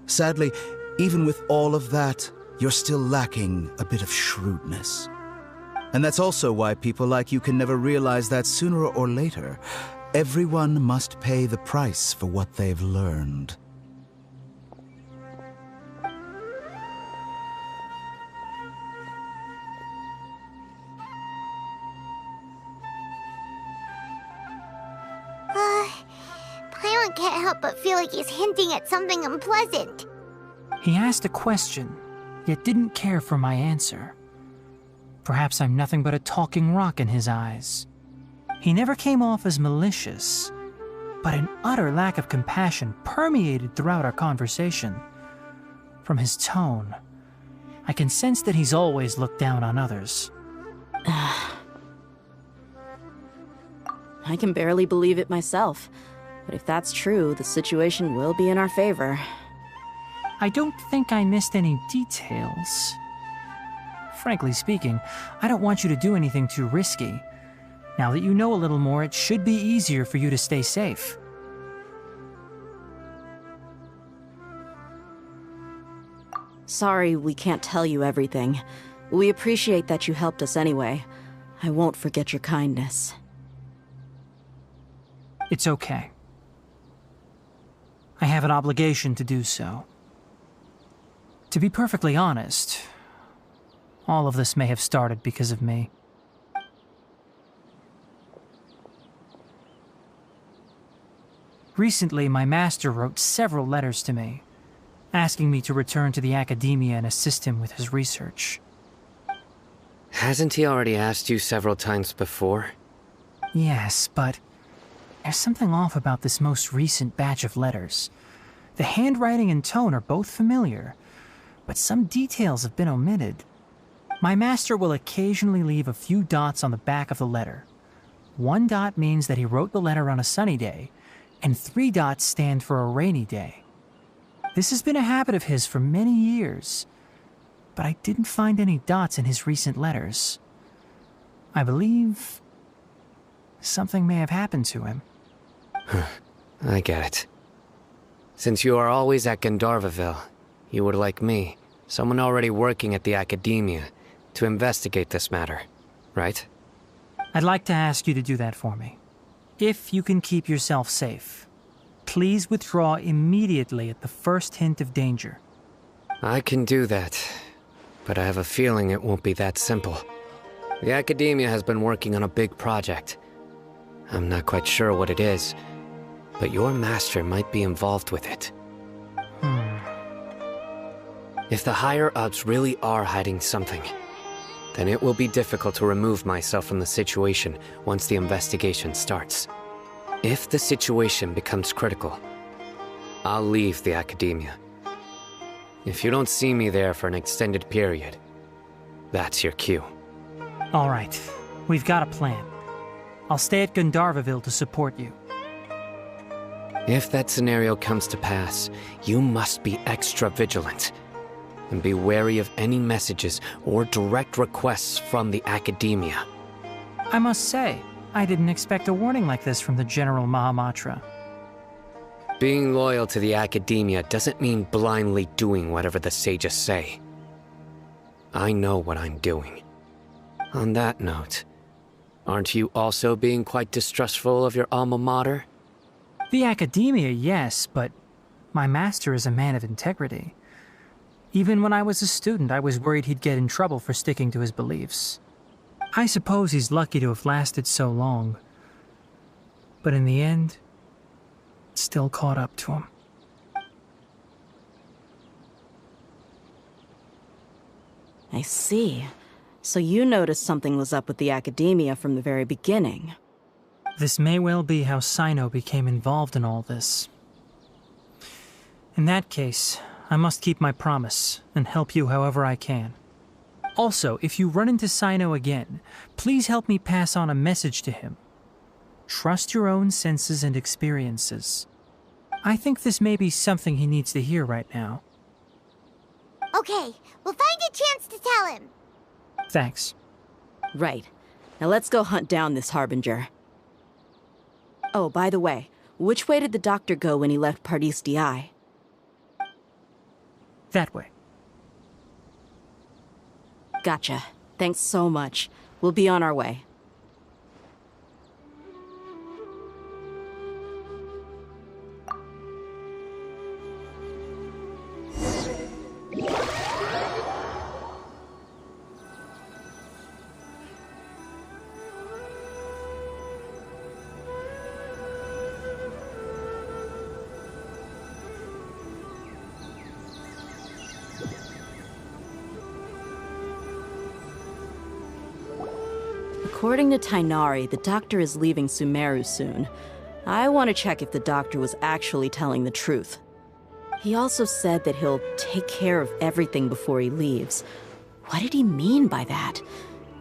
Sadly, even with all of that, you're still lacking a bit of shrewdness. And that's also why people like you can never realize that sooner or later, everyone must pay the price for what they've learned. Paimon can't help but feel like he's hinting at something unpleasant. He asked a question, yet didn't care for my answer. Perhaps I'm nothing but a talking rock in his eyes. He never came off as malicious, but an utter lack of compassion permeated throughout our conversation. From his tone, I can sense that he's always looked down on others. I can barely believe it myself. But if that's true, the situation will be in our favor. I don't think I missed any details. Frankly speaking, I don't want you to do anything too risky. Now that you know a little more, it should be easier for you to stay safe. Sorry we can't tell you everything. We appreciate that you helped us anyway. I won't forget your kindness. It's okay. I have an obligation to do so. To be perfectly honest, all of this may have started because of me. Recently, my master wrote several letters to me, asking me to return to the academia and assist him with his research. Hasn't he already asked you several times before? Yes, but there's something off about this most recent batch of letters. The handwriting and tone are both familiar, but some details have been omitted. My master will occasionally leave a few dots on the back of the letter. 1 dot means that he wrote the letter on a sunny day, and 3 dots stand for a rainy day. This has been a habit of his for many years, but I didn't find any dots in his recent letters. I believe something may have happened to him. I get it. Since you are always at Gandharvaville, you would like me, someone already working at the academia, to investigate this matter, right? I'd like to ask you to do that for me. If you can keep yourself safe, please withdraw immediately at the first hint of danger. I can do that, but I have a feeling it won't be that simple. The academia has been working on a big project. I'm not quite sure what it is, but your master might be involved with it. If the higher-ups really are hiding something, then it will be difficult to remove myself from the situation once the investigation starts. If the situation becomes critical, I'll leave the academia. If you don't see me there for an extended period, that's your cue. All right, we've got a plan. I'll stay at Gandharvaville to support you. If that scenario comes to pass, you must be extra vigilant. And be wary of any messages or direct requests from the academia. I must say, I didn't expect a warning like this from the General Mahamatra. Being loyal to the academia doesn't mean blindly doing whatever the sages say. I know what I'm doing. On that note, aren't you also being quite distrustful of your alma mater? The academia, yes, but my master is a man of integrity. Even when I was a student, I was worried he'd get in trouble for sticking to his beliefs. I suppose he's lucky to have lasted so long. But in the end, it still caught up to him. I see. So you noticed something was up with the academia from the very beginning. This may well be how Sino became involved in all this. In that case, I must keep my promise and help you however I can. Also, if you run into Sino again, please help me pass on a message to him. Trust your own senses and experiences. I think this may be something he needs to hear right now. Okay, we'll find a chance to tell him. Thanks. Right. Now let's go hunt down this Harbinger. Oh, by the way, Which way did the doctor go when he left Pardis Di? That way. Gotcha. Thanks so much. We'll be on our way. According to Tainari, the doctor is leaving Sumeru soon. I want to check if the doctor was actually telling the truth. He also said that he'll take care of everything before he leaves. What did he mean by that?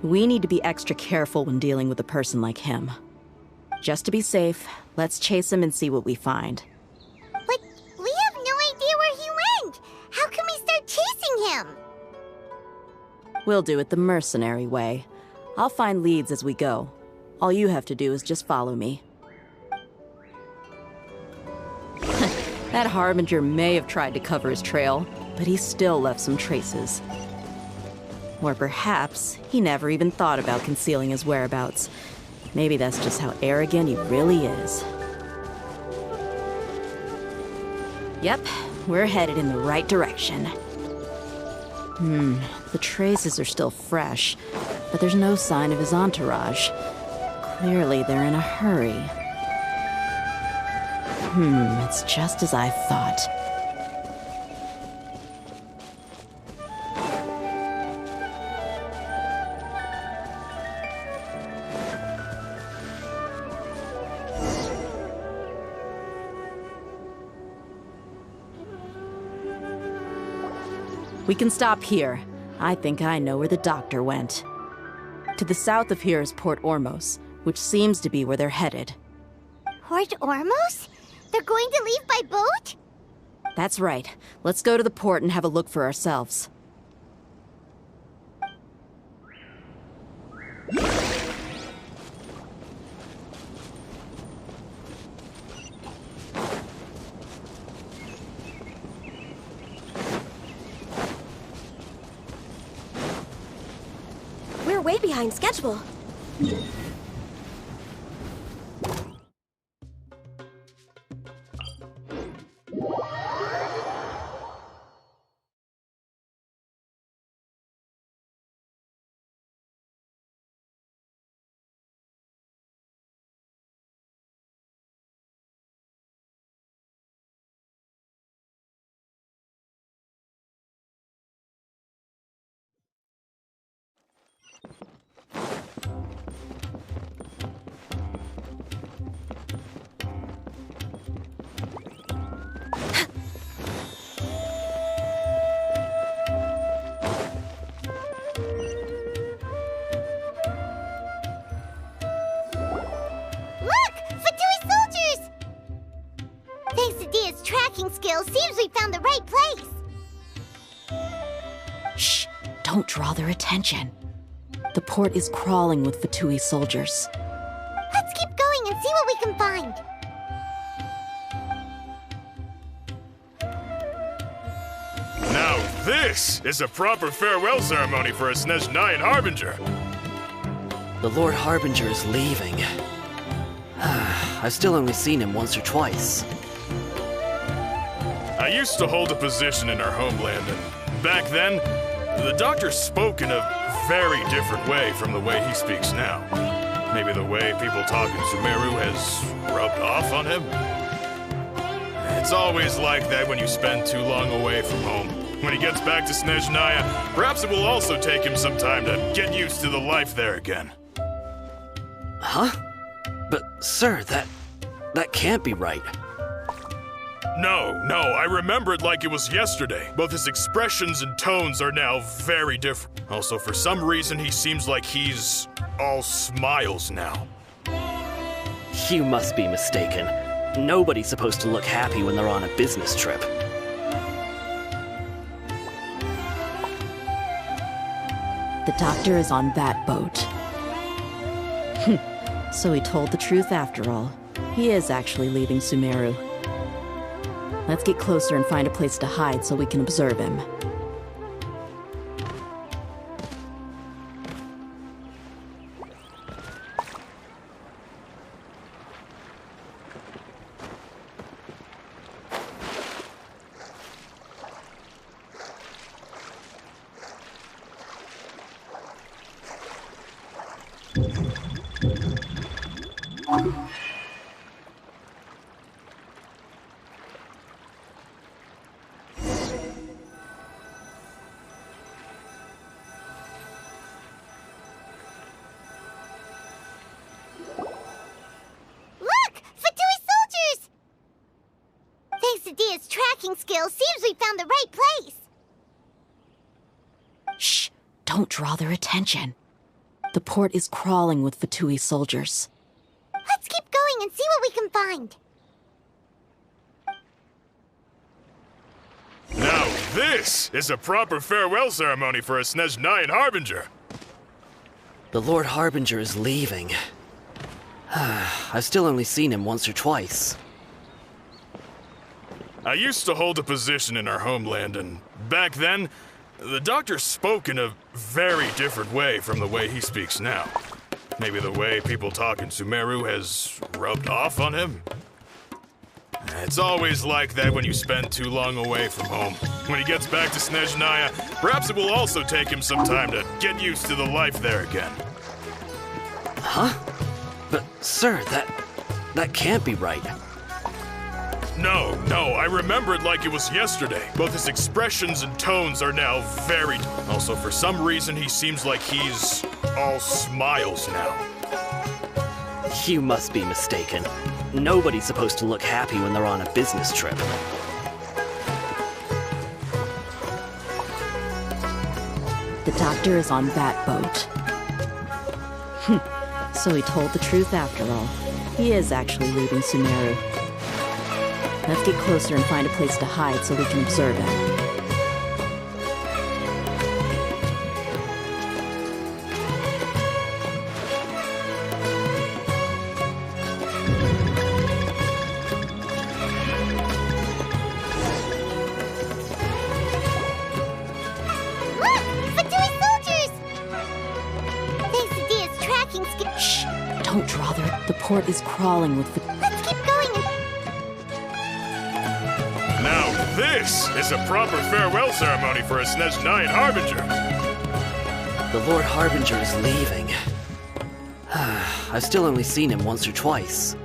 We need to be extra careful when dealing with a person like him. Just to be safe, let's chase him and see what we find. But we have no idea where he went! How can we start chasing him? We'll do it the mercenary way. I'll find leads as we go. All you have to do is just follow me. That Harbinger may have tried to cover his trail, but he still left some traces. Or perhaps he never even thought about concealing his whereabouts. Maybe that's just how arrogant he really is. Yep, we're headed in the right direction. The traces are still fresh, but there's no sign of his entourage. Clearly they're in a hurry. It's just as I thought. We can stop here. I think I know where the doctor went. To the south of here is Port Ormos, which seems to be where they're headed. Port Ormos? They're going to leave by boat? That's right. Let's go to the port and have a look for ourselves. We're way behind schedule. Skills, seems we found the right place. Shh! Don't draw their attention. The port is crawling with Fatui soldiers. Let's keep going and see what we can find. Now this is a proper farewell ceremony for a Snezhnayan Harbinger. The Lord Harbinger is leaving. I've still only seen him once or twice. I used to hold a position in our homeland, and back then, the doctor spoke in a very different way from the way he speaks now. Maybe the way people talk in Sumeru has rubbed off on him? It's always like that when you spend too long away from home. When he gets back to Snezhnaya, perhaps it will also take him some time to get used to the life there again. Huh? But, sir, that can't be right. No, I remember it like it was yesterday. Both his expressions and tones are now very different. Also, for some reason, he seems like he's all smiles now. You must be mistaken. Nobody's supposed to look happy when they're on a business trip. The doctor is on that boat. So he told the truth after all. He is actually leaving Sumeru. Let's get closer and find a place to hide so we can observe him. Look! Fatui soldiers! Thanks to Dia's tracking skills, seems we found the right place. Shh! Don't draw their attention. The port is crawling with Fatui soldiers. Let's keep going and see what we can find. Now this is a proper farewell ceremony for a Snezhnayan Harbinger. The Lord Harbinger is leaving. I've still only seen him once or twice. I used to hold a position in our homeland, and back then, the doctor spoke in a very different way from the way he speaks now. Maybe the way people talk in Sumeru has rubbed off on him? It's always like that when you spend too long away from home. When he gets back to Snezhnaya, perhaps it will also take him some time to get used to the life there again. Huh? But, sir, that can't be right. No, I remember it like it was yesterday. Both his expressions and tones are now very... Also, for some reason, he seems like he's all smiles now. You must be mistaken. Nobody's supposed to look happy when they're on a business trip. The doctor is on that boat. So he told the truth after all. He is actually leaving Sumeru. Let's get closer and find a place to hide so we can observe him. Look! Fatui soldiers! Thanks to Dia's tracking skills. Shh! Don't draw their... The port is crawling with... Let's keep going and... Now this is a proper farewell ceremony for a Snezhnayan Harbinger. The Lord Harbinger is leaving. I've still only seen him once or twice.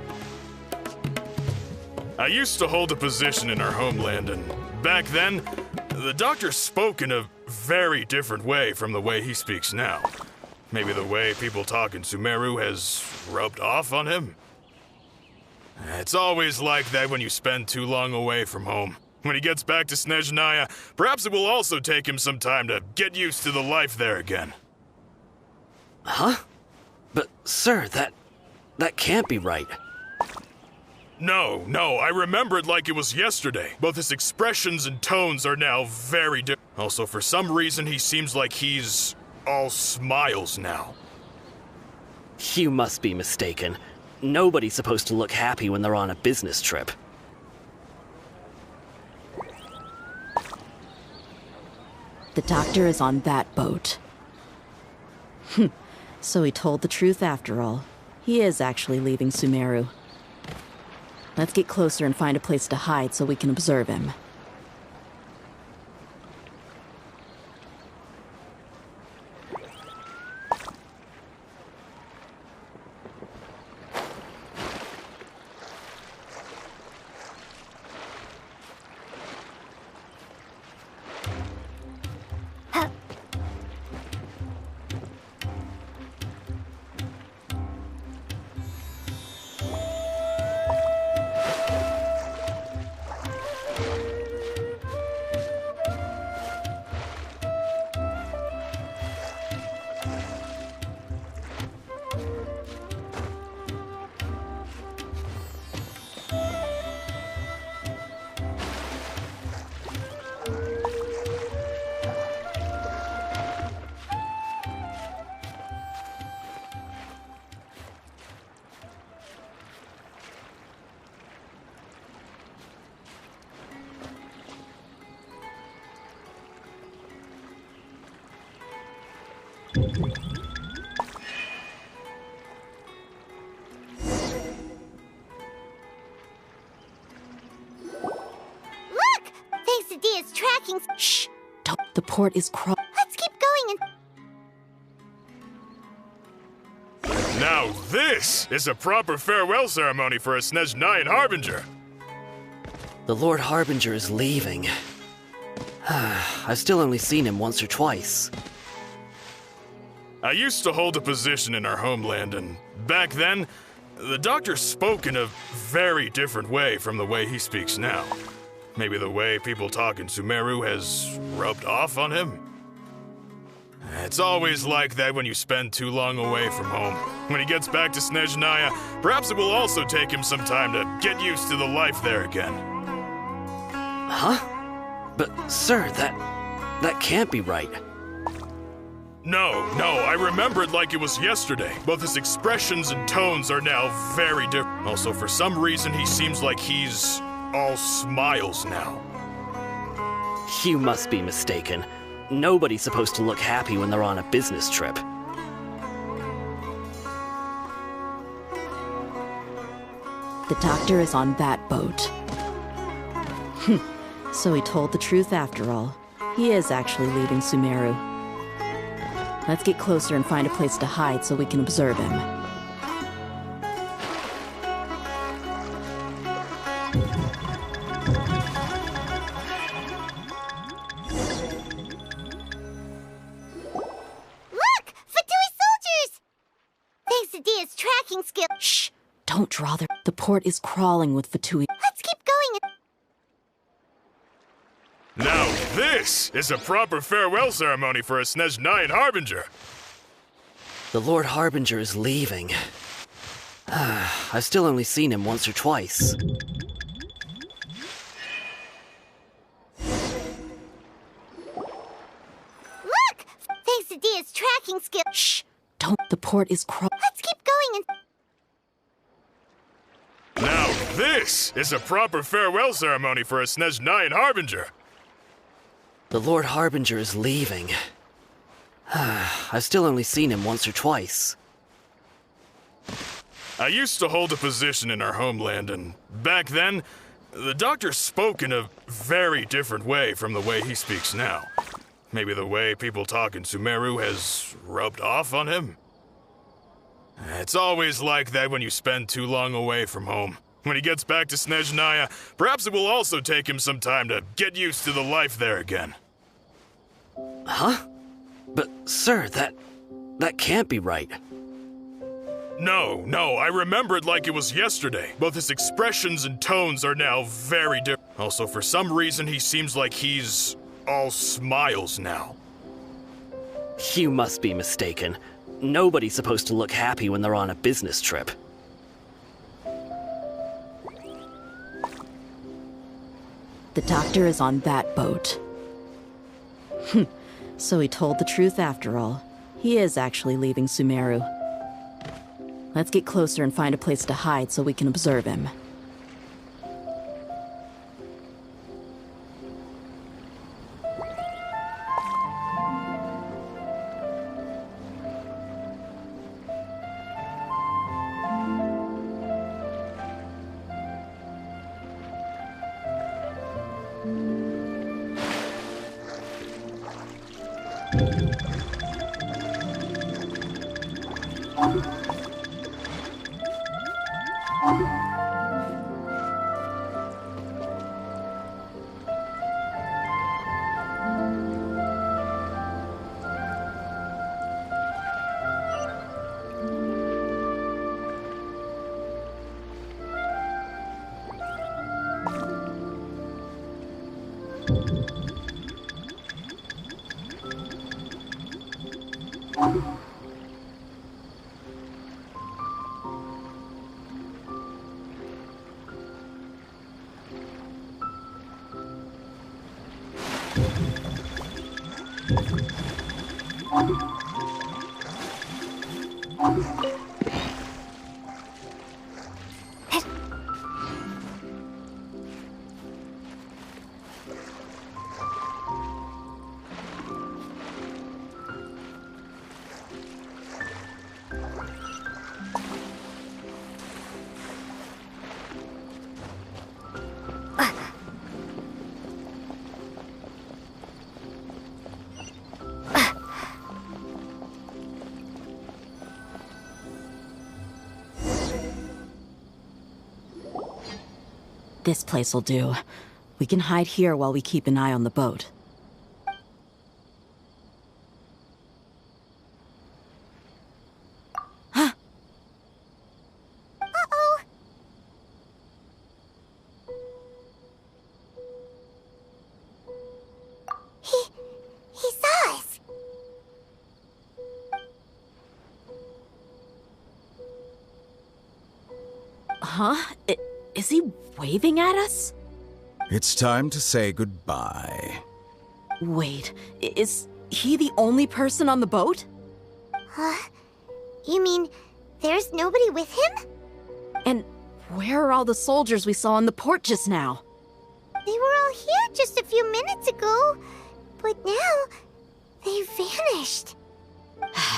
I used to hold a position in our homeland, and back then, the doctor spoke in a very different way from the way he speaks now. Maybe the way people talk in Sumeru has rubbed off on him? It's always like that when you spend too long away from home. When he gets back to Snezhnaya, perhaps it will also take him some time to get used to the life there again. Huh? But, sir, that can't be right. No, I remember it like it was yesterday. Both his expressions and tones are now very different. Also, for some reason, he seems like he's all smiles now. You must be mistaken. Nobody's supposed to look happy when they're on a business trip. The doctor is on that boat. So he told the truth after all. He is actually leaving Sumeru. Let's get closer and find a place to hide so we can observe him. Look! Thanks to Dia's tracking... Shh! Don't. The port is Let's keep going and... Now this is a proper farewell ceremony for a Snezhnayan Harbinger. The Lord Harbinger is leaving. I've still only seen him once or twice. I used to hold a position in our homeland, and back then, the doctor spoke in a very different way from the way he speaks now. Maybe the way people talk in Sumeru has rubbed off on him? It's always like that when you spend too long away from home. When he gets back to Snezhnaya, perhaps it will also take him some time to get used to the life there again. Huh? But, sir, that can't be right. No, I remember it like it was yesterday. Both his expressions and tones are now very different. Also, for some reason, he seems like he's all smiles now. You must be mistaken. Nobody's supposed to look happy when they're on a business trip. The doctor is on that boat. So he told the truth after all. He is actually leaving Sumeru. Let's get closer and find a place to hide so we can observe him. Look! Fatui soldiers! Thanks to Dia's tracking skill... Shh! Don't draw the... The port is crawling with Fatui. Let's keep going and... Now this is a proper farewell ceremony for a Snezhnayan Harbinger. The Lord Harbinger is leaving. I've still only seen him once or twice. Look! Thanks to Dia's tracking skill... Shh! Don't... The port is Let's keep going and... Now this is a proper farewell ceremony for a Snezhnayan Harbinger. The Lord Harbinger is leaving. I've still only seen him once or twice. I used to hold a position in our homeland, and back then, the doctor spoke in a very different way from the way he speaks now. Maybe the way people talk in Sumeru has rubbed off on him? It's always like that when you spend too long away from home. When he gets back to Snezhnaya, perhaps it will also take him some time to get used to the life there again. Huh? But, sir, that can't be right. No, I remember it like it was yesterday. Both his expressions and tones are now very different. Also, for some reason, he seems like he's all smiles now. You must be mistaken. Nobody's supposed to look happy when they're on a business trip. The doctor is on that boat. So he told the truth after all. He is actually leaving Sumeru. Let's get closer and find a place to hide so we can observe him. This place'll do. We can hide here while we keep an eye on the boat. Uh-oh. He saw us. Huh? Is he waving at us? It's time to say goodbye. Wait, is he the only person on the boat? You mean there's nobody with him? And where are all the soldiers we saw in the port just now? They were all here just a few minutes ago, but now they've vanished.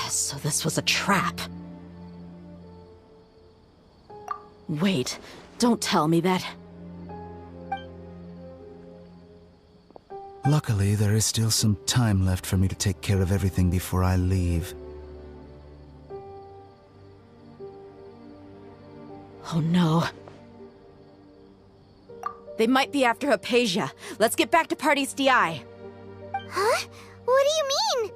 So this was a trap. Wait, don't tell me that. Luckily, there is still some time left for me to take care of everything before I leave. Oh no. They might be after Hypatia. Let's get back to Party's DI. Huh? What do you mean?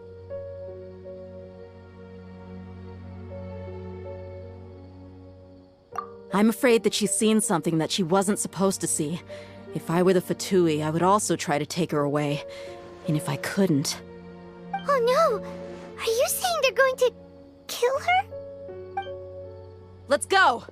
I'm afraid that she's seen something that she wasn't supposed to see. If I were the Fatui, I would also try to take her away. And if I couldn't... Oh no! Are you saying they're going to kill her? Let's go!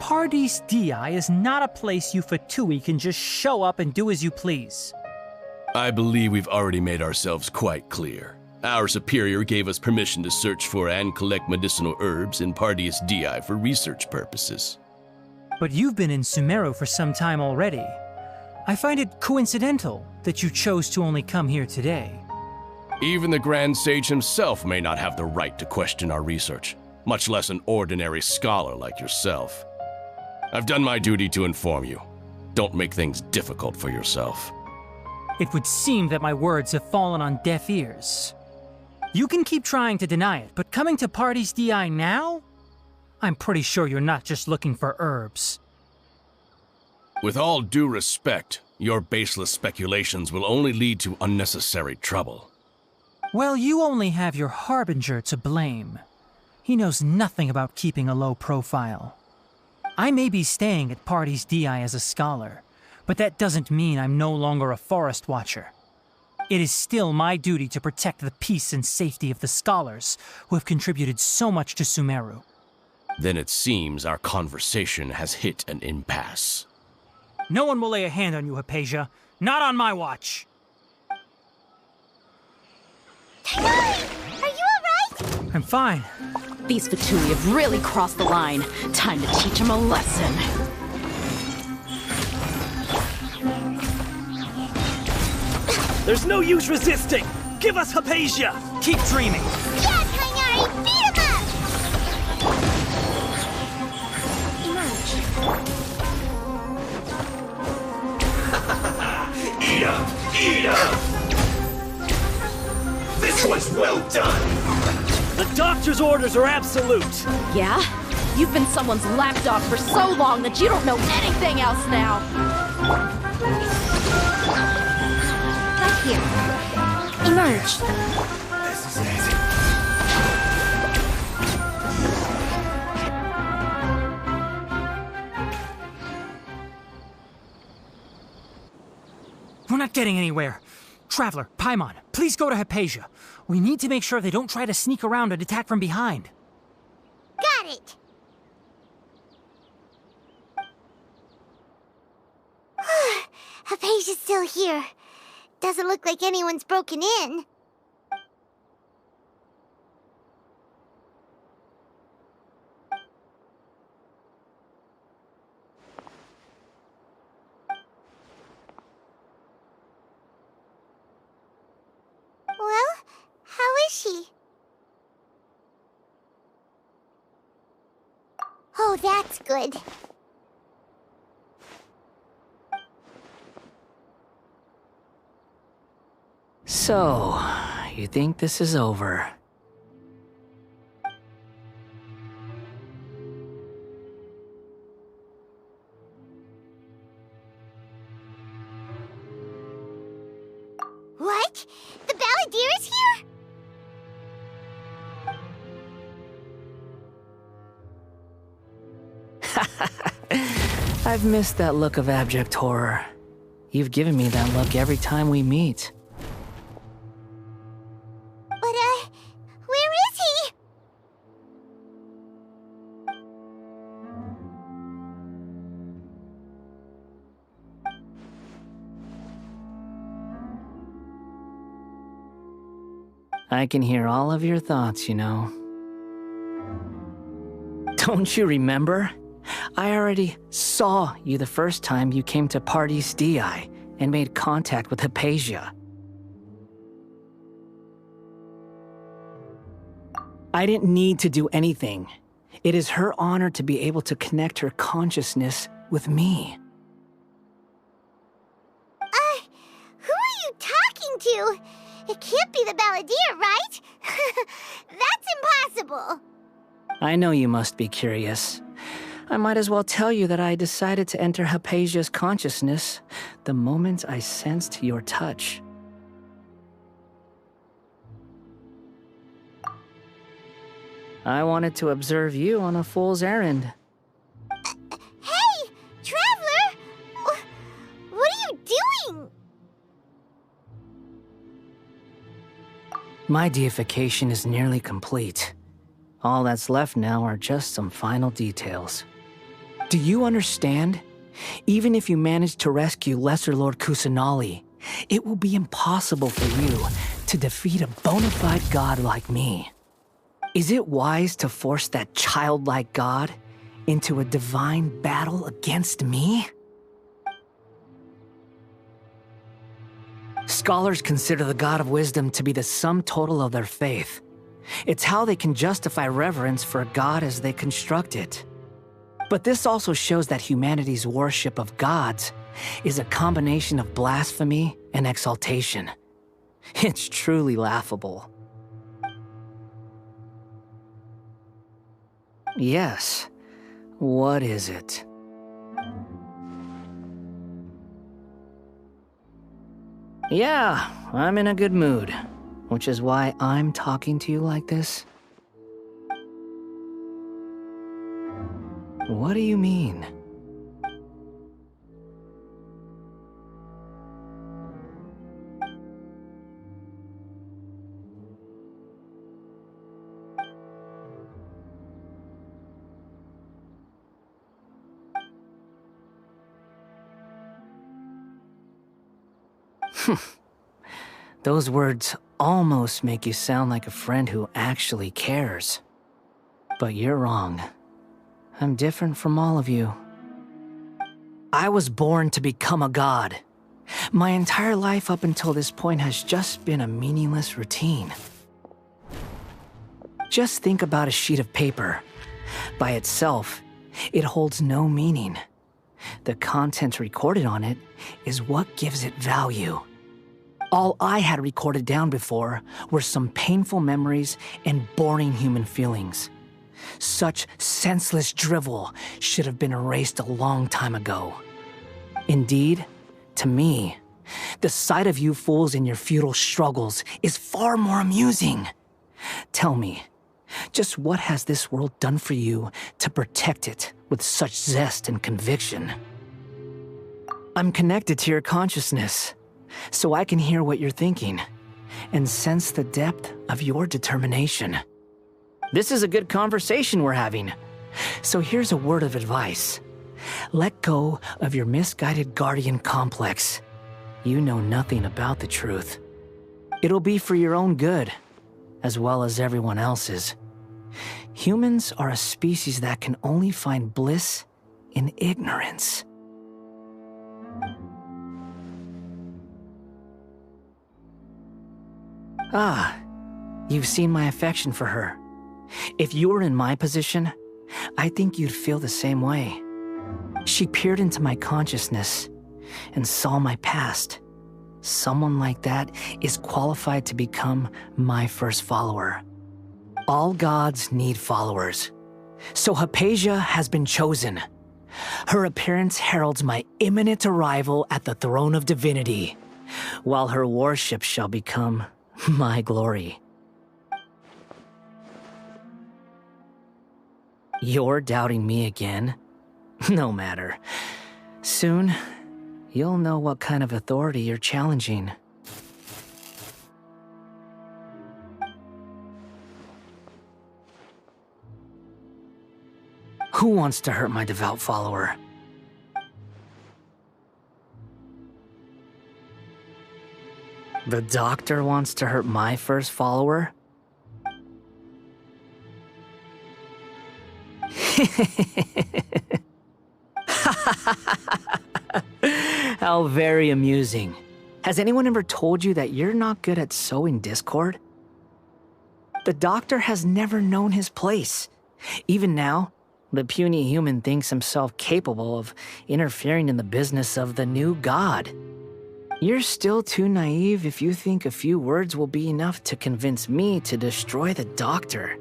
Pardes Dii is not a place you Fatui can just show up and do as you please. I believe we've already made ourselves quite clear. Our superior gave us permission to search for and collect medicinal herbs in Pardes Dii for research purposes. But you've been in Sumeru for some time already. I find it coincidental that you chose to only come here today. Even the Grand Sage himself may not have the right to question our research, much less an ordinary scholar like yourself. I've done my duty to inform you. Don't make things difficult for yourself. It would seem that my words have fallen on deaf ears. You can keep trying to deny it, but coming to Pardes Dii now? I'm pretty sure you're not just looking for herbs. With all due respect, your baseless speculations will only lead to unnecessary trouble. Well, you only have your Harbinger to blame. He knows nothing about keeping a low profile. I may be staying at Pardes Dii as a scholar, but that doesn't mean I'm no longer a forest watcher. It is still my duty to protect the peace and safety of the scholars who have contributed so much to Sumeru. Then it seems our conversation has hit an impasse. No one will lay a hand on you, Hypatia. Not on my watch. Are you alright? I'm fine. These Fatui have really crossed the line. Time to teach them a lesson. There's no use resisting! Give us Hypatia! Keep dreaming! Yeah, Kainari! Beat him up! Eat up! Eat up! This was well done! The doctor's orders are absolute! Yeah? You've been someone's lapdog for so long that you don't know anything else now! Right here. Emerge. This is it. We're not getting anywhere. Traveler, Paimon, please go to Hypatia. We need to make sure they don't try to sneak around and attack from behind. Got it. Hypatia's still here. Doesn't look like anyone's broken in. Well, how is she? Oh, that's good. So, you think this is over? What? The Balladeer is here? I've missed that look of abject horror. You've given me that look every time we meet. But, where is he? I can hear all of your thoughts, you know. Don't you remember? I already saw you the first time you came to Parties Di and made contact with Hypatia. I didn't need to do anything. It is her honor to be able to connect her consciousness with me. Who are you talking to? It can't be the Balladeer, right? That's impossible. I know you must be curious. I might as well tell you that I decided to enter Hypatia's consciousness the moment I sensed your touch. I wanted to observe you on a fool's errand. Hey, Traveler! What are you doing? My deification is nearly complete. All that's left now are just some final details. Do you understand? Even if you manage to rescue Lesser Lord Kusanali, it will be impossible for you to defeat a bona fide god like me. Is it wise to force that childlike god into a divine battle against me? Scholars consider the God of Wisdom to be the sum total of their faith. It's how they can justify reverence for a god as they construct it. But this also shows that humanity's worship of gods is a combination of blasphemy and exaltation. It's truly laughable. Yes. What is it? Yeah, I'm in a good mood, which is why I'm talking to you like this. What do you mean? Those words almost make you sound like a friend who actually cares. But you're wrong. I'm different from all of you. I was born to become a god. My entire life up until this point has just been a meaningless routine. Just think about a sheet of paper. By itself, it holds no meaning. The content recorded on it is what gives it value. All I had recorded down before were some painful memories and boring human feelings. Such senseless drivel should have been erased a long time ago. Indeed, to me, the sight of you fools in your futile struggles is far more amusing. Tell me, just what has this world done for you to protect it with such zest and conviction? I'm connected to your consciousness. so I can hear what you're thinking and sense the depth of your determination. This is a good conversation we're having. So here's a word of advice. Let go of your misguided guardian complex. You know nothing about the truth. It'll be for your own good, as well as everyone else's. Humans are a species that can only find bliss in ignorance. Ah, you've seen my affection for her. If you were in my position, I think you'd feel the same way. She peered into my consciousness and saw my past. Someone like that is qualified to become my first follower. All gods need followers. So Hypatia has been chosen. Her appearance heralds my imminent arrival at the throne of divinity, while her worship shall become my glory. You're doubting me again? No matter. Soon, you'll know what kind of authority you're challenging. Who wants to hurt my devout follower? The doctor wants to hurt my first follower? How very amusing. Has anyone ever told you that you're not good at sowing discord? The doctor has never known his place. Even now, the puny human thinks himself capable of interfering in the business of the new god. You're still too naive if you think a few words will be enough to convince me to destroy the doctor.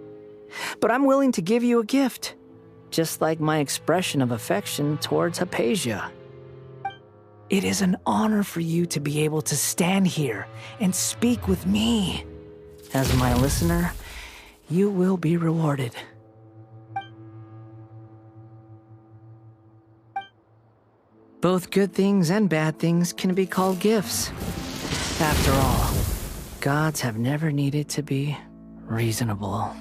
But I'm willing to give you a gift, just like my expression of affection towards Hypatia. It is an honor for you to be able to stand here and speak with me. As my listener, you will be rewarded. Both good things and bad things can be called gifts. After all, gods have never needed to be reasonable.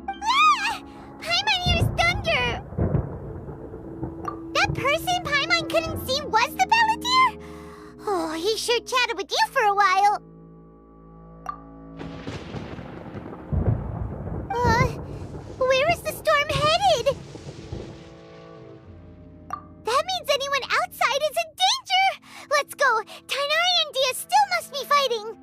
Ah! Paimon hears thunder! That person Paimon couldn't see was the Palantir? Oh, he sure chatted with you for a while. Where is the storm headed? That means anyone outside is in danger! Let's go! Tainari and Dia still must be fighting!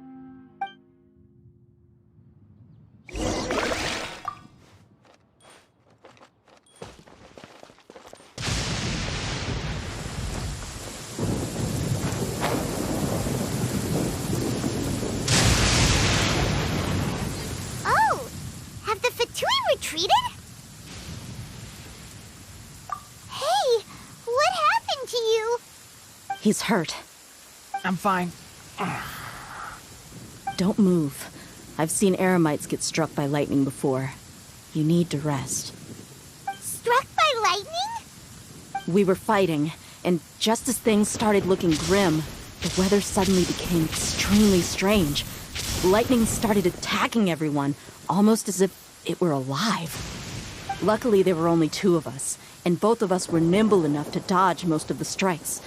Oh! Have the Fatui retreated? Hey! What happened to you? He's hurt. I'm fine. Don't move. I've seen Eremites get struck by lightning before. You need to rest. Struck by lightning? We were fighting, and just as things started looking grim, the weather suddenly became extremely strange. Lightning started attacking everyone, almost as if it were alive. Luckily, there were only two of us, and both of us were nimble enough to dodge most of the strikes.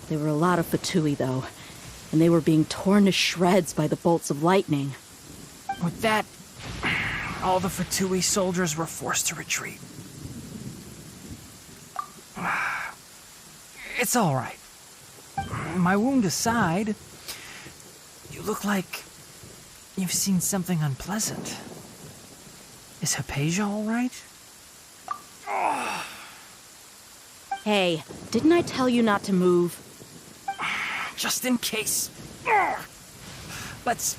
There were a lot of Fatui, though, and they were being torn to shreds by the bolts of lightning. With that, all the Fatui soldiers were forced to retreat. It's all right. My wound aside, you look like you've seen something unpleasant. Is Hypatia all right? Hey, didn't I tell you not to move? Just in case. Let's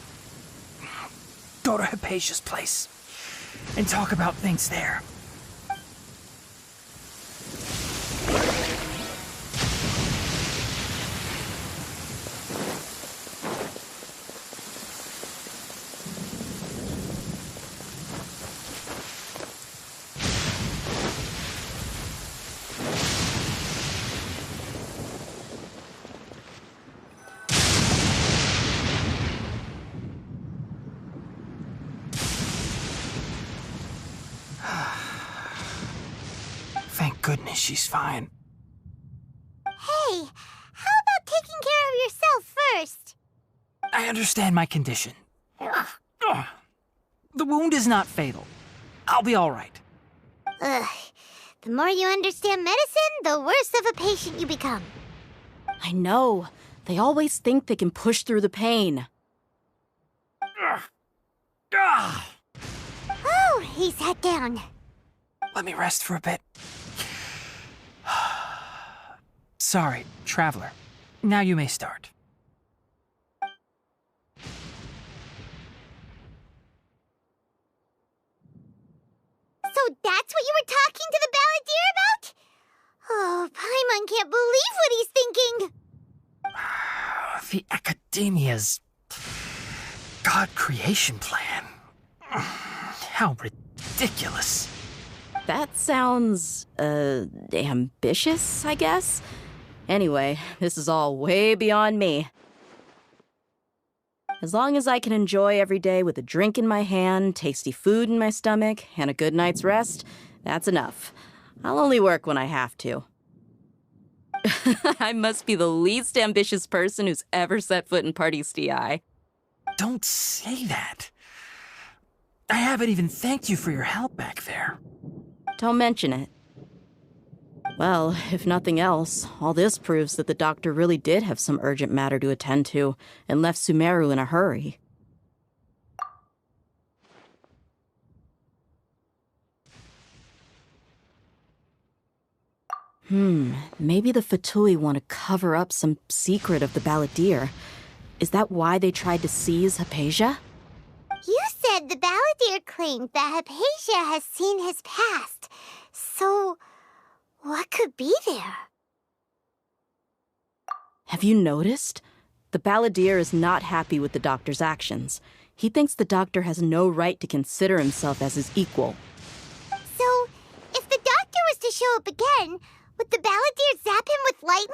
go to Hypatia's place and talk about things there. she's fine. Hey, how about taking care of yourself first? I understand my condition. Ugh. The wound is not fatal. I'll be all right. Ugh. The more you understand medicine, the worse of a patient you become. I know. They always think they can push through the pain. Oh, he sat down. Let me rest for a bit. Sorry, Traveler. Now you may start. So that's what you were talking to the balladeer about? Oh, Paimon can't believe what he's thinking. The Academia's God creation plan. How ridiculous. That sounds, ambitious, I guess? Anyway, this is all way beyond me. As long as I can enjoy every day with a drink in my hand, tasty food in my stomach, and a good night's rest, that's enough. I'll only work when I have to. I must be the least ambitious person who's ever set foot in Party STI. Don't say that. I haven't even thanked you for your help back there. Don't mention it. Well, if nothing else, all this proves that the doctor really did have some urgent matter to attend to and left Sumeru in a hurry. Maybe the Fatui want to cover up some secret of the balladeer. Is that why they tried to seize Hypatia? You said the balladeer claimed that Hypatia has seen his past. So, what could be there? Have you noticed? The balladeer is not happy with the doctor's actions. He thinks the doctor has no right to consider himself as his equal. So, if the doctor was to show up again, would the balladeer zap him with lightning?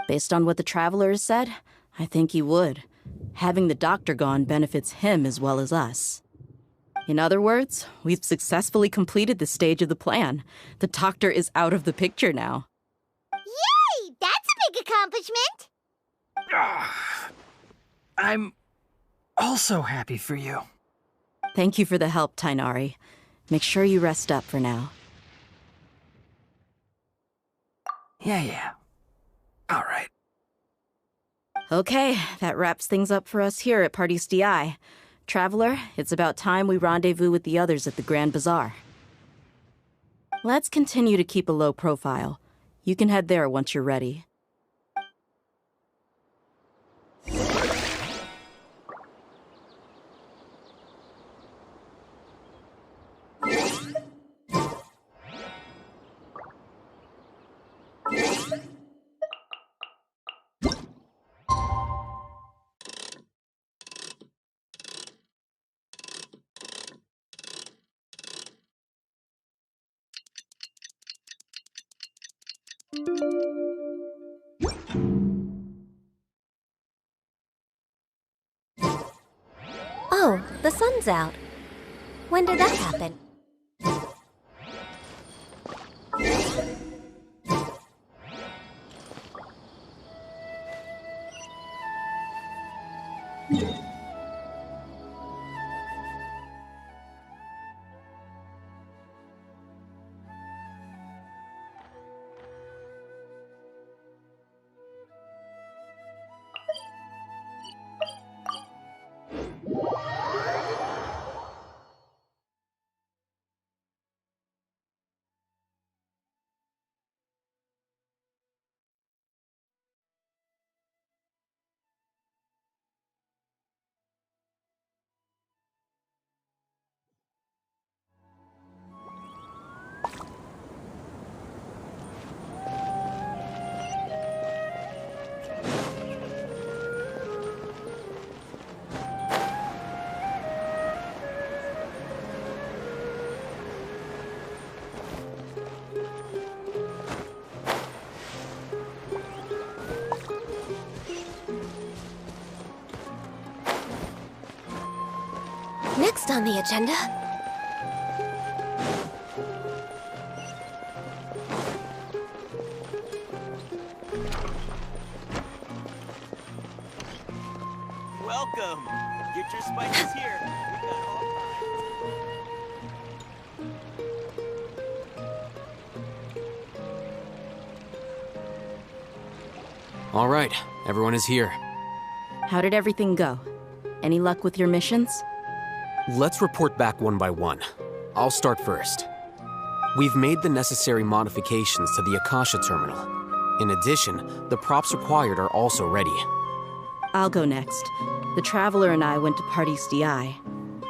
Based on what the traveler has said, I think he would. Having the doctor gone benefits him as well as us. In other words, we've successfully completed this stage of the plan. The doctor is out of the picture now. Yay! That's a big accomplishment! I'm also happy for you. Thank you for the help, Tainari. Make sure you rest up for now. Yeah. All right. Okay, that wraps things up for us here at Party STI. Traveler, it's about time we rendezvous with the others at the Grand Bazaar. Let's continue to keep a low profile. You can head there once you're ready. Oh, the sun's out. When did that happen? Next on the agenda... welcome. Get your spices here. We got all All right, everyone is here. How did everything go? Any luck with your missions? Let's report back one by one. I'll start first. We've made the necessary modifications to the Akasha terminal. In addition, the props required are also ready. I'll go next. The Traveler and I went to Party's DI.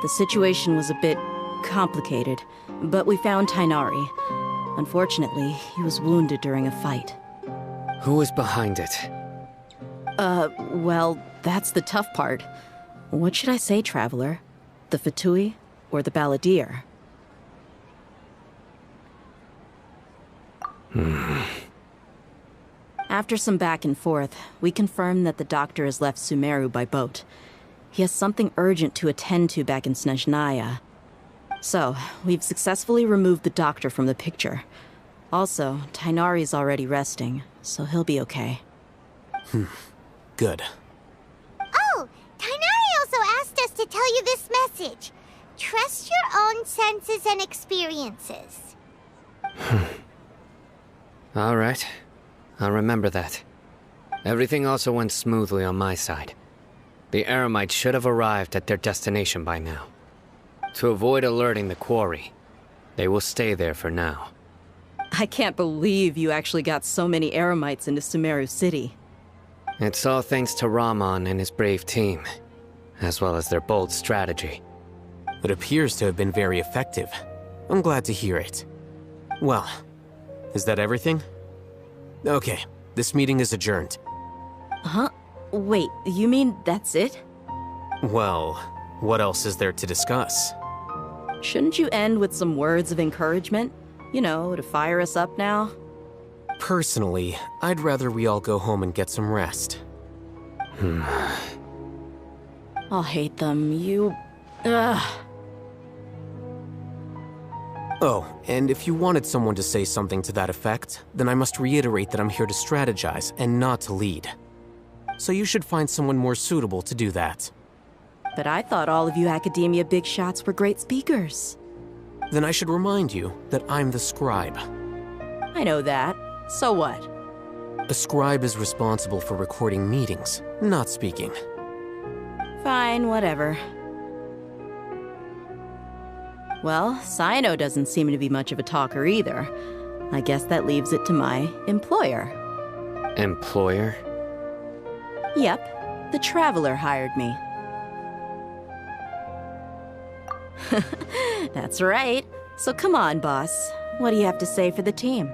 The situation was a bit complicated, but we found Tainari. Unfortunately, he was wounded during a fight. Who is behind it? Well, that's the tough part. What should I say, Traveler? The Fatui or the Balladeer? After some back and forth, we confirmed that the doctor has left Sumeru by boat. He has something urgent to attend to back in Snezhnaya. So, we've successfully removed the doctor from the picture. Also, Tainari's already resting, so he'll be okay. Good. Oh, Tainari also asked us to tell you this message. Trust your own senses and experiences. All right. I'll remember that. Everything also went smoothly on my side. The Eremites should have arrived at their destination by now. To avoid alerting the quarry, they will stay there for now. I can't believe you actually got so many Eremites into Sumeru City. It's all thanks to Rahman and his brave team, as well as their bold strategy. It appears to have been very effective. I'm glad to hear it. Well, is that everything? Okay, this meeting is adjourned. Huh? Wait, you mean that's it? Well, what else is there to discuss? Shouldn't you end with some words of encouragement? You know, to fire us up now? Personally, I'd rather we all go home and get some rest. I'll hate them, you... Ugh. Oh, and if you wanted someone to say something to that effect, then I must reiterate that I'm here to strategize and not to lead. So you should find someone more suitable to do that. But I thought all of you Academia big shots were great speakers. Then I should remind you that I'm the scribe. I know that. So what? A scribe is responsible for recording meetings, not speaking. Fine, whatever. Well, Cyno doesn't seem to be much of a talker either. I guess that leaves it to my employer. Employer? Yep, the Traveler hired me. That's right. So come on, boss. What do you have to say for the team?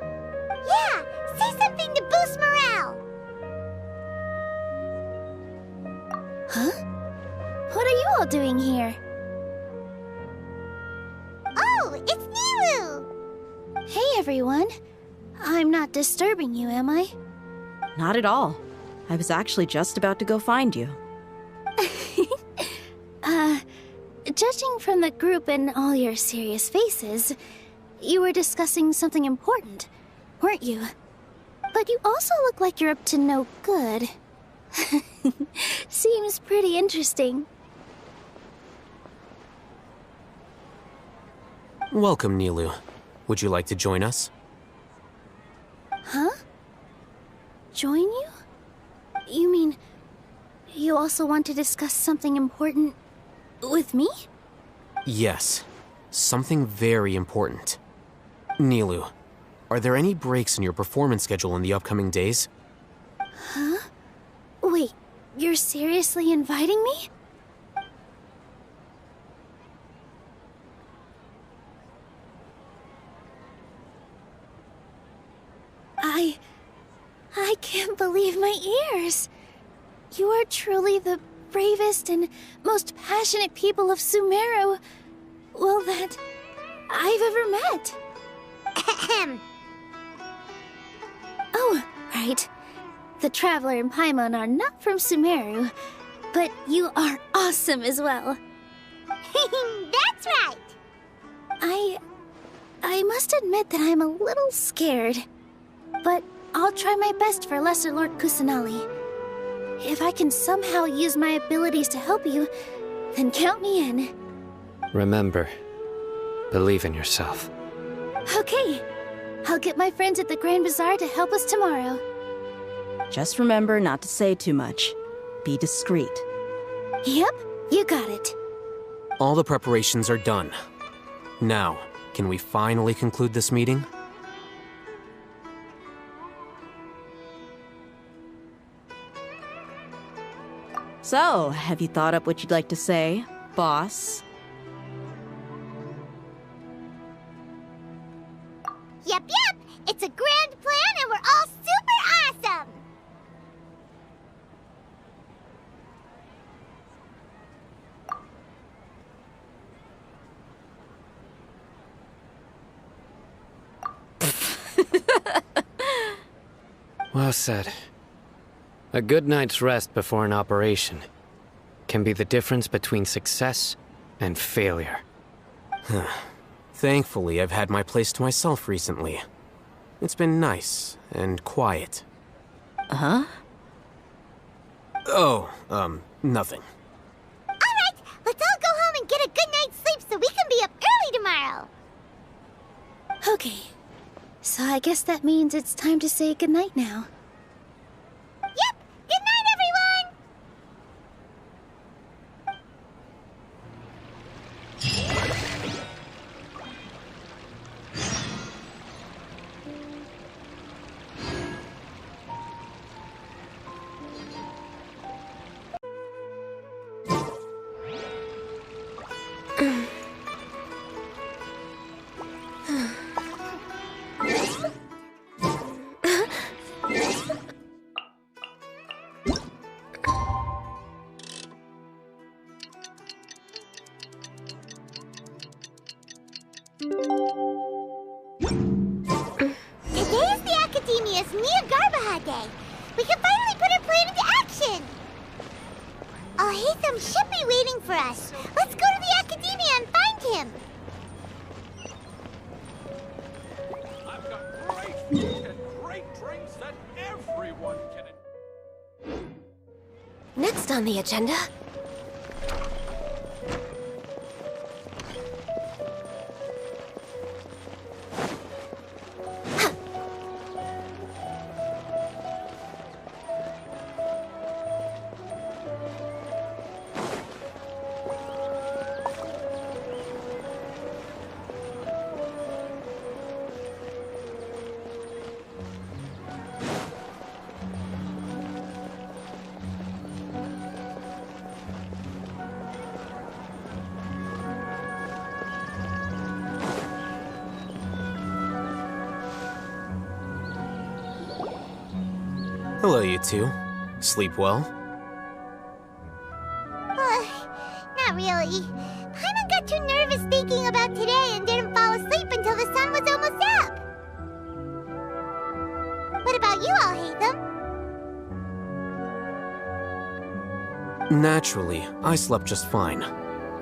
Yeah, say something to boost morale. Huh? What are you all doing here? Oh, it's Nilu! Hey, everyone. I'm not disturbing you, am I? Not at all. I was actually just about to go find you. Judging from the group and all your serious faces, you were discussing something important, weren't you? But you also look like you're up to no good. Seems pretty interesting. Welcome, Nilu. Would you like to join us? Huh? Join you? You mean, you also want to discuss something important with me? Yes. Something very important. Nilu, are there any breaks in your performance schedule in the upcoming days? Huh? Wait, you're seriously inviting me? I can't believe my ears. You are truly the bravest and most passionate people of Sumeru, well, that I've ever met. Ahem. Oh, right. The Traveler and Paimon are not from Sumeru, but you are awesome as well. That's right. I must admit that I'm a little scared, but I'll try my best for Lesser Lord Kusanali. If I can somehow use my abilities to help you, then count me in. Remember, believe in yourself. Okay. I'll get my friends at the Grand Bazaar to help us tomorrow. Just remember not to say too much. Be discreet. Yep, you got it. All the preparations are done. Now, can we finally conclude this meeting? So, have you thought up what you'd like to say, boss? Yep, yep! It's a grand plan and we're all super awesome! Well said. A good night's rest before an operation can be the difference between success and failure. Thankfully, I've had my place to myself recently. It's been nice and quiet. Huh? Oh, nothing. Alright, let's all go home and get a good night's sleep so we can be up early tomorrow! Okay. So I guess that means it's time to say goodnight now. Yep! Good night, everyone! Today is the Academia's Mia Garbaha Day. We can finally put our plan into action. Al-Haytham should be waiting for us. Let's go to the Academia and find him. I've got great food and great drinks that everyone can... Next on the agenda. Hello, you two. Sleep well? Not really. Paimon got too nervous thinking about today and didn't fall asleep until the sun was almost up. What about you, Al-Haytham? Naturally, I slept just fine.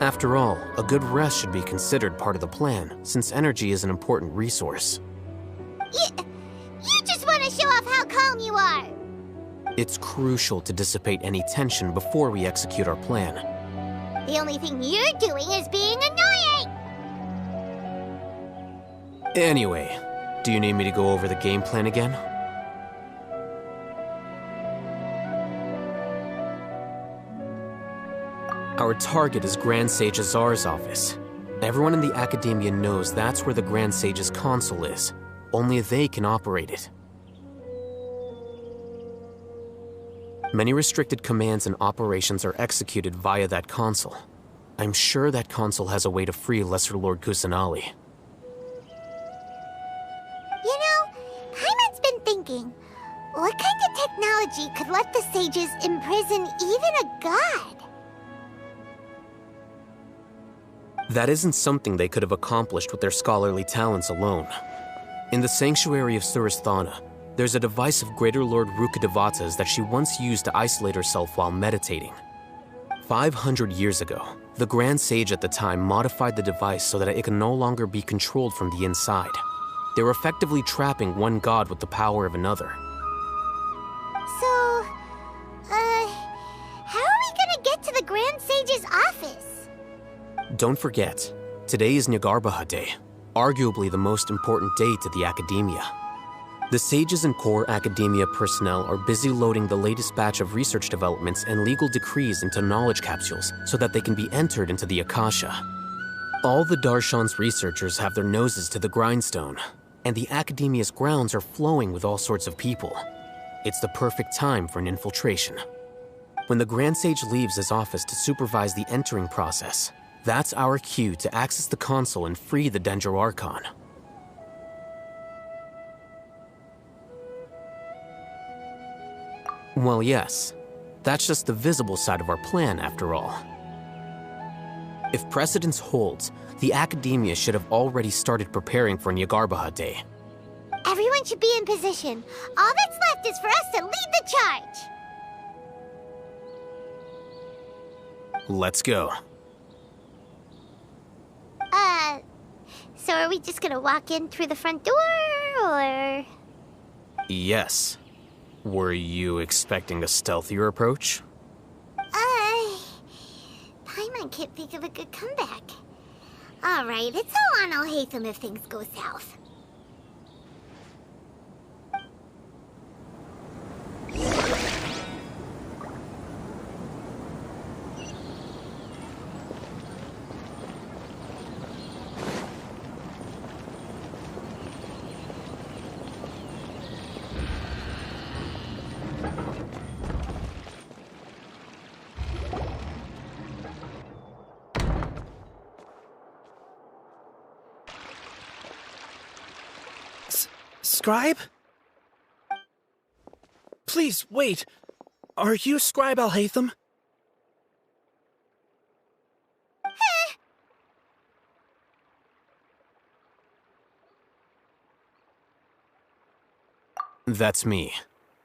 After all, a good rest should be considered part of the plan, since energy is an important resource. You just want to show off how calm you are. It's crucial to dissipate any tension before we execute our plan. The only thing you're doing is being annoying. Anyway, do you need me to go over the game plan again? Our target is Grand Sage Azar's office. Everyone in the Academia knows that's where the Grand Sage's console is. Only they can operate it. Many restricted commands and operations are executed via that console. I'm sure that console has a way to free Lesser Lord Kusanali. You know, Paimon's been thinking, what kind of technology could let the sages imprison even a god? That isn't something they could have accomplished with their scholarly talents alone. In the Sanctuary of Surasthana, there's a device of Greater Lord Rukkhadevata's that she once used to isolate herself while meditating. 500 years ago, the Grand Sage at the time modified the device so that it could no longer be controlled from the inside. They were effectively trapping one god with the power of another. So, Grand Sage's office? Don't forget, today is Nyargarbaha Day, arguably the most important day to the Academia. The sages and core Academia personnel are busy loading the latest batch of research developments and legal decrees into knowledge capsules so that they can be entered into the Akasha. All the Darshan's researchers have their noses to the grindstone, and the Academia's grounds are flowing with all sorts of people. It's the perfect time for an infiltration. When the Grand Sage leaves his office to supervise the entering process, that's our cue to access the console and free the Dendro Archon. Well, yes. That's just the visible side of our plan, after all. If precedence holds, the Academia should have already started preparing for Nyargarbaha Day. Everyone should be in position. All that's left is for us to lead the charge. Let's go. So are we just gonna walk in through the front door, or...? Yes. Were you expecting a stealthier approach? Paimon can't think of a good comeback. Alright, it's all on Alhaitham if things go south. Scribe? Please, wait. Are you Scribe Alhaitham? That's me.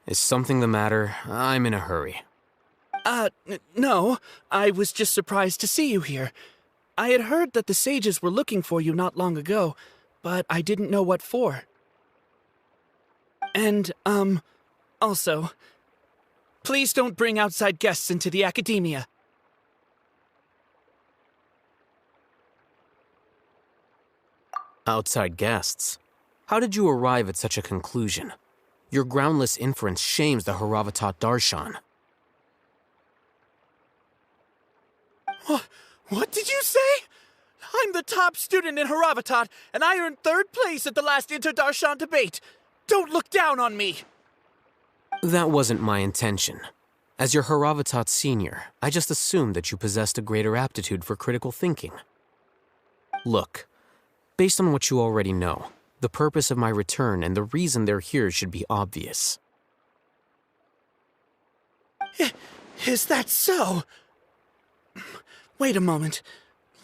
Is something the matter? I'm in a hurry. No. I was just surprised to see you here. I had heard that the sages were looking for you not long ago, but I didn't know what for. And, also, please don't bring outside guests into the Academia. Outside guests? How did you arrive at such a conclusion? Your groundless inference shames the Haravatat Darshan. What did you say? I'm the top student in Haravatat, and I earned 3rd place at the last Inter-Darshan debate. Don't look down on me! That wasn't my intention. As your Haravatat senior, I just assumed that you possessed a greater aptitude for critical thinking. Look, based on what you already know, the purpose of my return and the reason they're here should be obvious. Is that so? Wait a moment.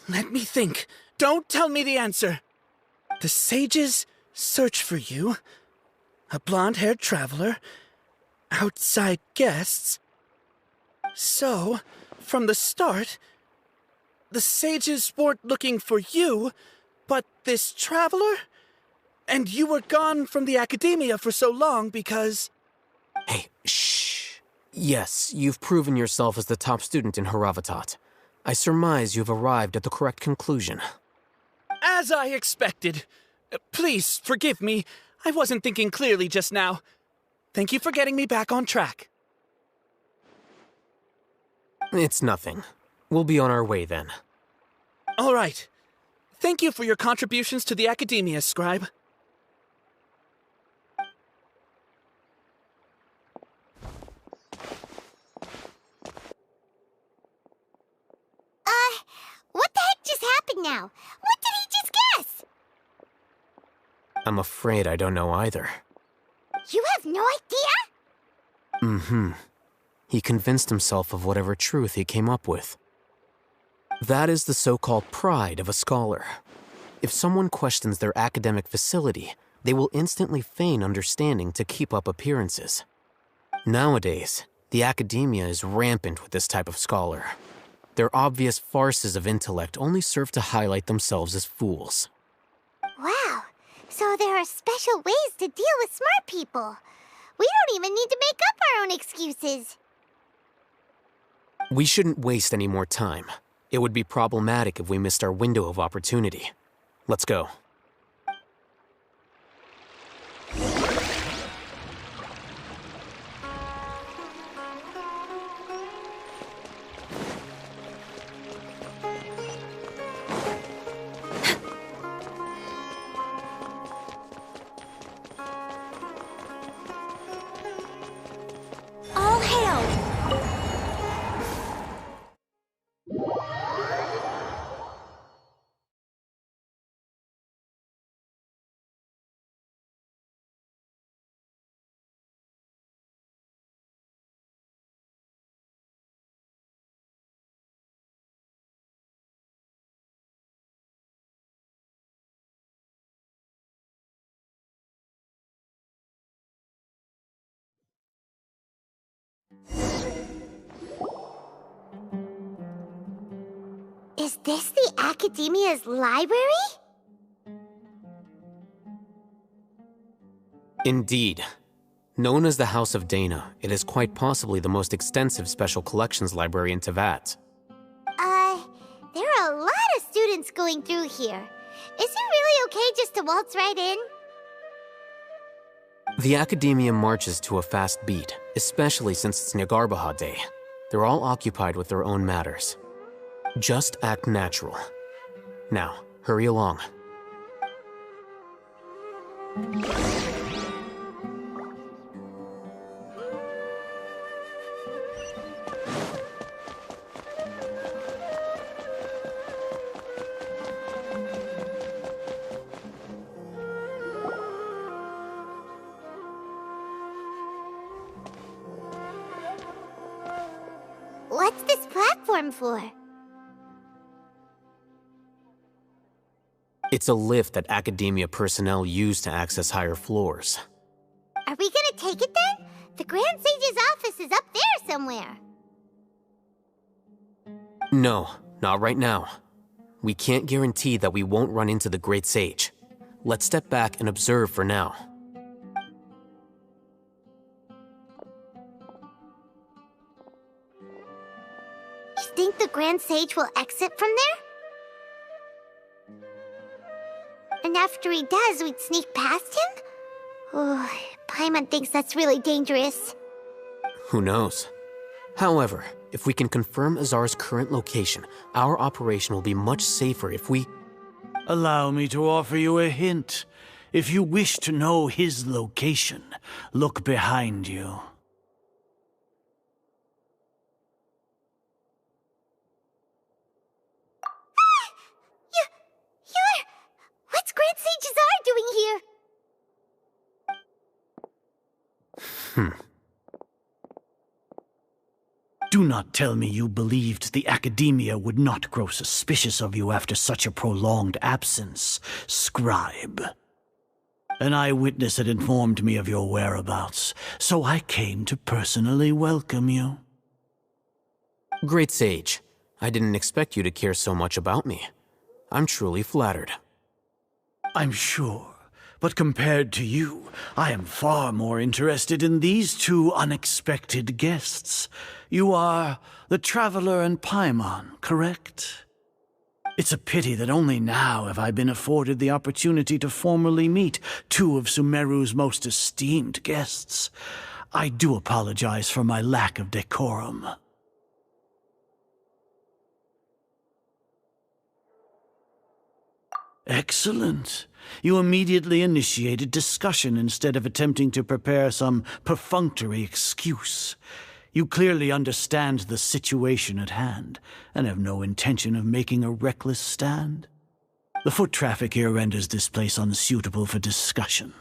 Let me think. Don't tell me the answer. The sages search for you. A blonde-haired traveler. Outside guests. So, from the start, the sages weren't looking for you, but this traveler? And you were gone from the Academia for so long because... Hey, shh. Yes, you've proven yourself as the top student in Haravatat. I surmise you've arrived at the correct conclusion. As I expected. Please, forgive me. I wasn't thinking clearly just now. Thank you for getting me back on track. It's nothing. We'll be on our way then. All right. Thank you for your contributions to the Academia, Scribe. What the heck just happened now? What did he just guess? I'm afraid I don't know either. You have no idea? Mm-hmm. He convinced himself of whatever truth he came up with. That is the so-called pride of a scholar. If someone questions their academic facility, they will instantly feign understanding to keep up appearances. Nowadays, the Academia is rampant with this type of scholar. Their obvious farces of intellect only serve to highlight themselves as fools. Wow, so there are special ways to deal with smart people. We don't even need to make up our own excuses. We shouldn't waste any more time. It would be problematic if we missed our window of opportunity. Let's go. All hail! Is this the Academia's library? Indeed. Known as the House of Dana, it is quite possibly the most extensive special collections library in Teyvat. There are a lot of students going through here. Is it really okay just to waltz right in? The Academia marches to a fast beat, especially since it's Nagarbaha Day. They're all occupied with their own matters. Just act natural. Now, hurry along. What's this platform for? It's a lift that Academia personnel use to access higher floors. Are we gonna take it then? The Grand Sage's office is up there somewhere. No, not right now. We can't guarantee that we won't run into the Great Sage. Let's step back and observe for now. You think the Grand Sage will exit from there? And after he does, we'd sneak past him? Oh, Paimon thinks that's really dangerous. Who knows? However, if we can confirm Azar's current location, our operation will be much safer if we... Allow me to offer you a hint. If you wish to know his location, look behind you. What's Grand Sage Azar doing here? Do not tell me you believed the Academia would not grow suspicious of you after such a prolonged absence, scribe. An eyewitness had informed me of your whereabouts, so I came to personally welcome you. Great Sage, I didn't expect you to care so much about me. I'm truly flattered. I'm sure, but compared to you, I am far more interested in these two unexpected guests. You are the Traveler and Paimon, correct? It's a pity that only now have I been afforded the opportunity to formally meet two of Sumeru's most esteemed guests. I do apologize for my lack of decorum. Excellent. You immediately initiated discussion instead of attempting to prepare some perfunctory excuse. You clearly understand the situation at hand, and have no intention of making a reckless stand. The foot traffic here renders this place unsuitable for discussion.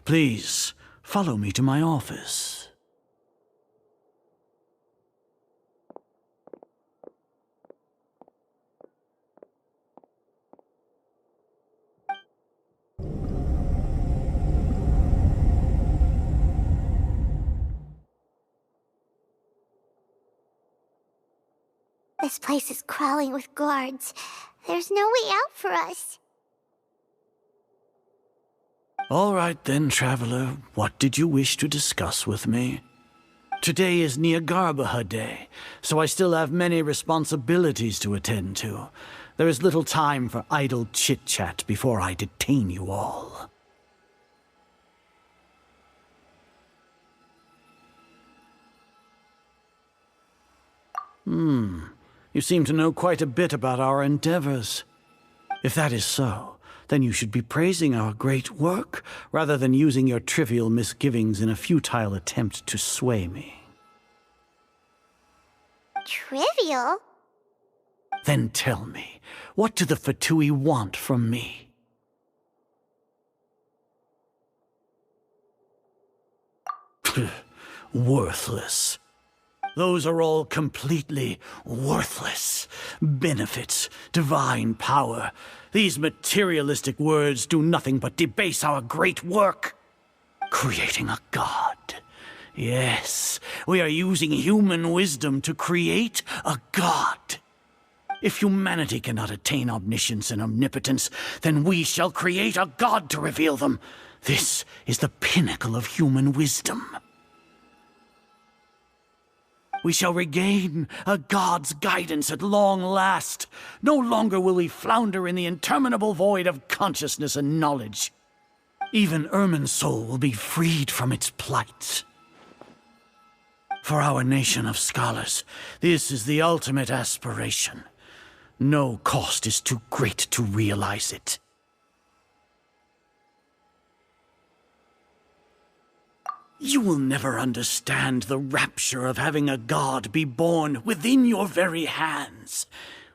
Please, follow me to my office. This place is crawling with guards. There's no way out for us. All right then, Traveler. What did you wish to discuss with me? Today is Niagarbaha Day, so I still have many responsibilities to attend to. There is little time for idle chit-chat before I detain you all. You seem to know quite a bit about our endeavors. If that is so, then you should be praising our great work, rather than using your trivial misgivings in a futile attempt to sway me. Trivial? Then tell me, what do the Fatui want from me? Worthless. Those are all completely worthless. Benefits, divine power. These materialistic words do nothing but debase our great work. Creating a god. Yes, we are using human wisdom to create a god. If humanity cannot attain omniscience and omnipotence, then we shall create a god to reveal them. This is the pinnacle of human wisdom. We shall regain a god's guidance at long last. No longer will we flounder in the interminable void of consciousness and knowledge. Even Irminsul will be freed from its plight. For our nation of scholars, this is the ultimate aspiration. No cost is too great to realize it. You will never understand the rapture of having a god be born within your very hands.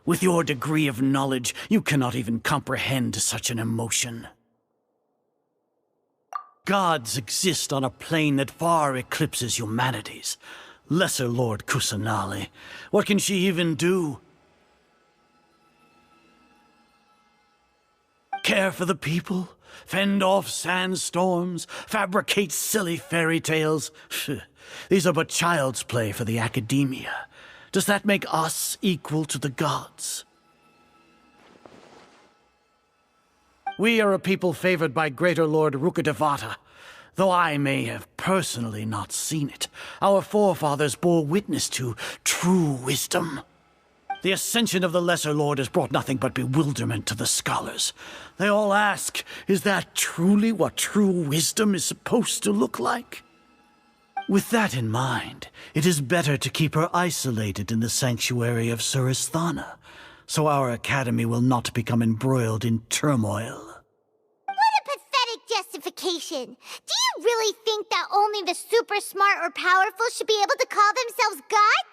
With your degree of knowledge, you cannot even comprehend such an emotion. Gods exist on a plane that far eclipses humanity's. Lesser Lord Kusanali, what can she even do? Care for the people? Fend off sandstorms? Fabricate silly fairy tales? These are but child's play for the academia. Does that make us equal to the gods? We are a people favored by Greater Lord Rukadevata. Though I may have personally not seen it, our forefathers bore witness to true wisdom. The ascension of the Lesser Lord has brought nothing but bewilderment to the scholars. They all ask, is that truly what true wisdom is supposed to look like? With that in mind, it is better to keep her isolated in the sanctuary of Suristhana, so our academy will not become embroiled in turmoil. What a pathetic justification! Do you really think that only the super smart or powerful should be able to call themselves gods?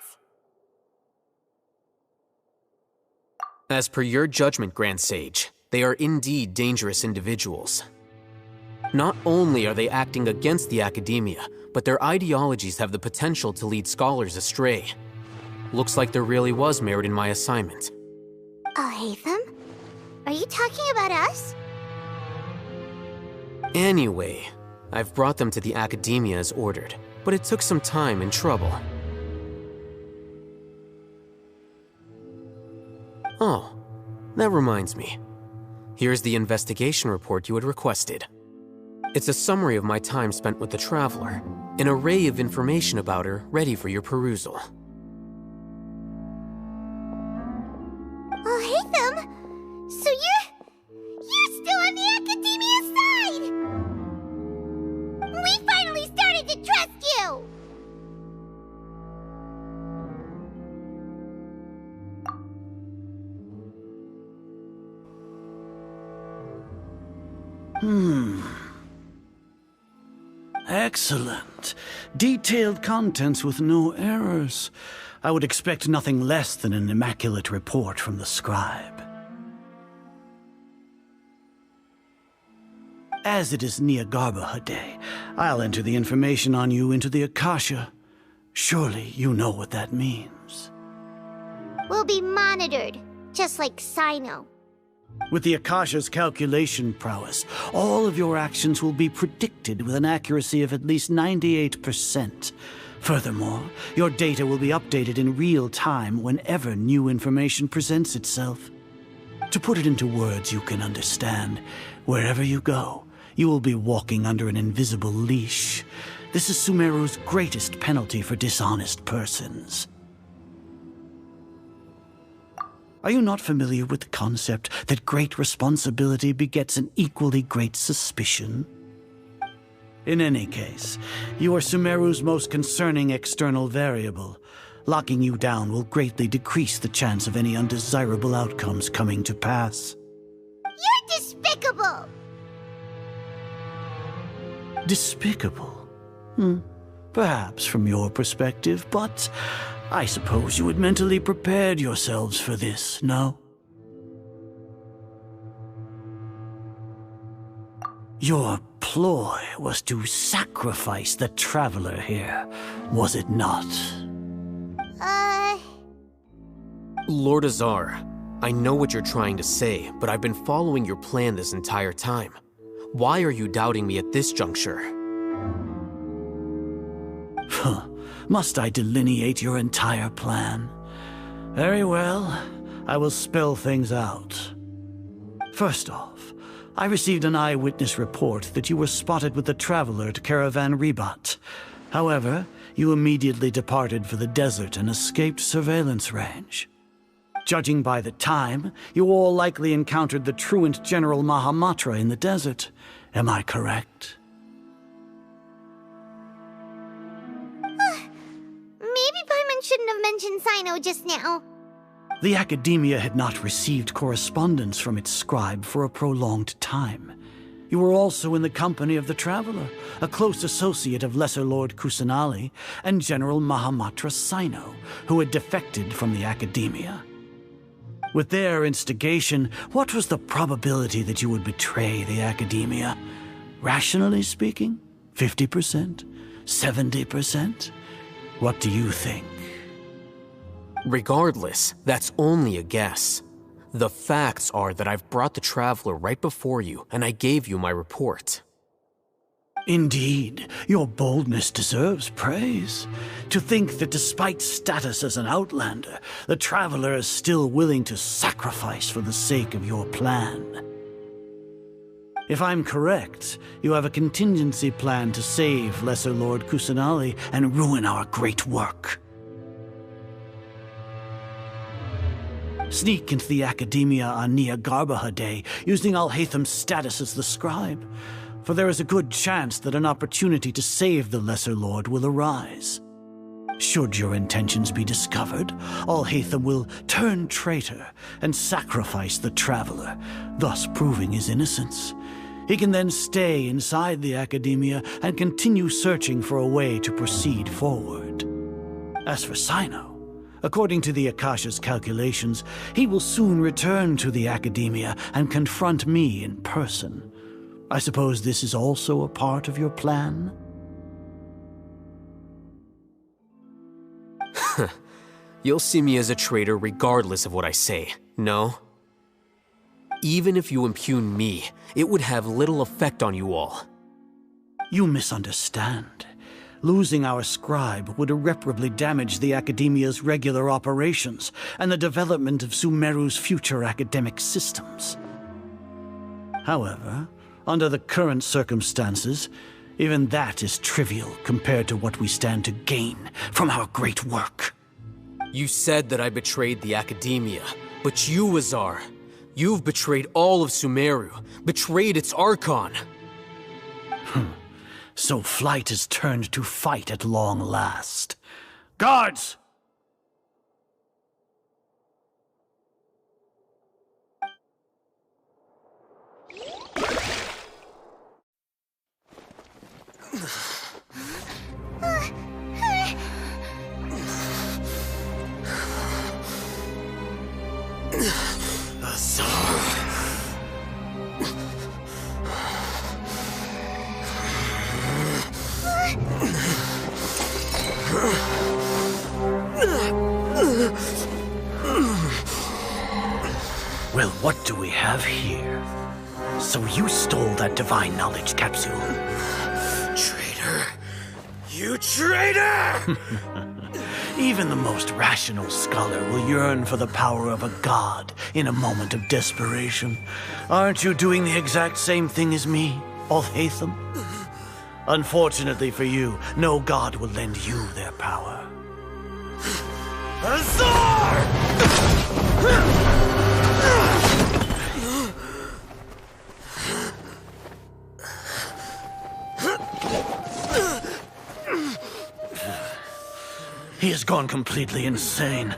As per your judgment, Grand Sage, they are indeed dangerous individuals. Not only are they acting against the academia, but their ideologies have the potential to lead scholars astray. Looks like there really was merit in my assignment. Oh, Hatham? Are you talking about us? Anyway, I've brought them to the academia as ordered, but it took some time and trouble. Oh, that reminds me. Here's the investigation report you had requested. It's a summary of my time spent with the Traveler, an array of information about her ready for your perusal. Oh, Hatham! So you're still on the academia side! We finally started to trust you! Excellent. Detailed contents with no errors. I would expect nothing less than an immaculate report from the scribe. As it is Niagarbaha Day, I'll enter the information on you into the Akasha. Surely you know what that means. We'll be monitored, just like Sino. With the Akasha's calculation prowess, all of your actions will be predicted with an accuracy of at least 98%. Furthermore, your data will be updated in real time whenever new information presents itself. To put it into words you can understand, wherever you go, you will be walking under an invisible leash, This is Sumeru's greatest penalty for dishonest persons. Are you not familiar with the concept that great responsibility begets an equally great suspicion? In any case, you are Sumeru's most concerning external variable. Locking you down will greatly decrease the chance of any undesirable outcomes coming to pass. You're despicable! Despicable? Perhaps from your perspective, but I suppose you had mentally prepared yourselves for this, no? Your ploy was to sacrifice the traveler here, was it not? Lord Azar, I know what you're trying to say, but I've been following your plan this entire time. Why are you doubting me at this juncture? Must I delineate your entire plan? Very well, I will spell things out. First off, I received an eyewitness report that you were spotted with the traveler at Caravan Ribat. However, you immediately departed for the desert and escaped surveillance range. Judging by the time, you all likely encountered the truant General Mahamatra in the desert. Am I correct? Maybe Paimon shouldn't have mentioned Sino just now. The Academia had not received correspondence from its scribe for a prolonged time. You were also in the company of the Traveler, a close associate of Lesser Lord Kusanali and General Mahamatra Sino, who had defected from the Academia. With their instigation, what was the probability that you would betray the Academia? Rationally speaking, 50%? 70%? What do you think? Regardless, that's only a guess. The facts are that I've brought the Traveler right before you, and I gave you my report. Indeed, your boldness deserves praise. To think that despite status as an outlander, the Traveler is still willing to sacrifice for the sake of your plan. If I'm correct, you have a contingency plan to save Lesser Lord Kusanali and ruin our great work. Sneak into the Academia on Nia Garbaha Day, using Alhaitham's status as the scribe, for there is a good chance that an opportunity to save the Lesser Lord will arise. Should your intentions be discovered, Alhaitham will turn traitor and sacrifice the Traveler, thus proving his innocence. He can then stay inside the Academia and continue searching for a way to proceed forward. As for Sino, according to the Akasha's calculations, he will soon return to the Academia and confront me in person. I suppose this is also a part of your plan? You'll see me as a traitor regardless of what I say, no? Even if you impugn me, it would have little effect on you all. You misunderstand. Losing our scribe would irreparably damage the Academia's regular operations and the development of Sumeru's future academic systems. However, under the current circumstances, even that is trivial compared to what we stand to gain from our great work. You said that I betrayed the Academia, but you, Azar, you've betrayed all of Sumeru, betrayed its Archon. So flight has turned to fight at long last. Guards! Well, what do we have here? So you stole that divine knowledge capsule. Traitor! You traitor! Even the most rational scholar will yearn for the power of a god in a moment of desperation. Aren't you doing the exact same thing as me, Alhaitham? Unfortunately for you, no god will lend you their power. Azar! He has gone completely insane.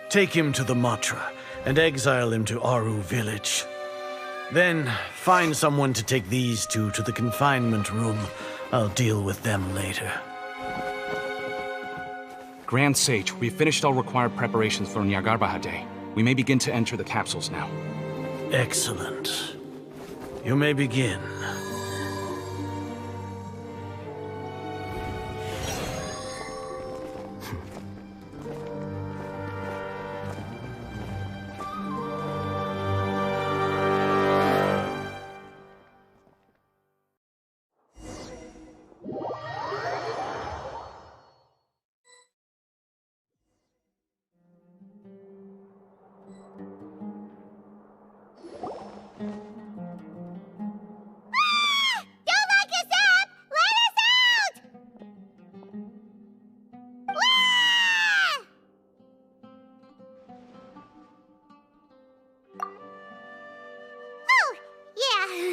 Take him to the Matra and exile him to Aru village. Then find someone to take these two to the confinement room. I'll deal with them later. Grand Sage, we've finished all required preparations for Nyargarbaha Day. We may begin to enter the capsules now. Excellent. You may begin.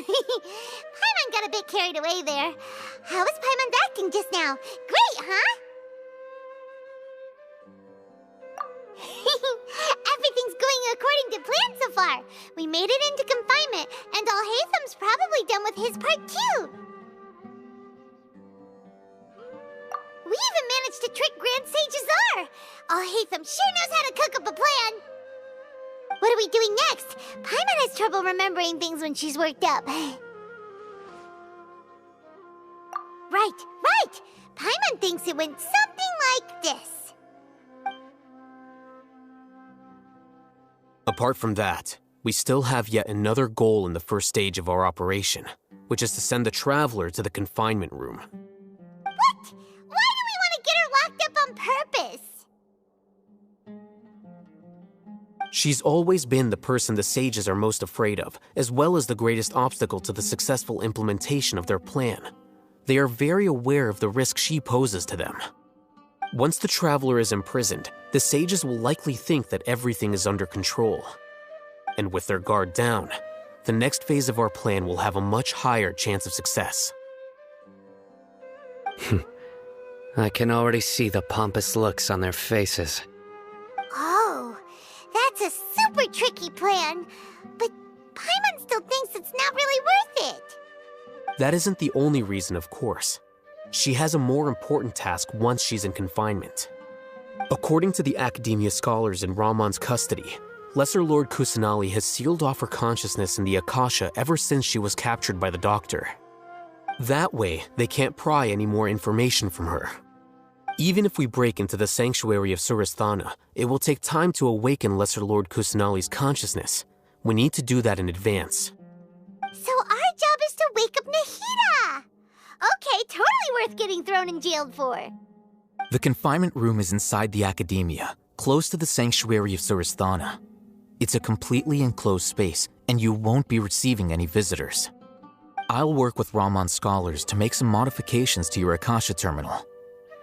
Paimon got a bit carried away there. How was Paimon acting just now? Great, huh? Everything's going according to plan so far. We made it into confinement, and Alhaitham's probably done with his part too. We even managed to trick Grand Sage Azar. Alhaitham sure knows how to cook up a plan. What are we doing next? Paimon has trouble remembering things when she's worked up. Right! Paimon thinks it went something like this. Apart from that, we still have yet another goal in the first stage of our operation, which is to send the Traveler to the confinement room. What? Why do we want to get her locked up on purpose? She's always been the person the sages are most afraid of, as well as the greatest obstacle to the successful implementation of their plan. They are very aware of the risk she poses to them. Once the Traveler is imprisoned, the sages will likely think that everything is under control. And with their guard down, the next phase of our plan will have a much higher chance of success. I can already see the pompous looks on their faces. Oh, that's a super tricky plan. But Paimon still thinks it's not really worth it. That isn't the only reason, of course. She has a more important task once she's in confinement. According to the Academia scholars in Ramon's custody, Lesser Lord Kusanali has sealed off her consciousness in the Akasha ever since she was captured by the Doctor. That way, they can't pry any more information from her. Even if we break into the sanctuary of Surasthana, it will take time to awaken Lesser Lord Kusanali's consciousness. We need to do that in advance. So our job is to wake up Nahida! Okay, totally worth getting thrown in jail for. The confinement room is inside the Academia, close to the sanctuary of Surasthana. It's a completely enclosed space, and you won't be receiving any visitors. I'll work with Ramon's scholars to make some modifications to your Akasha terminal.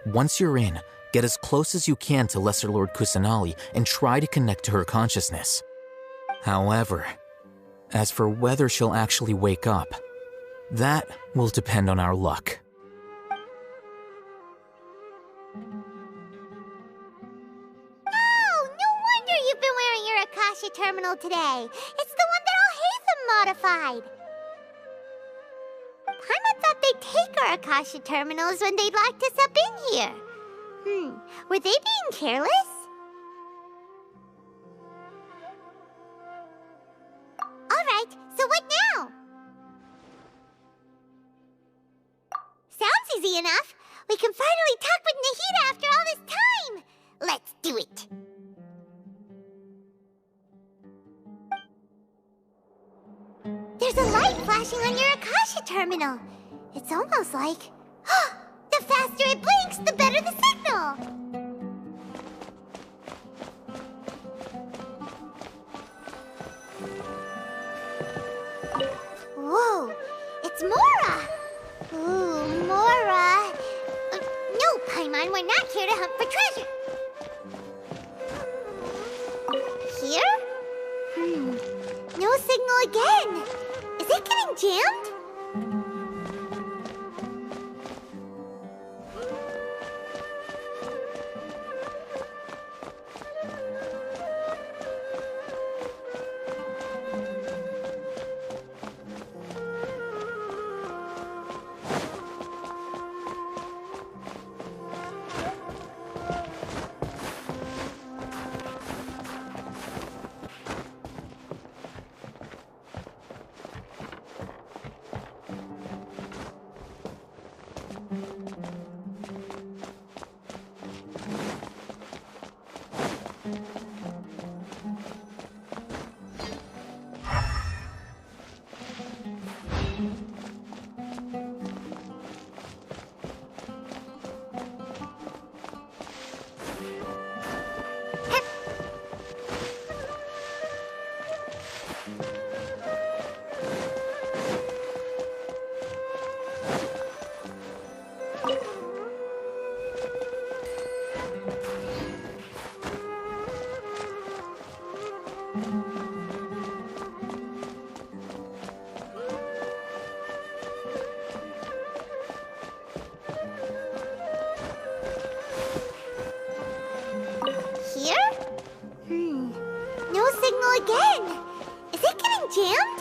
Once you're in, get as close as you can to Lesser Lord Kusanali and try to connect to her consciousness. However, as for whether she'll actually wake up, that will depend on our luck. No wonder you've been wearing your Akasha terminal today. It's the one that Alhaitham modified. Paimon thought they'd take our Akasha terminals when they locked us up in here. Were they being careless? Alright, so what now? Sounds easy enough. We can finally talk with Nahida after all this time. Let's do it. There's a light flashing on your Akasha terminal. It's almost like... the faster it blinks, the better the signal. Whoa, it's Mora! Ooh, Mora! No, Paimon, we're not here to hunt for treasure. Here? No signal again. Is it getting jammed? Here? No signal again. Is it getting jammed?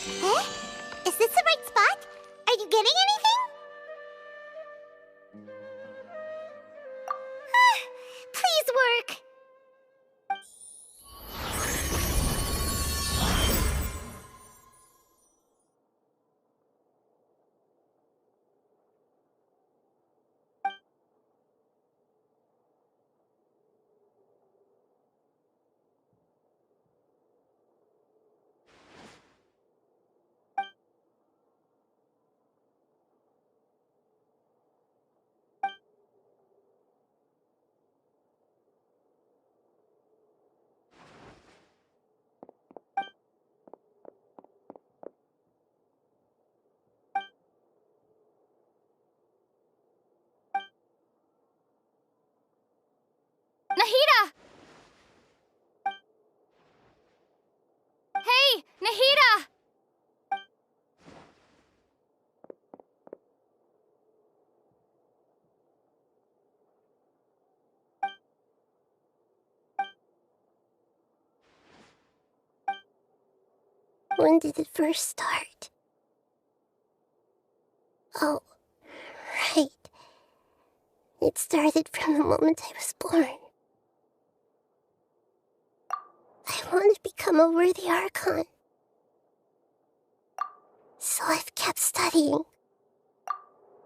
Eh? Is this the right spot? Are you getting anything? Please work. Nahida! Hey, Nahida! When did it first start? Oh, right. It started from the moment I was born. I want to become a worthy Archon. So I've kept studying.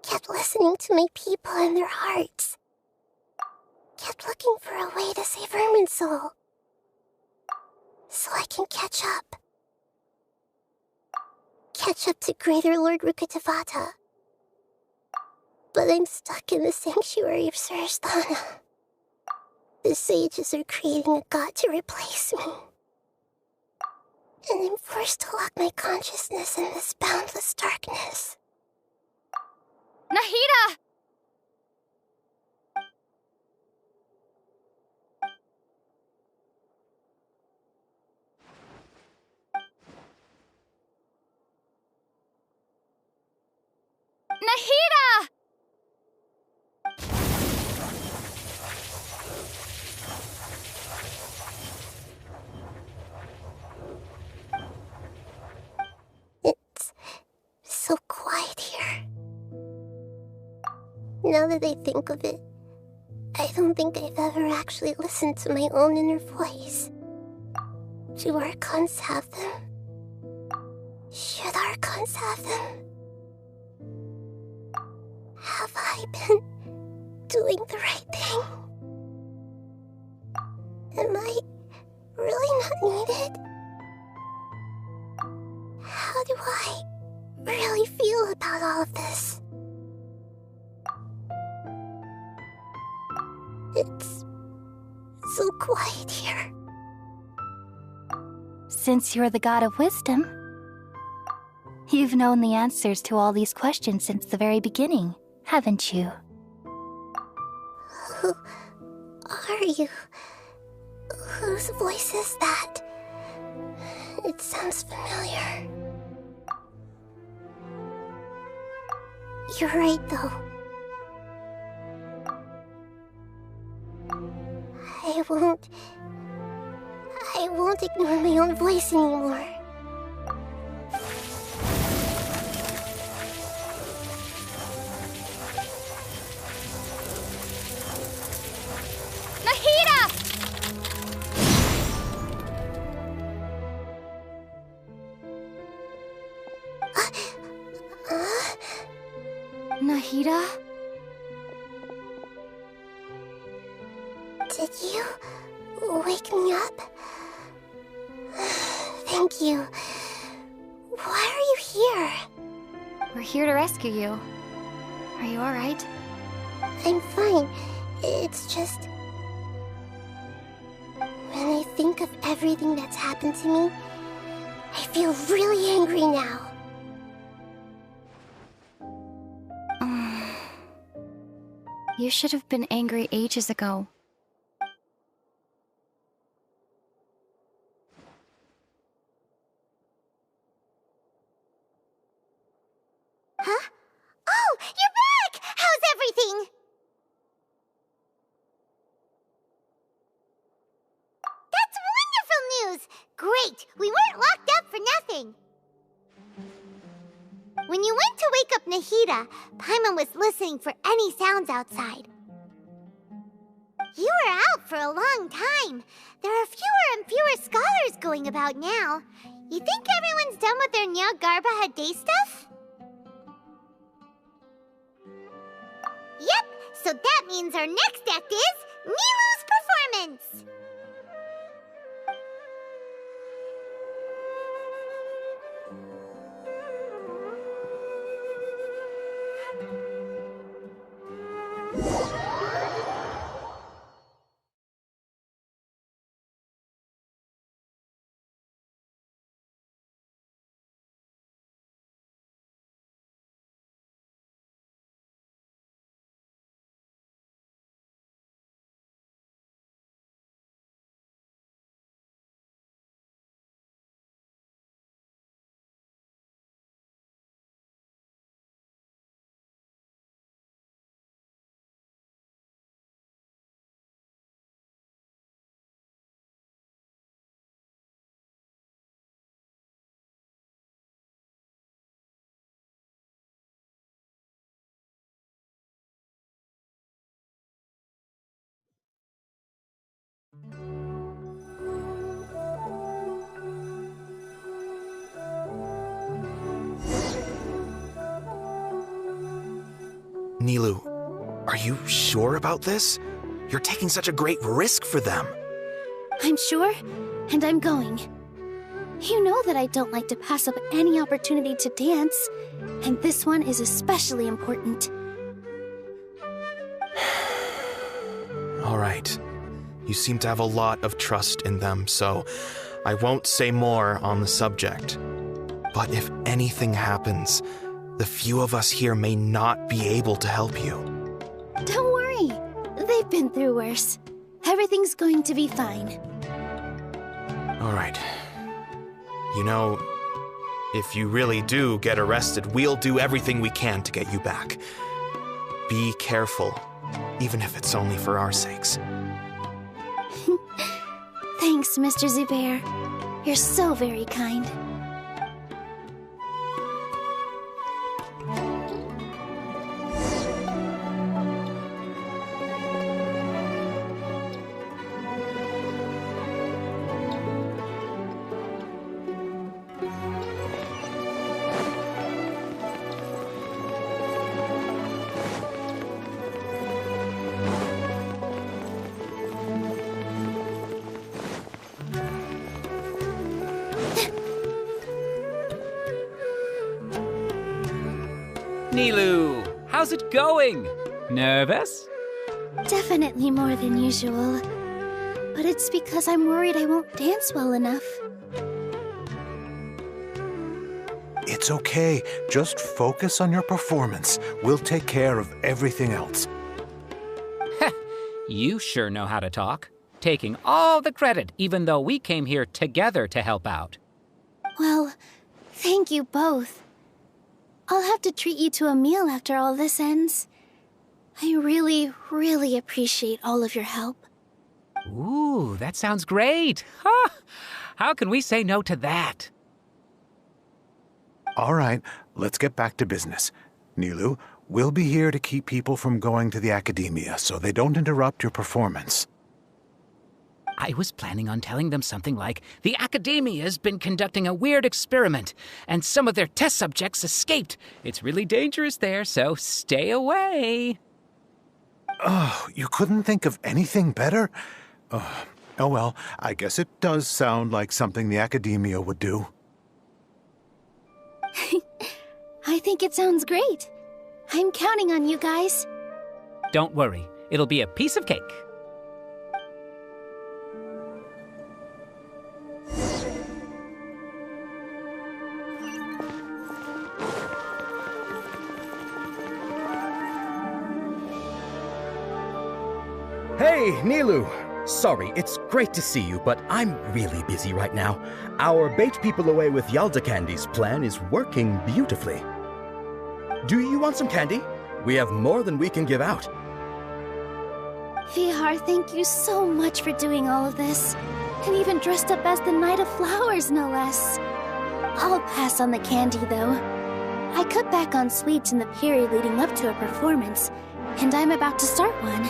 Kept listening to my people and their hearts. Kept looking for a way to save Irminsul. So I can catch up. Catch up to Greater Lord Rukkhadevata. But I'm stuck in the sanctuary of Surasthana. The sages are creating a god to replace me. And I'm forced to lock my consciousness in this boundless darkness. Nahida! Nahida! It's so quiet here. Now that I think of it, I don't think I've ever actually listened to my own inner voice. Do Archons have them? Should Archons have them? Have I been doing the right thing? Am I really not needed? How do I really feel about all of this? It's so quiet here. Since you're the god of wisdom, you've known the answers to all these questions since the very beginning, haven't you? Who are you? Whose voice is that? It sounds familiar. You're right, though. I won't ignore my own voice anymore. Nahida! Nahida? Did you wake me up? Thank you. Why are you here? We're here to rescue you. Are you alright? I'm fine. It's just... when I think of everything that's happened to me, I feel really angry now. You should have been angry ages ago. Huh? Oh, you're back! How's everything? That's wonderful news! Great! We weren't locked up for nothing! When you went to wake up Nahida, Paimon was listening for any sounds outside. You were out for a long time. There are fewer and fewer scholars going about now. You think everyone's done with their Nyargarba Day stuff? Yep, so that means our next act is Nilou's performance! Nilou, are you sure about this? You're taking such a great risk for them. I'm sure, and I'm going. You know that I don't like to pass up any opportunity to dance, and this one is especially important. All right. You seem to have a lot of trust in them, so I won't say more on the subject. But if anything happens, the few of us here may not be able to help you. Don't worry. They've been through worse. Everything's going to be fine. All right. You know, if you really do get arrested, we'll do everything we can to get you back. Be careful, even if it's only for our sakes. Thanks, Mr. Zubair. You're so very kind. Nilu, how's it going? Nervous? Definitely more than usual. But it's because I'm worried I won't dance well enough. It's okay. Just focus on your performance. We'll take care of everything else. You sure know how to talk. Taking all the credit, even though we came here together to help out. Well, thank you both. I'll have to treat you to a meal after all this ends. I really, really appreciate all of your help. Ooh, that sounds great. Huh? How can we say no to that? All right, let's get back to business. Nilu, we'll be here to keep people from going to the academia so they don't interrupt your performance. I was planning on telling them something like, the academia's been conducting a weird experiment, and some of their test subjects escaped. It's really dangerous there, so stay away. Oh, you couldn't think of anything better? Oh well, I guess it does sound like something the academia would do. I think it sounds great. I'm counting on you guys. Don't worry, it'll be a piece of cake. Hey, Nilu! Sorry, it's great to see you, but I'm really busy right now. Our Bait People Away with Yalda Candies plan is working beautifully. Do you want some candy? We have more than we can give out. Vihar, thank you so much for doing all of this. And even dressed up as the Knight of Flowers, no less. I'll pass on the candy, though. I cut back on sweets in the period leading up to a performance, and I'm about to start one.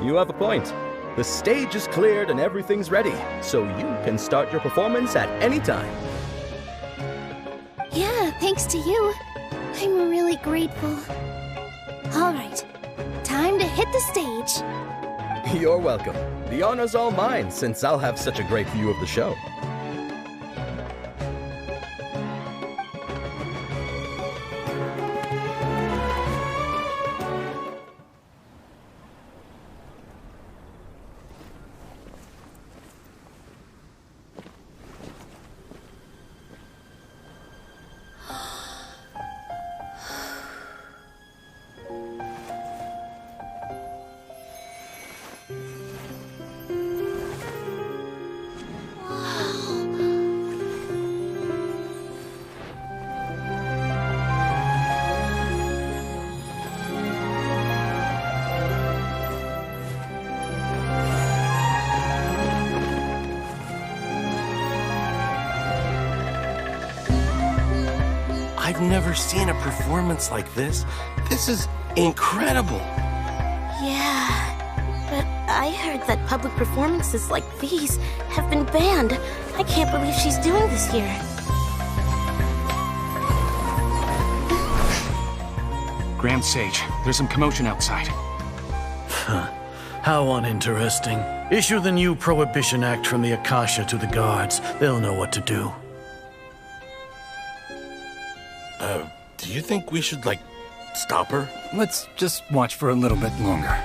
You have a point. The stage is cleared and everything's ready, so you can start your performance at any time. Yeah, thanks to you. I'm really grateful. All right, time to hit the stage. You're welcome. The honor's all mine, since I'll have such a great view of the show. I've never seen a performance like this. This is incredible. Yeah, but I heard that public performances like these have been banned. I can't believe she's doing this here. Grand Sage, there's some commotion outside. How uninteresting. Issue the new Prohibition Act from the Akasha to the guards. They'll know what to do. Do you think we should, stop her? Let's just watch for a little bit longer.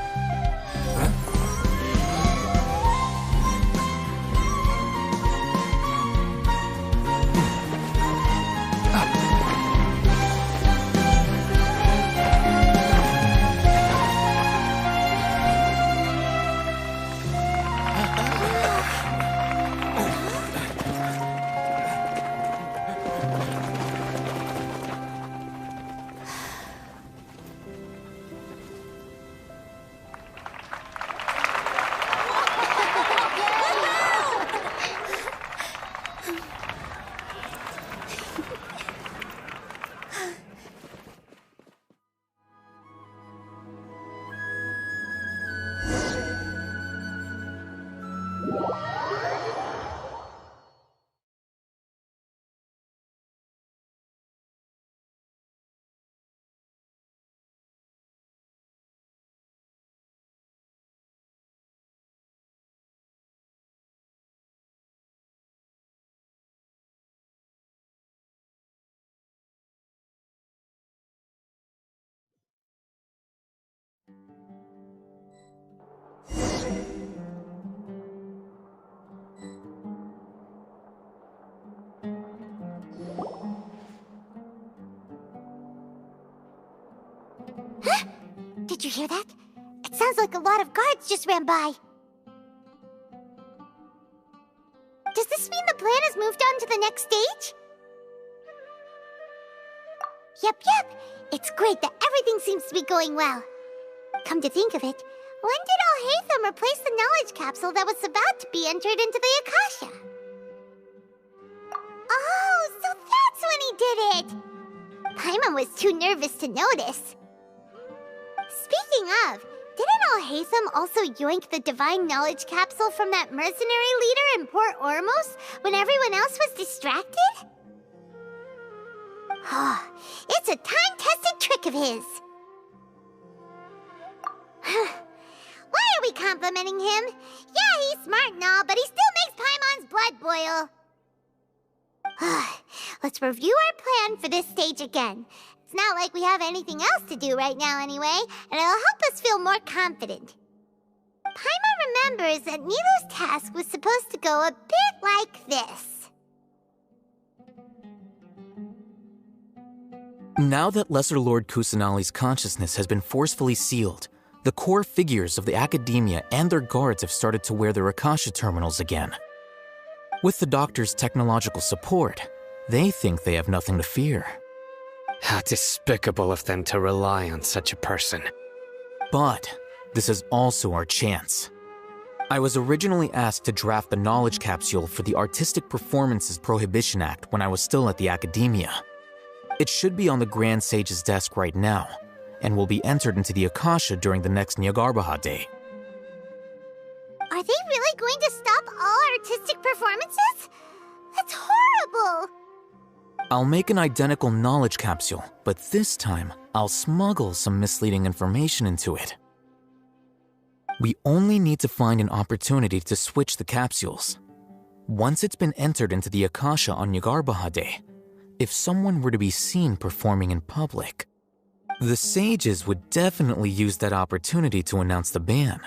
Did you hear that? It sounds like a lot of guards just ran by. Does this mean the plan has moved on to the next stage? Yep. It's great that everything seems to be going well. Come to think of it, when did Alhaitham replace the knowledge capsule that was about to be entered into the Akasha? Oh, so that's when he did it! Paimon was too nervous to notice. Speaking of, didn't Alhaitham also yoink the divine knowledge capsule from that mercenary leader in Port Ormos when everyone else was distracted? It's a time-tested trick of his. Why are we complimenting him? Yeah, he's smart and all, but he still makes Paimon's blood boil. Let's review our plan for this stage again. It's not like we have anything else to do right now anyway, and it'll help us feel more confident. Paimon remembers that Nilu's task was supposed to go a bit like this. Now that Lesser Lord Kusanali's consciousness has been forcefully sealed, the core figures of the Academia and their guards have started to wear their Akasha terminals again. With the Doctor's technological support, they think they have nothing to fear. How despicable of them to rely on such a person. But this is also our chance. I was originally asked to draft the knowledge capsule for the Artistic Performances Prohibition Act when I was still at the Academia. It should be on the Grand Sage's desk right now, and will be entered into the Akasha during the next Nyargarbaha Day. Are they really going to stop all artistic performances? That's horrible! I'll make an identical knowledge capsule, but this time, I'll smuggle some misleading information into it. We only need to find an opportunity to switch the capsules. Once it's been entered into the Akasha on Nyargarbaha Day, if someone were to be seen performing in public, the sages would definitely use that opportunity to announce the ban,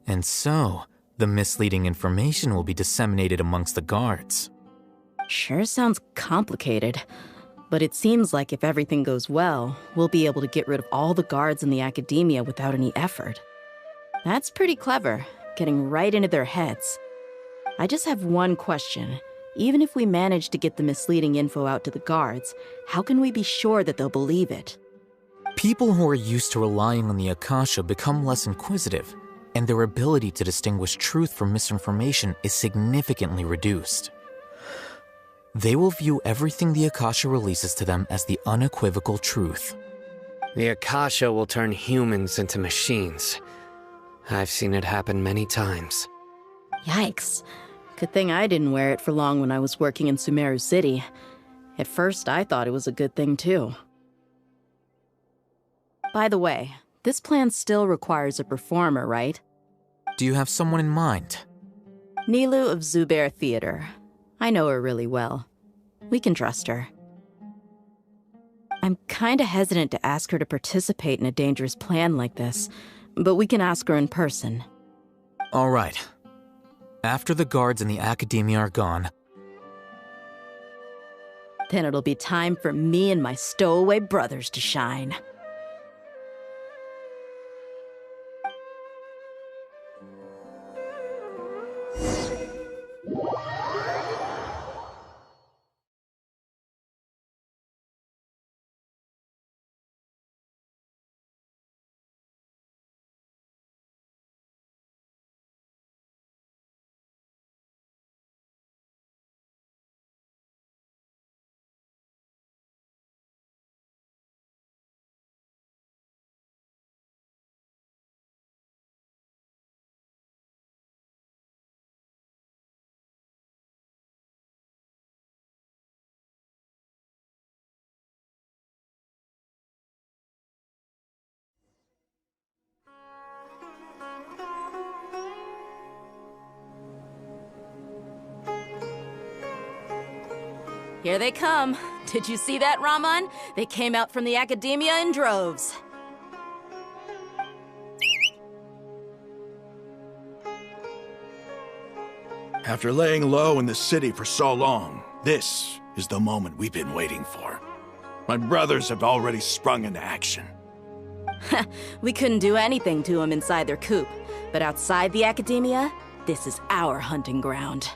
and so the misleading information will be disseminated amongst the guards. Sure sounds complicated, but it seems like if everything goes well, we'll be able to get rid of all the guards in the Academia without any effort. That's pretty clever, getting right into their heads. I just have one question. Even if we manage to get the misleading info out to the guards, how can we be sure that they'll believe it? People who are used to relying on the Akasha become less inquisitive, and their ability to distinguish truth from misinformation is significantly reduced. They will view everything the Akasha releases to them as the unequivocal truth. The Akasha will turn humans into machines. I've seen it happen many times. Yikes. Good thing I didn't wear it for long when I was working in Sumeru City. At first, I thought it was a good thing too. By the way, this plan still requires a performer, right? Do you have someone in mind? Nilu of Zubair Theater. I know her really well. We can trust her. I'm kinda hesitant to ask her to participate in a dangerous plan like this, but we can ask her in person. All right. After the guards in the Academia are gone, then it'll be time for me and my stowaway brothers to shine. Here they come. Did you see that, Raman? They came out from the Academia in droves. After laying low in the city for so long, this is the moment we've been waiting for. My brothers have already sprung into action. We couldn't do anything to them inside their coop, but outside the academia, this is our hunting ground.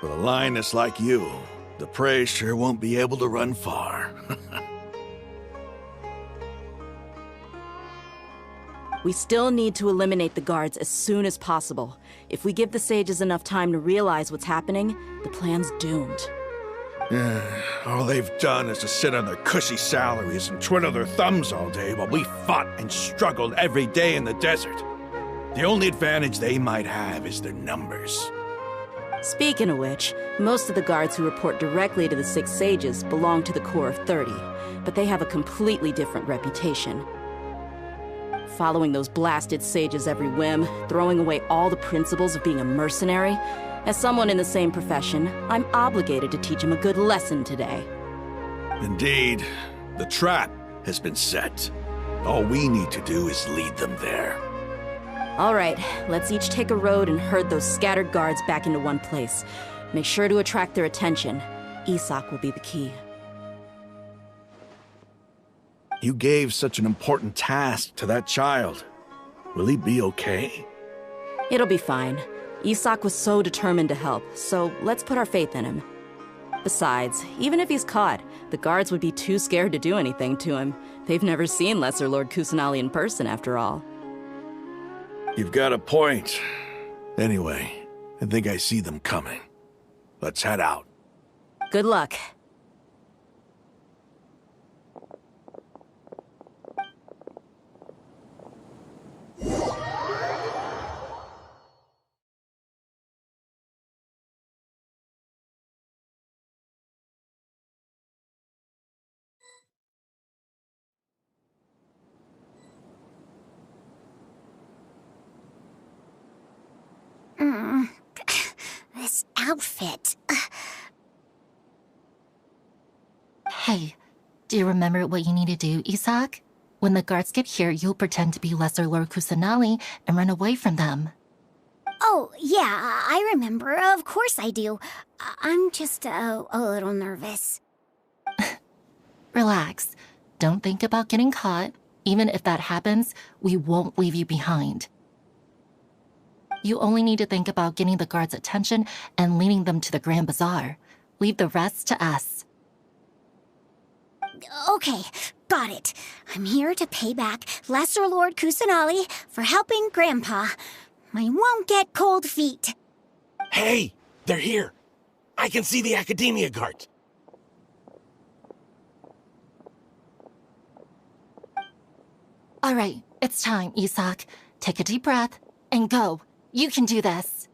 With a lioness like you, the prey sure won't be able to run far. We still need to eliminate the guards as soon as possible. If we give the sages enough time to realize what's happening, the plan's doomed. All they've done is to sit on their cushy salaries and twiddle their thumbs all day while we fought and struggled every day in the desert. The only advantage they might have is their numbers. Speaking of which, most of the guards who report directly to the 6 sages belong to the Corps of 30, but they have a completely different reputation. Following those blasted sages every whim, throwing away all the principles of being a mercenary. As someone in the same profession, I'm obligated to teach them a good lesson today. Indeed, the trap has been set. All we need to do is lead them there. All right, let's each take a road and herd those scattered guards back into one place. Make sure to attract their attention. Isak will be the key. You gave such an important task to that child. Will he be okay? It'll be fine. Isak was so determined to help, so let's put our faith in him. Besides, even if he's caught, the guards would be too scared to do anything to him. They've never seen Lesser Lord Kusanali in person, after all. You've got a point. Anyway, I think I see them coming. Let's head out. Good luck. This outfit. Hey, do you remember what you need to do, Isak? When the guards get here, you'll pretend to be Lesser Lord Kusanali and run away from them. Oh, yeah, I remember. Of course I do. I'm just a little nervous. Relax. Don't think about getting caught. Even if that happens, we won't leave you behind. You only need to think about getting the guards' attention and leading them to the Grand Bazaar. Leave the rest to us. Okay, got it. I'm here to pay back Lesser Lord Kusanali for helping Grandpa. I won't get cold feet. Hey, they're here. I can see the Academia guards. All right, it's time, Isak. Take a deep breath and go. You can do this.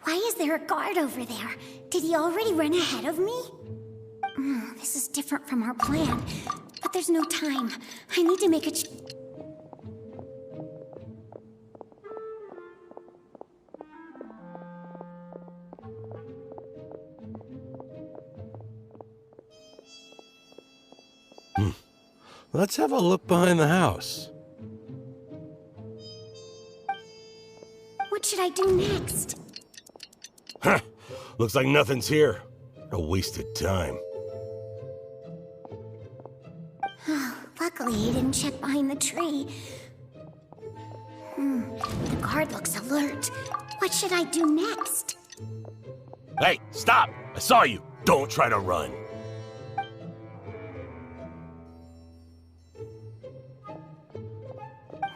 Why is there a guard over there? Did he already run ahead of me? This is different from our plan. But there's no time. I need to make a Let's have a look behind the house. What should I do next? Huh. Looks like nothing's here. A wasted time. Luckily, he didn't check behind the tree. The guard looks alert. What should I do next? Hey, stop! I saw you. Don't try to run.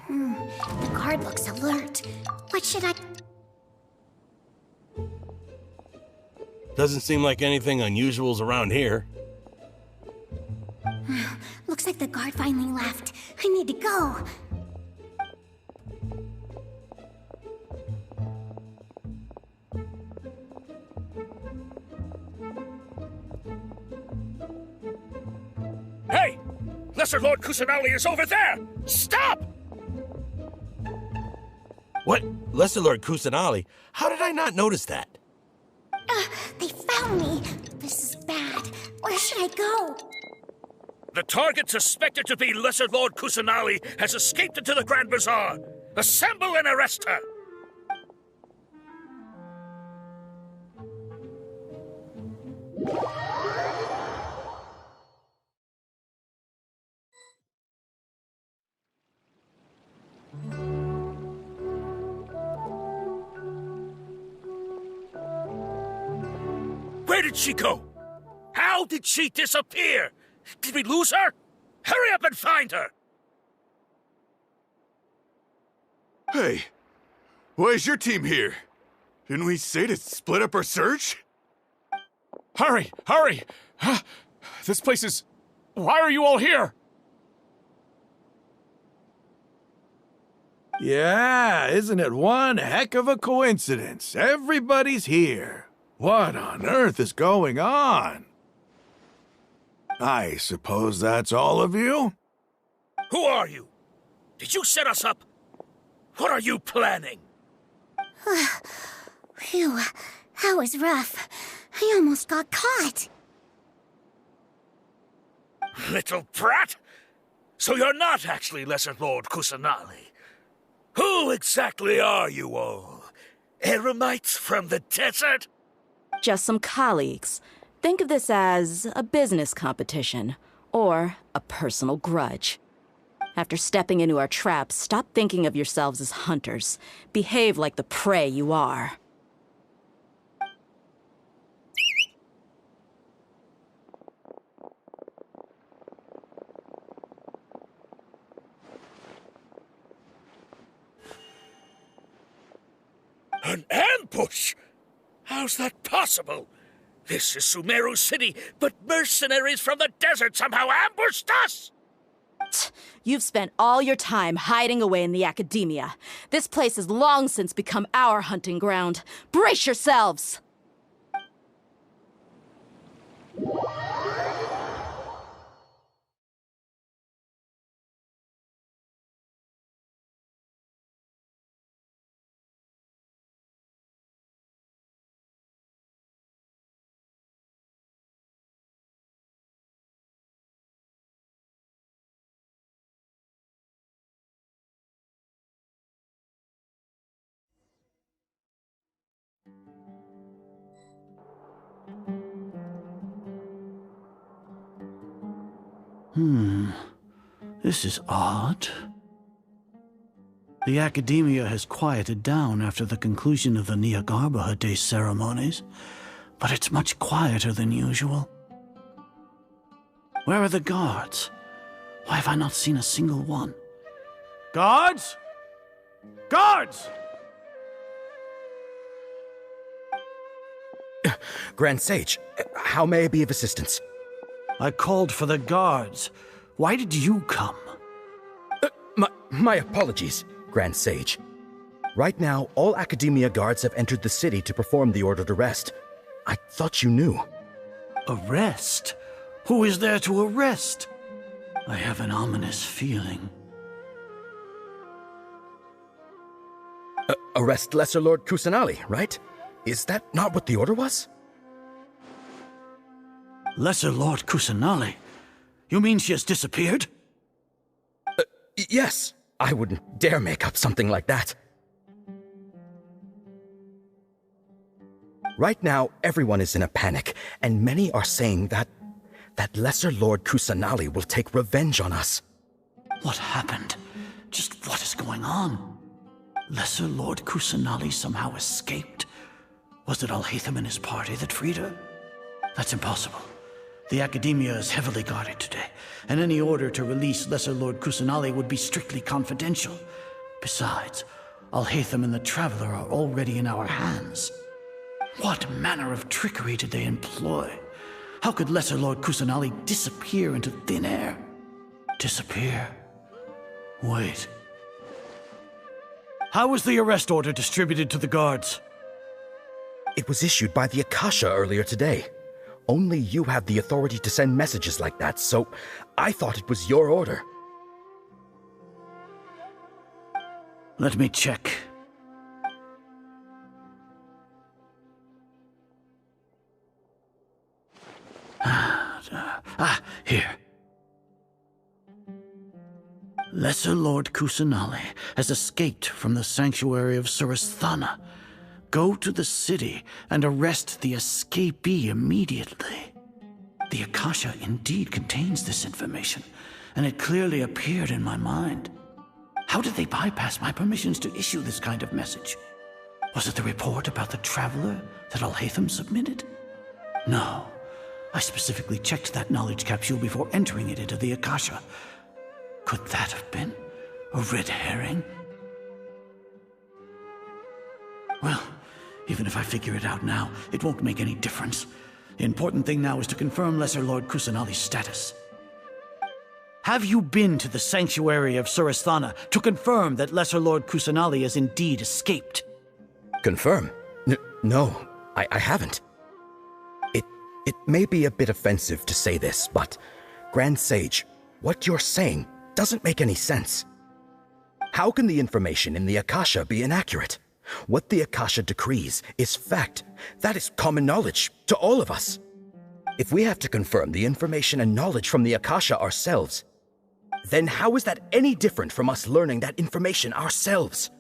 The guard looks alert. What should I... Doesn't seem like anything unusual's around here. Looks like the guard finally left. I need to go. Hey! Lesser Lord Kusanali is over there! Stop! What? Lesser Lord Kusanali? How did I not notice that? They found me. This is bad. Where should I go? The target suspected to be Lesser Lord Kusanali has escaped into the Grand Bazaar. Assemble and arrest her! Where did she go? How did she disappear? Did we lose her? Hurry up and find her! Hey, why is your team here? Didn't we say to split up our search? Hurry! Hurry! This place is... Why are you all here? Yeah, isn't it one heck of a coincidence? Everybody's here. What on earth is going on? I suppose that's all of you? Who are you? Did you set us up? What are you planning? Phew, that was rough. I almost got caught. Little brat! So you're not actually Lesser Lord Kusanali. Who exactly are you all? Eremites from the desert? Just some colleagues. Think of this as a business competition, or a personal grudge. After stepping into our traps, stop thinking of yourselves as hunters. Behave like the prey you are. An ambush? How's that possible? This is Sumeru City, but mercenaries from the desert somehow ambushed us! You've spent all your time hiding away in the academia. This place has long since become our hunting ground. Brace yourselves! This is odd. The academia has quieted down after the conclusion of the Niagarbaha Day ceremonies, but it's much quieter than usual. Where are the guards? Why have I not seen a single one? Guards? Guards! Grand Sage, how may I be of assistance? I called for the guards. Why did you come? My apologies, Grand Sage. Right now, all Academia guards have entered the city to perform the ordered arrest. I thought you knew. Arrest? Who is there to arrest? I have an ominous feeling. Arrest Lesser Lord Kusanali, right? Is that not what the order was? Lesser Lord Kusanali? You mean she has disappeared? Yes. I wouldn't dare make up something like that. Right now, everyone is in a panic, and many are saying that Lesser Lord Kusanali will take revenge on us. What happened? Just what is going on? Lesser Lord Kusanali somehow escaped? Was it Alhaitham and his party that freed her? That's impossible. The Academia is heavily guarded today, and any order to release Lesser Lord Kusanali would be strictly confidential. Besides, Alhaitham and the Traveler are already in our hands. What manner of trickery did they employ? How could Lesser Lord Kusanali disappear into thin air? Disappear? Wait. How was the arrest order distributed to the guards? It was issued by the Akasha earlier today. Only you have the authority to send messages like that, so I thought it was your order. Let me check. Here. Lesser Lord Kusanali has escaped from the sanctuary of Surasthana. Go to the city and arrest the escapee immediately. The Akasha indeed contains this information, and it clearly appeared in my mind. How did they bypass my permissions to issue this kind of message? Was it the report about the traveler that Alhaitham submitted? No. I specifically checked that knowledge capsule before entering it into the Akasha. Could that have been a red herring? Well, even if I figure it out now, it won't make any difference. The important thing now is to confirm Lesser Lord Kusanali's status. Have you been to the sanctuary of Surasthana to confirm that Lesser Lord Kusanali has indeed escaped? Confirm? No, I haven't. It may be a bit offensive to say this, but Grand Sage, what you're saying doesn't make any sense. How can the information in the Akasha be inaccurate? What the Akasha decrees is fact. That is common knowledge to all of us. If we have to confirm the information and knowledge from the Akasha ourselves, then how is that any different from us learning that information ourselves?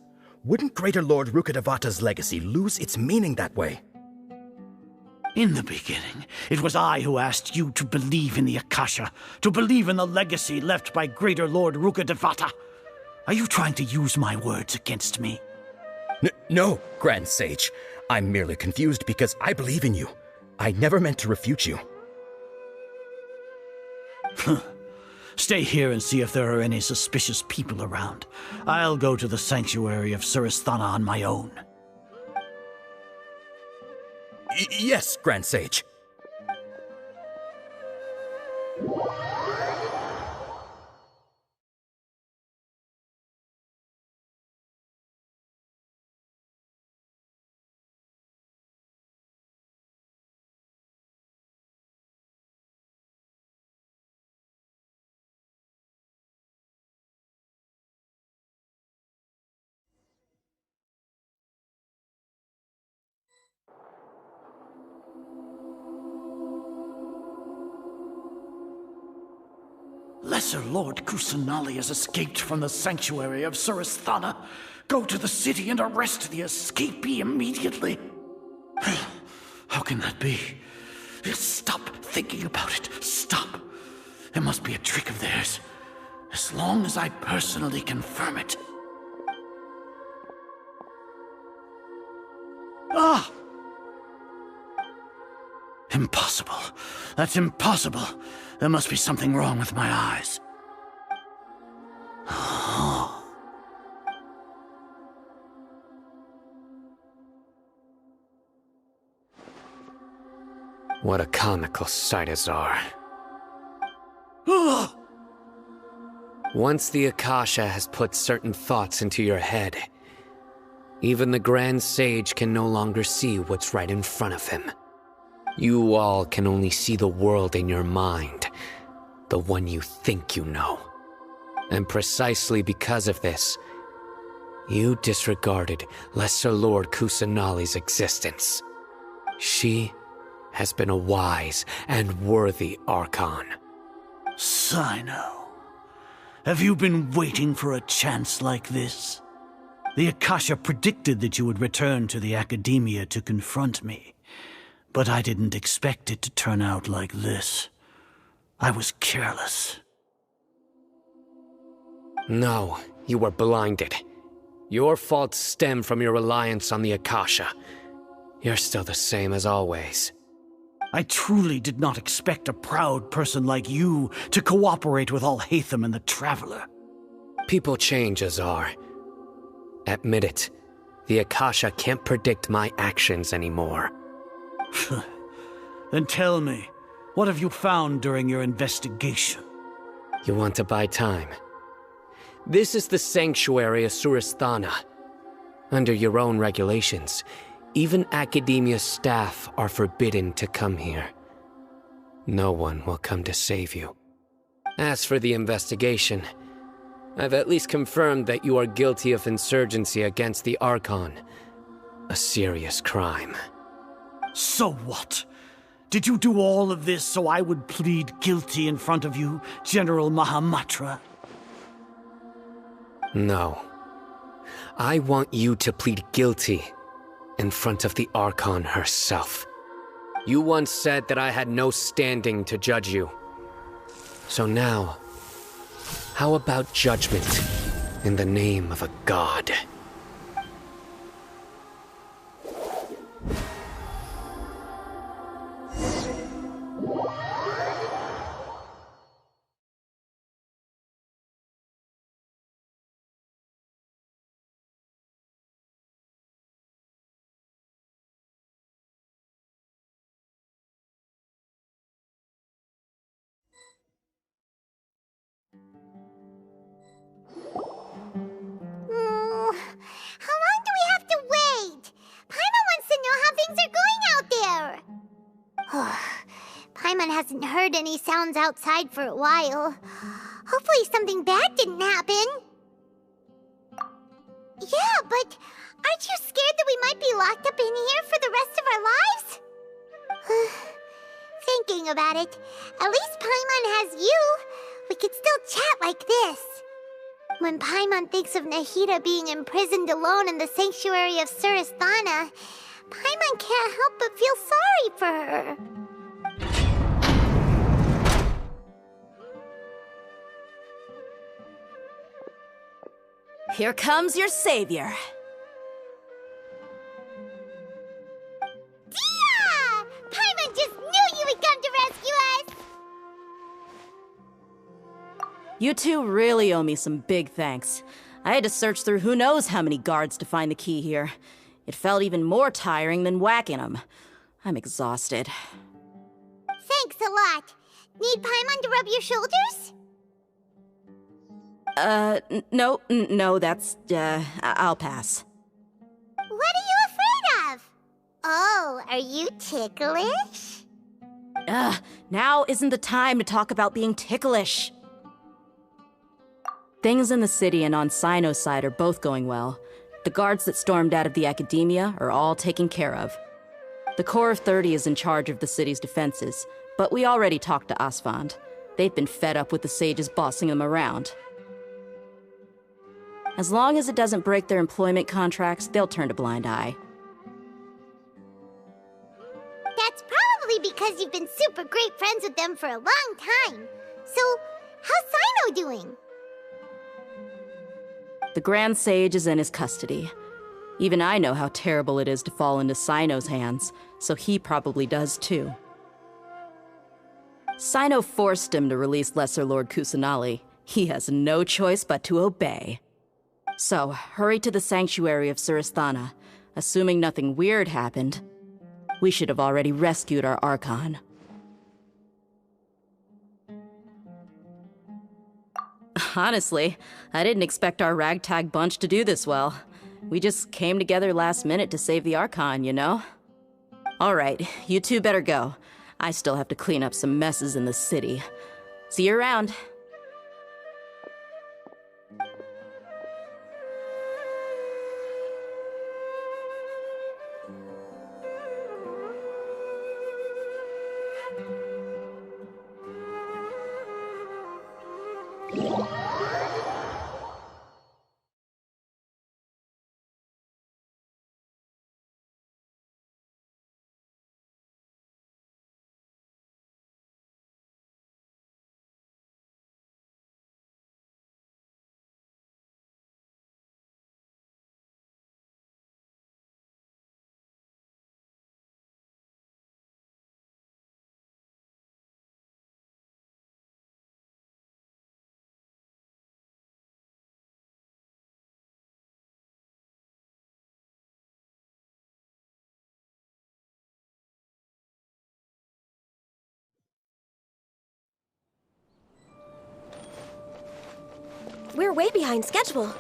Wouldn't Greater Lord Rukkhadevata's legacy lose its meaning that way? In the beginning, it was I who asked you to believe in the Akasha, to believe in the legacy left by Greater Lord Rukkhadevata. Are you trying to use my words against me? No, Grand Sage. I'm merely confused because I believe in you. I never meant to refute you. Stay here and see if there are any suspicious people around. I'll go to the sanctuary of Surasthana on my own. Yes, Grand Sage. Lesser Lord Kusanali has escaped from the sanctuary of Surasthana. Go to the city and arrest the escapee immediately. How can that be? Stop thinking about it. Stop. It must be a trick of theirs. As long as I personally confirm it. Ah! Impossible. That's impossible. There must be something wrong with my eyes. What a comical sight, Azar. Once the Akasha has put certain thoughts into your head, even the Grand Sage can no longer see what's right in front of him. You all can only see the world in your mind, the one you think you know. And precisely because of this, you disregarded Lesser Lord Kusanali's existence. She has been a wise and worthy Archon. Sino, have you been waiting for a chance like this? The Akasha predicted that you would return to the Academia to confront me. But I didn't expect it to turn out like this. I was careless. No, you were blinded. Your faults stem from your reliance on the Akasha. You're still the same as always. I truly did not expect a proud person like you to cooperate with Alhaitham and the Traveler. People change, Azar. Admit it. The Akasha can't predict my actions anymore. Then tell me, what have you found during your investigation? You want to buy time? This is the sanctuary of Surasthana. Under your own regulations, even Academia staff are forbidden to come here. No one will come to save you. As for the investigation, I've at least confirmed that you are guilty of insurgency against the Archon. A serious crime. So what? Did you do all of this so I would plead guilty in front of you, General Mahamatra? No. I want you to plead guilty in front of the Archon herself. You once said that I had no standing to judge you. So now, how about judgment in the name of a god? How long do we have to wait? Paimon wants to know how things are going out there. Paimon hasn't heard any sounds outside for a while. Hopefully something bad didn't happen. Yeah, but aren't you scared that we might be locked up in here for the rest of our lives? Thinking about it, at least Paimon has you. We could still chat like this. When Paimon thinks of Nahida being imprisoned alone in the sanctuary of Surasthana, Paimon can't help but feel sorry for her. Here comes your savior. Dia! Paimon just knew you would come to rescue us! You two really owe me some big thanks. I had to search through who knows how many guards to find the key here. It felt even more tiring than whacking them. I'm exhausted. Thanks a lot. Need Paimon to rub your shoulders? No, that's, I'll pass. What are you afraid of? Oh, are you ticklish? Now isn't the time to talk about being ticklish. Things in the city and on Sino's side are both going well. The guards that stormed out of the academia are all taken care of. The Corps of 30 is in charge of the city's defenses, but we already talked to Asfand. They've been fed up with the sages bossing them around. As long as it doesn't break their employment contracts, they'll turn a blind eye. That's probably because you've been super great friends with them for a long time. So, how's Sino doing? The Grand Sage is in his custody. Even I know how terrible it is to fall into Sino's hands, so he probably does too. Sino forced him to release Lesser Lord Kusanali. He has no choice but to obey. So, hurry to the sanctuary of Surasthana. Assuming nothing weird happened, we should have already rescued our Archon. Honestly, I didn't expect our ragtag bunch to do this well. We just came together last minute to save the Archon, you know? Alright, you two better go. I still have to clean up some messes in the city. See you around. We're way behind schedule.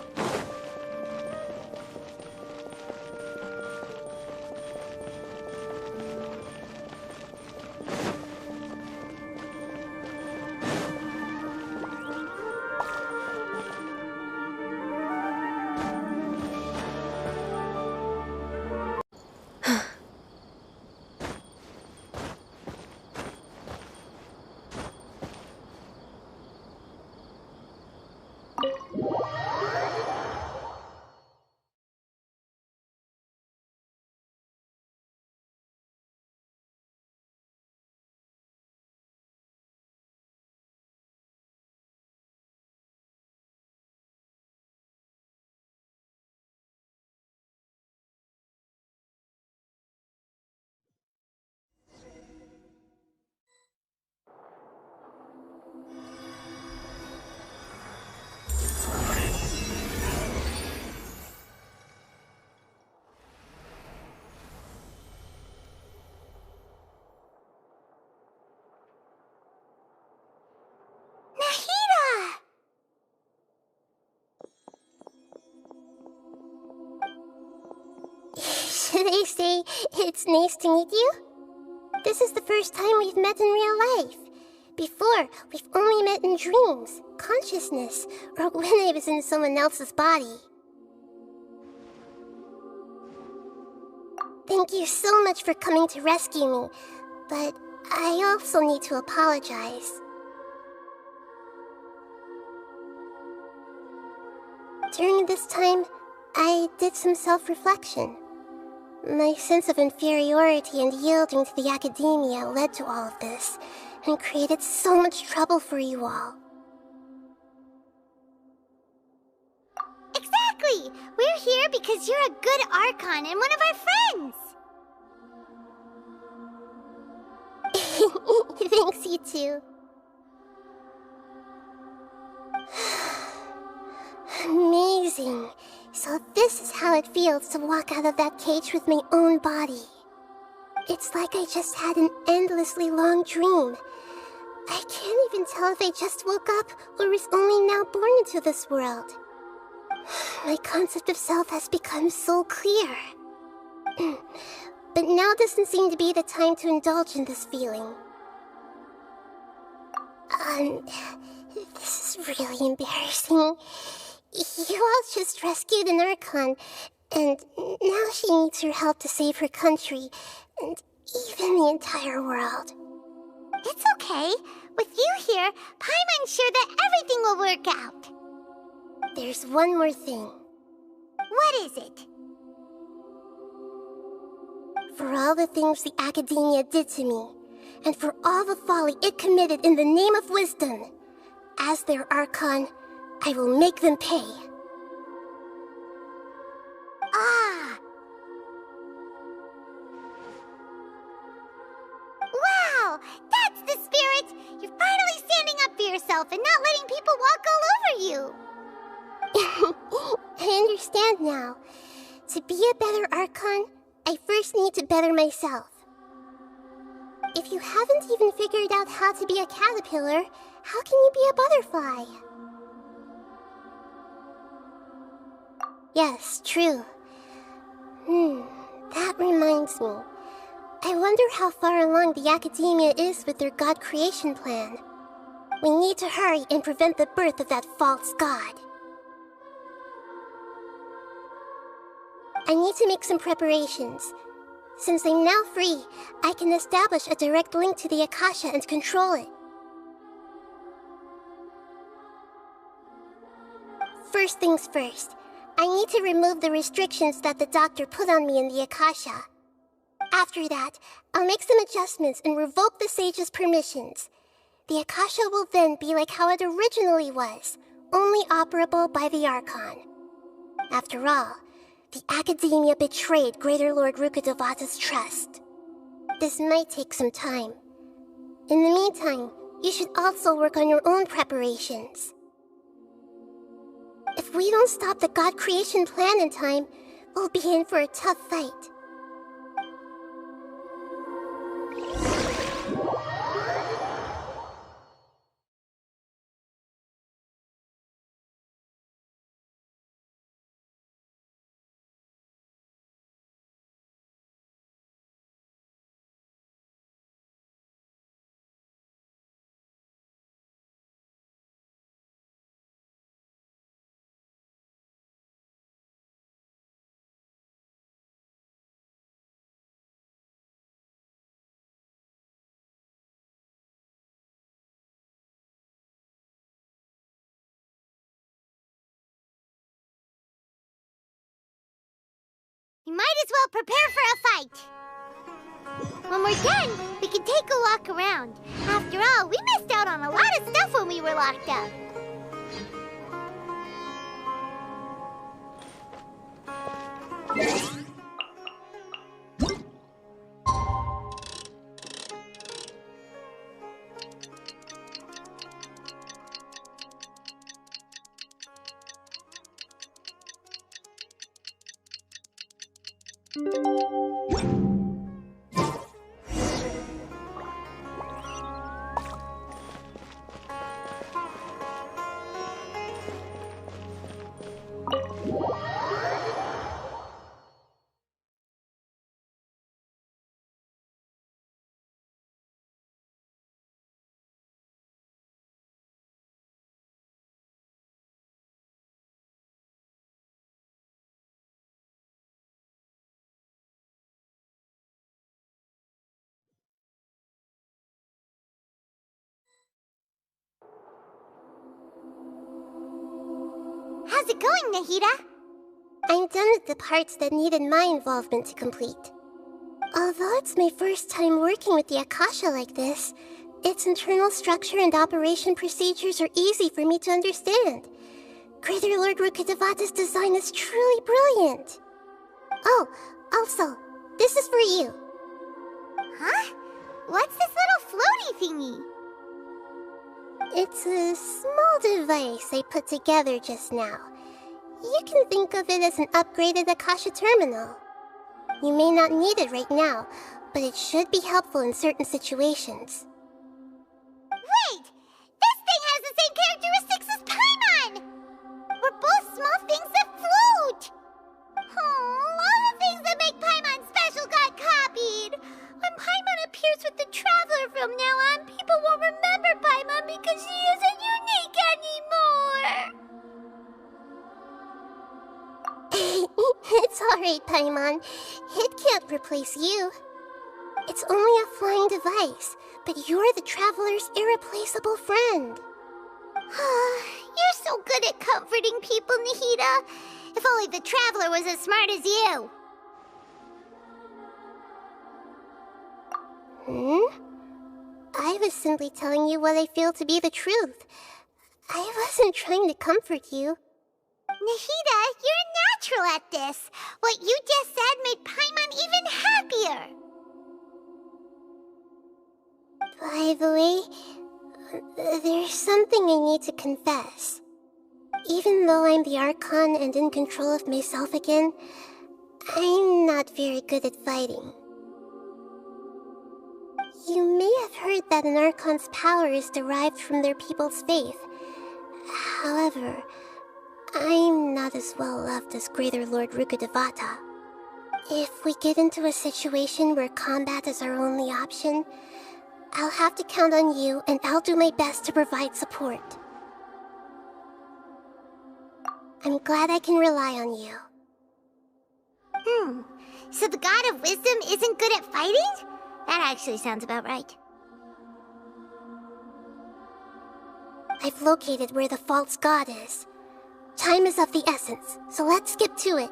They say it's nice to meet you. This is the first time we've met in real life. Before, we've only met in dreams, consciousness, or when I was in someone else's body. Thank you so much for coming to rescue me, but I also need to apologize. During this time, I did some self-reflection. My sense of inferiority and yielding to the academia led to all of this, and created so much trouble for you all. Exactly! We're here because you're a good Archon and one of our friends! Thanks, you too. Amazing. So this is how it feels to walk out of that cage with my own body. It's like I just had an endlessly long dream. I can't even tell if I just woke up or was only now born into this world. My concept of self has become so clear. But now doesn't seem to be the time to indulge in this feeling. This is really embarrassing. You all just rescued an Archon, and now she needs your help to save her country, and even the entire world. It's okay. With you here, Paimon's sure that everything will work out. There's one more thing. What is it? For all the things the academia did to me, and for all the folly it committed in the name of wisdom, as their Archon, I will make them pay. Ah! Wow! That's the spirit! You're finally standing up for yourself and not letting people walk all over you! I understand now. To be a better Archon, I first need to better myself. If you haven't even figured out how to be a caterpillar, how can you be a butterfly? Yes, true. That reminds me. I wonder how far along the academia is with their god creation plan. We need to hurry and prevent the birth of that false god. I need to make some preparations. Since I'm now free, I can establish a direct link to the Akasha and control it. First things first, I need to remove the restrictions that the doctor put on me in the Akasha. After that, I'll make some adjustments and revoke the sage's permissions. The Akasha will then be like how it originally was, only operable by the Archon. After all, the academia betrayed Greater Lord Rukkhadevata's trust. This might take some time. In the meantime, you should also work on your own preparations. If we don't stop the god creation plan in time, we'll be in for a tough fight. You might as well prepare for a fight. When we're done, we can take a walk around. After all, we missed out on a lot of stuff when we were locked up. it going, Nahida? I'm done with the parts that needed my involvement to complete. Although it's my first time working with the Akasha like this, its internal structure and operation procedures are easy for me to understand. Greater Lord Rukkhadevata's design is truly brilliant. Oh, also, this is for you. Huh? What's this little floaty thingy? It's a small device I put together just now. You can think of it as an upgraded Akasha terminal. You may not need it right now, but it should be helpful in certain situations. Wait! This thing has the same characteristics as Paimon! We're both small things that float! Oh, all the things that make Paimon special got copied! When Paimon appears with the Traveler from now on, people won't remember Paimon because she isn't unique anymore! It's alright, Paimon. It can't replace you. It's only a flying device, but you're the Traveler's irreplaceable friend. You're so good at comforting people, Nahida. If only the Traveler was as smart as you. I was simply telling you what I feel to be the truth. I wasn't trying to comfort you. Nahida, you're natural at this. What you just said made Paimon even happier. By the way, there's something I need to confess. Even though I'm the Archon and in control of myself again, I'm not very good at fighting. You may have heard that an Archon's power is derived from their people's faith. However, I'm not as well loved as Greater Lord Rukkhadevata. If we get into a situation where combat is our only option, I'll have to count on you, and I'll do my best to provide support. I'm glad I can rely on you. So the God of Wisdom isn't good at fighting? That actually sounds about right. I've located where the false god is. Time is of the essence, so let's skip to it.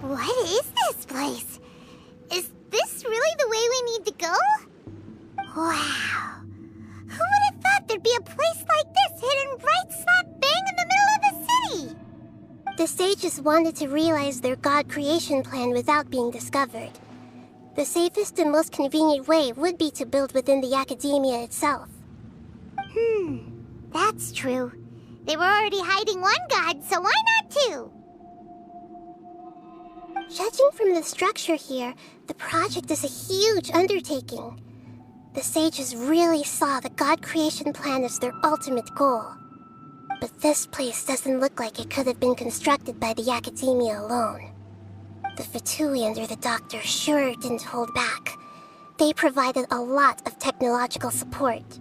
What is this place? Is this really the way we need to go? Wow. Who would have thought there'd be a place like this hidden right slap bang in the middle of the city? The sages wanted to realize their god creation plan without being discovered. The safest and most convenient way would be to build within the academia itself. That's true. They were already hiding one god, so why not two? Judging from the structure here, the project is a huge undertaking. The sages really saw the god creation plan as their ultimate goal. But this place doesn't look like it could have been constructed by the academia alone. The Fatui under the Doctor sure didn't hold back. They provided a lot of technological support.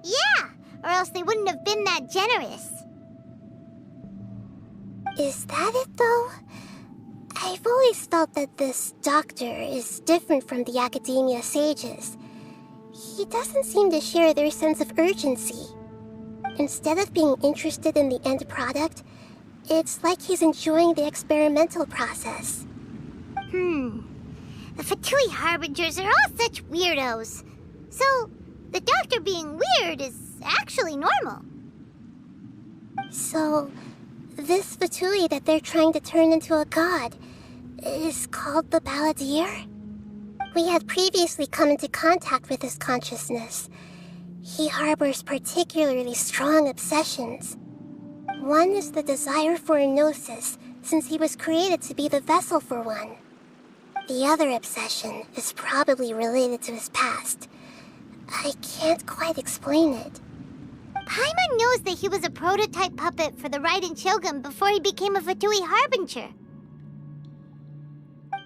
Yeah, or else they wouldn't have been that generous. Is that it, though? I've always felt that this Doctor is different from the Academia sages. He doesn't seem to share their sense of urgency. Instead of being interested in the end product, it's like he's enjoying the experimental process. The Fatui Harbingers are all such weirdos. So, the Doctor being weird is actually normal. So, this Fatui that they're trying to turn into a god is called the Balladeer? We had previously come into contact with his consciousness. He harbors particularly strong obsessions. One is the desire for a gnosis, since he was created to be the vessel for one. The other obsession is probably related to his past. I can't quite explain it. Paimon knows that he was a prototype puppet for the Raiden Shogun before he became a Fatui Harbinger.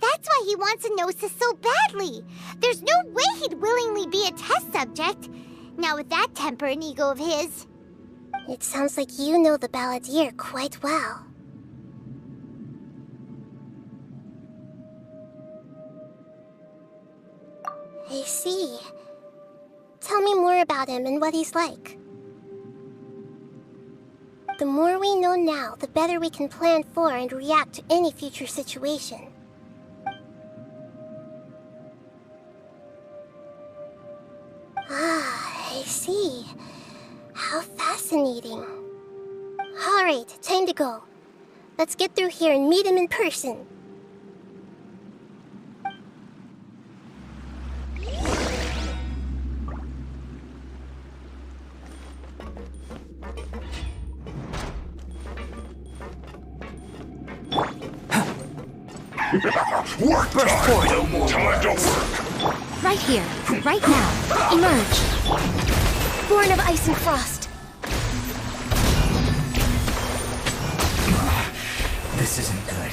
That's why he wants a gnosis so badly. There's no way he'd willingly be a test subject. Not with that temper and ego of his. It sounds like you know the Balladeer quite well. I see. Tell me more about him and what he's like. The more we know now, the better we can plan for and react to any future situation. Ah, I see. How fascinating. Alright, time to go. Let's get through here and meet him in person. Work time! No more time to work! Right here, right now. Emerge. Born of ice and frost. This isn't good.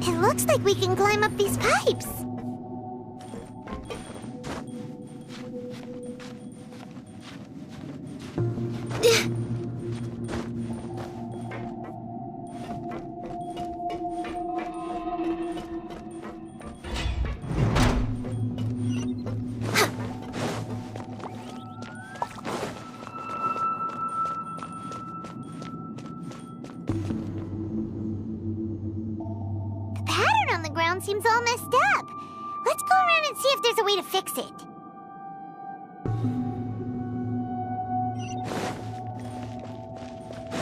It looks like we can climb up these pipes. Seems all messed up. Let's go around and see if there's a way to fix it.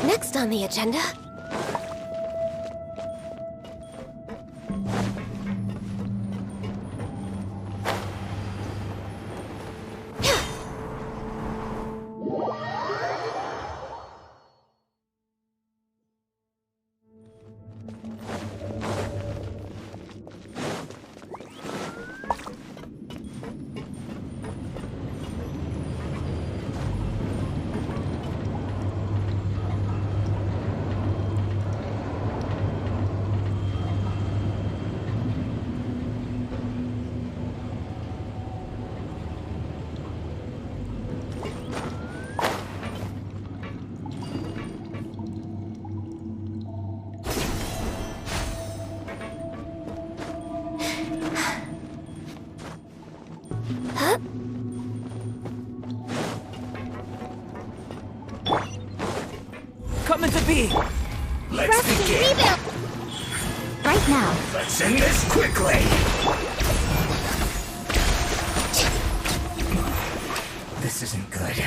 Next on the agenda... Coming to be! Let's begin! Right now. Let's end this quickly! This isn't good.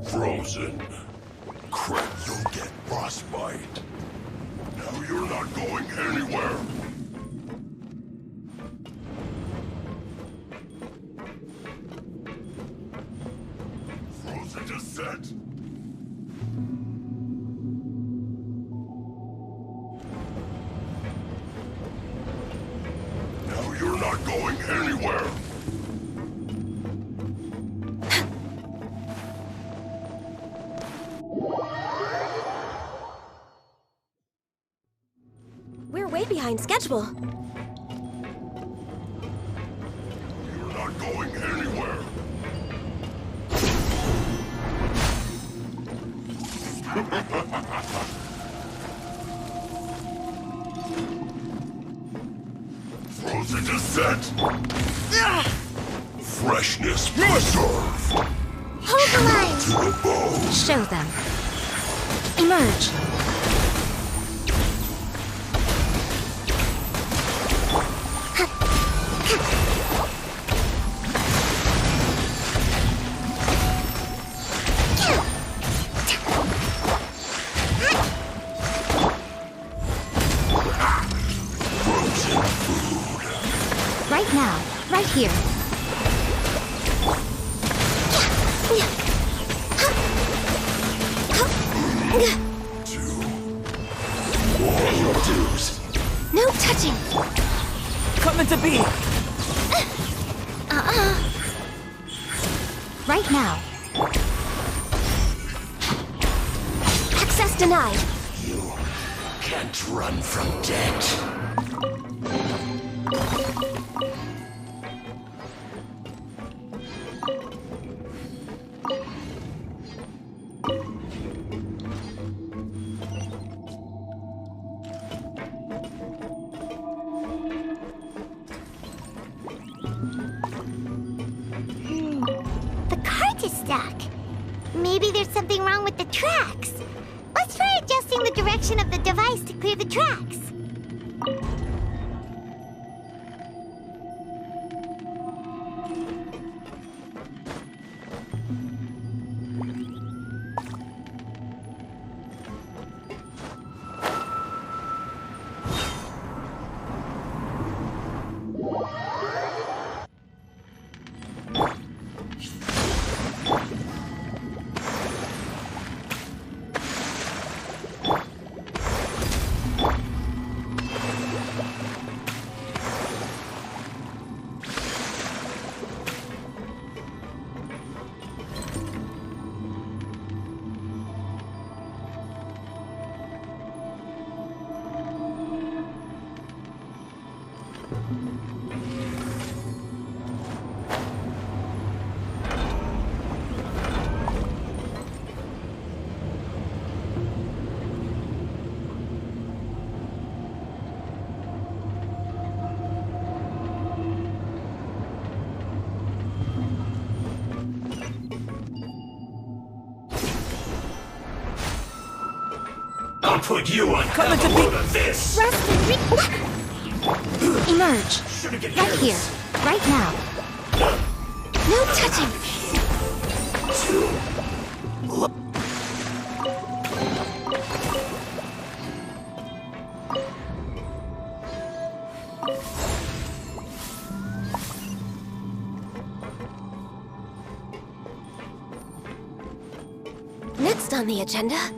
Frozen. Crap, you'll get frostbite. Now you're not going anywhere. Frozen descent. going anywhere! We're way behind schedule. You're not going anywhere! Frozen descent! Freshness preserve! Hold the line! To the bone! Show them. Emerge. Right now, right here. Pay your dues! No touching. Coming to be. Right now. Access denied. You can't run from debt. The cart is stuck. Maybe there's something wrong with the tracks. Let's try adjusting the direction of the device to clear the tracks. I'll put you on a load of this! Rest and emerge. Right here. Right now. No touching. Next on the agenda.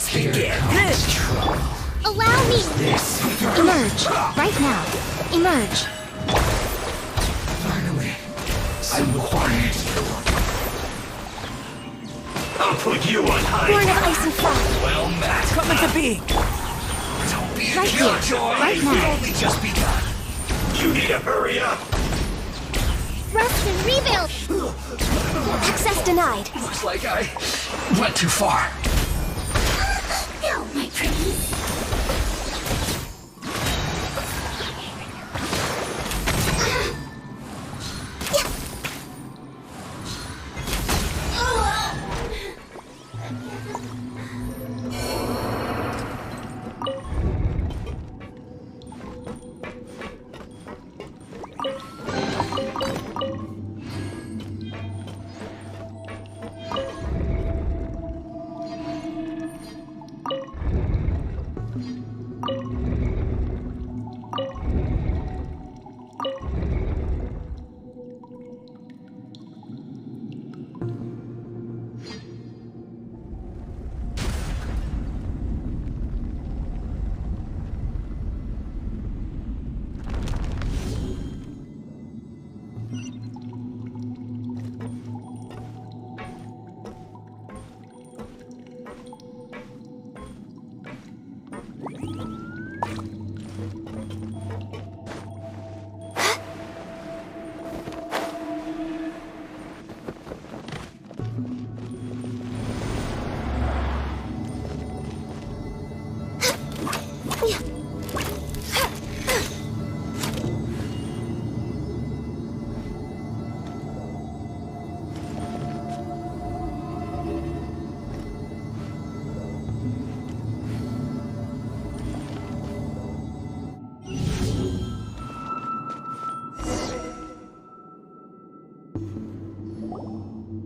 Let's begin this trouble. Allow me! Emerge! Right now! Emerge! Finally, I will find you. I'll put you on high. Born of ice and frost! Well met. Come into being. Don't be Right here, right now. We've only just begun. You need to hurry up. Rust and rebuild! Access denied. Looks like I went too far. No, my pretties.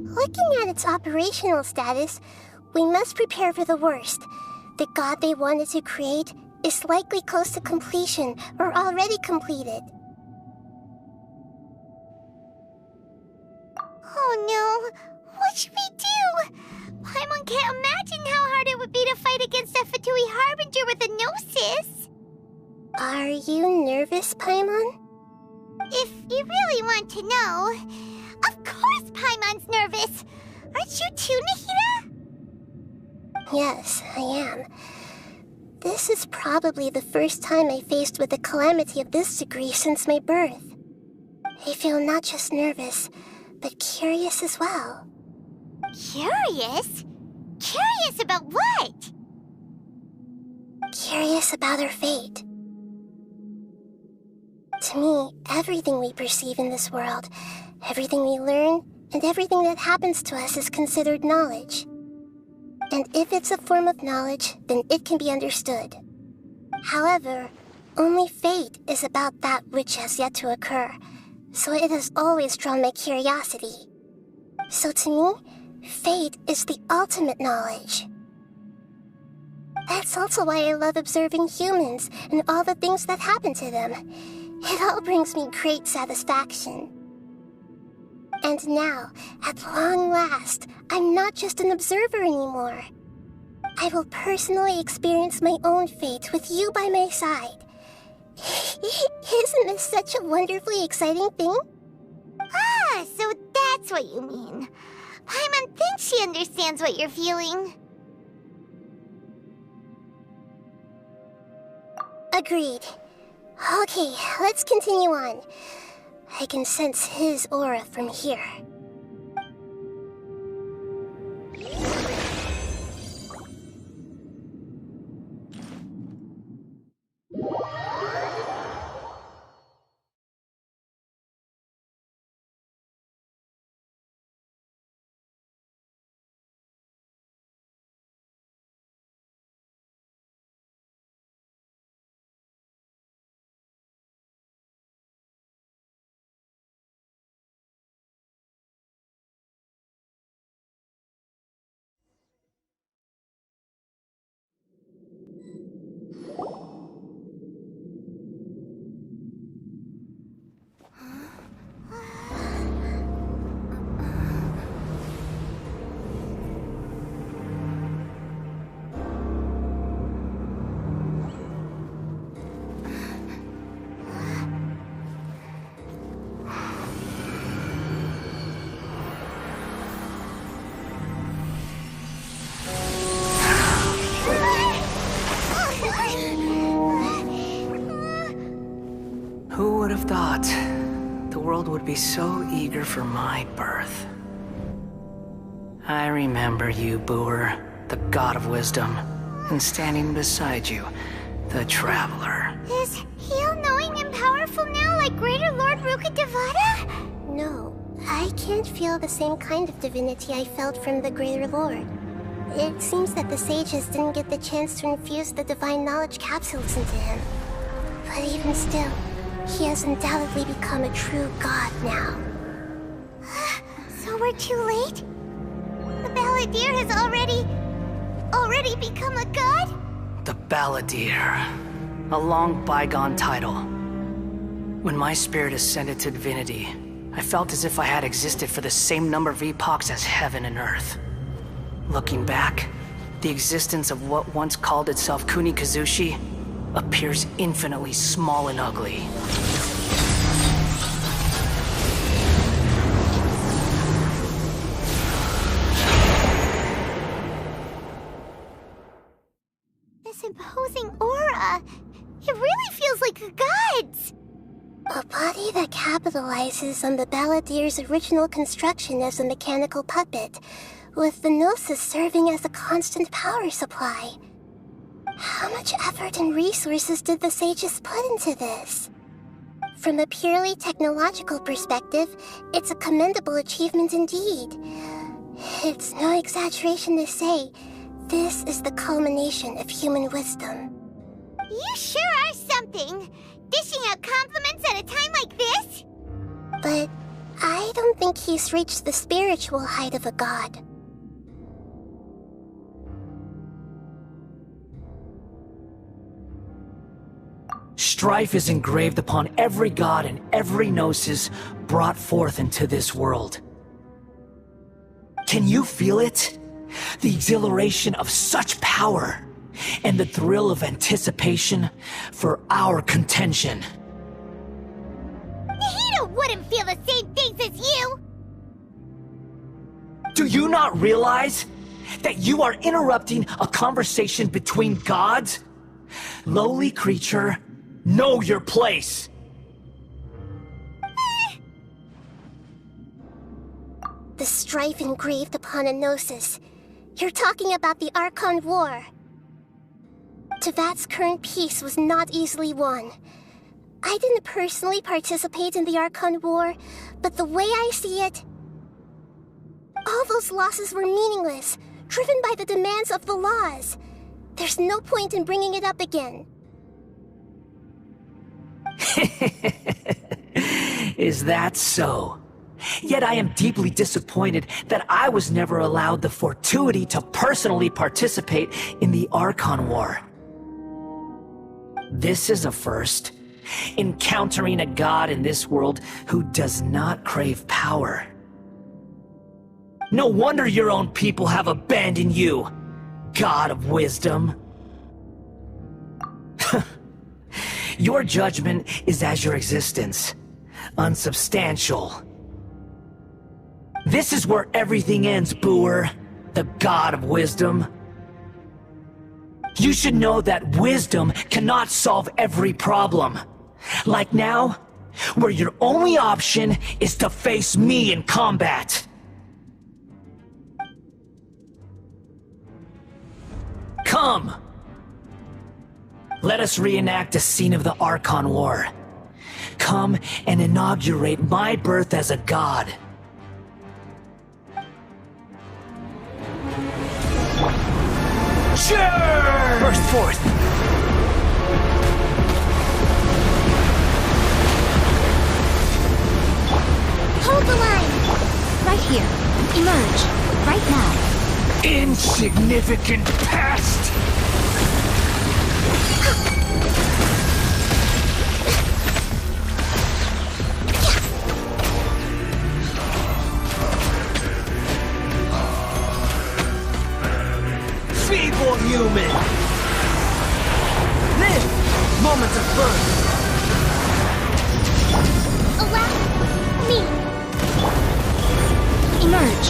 Looking at its operational status, we must prepare for the worst. The god they wanted to create is likely close to completion or already completed. Oh no! What should we do? Paimon can't imagine how hard it would be to fight against a Fatui Harbinger with a Gnosis! Are you nervous, Paimon? If you really want to know, of course Paimon's nervous! Aren't you too, Nahida? Yes, I am. This is probably the first time I faced with a calamity of this degree since my birth. I feel not just nervous, but curious as well. Curious? Curious about what? Curious about our fate. To me, everything we perceive in this world, everything we learn, and everything that happens to us is considered knowledge. And if it's a form of knowledge, then it can be understood. However, only fate is about that which has yet to occur, so it has always drawn my curiosity. So to me, fate is the ultimate knowledge. That's also why I love observing humans and all the things that happen to them. It all brings me great satisfaction. And now, at long last, I'm not just an observer anymore. I will personally experience my own fate with you by my side. Isn't this such a wonderfully exciting thing? Ah, so that's what you mean. Paimon thinks she understands what you're feeling. Agreed. Okay, let's continue on. I can sense his aura from here. have thought the world would be so eager for my birth? I remember you, Booer, the god of wisdom, and standing beside you, the traveler. Is he all-knowing and powerful now like Greater Lord Rukkhadevata? No, I can't feel the same kind of divinity I felt from the Greater Lord. It seems that the sages didn't get the chance to infuse the divine knowledge capsules into him. But even still, he has undoubtedly become a true god now. So we're too late? The Balladeer has already become a god? The Balladeer. A long bygone title. When my spirit ascended to divinity, I felt as if I had existed for the same number of epochs as heaven and earth. Looking back, the existence of what once called itself Kunikazushi appears infinitely small and ugly. This imposing aura, it really feels like the gods! A body that capitalizes on the Balladeer's original construction as a mechanical puppet, with the Gnosis serving as a constant power supply. How much effort and resources did the sages put into this? From a purely technological perspective, it's a commendable achievement indeed. It's no exaggeration to say, this is the culmination of human wisdom. You sure are something! Dishing out compliments at a time like this? But I don't think he's reached the spiritual height of a god. Strife is engraved upon every god and every gnosis brought forth into this world. Can you feel it? The exhilaration of such power, and the thrill of anticipation for our contention. Nahida wouldn't feel the same things as you! Do you not realize that you are interrupting a conversation between gods? Lowly creature, know your place! The strife engraved upon a Gnosis. You're talking about the Archon War. Tevat's current peace was not easily won. I didn't personally participate in the Archon War, but the way I see it, all those losses were meaningless, driven by the demands of the laws. There's no point in bringing it up again. Is that so? Yet I am deeply disappointed that I was never allowed the fortuity to personally participate in the Archon War. This is a first. Encountering a god in this world who does not crave power. No wonder your own people have abandoned you, god of wisdom. Your judgment is as your existence, unsubstantial. This is where everything ends, Booer, the god of wisdom. You should know that wisdom cannot solve every problem. Like now, where your only option is to face me in combat. Come! Let us reenact a scene of the Archon War. Come and inaugurate my birth as a god. Sure! Burst forth! Hold the line! Right here. Emerge. Right now. Insignificant pest! Feeble human! Live! Moments of birth! Allow me. Emerge.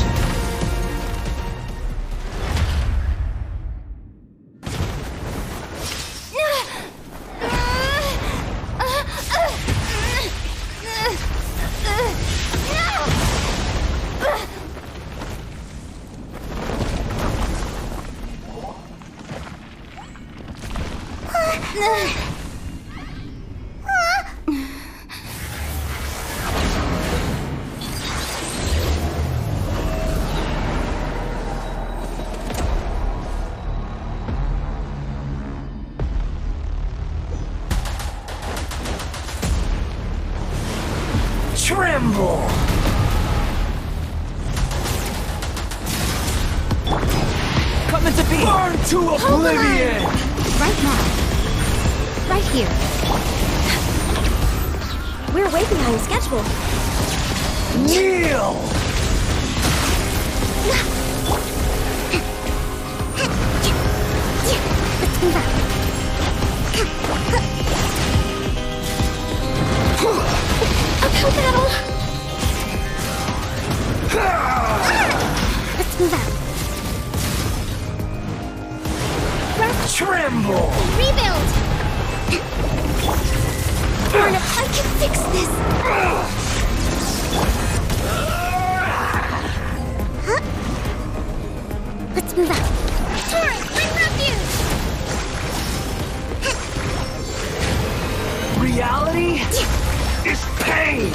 Tremble! Come into being! Burn to oblivion! Right now. Right here. We're way behind schedule. Kneel! Let's move out. Uphill battle! Let's move out. Tremble! Rebuild! Darn it, I can fix this! Huh? Let's move out. Torrent, bring refuge! Reality is pain!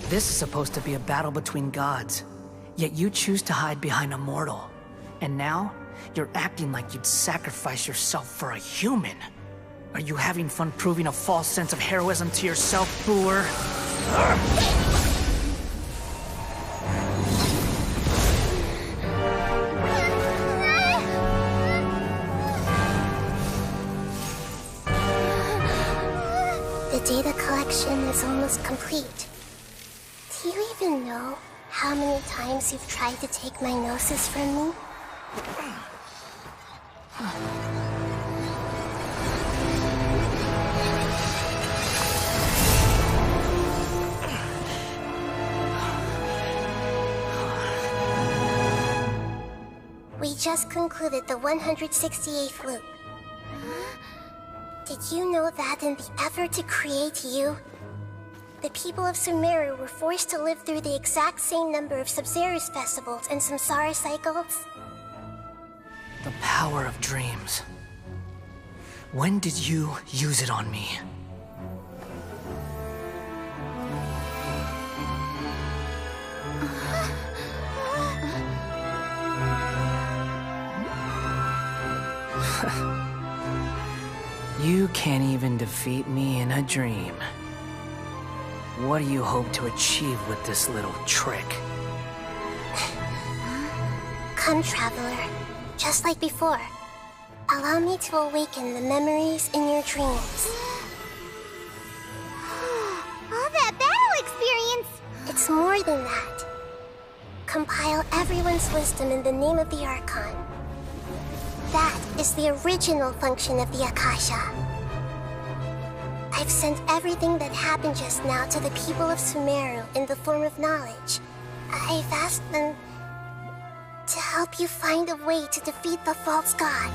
This is supposed to be a battle between gods, yet you choose to hide behind a mortal. And now, you're acting like you'd sacrifice yourself for a human. Are you having fun proving a false sense of heroism to yourself, Boor? The data collection is almost complete. Do you even know how many times you've tried to take my gnosis from me? We just concluded the 168th loop. Did you know that in the effort to create you, the people of Sumeru were forced to live through the exact same number of Sub-Zerus festivals and Samsara cycles? The power of dreams. When did you use it on me? You can't even defeat me in a dream. What do you hope to achieve with this little trick? Come, Traveler. Just like before. Allow me to awaken the memories in your dreams. All that battle experience! It's more than that. Compile everyone's wisdom in the name of the Archon. That is the original function of the Akasha. I've sent everything that happened just now to the people of Sumeru in the form of knowledge. I've asked them to help you find a way to defeat the false god.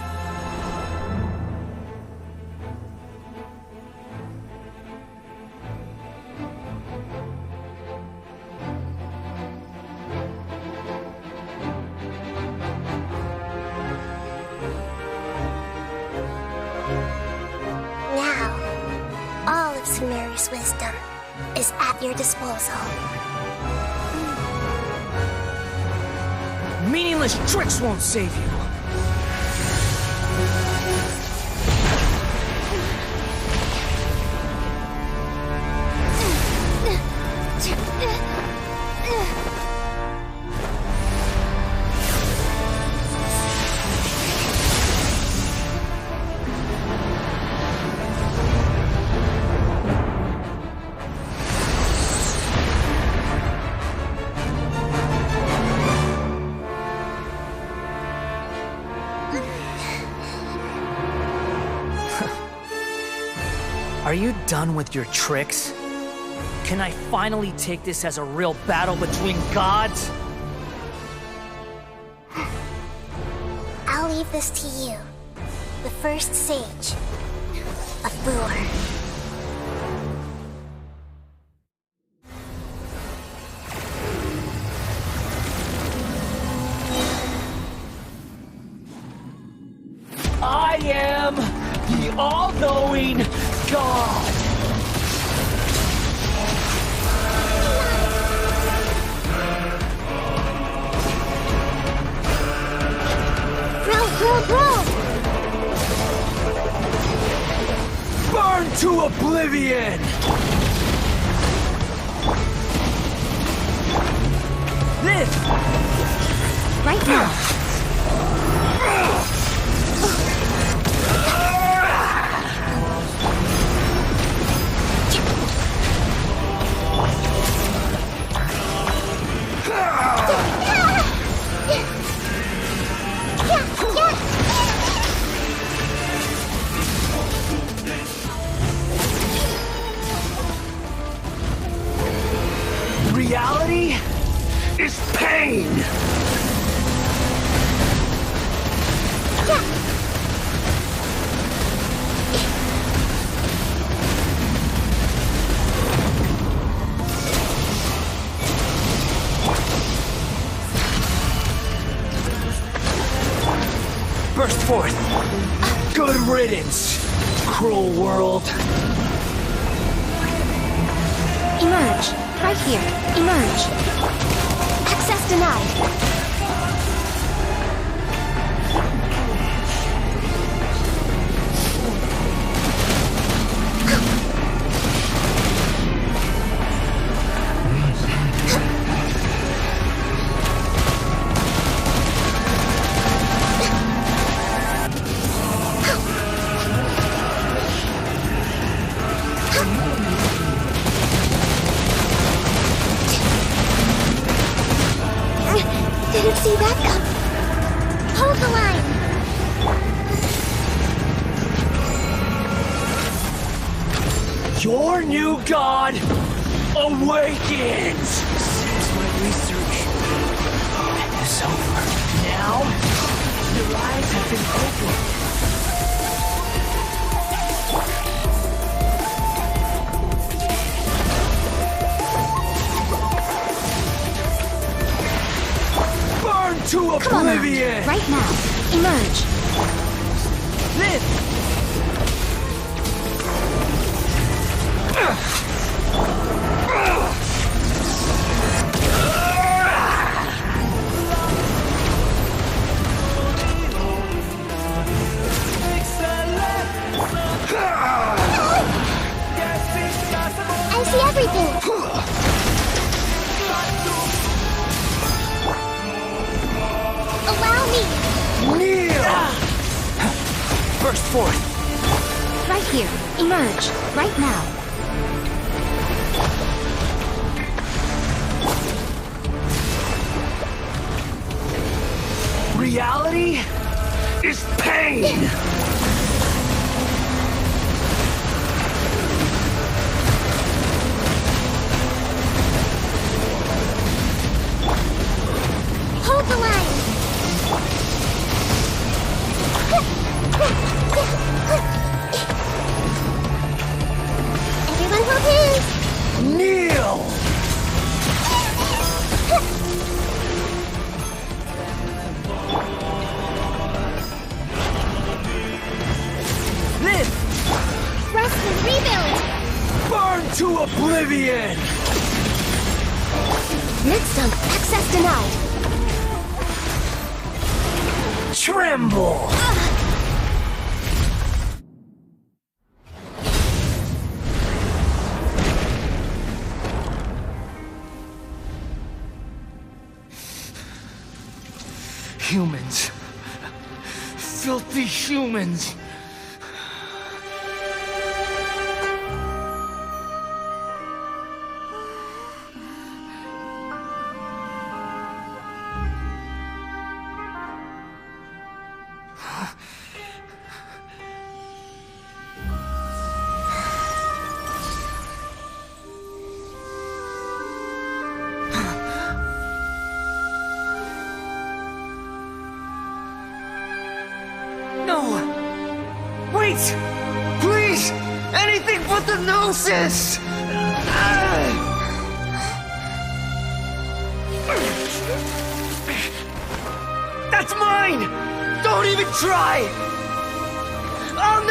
Sumeru's wisdom is at your disposal. Meaningless tricks won't save you. you done with your tricks? Can I finally take this as a real battle between gods? I'll leave this to you. The first sage of Boor. I am the all-knowing God! Bro! Burn to oblivion! This! Right now! Reality is pain! Burst forth! Good riddance, cruel world! Emerge! Right here. Emerge. Access denied. Didn't see that come. Hold the line. Your new god awakens! Seems my research is over. Now, your eyes have been opened. To oblivion! Right now. Emerge. Live! I see everything. Allow me! Kneel! Burst forth! Right here. Emerge. Right now. Reality is pain! Hold the line! Everyone hold hands! Kneel! Live! Rest and rebuild! Burn to oblivion! Midsump, access denied. Tremble! Humans. Filthy humans. Please! Please! Anything but the Gnosis! That's mine! Don't even try! I'll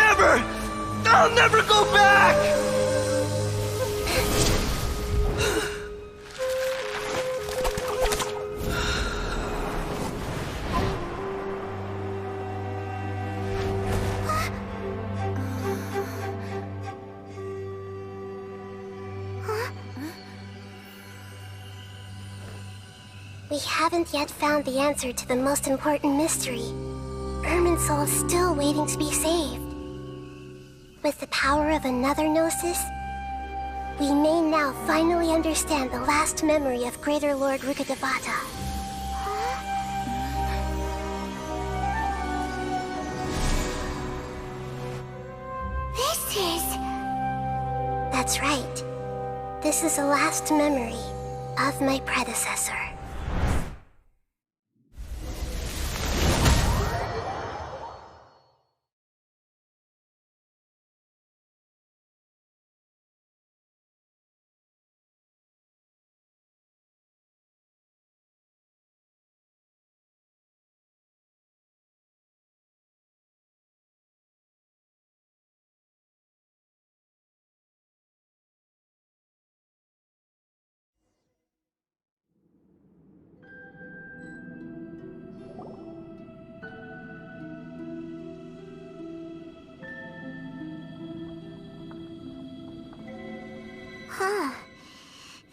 never go back! We haven't yet found the answer to the most important mystery. Irminsul is still waiting to be saved. With the power of another Gnosis, we may now finally understand the last memory of Greater Lord Rukkhadevata. That's right. This is the last memory of my predecessor.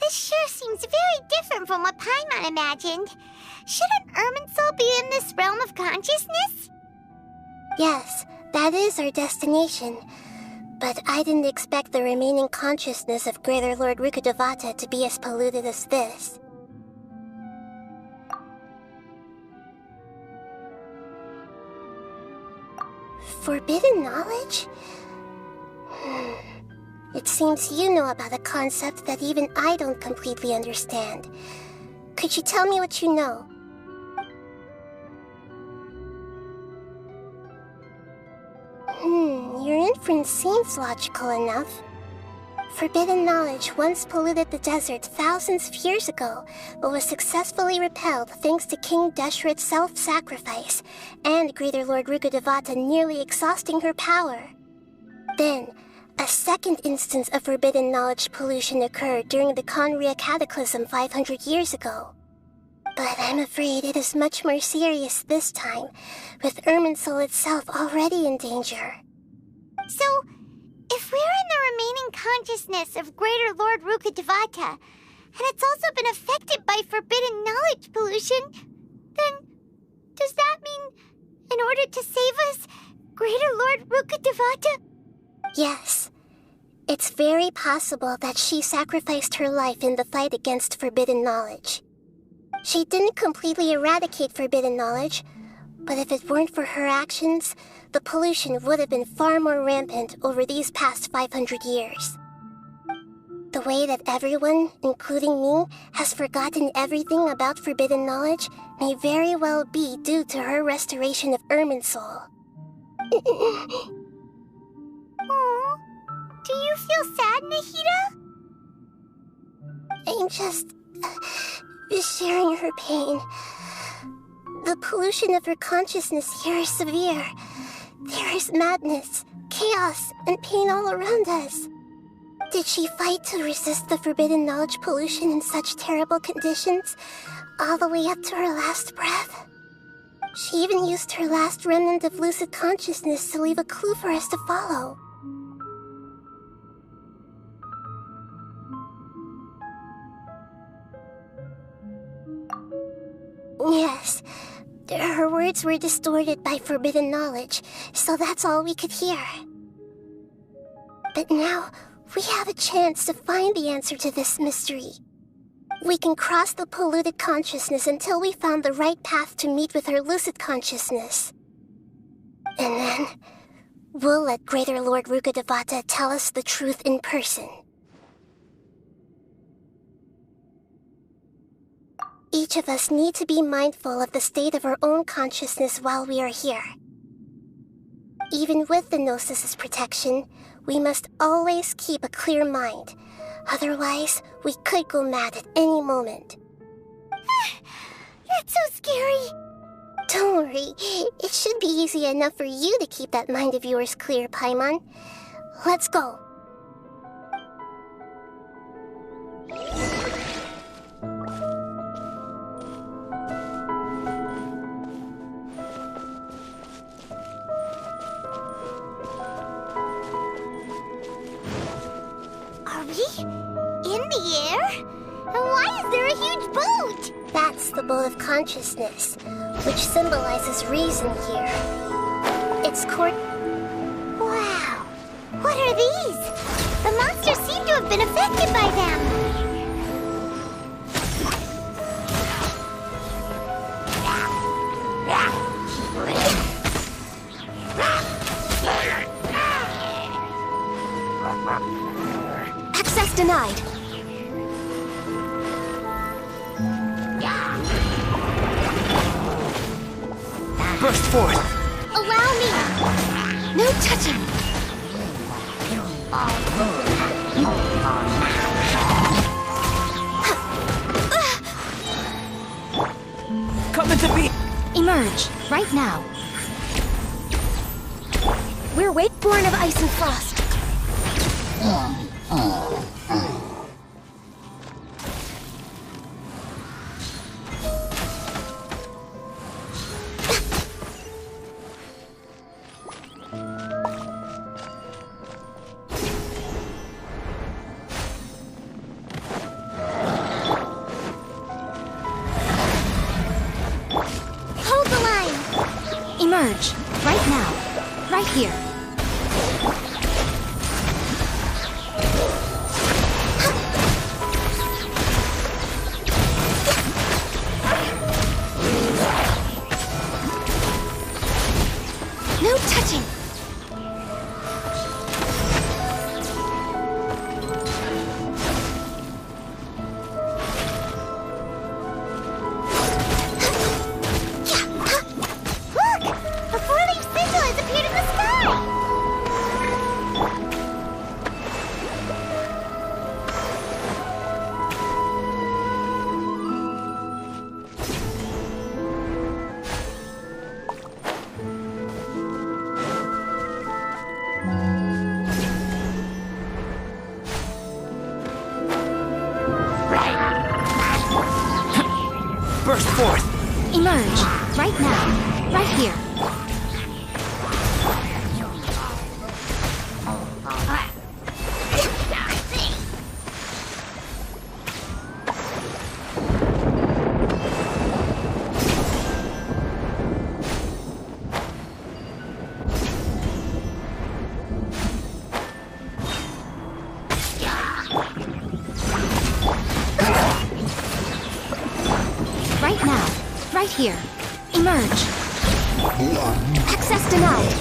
This sure seems very different from what Paimon imagined. Shouldn't Irminsul be in this realm of consciousness? Yes, that is our destination. But I didn't expect the remaining consciousness of Greater Lord Rukkhadevata to be as polluted as this. Forbidden knowledge? It seems you know about a concept that even I don't completely understand. Could you tell me what you know? Your inference seems logical enough. Forbidden knowledge once polluted the desert thousands of years ago, but was successfully repelled thanks to King Deshret's self-sacrifice, and Greater Lord Rukkhadevata nearly exhausting her power. Then, a second instance of forbidden knowledge pollution occurred during the Conria Cataclysm 500 years ago. But I'm afraid it is much more serious this time, with Irminsul itself already in danger. So, if we're in the remaining consciousness of Greater Lord Rukkhadevata, and it's also been affected by forbidden knowledge pollution, then does that mean, in order to save us, Greater Lord Rukkhadevata? Yes. It's very possible that she sacrificed her life in the fight against forbidden knowledge. She didn't completely eradicate forbidden knowledge, but if it weren't for her actions, the pollution would have been far more rampant over these past 500 years. The way that everyone, including me, has forgotten everything about forbidden knowledge may very well be due to her restoration of Irminsul. Aww. Do you feel sad, Nahida? I'm just sharing her pain. The pollution of her consciousness here is severe. There is madness, chaos, and pain all around us. Did she fight to resist the forbidden knowledge pollution in such terrible conditions, all the way up to her last breath? She even used her last remnant of lucid consciousness to leave a clue for us to follow. Yes, her words were distorted by forbidden knowledge, so that's all we could hear. But now, we have a chance to find the answer to this mystery. We can cross the polluted consciousness until we found the right path to meet with her lucid consciousness. And then, we'll let Greater Lord Rukkhadevata tell us the truth in person. Each of us need to be mindful of the state of our own consciousness while we are here. Even with the Gnosis' protection, we must always keep a clear mind. Otherwise, we could go mad at any moment. That's so scary. Don't worry, it should be easy enough for you to keep that mind of yours clear, Paimon. Let's go. Are we in the air? And why is there a huge boat? That's the boat of consciousness, which symbolizes reason here. It's court. Wow. What are these? The monsters seem to have been affected by them. Access denied. Burst forth. Allow me. No touching. Come into being. Emerge, right now. We're born of ice and frost. Hold the line. Emerge, right now. Right here. No touching. Look! A four-leaf sigil has appeared in the sky! Burst forth. Emerge, right now. Right here. Right now. Right here. Emerge. Access denied.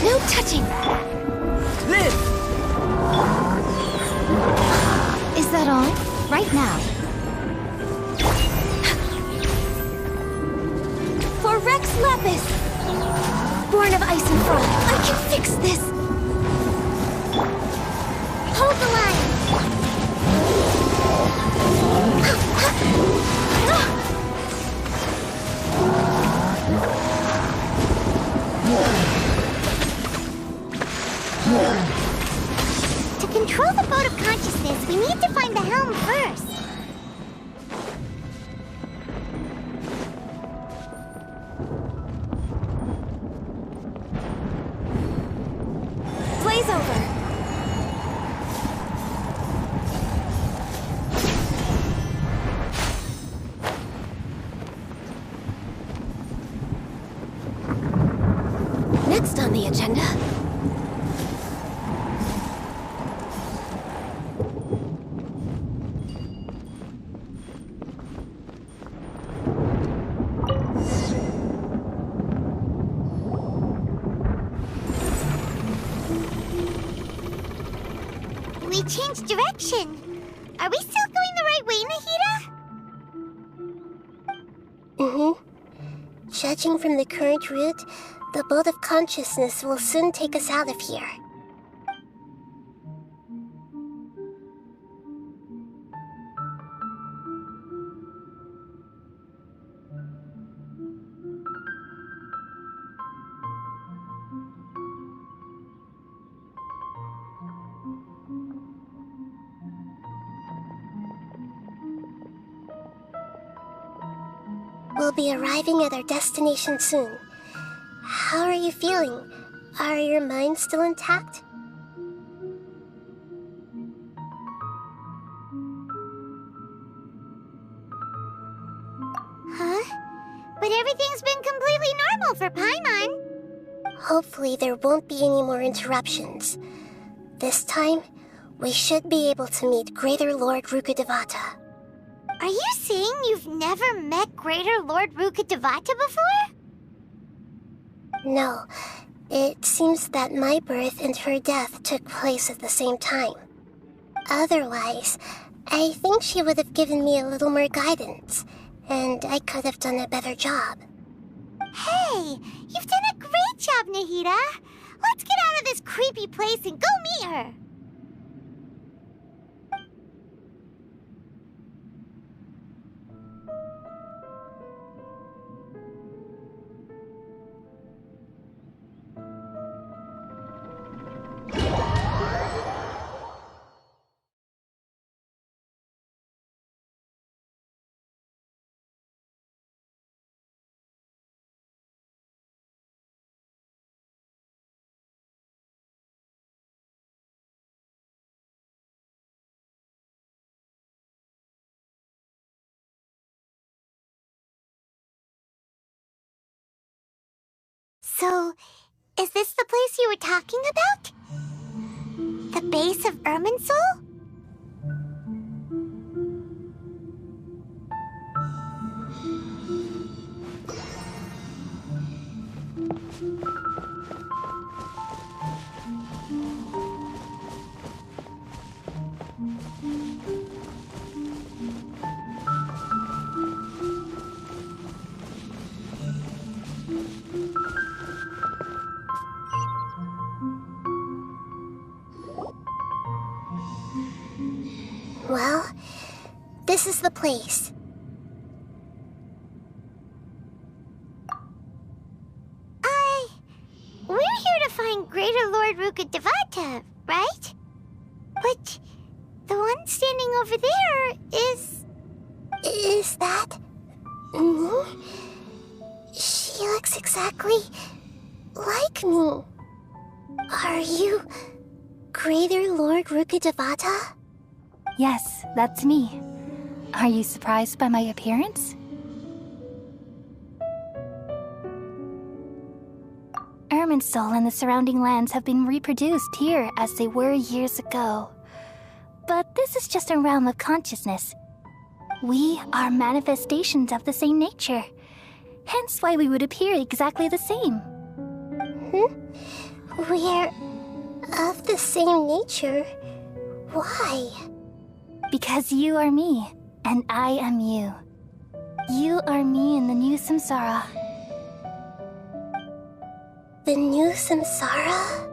No touching. Live. Is that all? Right now. For Rex Lapis! Born of ice and frost, I can fix this! Hold the line. To control the boat of consciousness, we need to find the helm first. Blaze over! Next on the agenda. direction. Are we still going the right way, Nahida? Mm-hmm. Judging from the current route, the boat of consciousness will soon take us out of here. We'll be arriving at our destination soon. How are you feeling? Are your minds still intact? Huh? But everything's been completely normal for Paimon. Hopefully there won't be any more interruptions. This time, we should be able to meet Greater Lord Rukkhadevata. Are you saying you've never met Greater Lord Rukkhadevata before? No. It seems that my birth and her death took place at the same time. Otherwise, I think she would have given me a little more guidance, and I could have done a better job. Hey, you've done a great job, Nahida. Let's get out of this creepy place and go meet her. So, is this the place you were talking about? The base of Irminsul? Well, this is the place. We're here to find Greater Lord Rukkhadevata, right? But the one standing over there is... Is that... me? She looks exactly like me. Are you Greater Lord Rukkhadevata? Yes, that's me. Are you surprised by my appearance? Irminsul and the surrounding lands have been reproduced here as they were years ago. But this is just a realm of consciousness. We are manifestations of the same nature. Hence why we would appear exactly the same. We're of the same nature? Why? Because you are me, and I am you. You are me in the new samsara. The new samsara?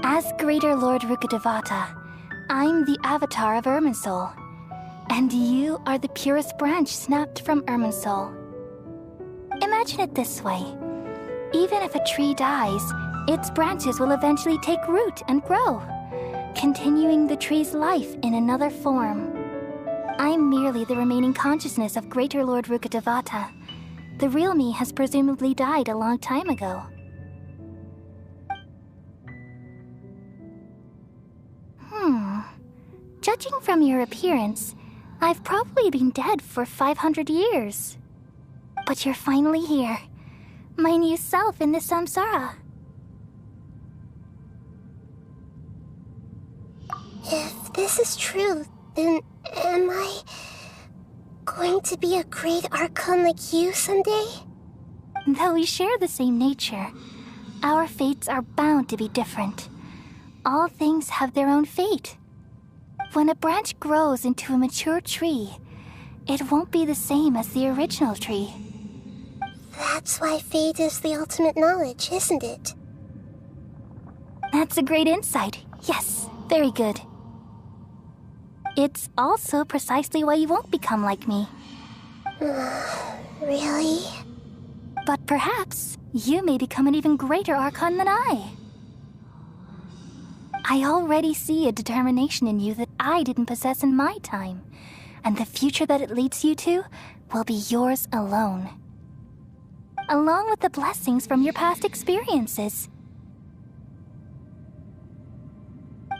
As Greater Lord Rukkhadevata, I'm the avatar of Irminsul, and you are the purest branch snapped from Irminsul. Imagine it this way. Even if a tree dies, its branches will eventually take root and grow, continuing the tree's life in another form. I'm merely the remaining consciousness of Greater Lord Rukkhadevata. The real me has presumably died a long time ago. Judging from your appearance, I've probably been dead for 500 years. But you're finally here. My new self in the samsara. If this is true, then am I going to be a great Archon like you someday? Though we share the same nature, our fates are bound to be different. all things have their own fate. When a branch grows into a mature tree, it won't be the same as the original tree. That's why fate is the ultimate knowledge, isn't it? That's a great insight. Yes, very good. It's also precisely why you won't become like me. Really? But perhaps you may become an even greater Archon than I. I already see a determination in you that I didn't possess in my time, and the future that it leads you to will be yours alone. Along with the blessings from your past experiences.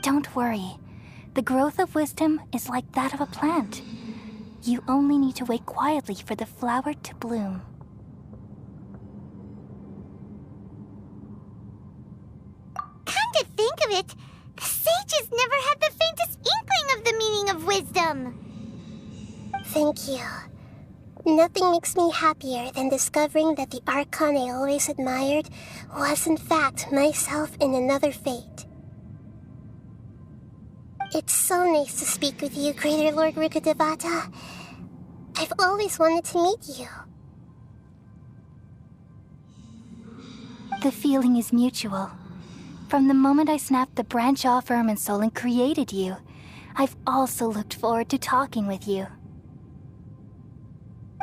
Don't worry. The growth of wisdom is like that of a plant. You only need to wait quietly for the flower to bloom. Come to think of it, the sages never had the faintest inkling of the meaning of wisdom. Thank you. Nothing makes me happier than discovering that the Archon I always admired was in fact myself in another fate. It's so nice to speak with you, Greater Lord Rukkhadevata. I've always wanted to meet you. The feeling is mutual. From the moment I snapped the branch off Irminsul and created you, I've also looked forward to talking with you.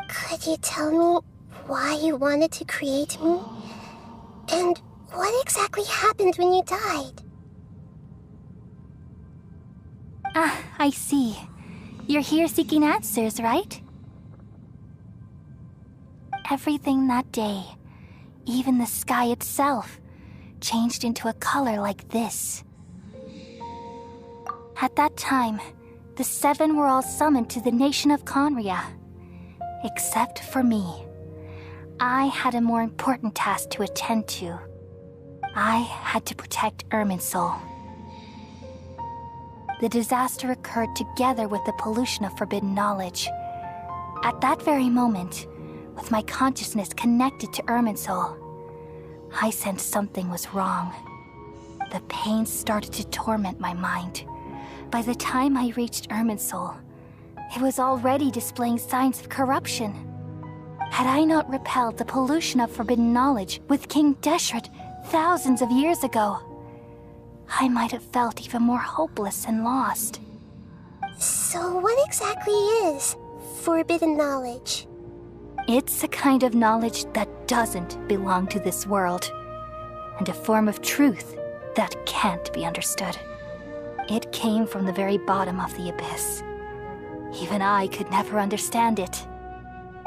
Could you tell me why you wanted to create me? And what exactly happened when you died? Ah, I see. You're here seeking answers, right? Everything that day, even the sky itself, changed into a color like this. At that time, the seven were all summoned to the nation of Conria. Except for me. I had a more important task to attend to. I had to protect Irminsul. The disaster occurred together with the pollution of forbidden knowledge. At that very moment, with my consciousness connected to Irminsul, I sensed something was wrong. The pain started to torment my mind. By the time I reached Irminsul, it was already displaying signs of corruption. Had I not repelled the pollution of forbidden knowledge with King Deshret thousands of years ago, I might have felt even more hopeless and lost. So what exactly is forbidden knowledge? It's a kind of knowledge that doesn't belong to this world, and a form of truth that can't be understood. It came from the very bottom of the abyss. Even I could never understand it.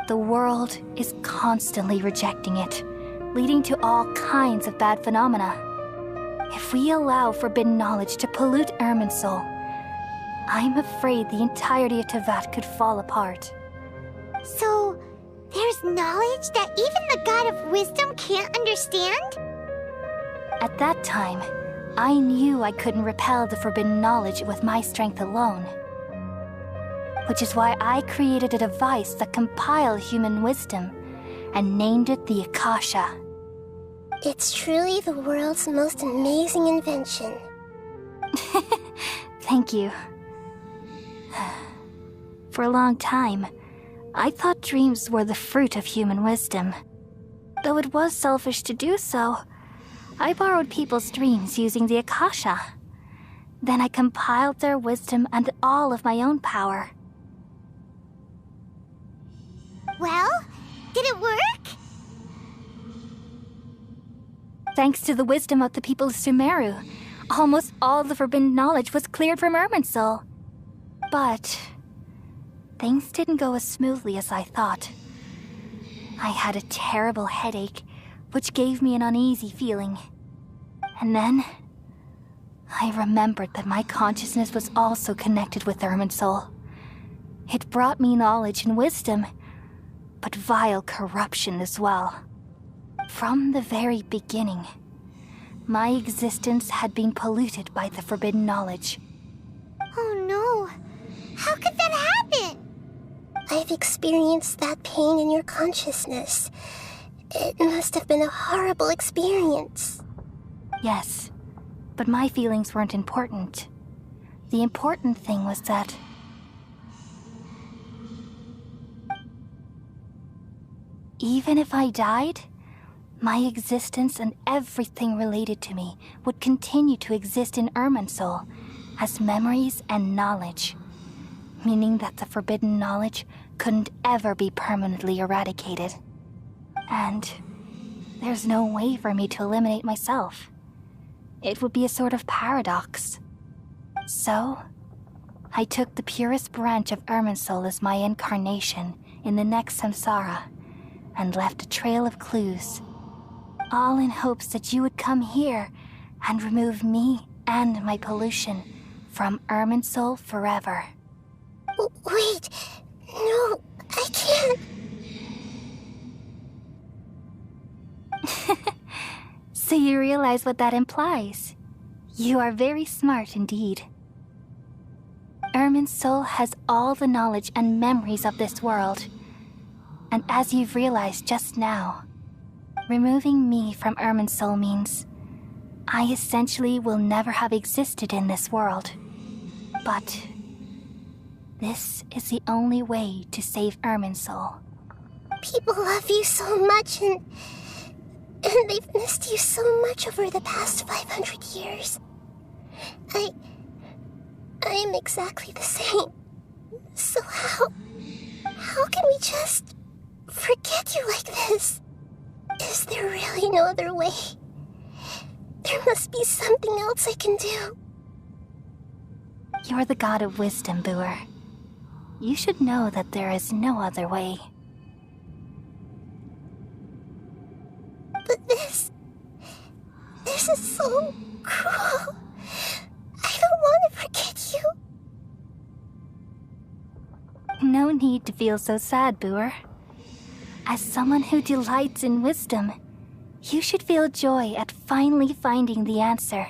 The world is constantly rejecting it, leading to all kinds of bad phenomena. If we allow forbidden knowledge to pollute Irminsul, I'm afraid the entirety of Tevat could fall apart. So, there's knowledge that even the God of Wisdom can't understand? At that time, I knew I couldn't repel the forbidden knowledge with my strength alone. Which is why I created a device that compiled human wisdom and named it the Akasha. It's truly the world's most amazing invention. Thank you. For a long time, I thought dreams were the fruit of human wisdom. Though it was selfish to do so, I borrowed people's dreams using the Akasha. Then I compiled their wisdom and all of my own power. Well, did it work? Thanks to the wisdom of the people of Sumeru, almost all the forbidden knowledge was cleared from Irminsul. But things didn't go as smoothly as I thought. I had a terrible headache, which gave me an uneasy feeling. And then I remembered that my consciousness was also connected with Irminsul. It brought me knowledge and wisdom, but vile corruption as well. From the very beginning, my existence had been polluted by the forbidden knowledge. Oh no! How could that happen? I've experienced that pain in your consciousness. It must have been a horrible experience. Yes, But my feelings weren't important. The important thing was that even if I died, my existence and everything related to me would continue to exist in Irminsul as memories and knowledge, meaning that the forbidden knowledge couldn't ever be permanently eradicated. And there's no way for me to eliminate myself. It would be a sort of paradox. So, I took the purest branch of Irminsul as my incarnation in the next samsara, and left a trail of clues, all in hopes that you would come here and remove me and my pollution from Irminsul forever. Wait, no, I can't. So you realize what that implies. You are very smart indeed. Irminsul has all the knowledge and memories of this world. And as you've realized just now, removing me from Irminsul means I essentially will never have existed in this world. But this is the only way to save Irminsul. People love you so much, and they've missed you so much over the past 500 years. I am exactly the same. So how can we just forget you like this? Is there really no other way? There must be something else I can do. You're the god of wisdom, Boer. You should know that there is no other way. But this is so cruel. I don't want to forget you. No need to feel so sad, Boer. As someone who delights in wisdom, you should feel joy at finally finding the answer.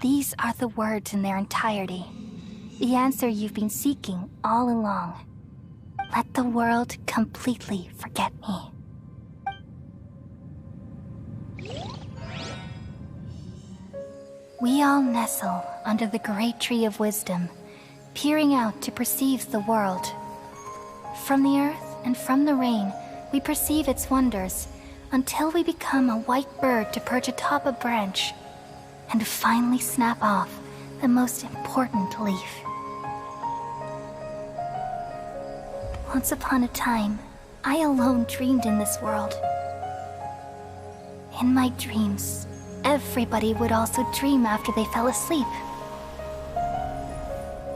These are the words in their entirety. The answer you've been seeking all along. Let the world completely forget me. We all nestle under the great tree of wisdom, peering out to perceive the world. From the earth and from the rain, we perceive its wonders, until we become a white bird to perch atop a branch, and finally snap off the most important leaf. Once upon a time, I alone dreamed in this world. In my dreams, everybody would also dream after they fell asleep.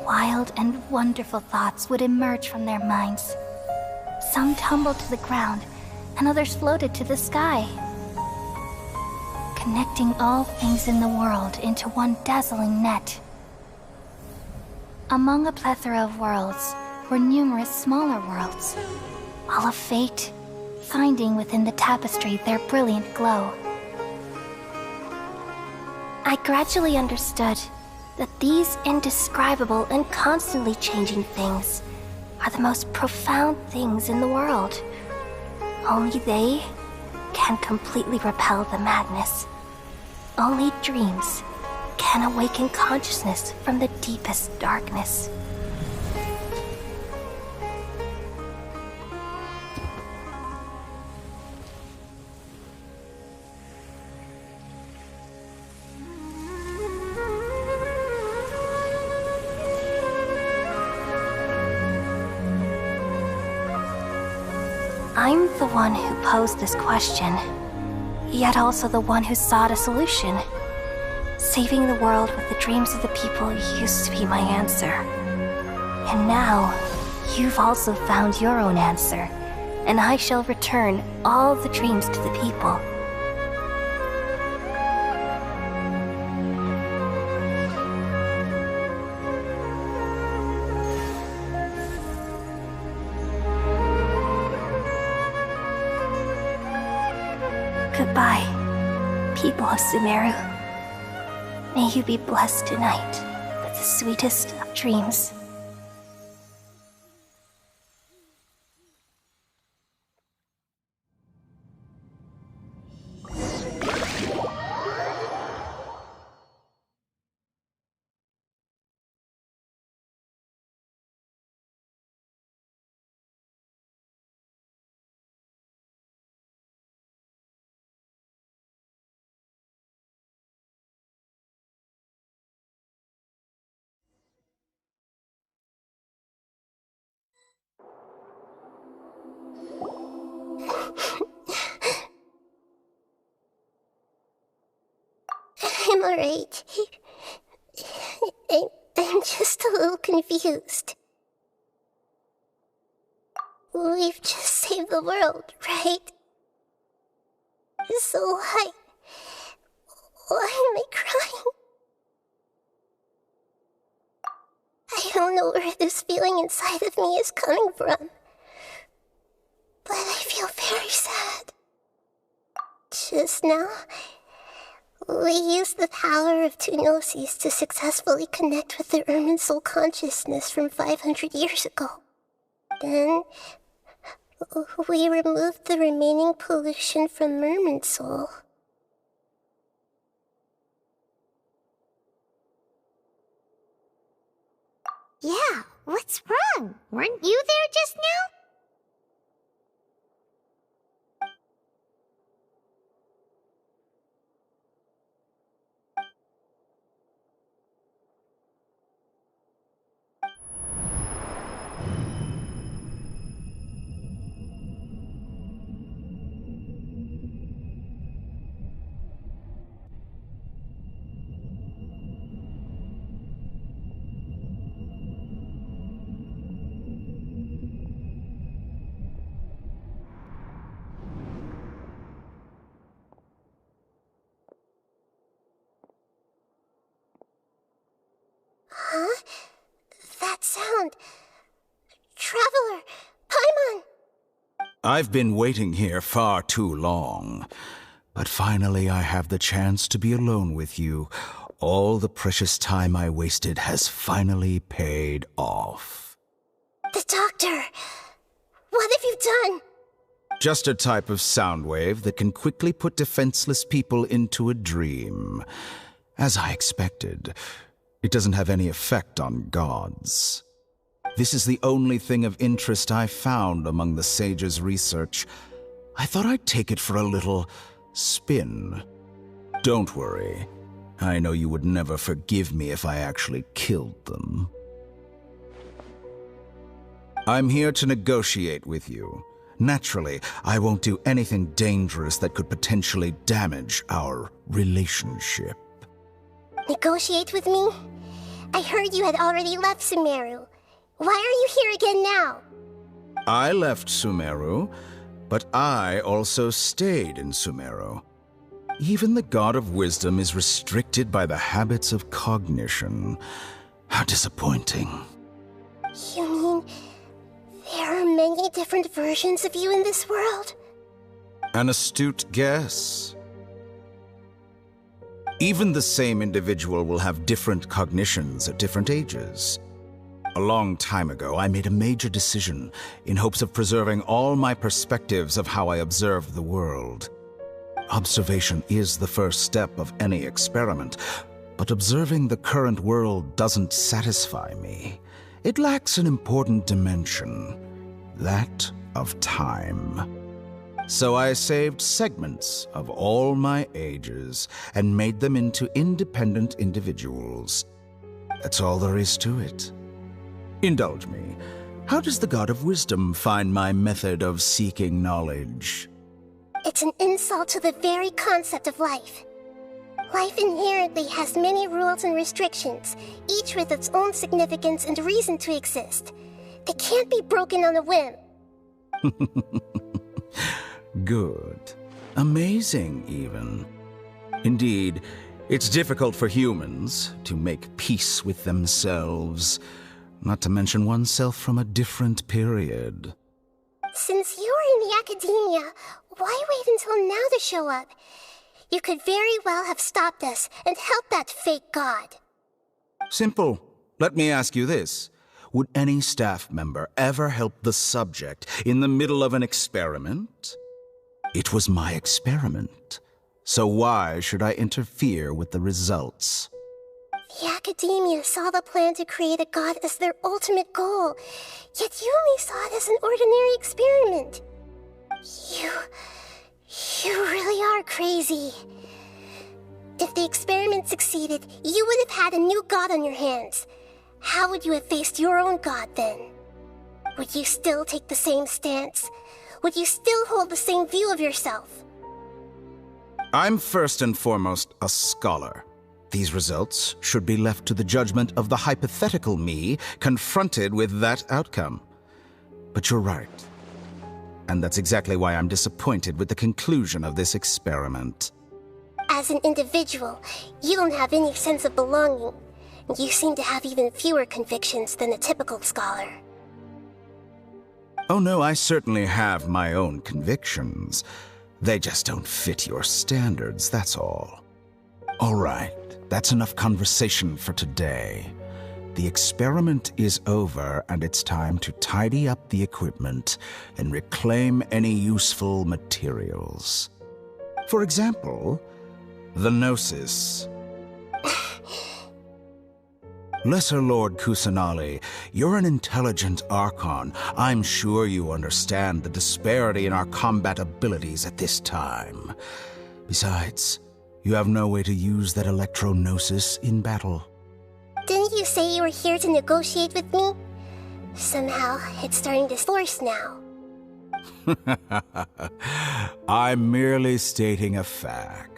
Wild and wonderful thoughts would emerge from their minds. Some tumbled to the ground, and others floated to the sky, connecting all things in the world into one dazzling net. Among a plethora of worlds were numerous smaller worlds, all of fate, finding within the tapestry their brilliant glow. I gradually understood that these indescribable and constantly changing things are the most profound things in the world. Only they can completely repel the madness. Only dreams can awaken consciousness from the deepest darkness. I'm the one who posed this question, yet also the one who sought a solution. Saving the world with the dreams of the people used to be my answer. And now, you've also found your own answer, and I shall return all the dreams to the people. Goodbye, people of Sumeru. May you be blessed tonight with the sweetest of dreams. I'm alright. I'm just a little confused. We've just saved the world, right? So why am I crying? I don't know where this feeling inside of me is coming from, but I feel very sad. Just now, we used the power of two gnosis to successfully connect with the Ermin soul consciousness from 500 years ago. Then, we removed the remaining pollution from Merman soul. Yeah, what's wrong? Weren't you there just now? Huh? That sound. Traveler! Paimon! I've been waiting here far too long. But finally I have the chance to be alone with you. All the precious time I wasted has finally paid off. The doctor! What have you done? Just a type of sound wave that can quickly put defenseless people into a dream. As I expected, it doesn't have any effect on gods. This is the only thing of interest I found among the sage's research. I thought I'd take it for a little spin. Don't worry. I know you would never forgive me if I actually killed them. I'm here to negotiate with you. Naturally, I won't do anything dangerous that could potentially damage our relationship. Negotiate with me? I heard you had already left Sumeru. Why are you here again now? I left Sumeru, but I also stayed in Sumeru. Even the God of Wisdom is restricted by the habits of cognition. How disappointing. You mean there are many different versions of you in this world? An astute guess. Even the same individual will have different cognitions at different ages. A long time ago, I made a major decision in hopes of preserving all my perspectives of how I observed the world. Observation is the first step of any experiment, but observing the current world doesn't satisfy me. It lacks an important dimension, that of time. So I saved segments of all my ages and made them into independent individuals. That's all there is to it. Indulge me. How does the God of Wisdom find my method of seeking knowledge? It's an insult to the very concept of life. Life inherently has many rules and restrictions, each with its own significance and reason to exist. They can't be broken on a whim. Good. Amazing, even. Indeed, it's difficult for humans to make peace with themselves, not to mention oneself from a different period. Since you were in the academia, why wait until now to show up? You could very well have stopped us and helped that fake god. Simple. Let me ask you this. Would any staff member ever help the subject in the middle of an experiment? It was my experiment. So why should I interfere with the results? The academia saw the plan to create a god as their ultimate goal, yet you only saw it as an ordinary experiment. You really are crazy. If the experiment succeeded, you would have had a new god on your hands. How would you have faced your own god then? Would you still take the same stance? would you still hold the same view of yourself? I'm first and foremost a scholar. These results should be left to the judgment of the hypothetical me confronted with that outcome. But you're right. And that's exactly why I'm disappointed with the conclusion of this experiment. As an individual, you don't have any sense of belonging. You seem to have even fewer convictions than a typical scholar. Oh no, I certainly have my own convictions. They just don't fit your standards, that's all. All right, that's enough conversation for today. The experiment is over, and it's time to tidy up the equipment and reclaim any useful materials. For example, the Gnosis. Lesser Lord Kusanali, you're an intelligent Archon. I'm sure you understand the disparity in our combat abilities at this time. Besides, you have no way to use that Electro-Gnosis in battle. Didn't you say you were here to negotiate with me? Somehow, it's starting to force now. I'm merely stating a fact.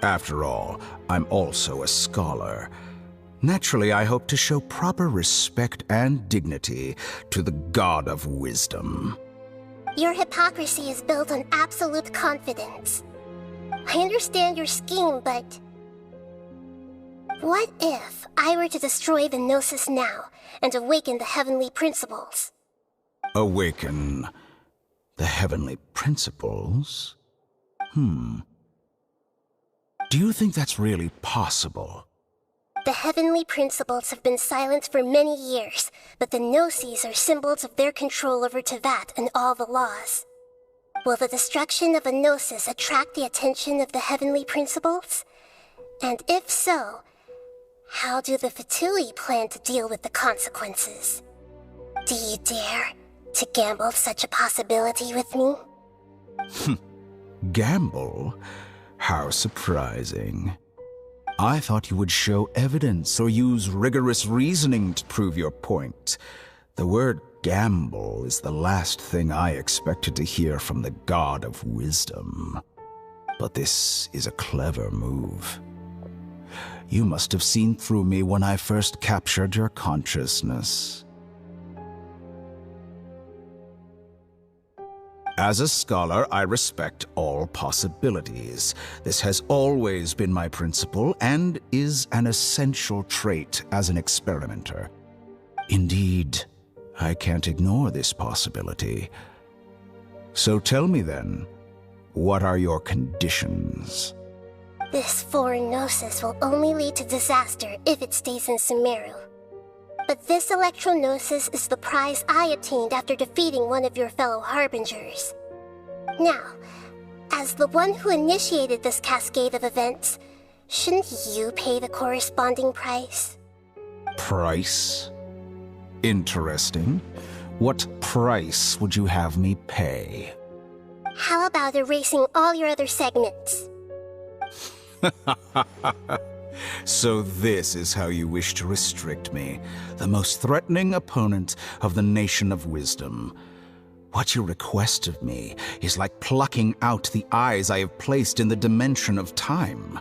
After all, I'm also a scholar. Naturally, I hope to show proper respect and dignity to the God of Wisdom. Your hypocrisy is built on absolute confidence. I understand your scheme, but... what if I were to destroy the Gnosis now and awaken the heavenly principles? Awaken the heavenly principles? Do you think that's really possible? The heavenly principles have been silent for many years, but the Gnosis are symbols of their control over Tevat and all the laws. Will the destruction of a Gnosis attract the attention of the heavenly principles? And if so, how do the Fatui plan to deal with the consequences? Do you dare to gamble such a possibility with me? Gamble? How surprising. I thought you would show evidence or use rigorous reasoning to prove your point. The word gamble is the last thing I expected to hear from the God of Wisdom. But this is a clever move. You must have seen through me when I first captured your consciousness. As a scholar, I respect all possibilities. This has always been my principle and is an essential trait as an experimenter. Indeed, I can't ignore this possibility. So tell me then, what are your conditions? This foreign Gnosis will only lead to disaster if it stays in Sumeru. But this Electro-Gnosis is the prize I obtained after defeating one of your fellow Harbingers. Now, as the one who initiated this cascade of events, shouldn't you pay the corresponding price? Price? Interesting. What price would you have me pay? How about erasing all your other segments? So this is how you wish to restrict me, the most threatening opponent of the Nation of Wisdom. What you request of me is like plucking out the eyes I have placed in the dimension of time.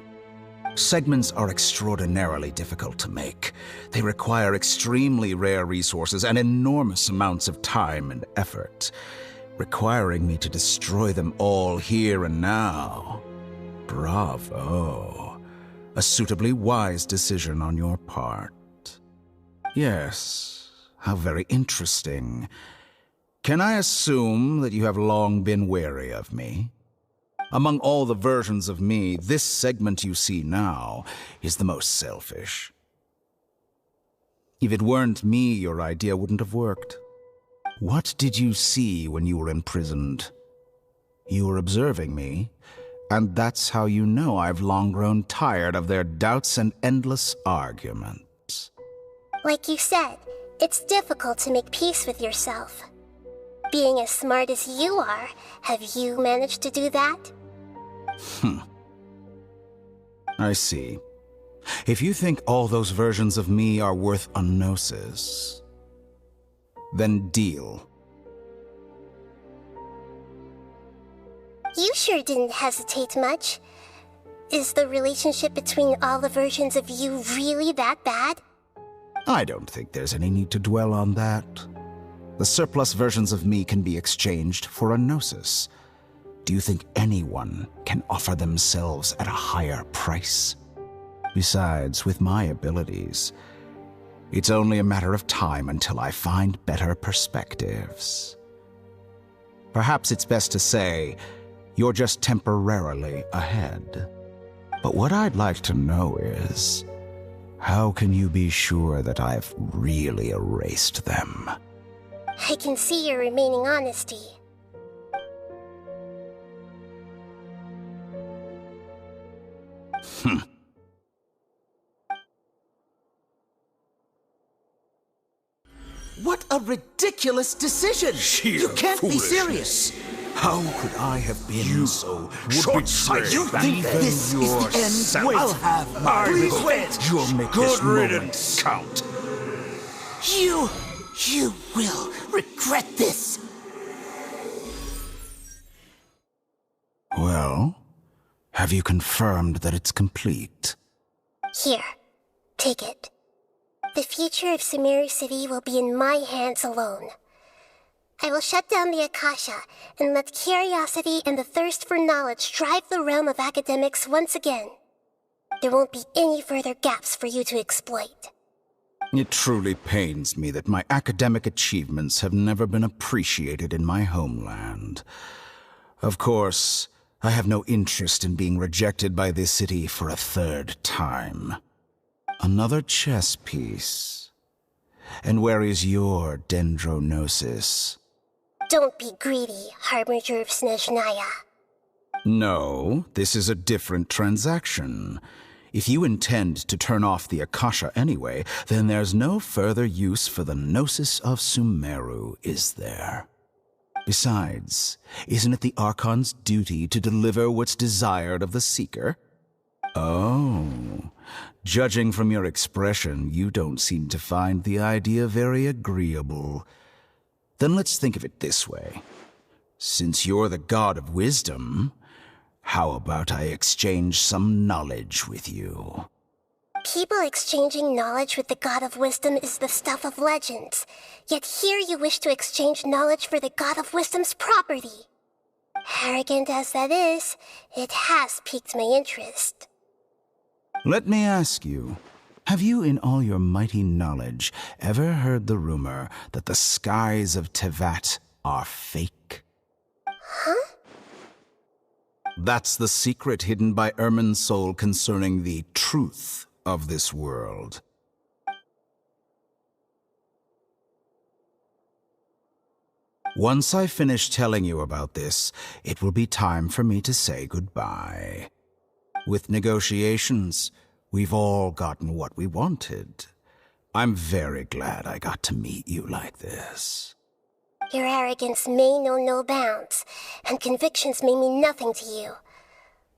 Segments are extraordinarily difficult to make. They require extremely rare resources and enormous amounts of time and effort, requiring me to destroy them all here and now. Bravo. A suitably wise decision on your part. Yes, how very interesting. Can I assume that you have long been wary of me? Among all the versions of me, this segment you see now is the most selfish. If it weren't me, your idea wouldn't have worked. What did you see when you were imprisoned? You were observing me, and that's how you know I've long grown tired of their doubts and endless arguments. Like you said, it's difficult to make peace with yourself. Being as smart as you are, have you managed to do that? I see. If you think all those versions of me are worth a gnosis, then deal. sure didn't hesitate much. Is the relationship between all the versions of you really that bad? I don't think there's any need to dwell on that. The surplus versions of me can be exchanged for a gnosis. Do you think anyone can offer themselves at a higher price? Besides, with my abilities, it's only a matter of time until I find better perspectives. Perhaps it's best to say you're just temporarily ahead. But what I'd like to know is, how can you be sure that I've really erased them? I can see your remaining honesty. What a ridiculous decision! Sheer You can't be foolishness. serious! How could I have been so short-sighted? You think that this is the end? Yourself. I'll have my Please revenge! You'll make Good this moment riddance. count. You will regret this! Well, have you confirmed that it's complete? Here, take it. The future of Sumeru City will be in my hands alone. I will shut down the Akasha and let curiosity and the thirst for knowledge drive the realm of academics once again. There won't be any further gaps for you to exploit. It truly pains me that my academic achievements have never been appreciated in my homeland. Of course, I have no interest in being rejected by this city for a third time. Another chess piece. And where is your dendronosis? Don't be greedy, Harbinger of Snezhnaya. No, this is a different transaction. If you intend to turn off the Akasha anyway, then there's no further use for the Gnosis of Sumeru, is there? Besides, isn't it the Archon's duty to deliver what's desired of the Seeker? Oh, judging from your expression, you don't seem to find the idea very agreeable. Then let's think of it this way. Since you're the god of wisdom, how about I exchange some knowledge with you? People exchanging knowledge with the God of Wisdom is the stuff of legends. Yet here you wish to exchange knowledge for the God of Wisdom's property. Arrogant as that is, it has piqued my interest. Let me ask you, have you in all your mighty knowledge ever heard the rumor that the skies of Tevat are fake? Huh? That's the secret hidden by Irminsul concerning the truth of this world. Once I finish telling you about this, it will be time for me to say goodbye. With negotiations, we've all gotten what we wanted. I'm very glad I got to meet you like this. Your arrogance may know no bounds, and convictions may mean nothing to you.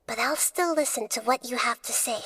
But I'll still listen to what you have to say.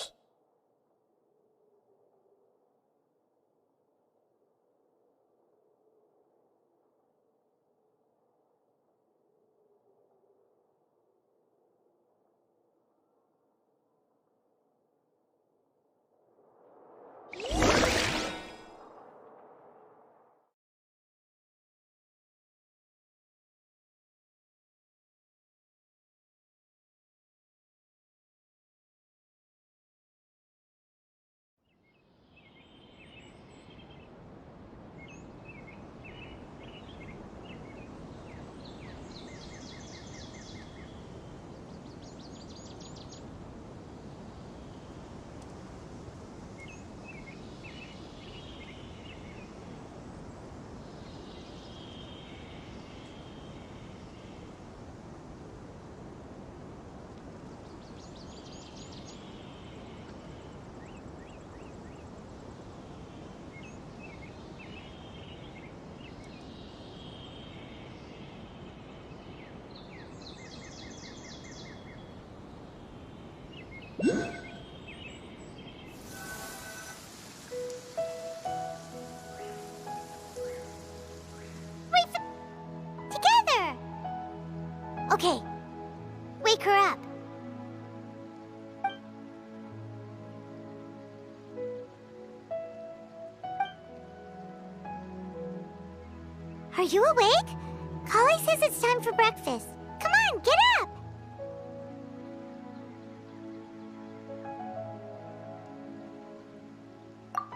Okay. Wait wake her up. Are you awake? Kali says it's time for breakfast. Come on, get up!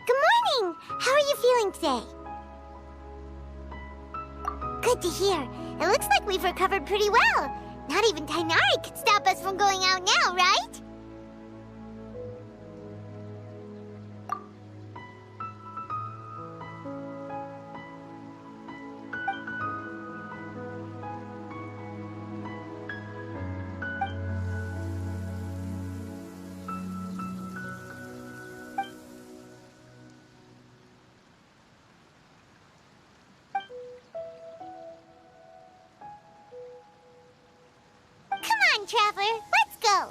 Good morning! How are you feeling today? Good to hear. It looks like we've recovered pretty well. Not even Tainari could stop us from going out now, right? Traveler, let's go!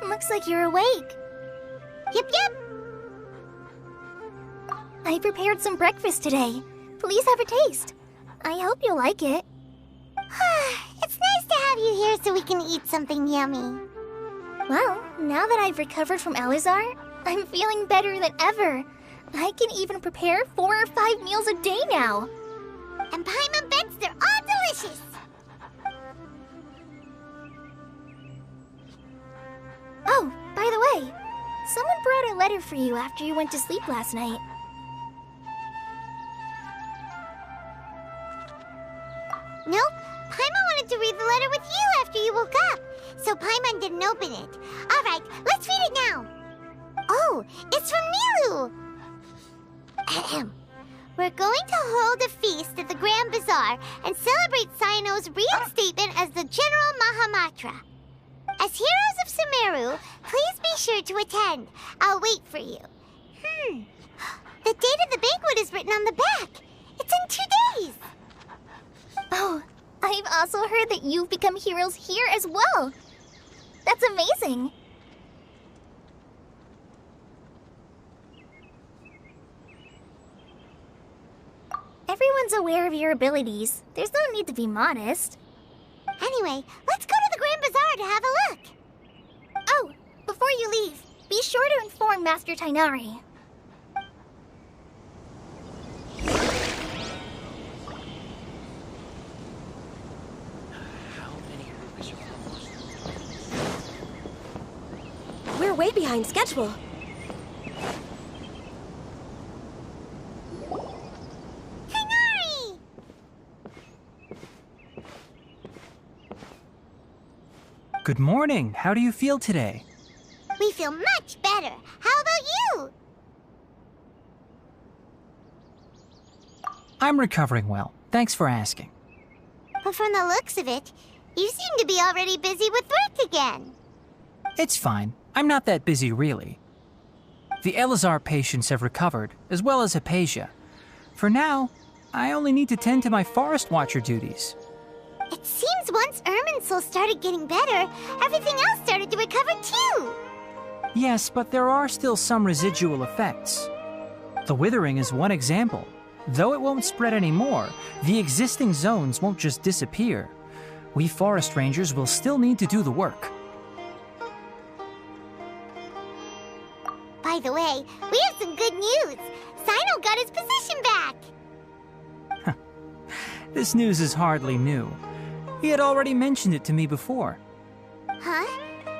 Looks like you're awake. Yep, yep. I prepared some breakfast today. Please have a taste. I hope you'll like it. It's nice to have you here so we can eat something yummy. Well, now that I've recovered from Elazar, I'm feeling better than ever. I can even prepare 4 or 5 meals a day now. And Paimon bets they're all delicious. Oh, by the way, someone brought a letter for you after you went to sleep last night. Nope, Paimon wanted to read the letter with you after you woke up, so Paimon didn't open it. All right, let's read it now. Oh, it's from Nilu. Ahem. We're going to hold a feast at the Grand Bazaar and celebrate Sino's reinstatement as the General Mahamatra. As heroes of Sumeru, please be sure to attend. I'll wait for you. The date of the banquet is written on the back. It's in 2 days. Oh, I've also heard that you've become heroes here as well. That's amazing. Everyone's aware of your abilities. There's no need to be modest. Anyway, let's go to the Grand Bazaar to have a look. Oh, before you leave, be sure to inform Master Tainari. We're way behind schedule. Tainari! Good morning. How do you feel today? We feel much better. How about you? I'm recovering well. Thanks for asking. But from the looks of it, you seem to be already busy with work again. It's fine. I'm not that busy, really. The Elazar patients have recovered, as well as Hypatia. For now, I only need to tend to my Forest Watcher duties. It seems once Irminsul started getting better, everything else started to recover too. Yes, but there are still some residual effects. The withering is one example. Though it won't spread anymore, the existing zones won't just disappear. We forest rangers will still need to do the work. By the way, we have some good news. Sino got his position back. This news is hardly new. He had already mentioned it to me before. Huh?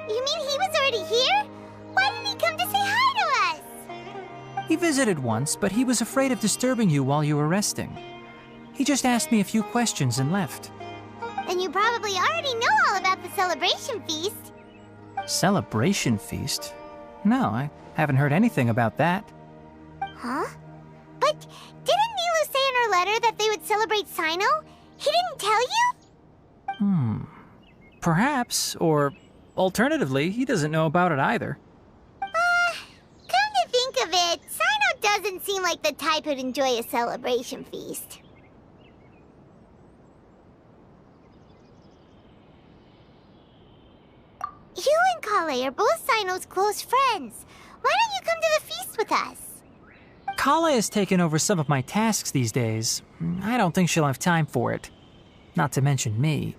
You mean he was already here? Why didn't he come to say hi to us? He visited once, but he was afraid of disturbing you while you were resting. He just asked me a few questions and left. Then you probably already know all about the celebration feast. Celebration feast? No, I haven't heard anything about that. Huh? But didn't Nilu say in her letter that they would celebrate Sino? He didn't tell you? Perhaps, or alternatively, he doesn't know about it either. Come to think of it, Sino doesn't seem like the type who'd enjoy a celebration feast. You and Kale are both Sino's close friends. Why don't you come to the feast with us? Kale has taken over some of my tasks these days. I don't think she'll have time for it. Not to mention me.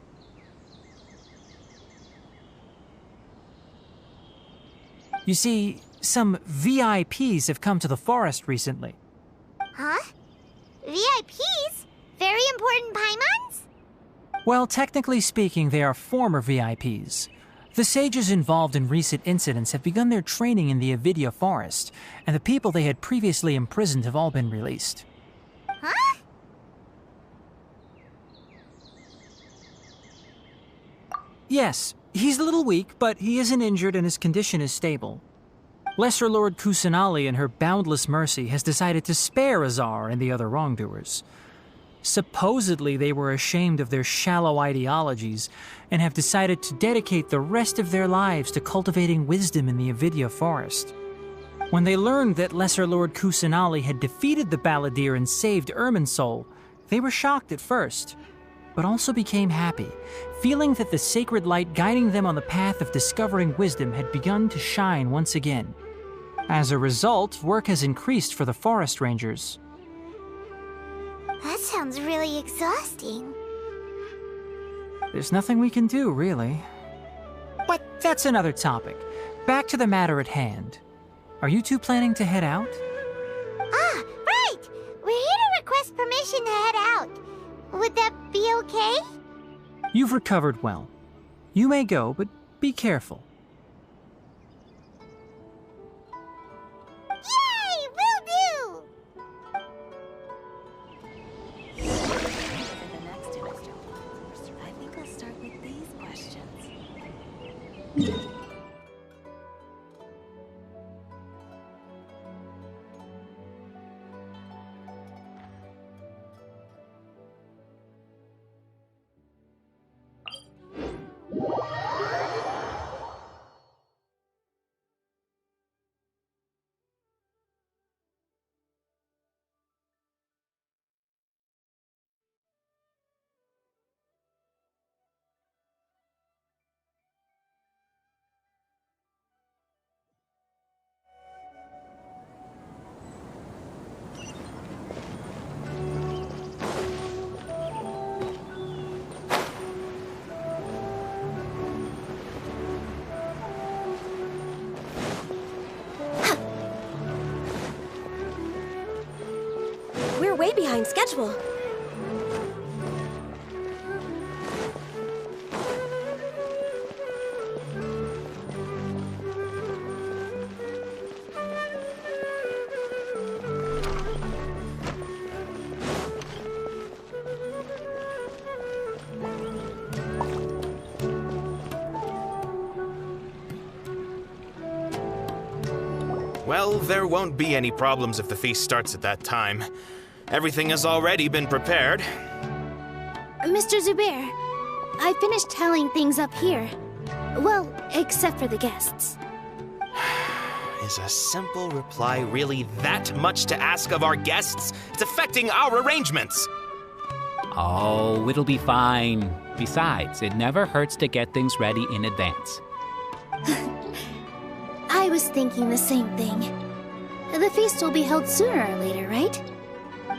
You see, some VIPs have come to the forest recently. Huh? VIPs? Very important Paimons? Well, technically speaking, they are former VIPs. The sages involved in recent incidents have begun their training in the Avidya forest, and the people they had previously imprisoned have all been released. Huh? Yes, he's a little weak, but he isn't injured and his condition is stable. Lesser Lord Kusanali, in her boundless mercy, has decided to spare Azar and the other wrongdoers. Supposedly, they were ashamed of their shallow ideologies and have decided to dedicate the rest of their lives to cultivating wisdom in the Avidya forest. When they learned that Lesser Lord Kusanali had defeated the Balladeer and saved Irminsul, they were shocked at first, but also became happy, feeling that the sacred light guiding them on the path of discovering wisdom had begun to shine once again. As a result, work has increased for the forest rangers. That sounds really exhausting. There's nothing we can do, really. But that's another topic. Back to the matter at hand. Are you two planning to head out? Ah, right! We're here to request permission to head out. Would that be okay? You've recovered well. You may go, but be careful. Yay! Will do! I think I'll start with these questions. We're way behind schedule. Well, there won't be any problems if the feast starts at that time. Everything has already been prepared. Mr. Zubair, I finished tallying things up here. Well, except for the guests. Is a simple reply really that much to ask of our guests? It's affecting our arrangements. Oh, it'll be fine. Besides, it never hurts to get things ready in advance. I was thinking the same thing. The feast will be held sooner or later, right?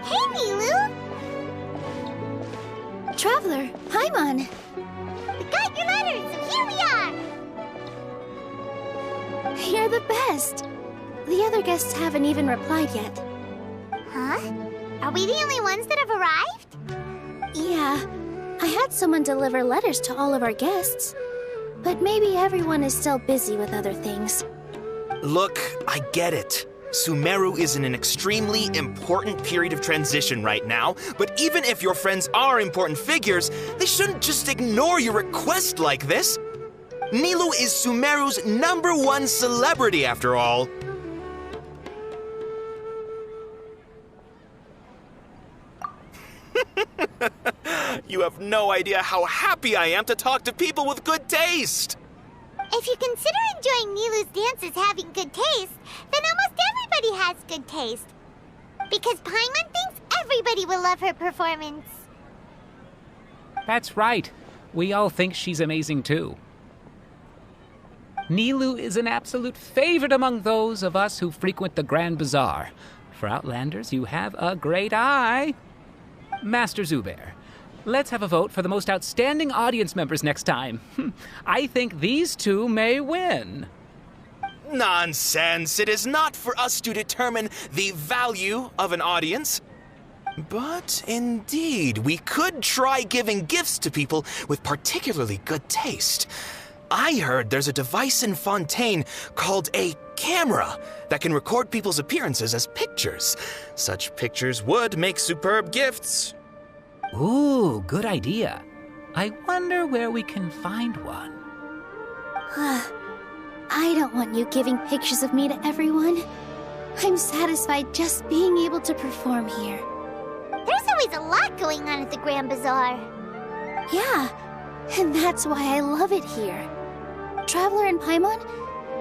Hey, Nilu! Traveler, Paimon! We got your letters, and here we are! You're the best! The other guests haven't even replied yet. Huh? Are we the only ones that have arrived? Yeah. I had someone deliver letters to all of our guests. But maybe everyone is still busy with other things. Look, I get it. Sumeru is in an extremely important period of transition right now, but even if your friends are important figures, they shouldn't just ignore your request like this. Nilou is Sumeru's #1 celebrity, after all. You have no idea how happy I am to talk to people with good taste. If you consider enjoying Nilou's dances having good taste, then almost everybody has good taste. Because Paimon thinks everybody will love her performance. That's right. We all think she's amazing too. Nilou is an absolute favorite among those of us who frequent the Grand Bazaar. For Outlanders, you have a great eye. Master Zubair, let's have a vote for the most outstanding audience members next time. I think these two may win. Nonsense. It is not for us to determine the value of an audience. But indeed, we could try giving gifts to people with particularly good taste. I heard there's a device in Fontaine called a camera that can record people's appearances as pictures. Such pictures would make superb gifts. Ooh, good idea. I wonder where we can find one. I don't want you giving pictures of me to everyone. I'm satisfied just being able to perform here. There's always a lot going on at the Grand Bazaar. Yeah, and that's why I love it here. Traveler and Paimon,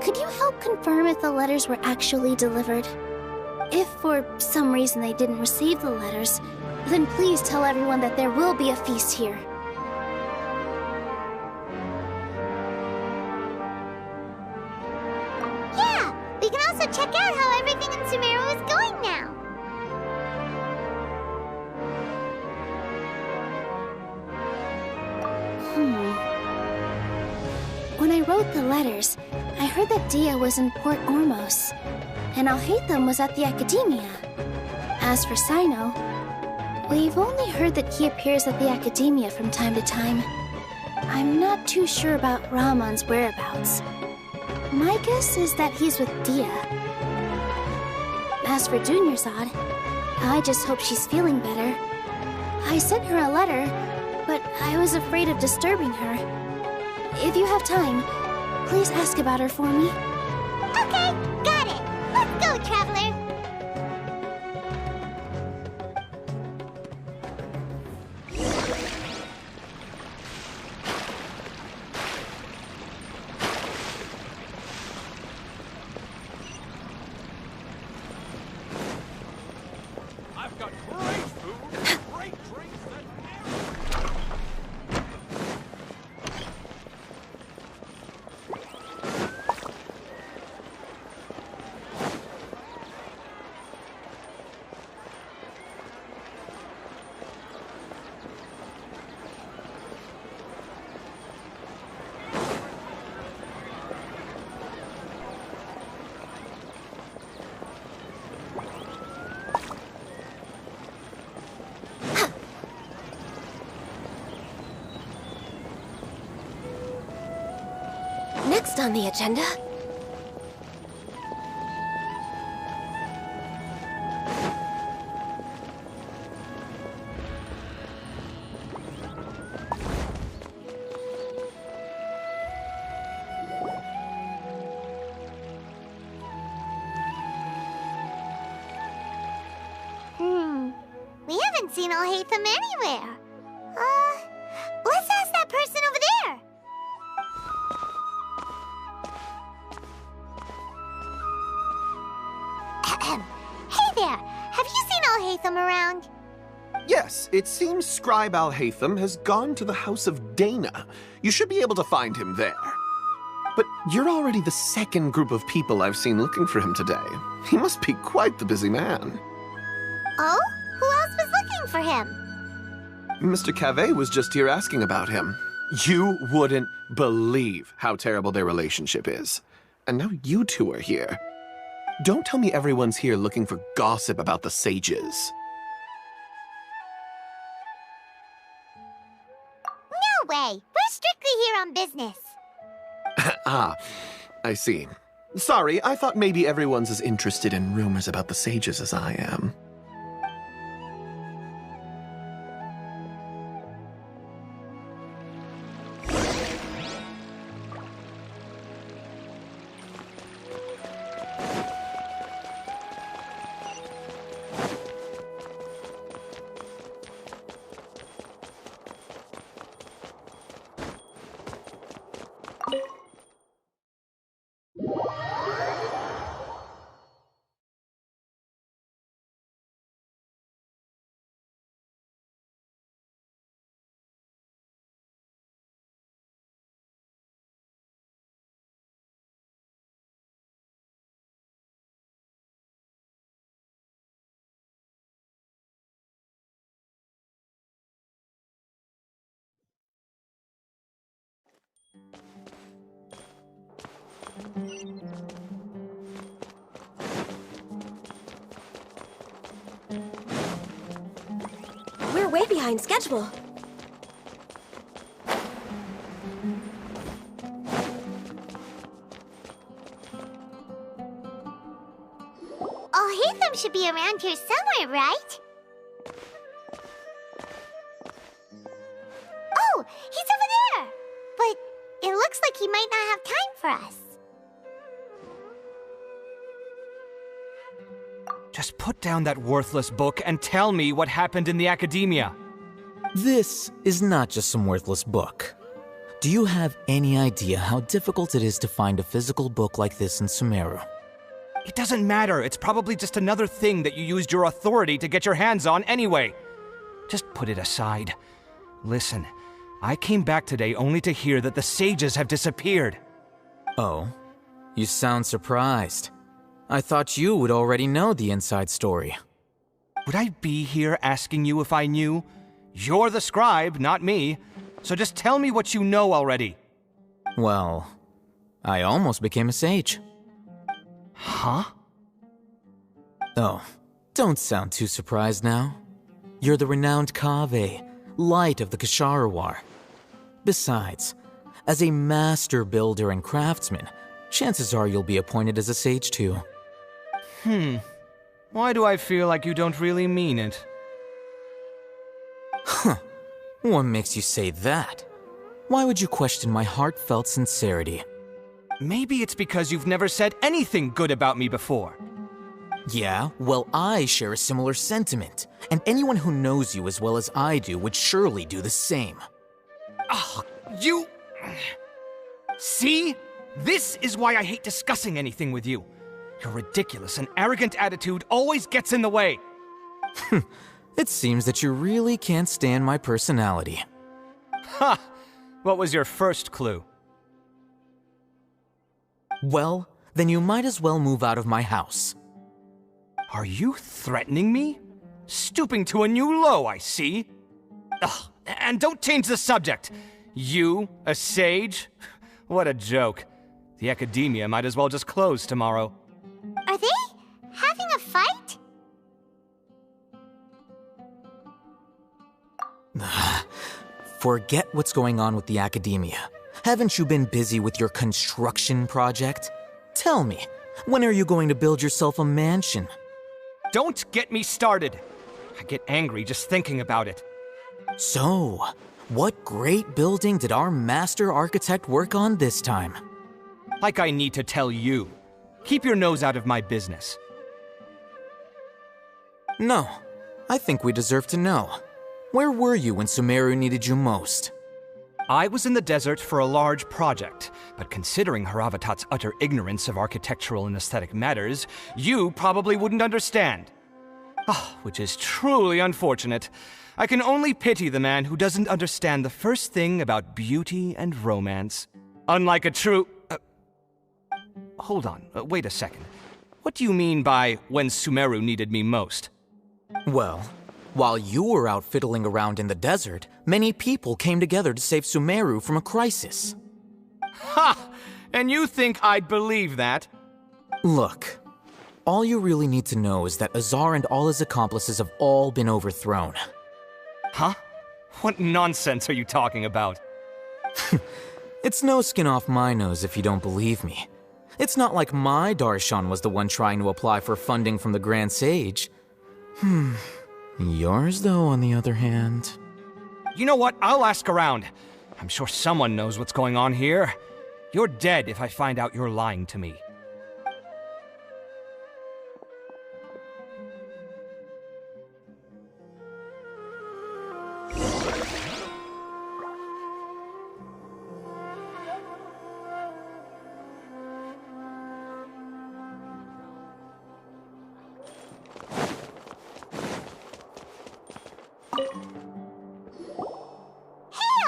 could you help confirm if the letters were actually delivered? If for some reason they didn't receive the letters, then please tell everyone that there will be a feast here. Yeah, we can also check out how everything in Sumeru is going now. When I wrote the letters, I heard that Dia was in Port Ormos, and Alhaitham was at the Academia. As for Sino, we've only heard that he appears at the Academia from time to time. I'm not too sure about Rahman's whereabouts. My guess is that he's with Dia. As for Dunyarzad, I just hope she's feeling better. I sent her a letter, but I was afraid of disturbing her. If you have time, please ask about her for me. Okay, got it. Let's go, Traveler. I've got great food, great drinks, Next on the agenda... We haven't seen Alhaitham anywhere. Let's ask that person over there. Hey there, have you seen Alhaitham around? Yes, it seems Scribe Alhaitham has gone to the House of Dana. You should be able to find him there. But you're already the second group of people I've seen looking for him today. He must be quite the busy man. Oh? Who else was looking for him? Mr. Cavey was just here asking about him. You wouldn't believe how terrible their relationship is. And now you two are here. Don't tell me everyone's here looking for gossip about the sages. No way! We're strictly here on business. Ah, I see. Sorry, I thought maybe everyone's as interested in rumors about the sages as I am. We're way behind schedule. Oh, Hatham should be around here somewhere, right? Oh, he's over there! But it looks like he might not have time for us. Just put down that worthless book and tell me what happened in the academia. This is not just some worthless book. Do you have any idea how difficult it is to find a physical book like this in Sumeru? It doesn't matter. It's probably just another thing that you used your authority to get your hands on anyway. Just put it aside. Listen, I came back today only to hear that the sages have disappeared. Oh, you sound surprised. I thought you would already know the inside story. Would I be here asking you if I knew? You're the scribe, not me. So just tell me what you know already. Well, I almost became a sage. Huh? Oh, don't sound too surprised now. You're the renowned Kaveh, light of the Ksharawar. Besides, as a master builder and craftsman, chances are you'll be appointed as a sage too. Why do I feel like you don't really mean it? Huh. What makes you say that? Why would you question my heartfelt sincerity? Maybe it's because you've never said anything good about me before. Yeah, well, I share a similar sentiment, and anyone who knows you as well as I do would surely do the same. Oh, you... See? This is why I hate discussing anything with you. Your ridiculous and arrogant attitude always gets in the way. It seems that you really can't stand my personality. Ha! What was your first clue? Well, then you might as well move out of my house. Are you threatening me? Stooping to a new low, I see. Ugh, and don't change the subject. You, a sage? What a joke. The academia might as well just close tomorrow. Are they having a fight? Forget what's going on with the academia. Haven't you been busy with your construction project? Tell me, when are you going to build yourself a mansion? Don't get me started. I get angry just thinking about it. So, what great building did our master architect work on this time? Like I need to tell you. Keep your nose out of my business. No, I think we deserve to know. Where were you when Sumeru needed you most? I was in the desert for a large project, but considering Haravatat's utter ignorance of architectural and aesthetic matters, you probably wouldn't understand. Which is truly unfortunate. I can only pity the man who doesn't understand the first thing about beauty and romance. Unlike a true... Hold on, wait a second. What do you mean by when Sumeru needed me most? Well, while you were out fiddling around in the desert, many people came together to save Sumeru from a crisis. Ha! And you think I'd believe that? Look, all you really need to know is that Azar and all his accomplices have all been overthrown. Huh? What nonsense are you talking about? It's no skin off my nose if you don't believe me. It's not like my Darshan was the one trying to apply for funding from the Grand Sage. Yours, though, on the other hand... You know what? I'll ask around. I'm sure someone knows what's going on here. You're dead if I find out you're lying to me.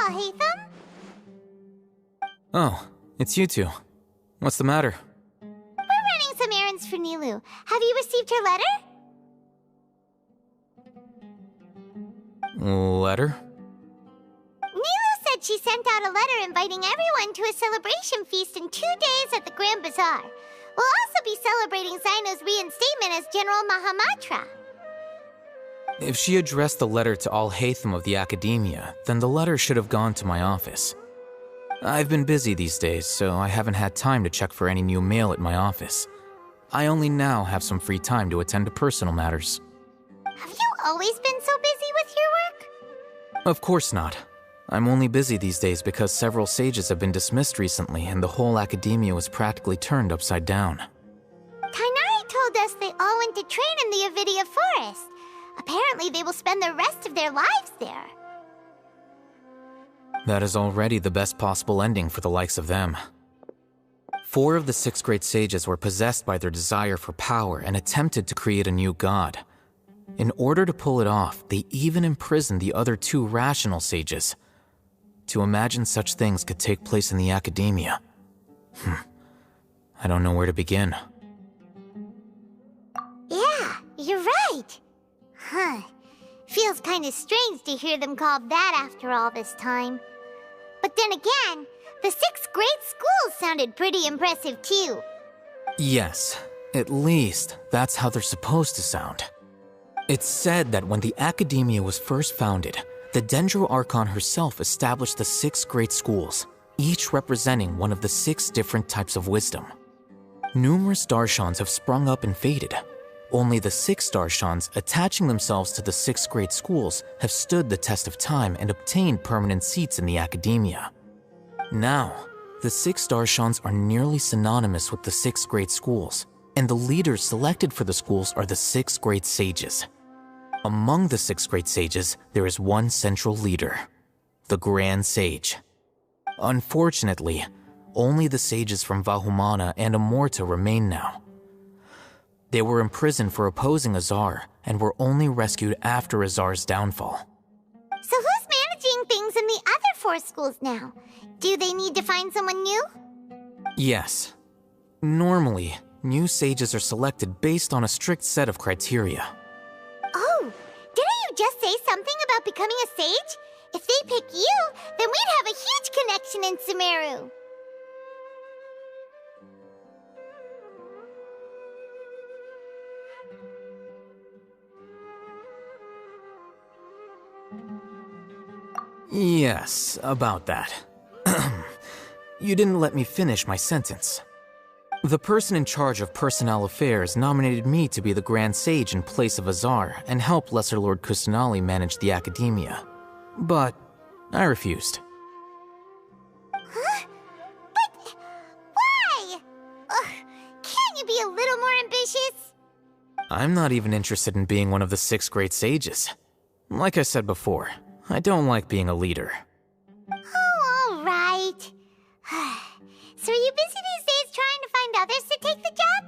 Hatham? Oh, it's you two. What's the matter? We're running some errands for Nilu. Have you received her letter? Letter? Nilu said she sent out a letter inviting everyone to a celebration feast in 2 days at the Grand Bazaar. We'll also be celebrating Zino's reinstatement as General Mahamatra. If she addressed the letter to all Hatham of the Academia, then the letter should have gone to my office. I've been busy these days, so I haven't had time to check for any new mail at my office. I only now have some free time to attend to personal matters. Have you always been so busy with your work? Of course not. I'm only busy these days because several sages have been dismissed recently and the whole Academia was practically turned upside down. Kainari told us they all went to train in the Avidia Forest. Apparently they will spend the rest of their lives there. That is already the best possible ending for the likes of them. 4 of the 6 great sages were possessed by their desire for power and attempted to create a new god. In order to pull it off, they even imprisoned the other 2 rational sages. To imagine such things could take place in the Academia. I don't know where to begin. Yeah, you're right. Huh. Feels kind of strange to hear them called that after all this time. But then again, the 6 great schools sounded pretty impressive too. Yes, at least that's how they're supposed to sound. It's said that when the Academia was first founded, the Dendro Archon herself established the 6 great schools, each representing one of the 6 different types of wisdom. Numerous Darshans have sprung up and faded. Only the 6 Darshans attaching themselves to the 6 great schools have stood the test of time and obtained permanent seats in the Academia. Now, the 6 Darshans are nearly synonymous with the 6 great schools, and the leaders selected for the schools are the 6 great sages. Among the 6 great sages, there is one central leader, the Grand Sage. Unfortunately, only the sages from Vahumana and Amorta remain now. They were imprisoned for opposing Azar and were only rescued after Azar's downfall. So who's managing things in the other 4 schools now? Do they need to find someone new? Yes. Normally, new sages are selected based on a strict set of criteria. Oh, didn't you just say something about becoming a sage? If they pick you, then we'd have a huge connection in Sumeru. Yes, about that. You didn't let me finish my sentence. The person in charge of personnel affairs nominated me to be the Grand Sage in place of Azar and help Lesser Lord Kusanali manage the Academia. But I refused. Huh? But why? Can't you be a little more ambitious? I'm not even interested in being one of the 6 great sages. Like I said before, I don't like being a leader. Oh, all right. So are you busy these days trying to find others to take the job?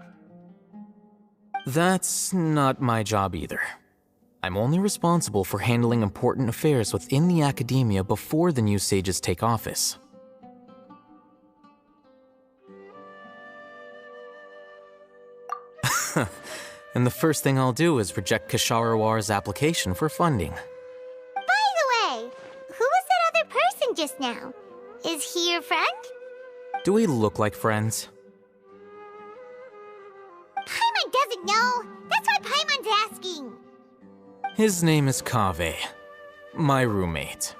That's not my job either. I'm only responsible for handling important affairs within the Academia before the new sages take office. And the first thing I'll do is reject Kasharawar's application for funding. By the way, who was that other person just now? Is he your friend? Do we look like friends? Paimon doesn't know. That's why Paimon's asking. His name is Kaveh, my roommate.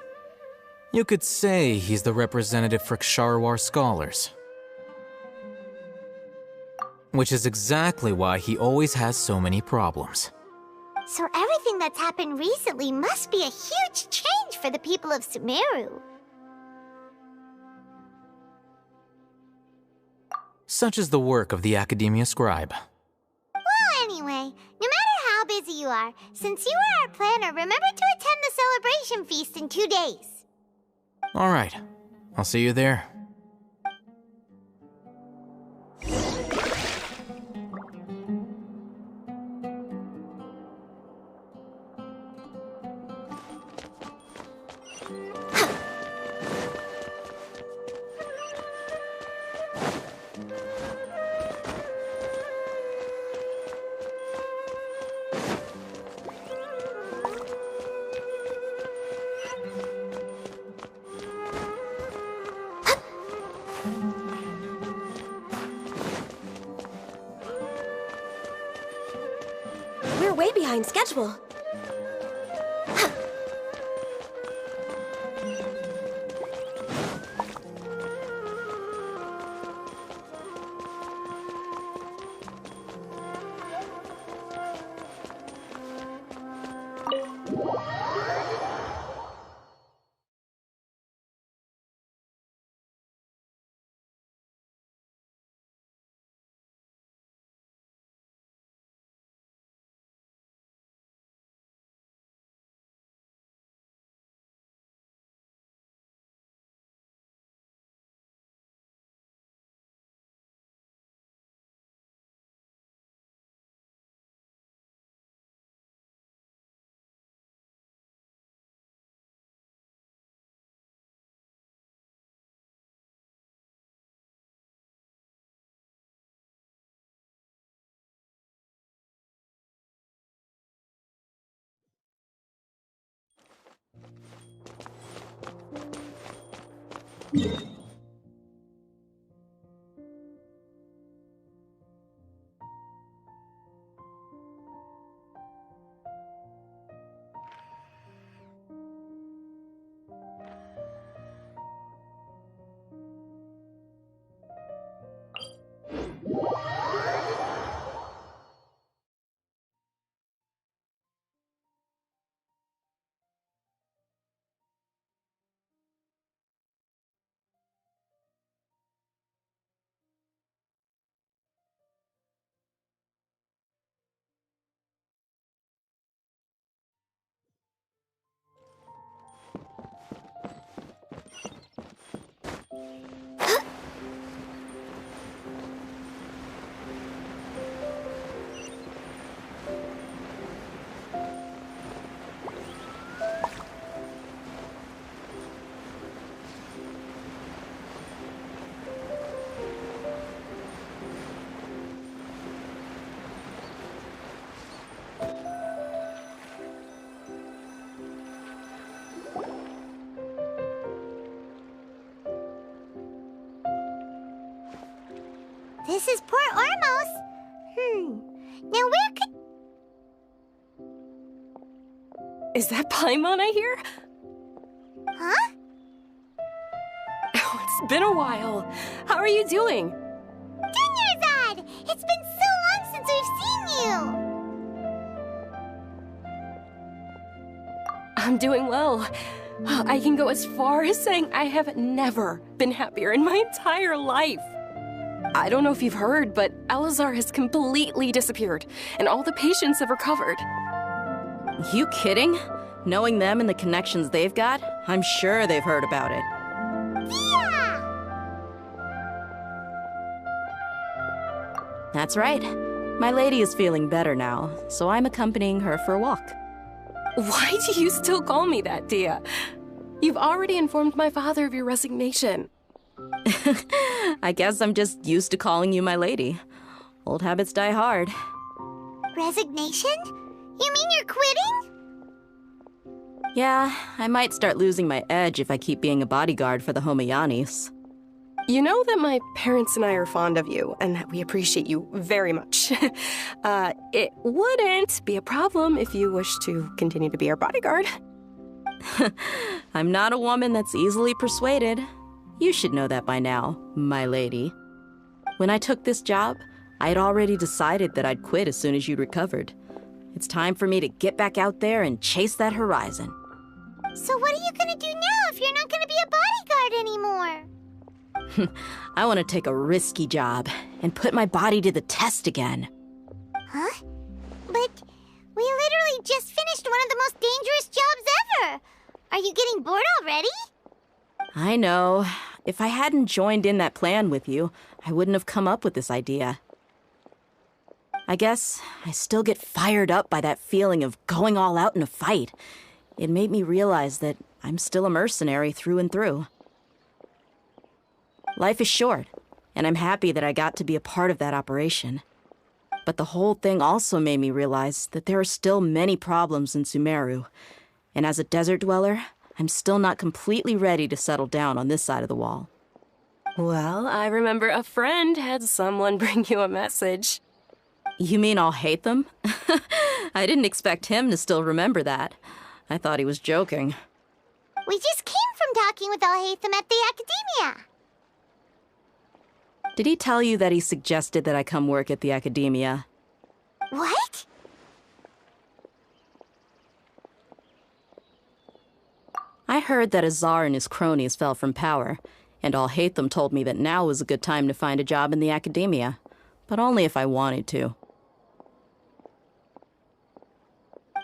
You could say he's the representative for Ksharawar scholars. Which is exactly why he always has so many problems. So everything that's happened recently must be a huge change for the people of Sumeru. Such is the work of the Academia Scribe. Well, anyway, no matter how busy you are, since you are our planner, remember to attend the celebration feast in 2 days. All right, I'll see you there. We're way behind schedule. This is Port Ormos. Now where could... Is that Paimon I hear? Huh? Oh, it's been a while. How are you doing? Dunyarzad! It's been so long since we've seen you! I'm doing well. I can go as far as saying I have never been happier in my entire life. I don't know if you've heard, but Elazar has completely disappeared, and all the patients have recovered. You kidding? Knowing them and the connections they've got, I'm sure they've heard about it. Yeah! That's right. My lady is feeling better now, so I'm accompanying her for a walk. Why do you still call me that, Dia? You've already informed my father of your resignation. I guess I'm just used to calling you my lady. Old habits die hard. Resignation? You mean you're quitting? Yeah, I might start losing my edge if I keep being a bodyguard for the Homayanis. You know that my parents and I are fond of you, and that we appreciate you very much. It wouldn't be a problem if you wish to continue to be our bodyguard. I'm not a woman that's easily persuaded. You should know that by now, my lady. When I took this job, I had already decided that I'd quit as soon as you'd recovered. It's time for me to get back out there and chase that horizon. So what are you gonna do now if you're not gonna be a bodyguard anymore? I want to take a risky job and put my body to the test again. Huh? But we literally just finished one of the most dangerous jobs ever! Are you getting bored already? I know. If I hadn't joined in that plan with you, I wouldn't have come up with this idea. I guess I still get fired up by that feeling of going all out in a fight. It made me realize that I'm still a mercenary through and through. Life is short, and I'm happy that I got to be a part of that operation. But the whole thing also made me realize that there are still many problems in Sumeru, and as a desert dweller, I'm still not completely ready to settle down on this side of the wall. Well, I remember a friend had someone bring you a message. You mean I'll hate them? I didn't expect him to still remember that. I thought he was joking. We just came from talking with Alhaitham at the Academia. Did he tell you that he suggested that I come work at the Academia? What? I heard that Azar and his cronies fell from power, and Alhaitham told me that now was a good time to find a job in the Academia, but only if I wanted to.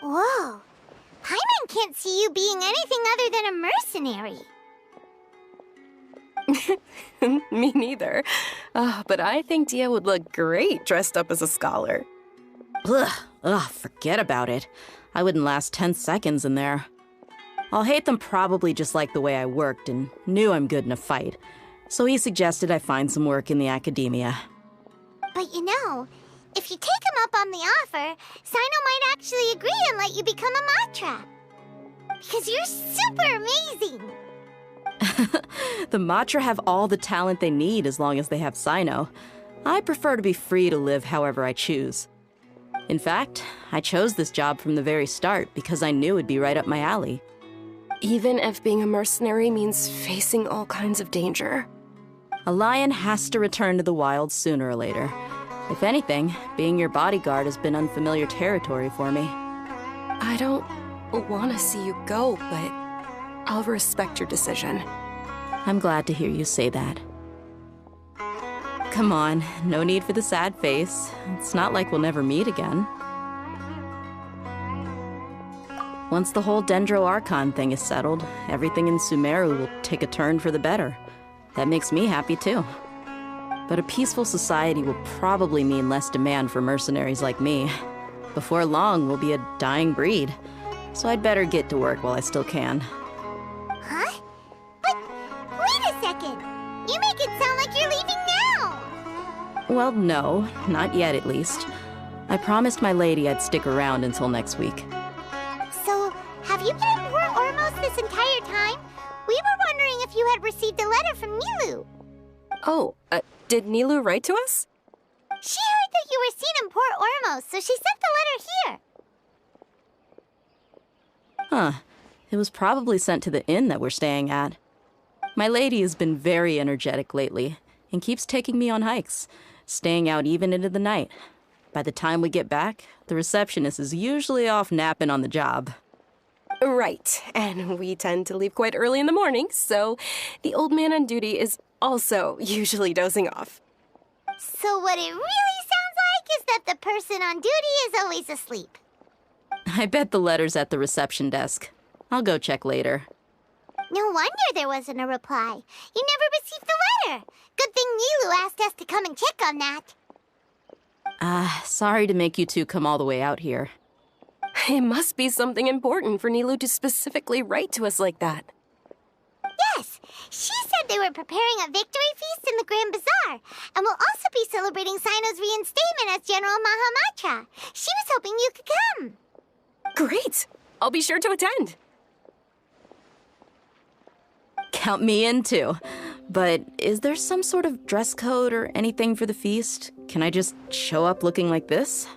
Whoa. Paimon can't see you being anything other than a mercenary. Me neither. But I think Dia would look great dressed up as a scholar. Ugh, forget about it. I wouldn't last 10 seconds in there. Alhaitham probably just liked the way I worked and knew I'm good in a fight, so he suggested I find some work in the Academia. But you know, if you take him up on the offer, Sino might actually agree and let you become a Matra. Because you're super amazing! The Matra have all the talent they need as long as they have Sino. I prefer to be free to live however I choose. In fact, I chose this job from the very start because I knew it'd be right up my alley. Even if being a mercenary means facing all kinds of danger. A lion has to return to the wild sooner or later. If anything, being your bodyguard has been unfamiliar territory for me. I don't want to see you go, but I'll respect your decision. I'm glad to hear you say that. Come on, no need for the sad face. It's not like we'll never meet again. Once the whole Dendro Archon thing is settled, everything in Sumeru will take a turn for the better. That makes me happy too. But a peaceful society will probably mean less demand for mercenaries like me. Before long, we'll be a dying breed. So I'd better get to work while I still can. Huh? But wait a second! You make it sound like you're leaving now! Well, no, not yet at least. I promised my lady I'd stick around until next week. So, have you been in Port Ormos this entire time? We were wondering if you had received a letter from Nilu. Oh, did Nilu write to us? She heard that you were seen in Port Ormos, so she sent the letter here. Huh. It was probably sent to the inn that we're staying at. My lady has been very energetic lately and keeps taking me on hikes, staying out even into the night. By the time we get back, the receptionist is usually off napping on the job. Right, and we tend to leave quite early in the morning, so the old man on duty is also usually dozing off. So what it really sounds like is that the person on duty is always asleep. I bet the letter's at the reception desk. I'll go check later. No wonder there wasn't a reply. You never received the letter. Good thing Nilu asked us to come and check on that. Sorry to make you two come all the way out here. It must be something important for Nilu to specifically write to us like that. Yes, she said they were preparing a victory feast in the Grand Bazaar, and will also be celebrating Sino's reinstatement as General Mahamatra. She was hoping you could come. Great! I'll be sure to attend. Count me in too. But is there some sort of dress code or anything for the feast? Can I just show up looking like this?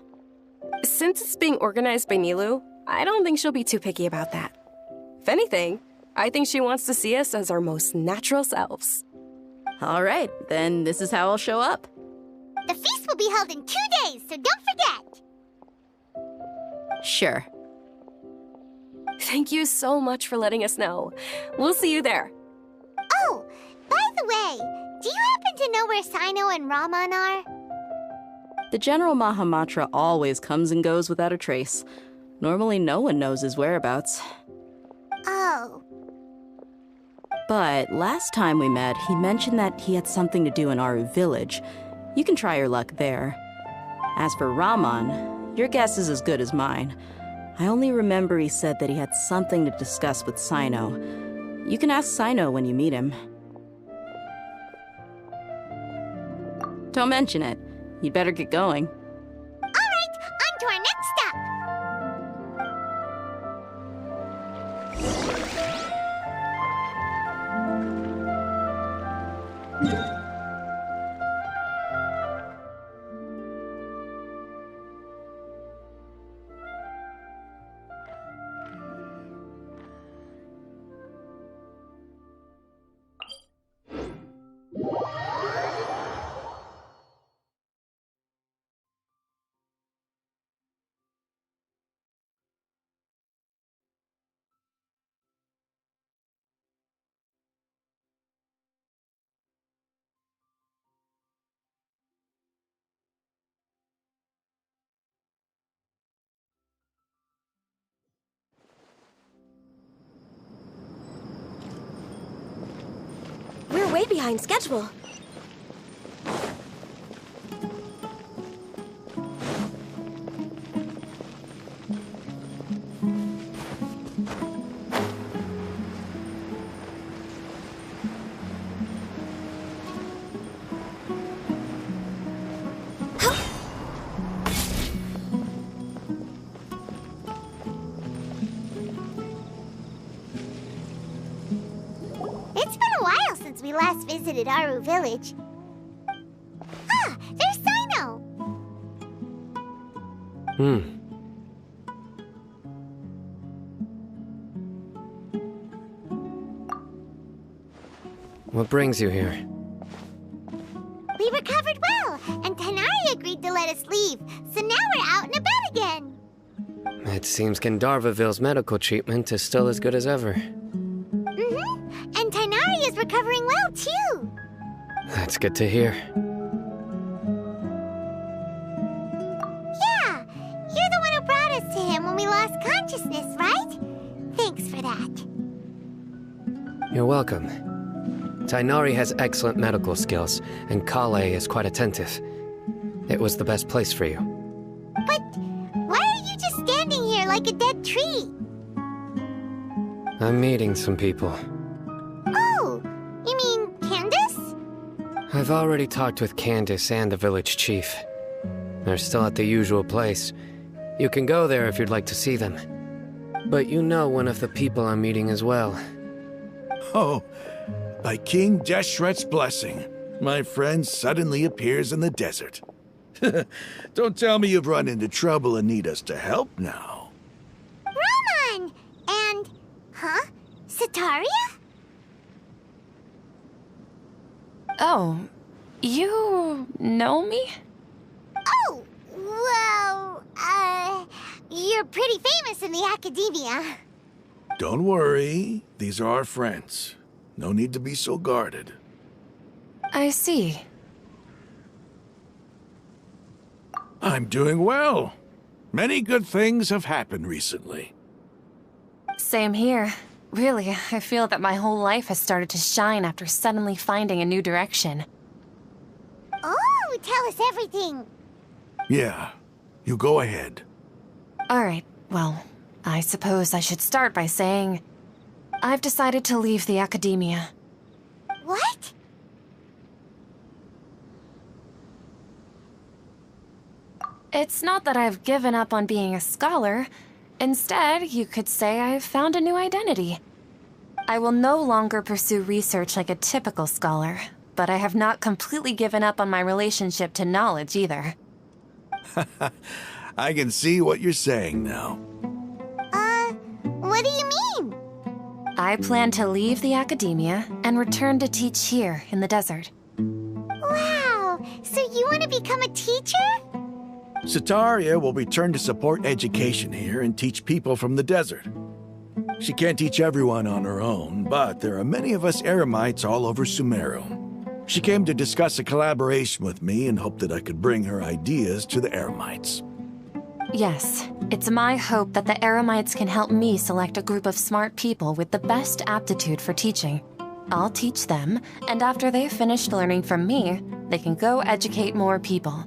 Since it's being organized by Nilu, I don't think she'll be too picky about that. If anything, I think she wants to see us as our most natural selves. All right, then this is how I'll show up. The feast will be held in 2 days, so don't forget. Sure. Thank you so much for letting us know. We'll see you there. Oh, by the way, do you happen to know where Sino and Raman are? The General Mahamatra always comes and goes without a trace. Normally no one knows his whereabouts. Oh. But last time we met, he mentioned that he had something to do in Aru village. You can try your luck there. As for Raman, your guess is as good as mine. I only remember he said that he had something to discuss with Sino. You can ask Sino when you meet him. Don't mention it. You'd better get going. All right, on to our next stop. way behind schedule. It's been a while since we last visited Aru Village. Ah, there's Sino! What brings you here? We recovered well, and Tanari agreed to let us leave, so now we're out and about again. It seems Gandharvaville's medical treatment is still as good as ever. And Tanari is recovering well, too. That's good to hear. Yeah, you're the one who brought us to him when we lost consciousness, right? Thanks for that. You're welcome. Tainari has excellent medical skills, and Kale is quite attentive. It was the best place for you. But why are you just standing here like a dead tree? I'm meeting some people. Oh, you mean Candace? I've already talked with Candace and the village chief. They're still at the usual place. You can go there if you'd like to see them. But you know one of the people I'm meeting as well. Oh, by King Deshret's blessing, my friend suddenly appears in the desert. Don't tell me you've run into trouble and need us to help now. Roman! And... huh? Sataria? Oh, you know me? Oh, well, you're pretty famous in the academia. Don't worry, these are our friends. No need to be so guarded. I see. I'm doing well. Many good things have happened recently. Same here. Really, I feel that my whole life has started to shine after suddenly finding a new direction. Oh, tell us everything. Yeah, you go ahead. Alright, well, I suppose I should start by saying I've decided to leave the academia. What? It's not that I've given up on being a scholar. Instead, you could say I've found a new identity. I will no longer pursue research like a typical scholar, but I have not completely given up on my relationship to knowledge either. I can see what you're saying now. What do you mean? I plan to leave the academia and return to teach here in the desert. Wow, so you want to become a teacher? Sataria will return to support education here and teach people from the desert. She can't teach everyone on her own, but there are many of us Eremites all over Sumeru. She came to discuss a collaboration with me and hoped that I could bring her ideas to the Eremites. Yes, it's my hope that the Eremites can help me select a group of smart people with the best aptitude for teaching. I'll teach them, and after they've finished learning from me, they can go educate more people.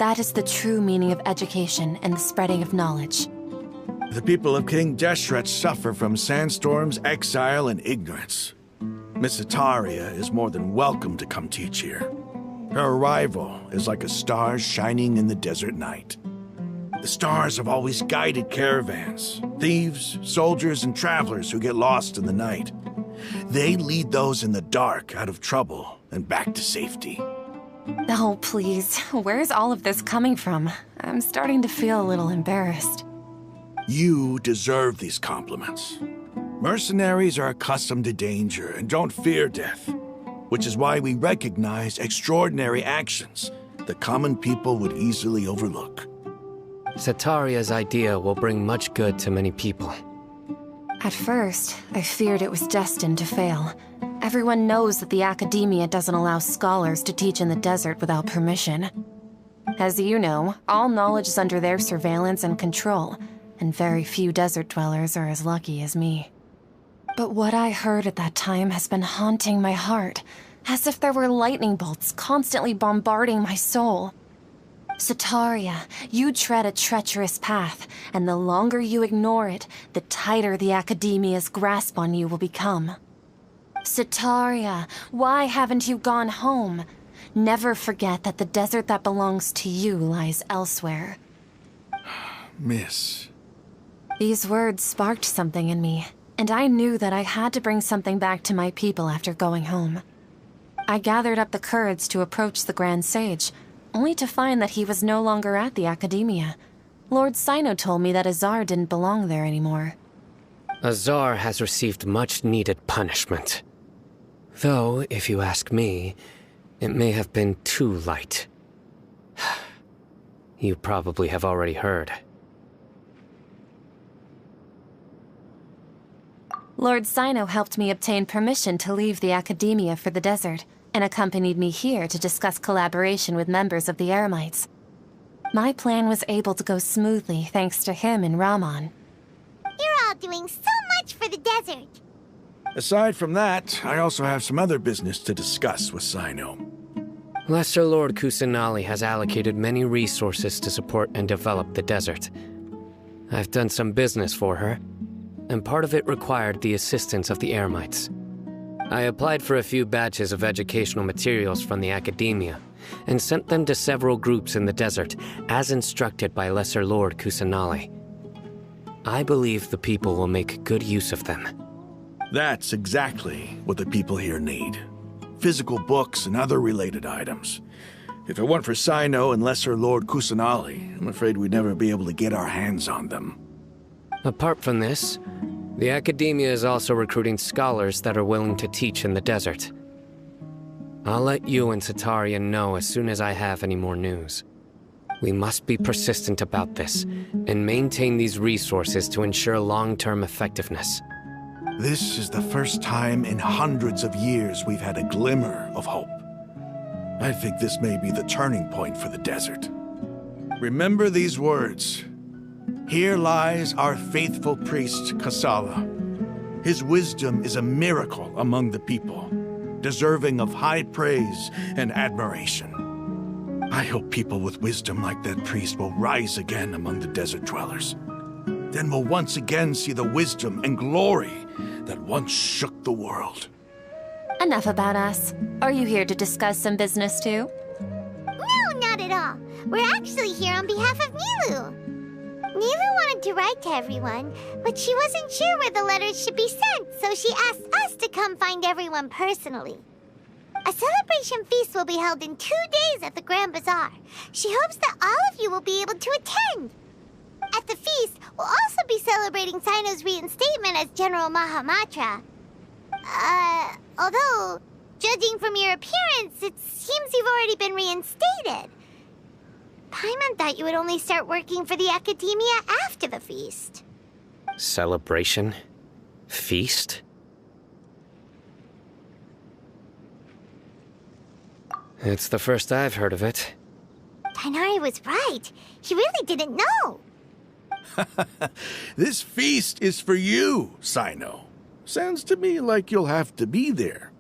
That is the true meaning of education and the spreading of knowledge. The people of King Deshret suffer from sandstorms, exile, and ignorance. Miss Ataria is more than welcome to come teach here. Her arrival is like a star shining in the desert night. The stars have always guided caravans, thieves, soldiers, and travelers who get lost in the night. They lead those in the dark out of trouble and back to safety. Oh, please. Where's all of this coming from? I'm starting to feel a little embarrassed. You deserve these compliments. Mercenaries are accustomed to danger and don't fear death, which is why we recognize extraordinary actions that common people would easily overlook. Sataria's idea will bring much good to many people. At first, I feared it was destined to fail. Everyone knows that the academia doesn't allow scholars to teach in the desert without permission. As you know, all knowledge is under their surveillance and control, and very few desert dwellers are as lucky as me. But what I heard at that time has been haunting my heart, as if there were lightning bolts constantly bombarding my soul. Sataria, you tread a treacherous path, and the longer you ignore it, the tighter the Academia's grasp on you will become. Sataria, why haven't you gone home? Never forget that the desert that belongs to you lies elsewhere. Miss. These words sparked something in me, and I knew that I had to bring something back to my people after going home. I gathered up the courage to approach the Grand Sage, only to find that he was no longer at the Academia. Lord Sino told me that Azar didn't belong there anymore. Azar has received much-needed punishment. Though, if you ask me, it may have been too light. You probably have already heard. Lord Sino helped me obtain permission to leave the Academia for the desert, and accompanied me here to discuss collaboration with members of the Eremites. My plan was able to go smoothly thanks to him and Rahman. You're all doing so much for the desert. Aside from that, I also have some other business to discuss with Sino. Lesser Lord Kusanali has allocated many resources to support and develop the desert. I've done some business for her, and part of it required the assistance of the Eremites. I applied for a few batches of educational materials from the Academia, and sent them to several groups in the desert, as instructed by Lesser Lord Kusanali. I believe the people will make good use of them. That's exactly what the people here need. Physical books and other related items. If it weren't for Sino and Lesser Lord Kusanali, I'm afraid we'd never be able to get our hands on them. Apart from this, the Academia is also recruiting scholars that are willing to teach in the desert. I'll let you and Sataria know as soon as I have any more news. We must be persistent about this, and maintain these resources to ensure long-term effectiveness. This is the first time in hundreds of years we've had a glimmer of hope. I think this may be the turning point for the desert. Remember these words. Here lies our faithful priest, Kasala. His wisdom is a miracle among the people, deserving of high praise and admiration. I hope people with wisdom like that priest will rise again among the desert dwellers. Then we'll once again see the wisdom and glory that once shook the world. Enough about us. Are you here to discuss some business too? No, not at all. We're actually here on behalf of Nilu. Nilu wanted to write to everyone, but she wasn't sure where the letters should be sent, so she asked us to come find everyone personally. A celebration feast will be held in 2 days at the Grand Bazaar. She hopes that all of you will be able to attend. At the feast, we'll also be celebrating Sino's reinstatement as General Mahamatra. Although, judging from your appearance, it seems you've already been reinstated. Paimon thought you would only start working for the Academia after the feast. Celebration? Feast? It's the first I've heard of it. Tighnari was right. He really didn't know. This feast is for you, Sino. Sounds to me like you'll have to be there.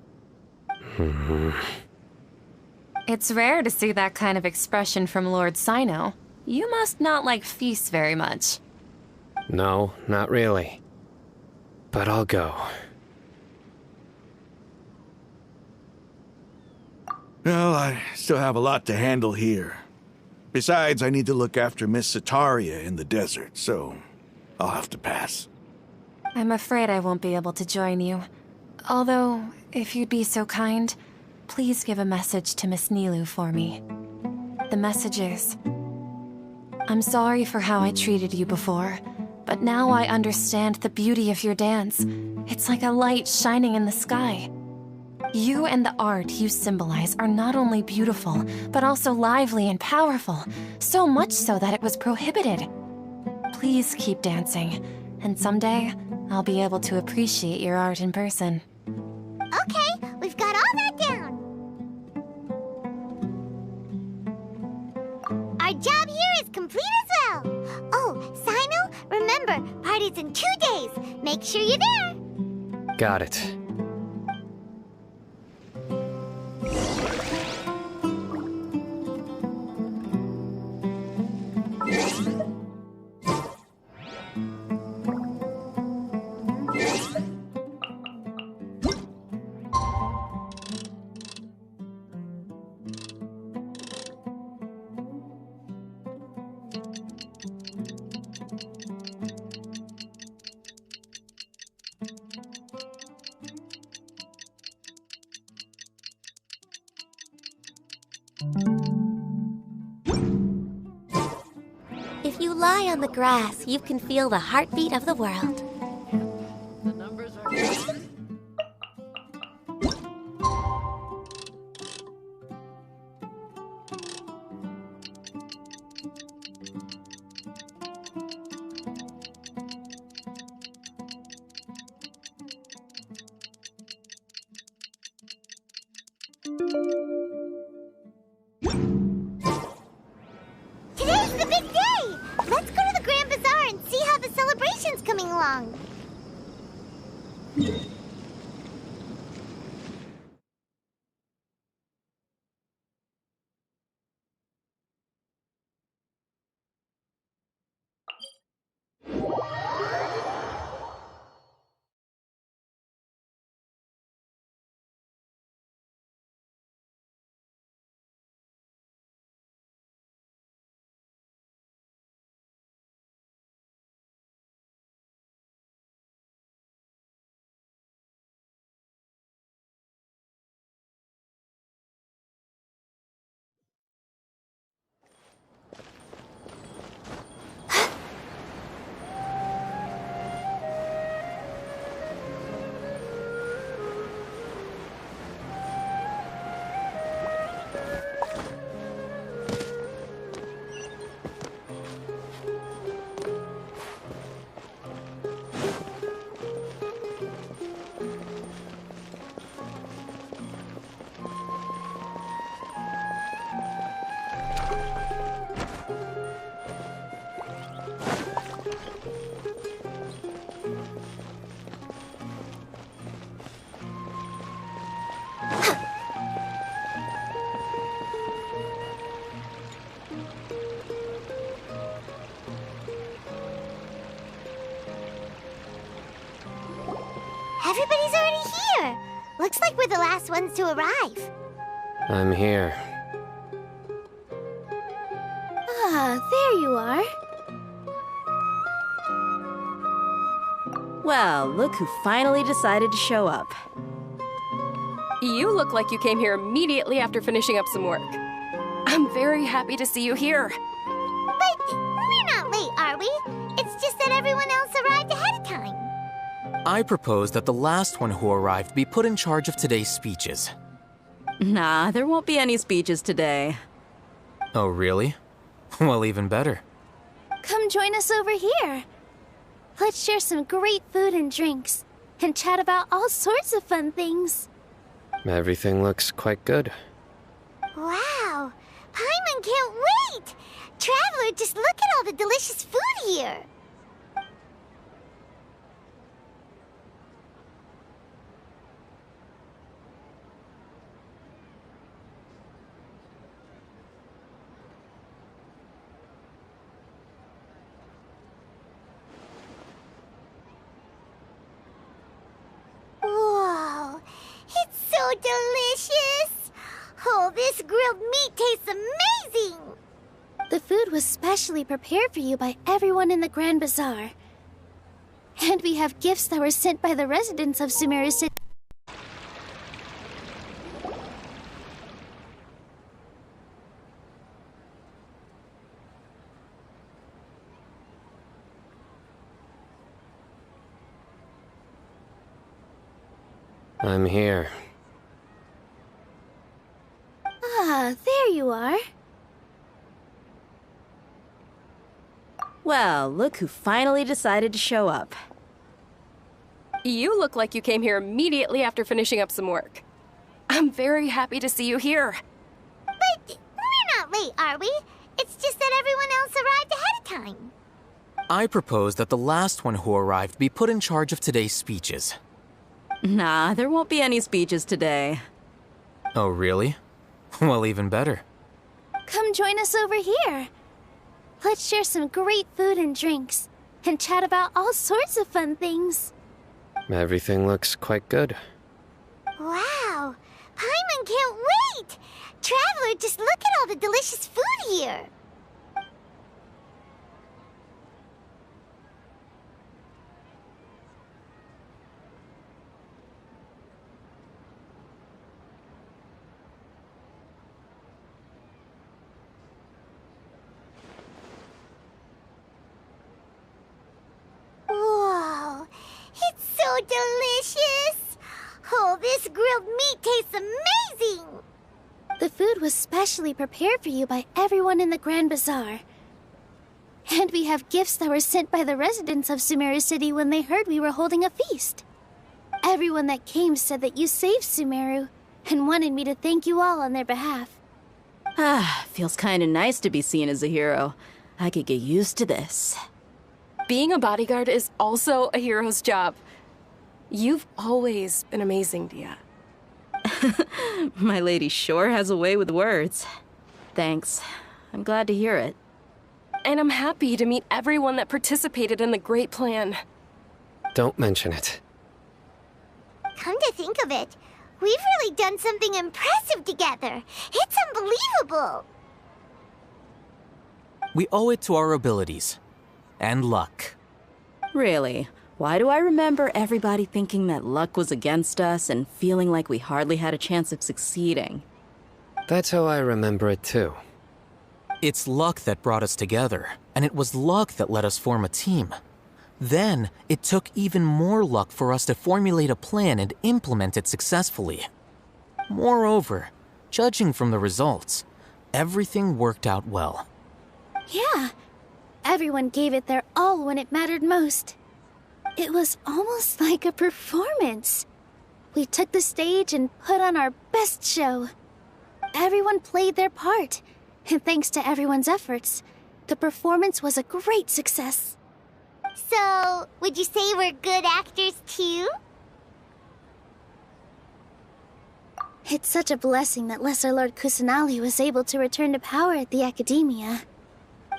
It's rare to see that kind of expression from Lord Sino. You must not like feasts very much. No, not really. But I'll go. Well, I still have a lot to handle here. Besides, I need to look after Miss Sataria in the desert, so I'll have to pass. I'm afraid I won't be able to join you. Although, if you'd be so kind, please give a message to Miss Nilu for me. The message is, I'm sorry for how I treated you before, but now I understand the beauty of your dance. It's like a light shining in the sky. You and the art you symbolize are not only beautiful, but also lively and powerful, so much so that it was prohibited. Please keep dancing, and someday I'll be able to appreciate your art in person. Okay, we've got all that down. Our job here is complete as well. Oh, Sino, remember, party's in 2 days. Make sure you're there. Got it. If you lie on the grass, you can feel the heartbeat of the world. Today's the big day! Let's go to the Grand Bazaar and see how the celebration's coming along. Everybody's already here. Looks like we're the last ones to arrive. I'm here. Ah, there you are. Well, look who finally decided to show up. You look like you came here immediately after finishing up some work. I'm very happy to see you here. But we're not late, are we? It's just that everyone else arrived ahead of time. I propose that the last one who arrived be put in charge of today's speeches. Nah, there won't be any speeches today. Oh, really? Well, even better. Come join us over here. Let's share some great food and drinks, and chat about all sorts of fun things. Everything looks quite good. Wow! Paimon can't wait! Traveler, just look at all the delicious food here! Whoa! It's so delicious! Oh, this grilled meat tastes amazing! The food was specially prepared for you by everyone in the Grand Bazaar. And we have gifts that were sent by the residents of Sumeru City. I'm here. Ah, there you are. Well, look who finally decided to show up. You look like you came here immediately after finishing up some work. I'm very happy to see you here. But we're not late, are we? It's just that everyone else arrived ahead of time. I propose that the last one who arrived be put in charge of today's speeches. Nah, there won't be any speeches today. Oh, really? Well, even better. Come join us over here. Let's share some great food and drinks, and chat about all sorts of fun things. Everything looks quite good. Wow! Paimon can't wait! Traveler, just look at all the delicious food here! Whoa! It's so delicious! Oh, this grilled meat tastes amazing! The food was specially prepared for you by everyone in the Grand Bazaar. And we have gifts that were sent by the residents of Sumeru City when they heard we were holding a feast. Everyone that came said that you saved Sumeru and wanted me to thank you all on their behalf. Ah, feels kinda nice to be seen as a hero. I could get used to this. Being a bodyguard is also a hero's job. You've always been amazing, Dia. My lady sure has a way with words. Thanks. I'm glad to hear it. And I'm happy to meet everyone that participated in the great plan. Don't mention it. Come to think of it, we've really done something impressive together. It's unbelievable! We owe it to our abilities. And luck. Really? Why do I remember everybody thinking that luck was against us and feeling like we hardly had a chance of succeeding? That's how I remember it too. It's luck that brought us together, and it was luck that let us form a team. Then, it took even more luck for us to formulate a plan and implement it successfully. Moreover, judging from the results, everything worked out well. Yeah, everyone gave it their all when it mattered most. It was almost like a performance. We took the stage and put on our best show. Everyone played their part, and thanks to everyone's efforts, the performance was a great success. So, would you say we're good actors too? It's such a blessing that Lesser Lord Kusanali was able to return to power at the Academia.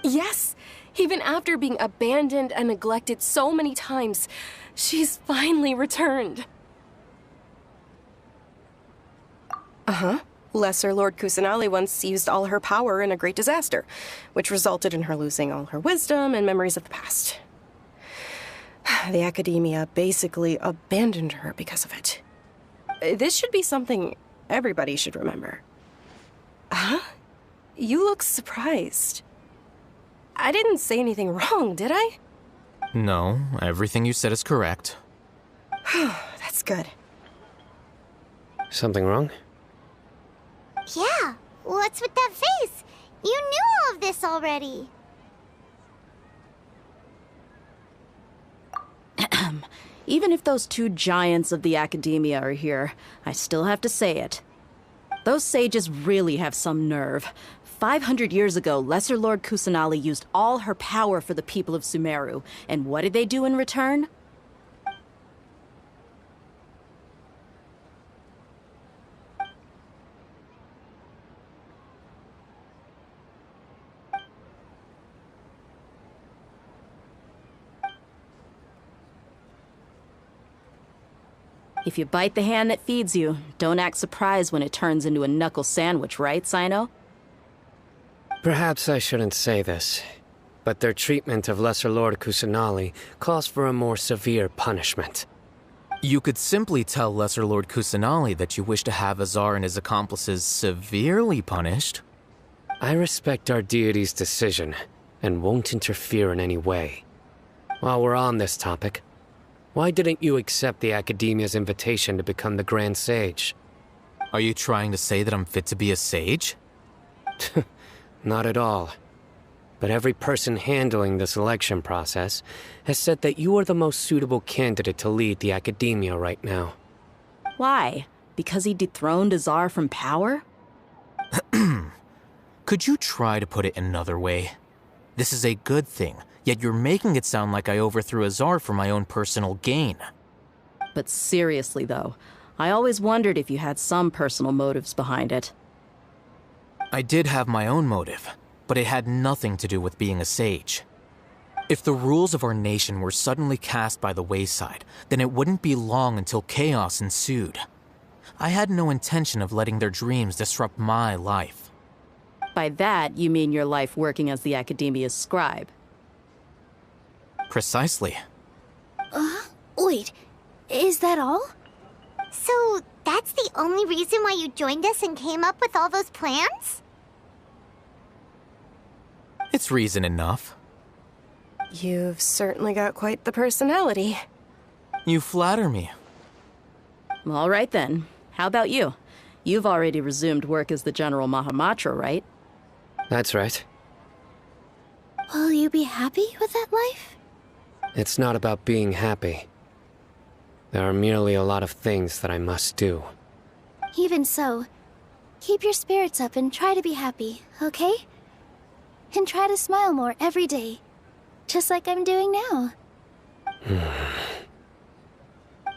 Yes! Even after being abandoned and neglected so many times, she's finally returned. Uh-huh. Lesser Lord Kusanali once used all her power in a great disaster, which resulted in her losing all her wisdom and memories of the past. The Academia basically abandoned her because of it. This should be something everybody should remember. Huh? You look surprised. I didn't say anything wrong, did I? No, everything you said is correct. That's good. Something wrong? Yeah, what's with that face? You knew all of this already. Even if those two giants of the Academia are here, I still have to say it. Those sages really have some nerve. 500 years ago, Lesser Lord Kusanali used all her power for the people of Sumeru, and what did they do in return? If you bite the hand that feeds you, don't act surprised when it turns into a knuckle sandwich, right, Sino? Perhaps I shouldn't say this, but their treatment of Lesser Lord Kusanali calls for a more severe punishment. You could simply tell Lesser Lord Kusanali that you wish to have Azar and his accomplices severely punished. I respect our deity's decision, and won't interfere in any way. While we're on this topic, why didn't you accept the Academia's invitation to become the Grand Sage? Are you trying to say that I'm fit to be a sage? Not at all. But every person handling the selection process has said that you are the most suitable candidate to lead the Academia right now. Why? Because he dethroned Azar from power? Could you try to put it another way? This is a good thing, yet you're making it sound like I overthrew Azar for my own personal gain. But seriously, though, I always wondered if you had some personal motives behind it. I did have my own motive, but it had nothing to do with being a sage. If the rules of our nation were suddenly cast by the wayside, then it wouldn't be long until chaos ensued. I had no intention of letting their dreams disrupt my life. By that, you mean your life working as the Academia's scribe. Precisely. Wait, is that all? So that's the only reason why you joined us and came up with all those plans? It's reason enough. You've certainly got quite the personality. You flatter me. All right then. How about you? You've already resumed work as the General Mahamatra, right? That's right. Will you be happy with that life? It's not about being happy. There are merely a lot of things that I must do. Even so, keep your spirits up and try to be happy, okay? And try to smile more every day, just like I'm doing now.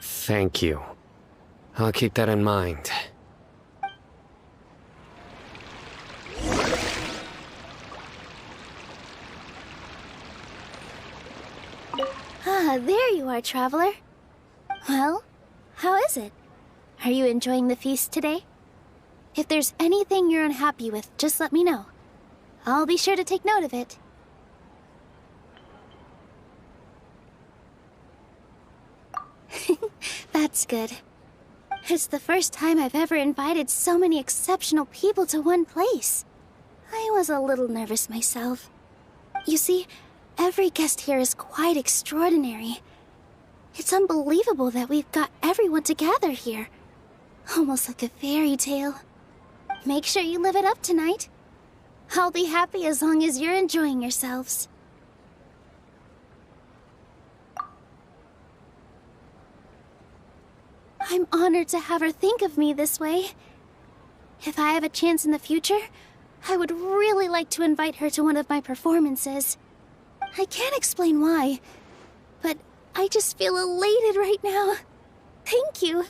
Thank you. I'll keep that in mind. Ah, there you are, traveler. Well, how is it? Are you enjoying the feast today? If there's anything you're unhappy with, just let me know. I'll be sure to take note of it. That's good. It's the first time I've ever invited so many exceptional people to one place. I was a little nervous myself. You see, every guest here is quite extraordinary. It's unbelievable that we've got everyone together here. Almost like a fairy tale. Make sure you live it up tonight. I'll be happy as long as you're enjoying yourselves. I'm honored to have her think of me this way. If I have a chance in the future, I would really like to invite her to one of my performances. I can't explain why, but I just feel elated right now. Thank you.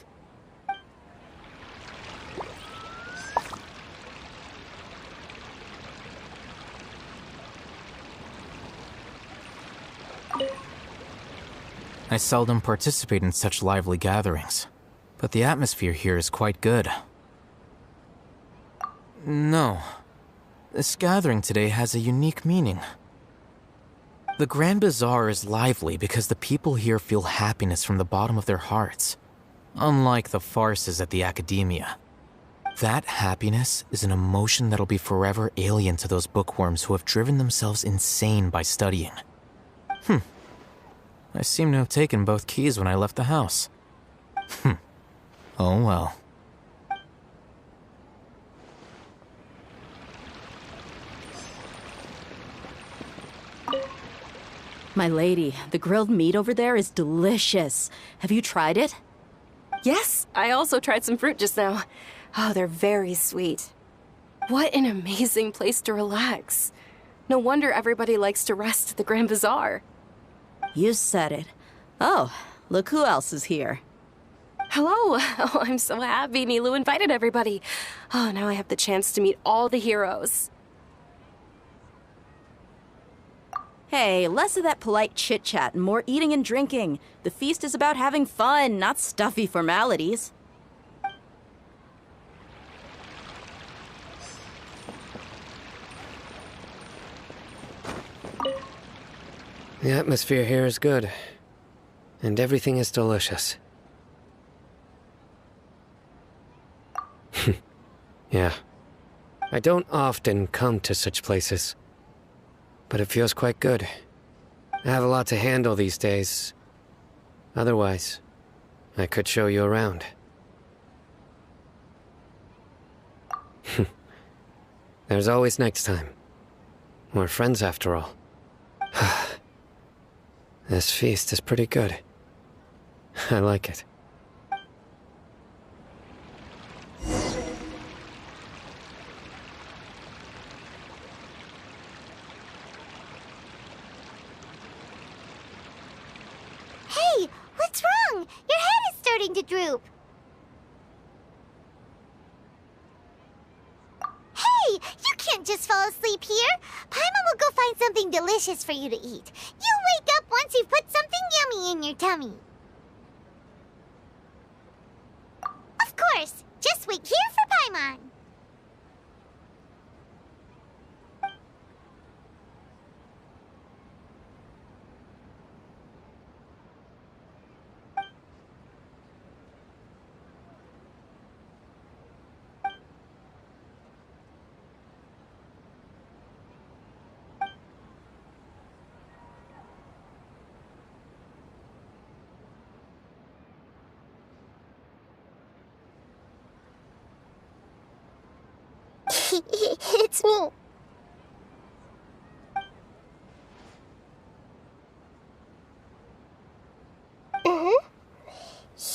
I seldom participate in such lively gatherings, but the atmosphere here is quite good. No, this gathering today has a unique meaning. The Grand Bazaar is lively because the people here feel happiness from the bottom of their hearts, unlike the farces at the Academia. That happiness is an emotion that'll be forever alien to those bookworms who have driven themselves insane by studying. I seem to have taken both keys when I left the house. Oh well. My lady, the grilled meat over there is delicious. Have you tried it? Yes, I also tried some fruit just now. Oh, they're very sweet. What an amazing place to relax. No wonder everybody likes to rest at the Grand Bazaar. You said it. Oh, look who else is here. Hello. Oh, I'm so happy Nilu invited everybody. Oh, now I have the chance to meet all the heroes. Hey, less of that polite chit-chat and more eating and drinking. The feast is about having fun, not stuffy formalities. The atmosphere here is good, and everything is delicious. Yeah. I don't often come to such places, but it feels quite good. I have a lot to handle these days. Otherwise, I could show you around. There's always next time. We're friends after all. This feast is pretty good. I like it. Hey, what's wrong? Your head is starting to droop. Hey, you can't just fall asleep here. Paimon will go find something delicious for you to eat. You'll wake up once you've put something yummy in your tummy. Of course, just wait here for Paimon. It's me.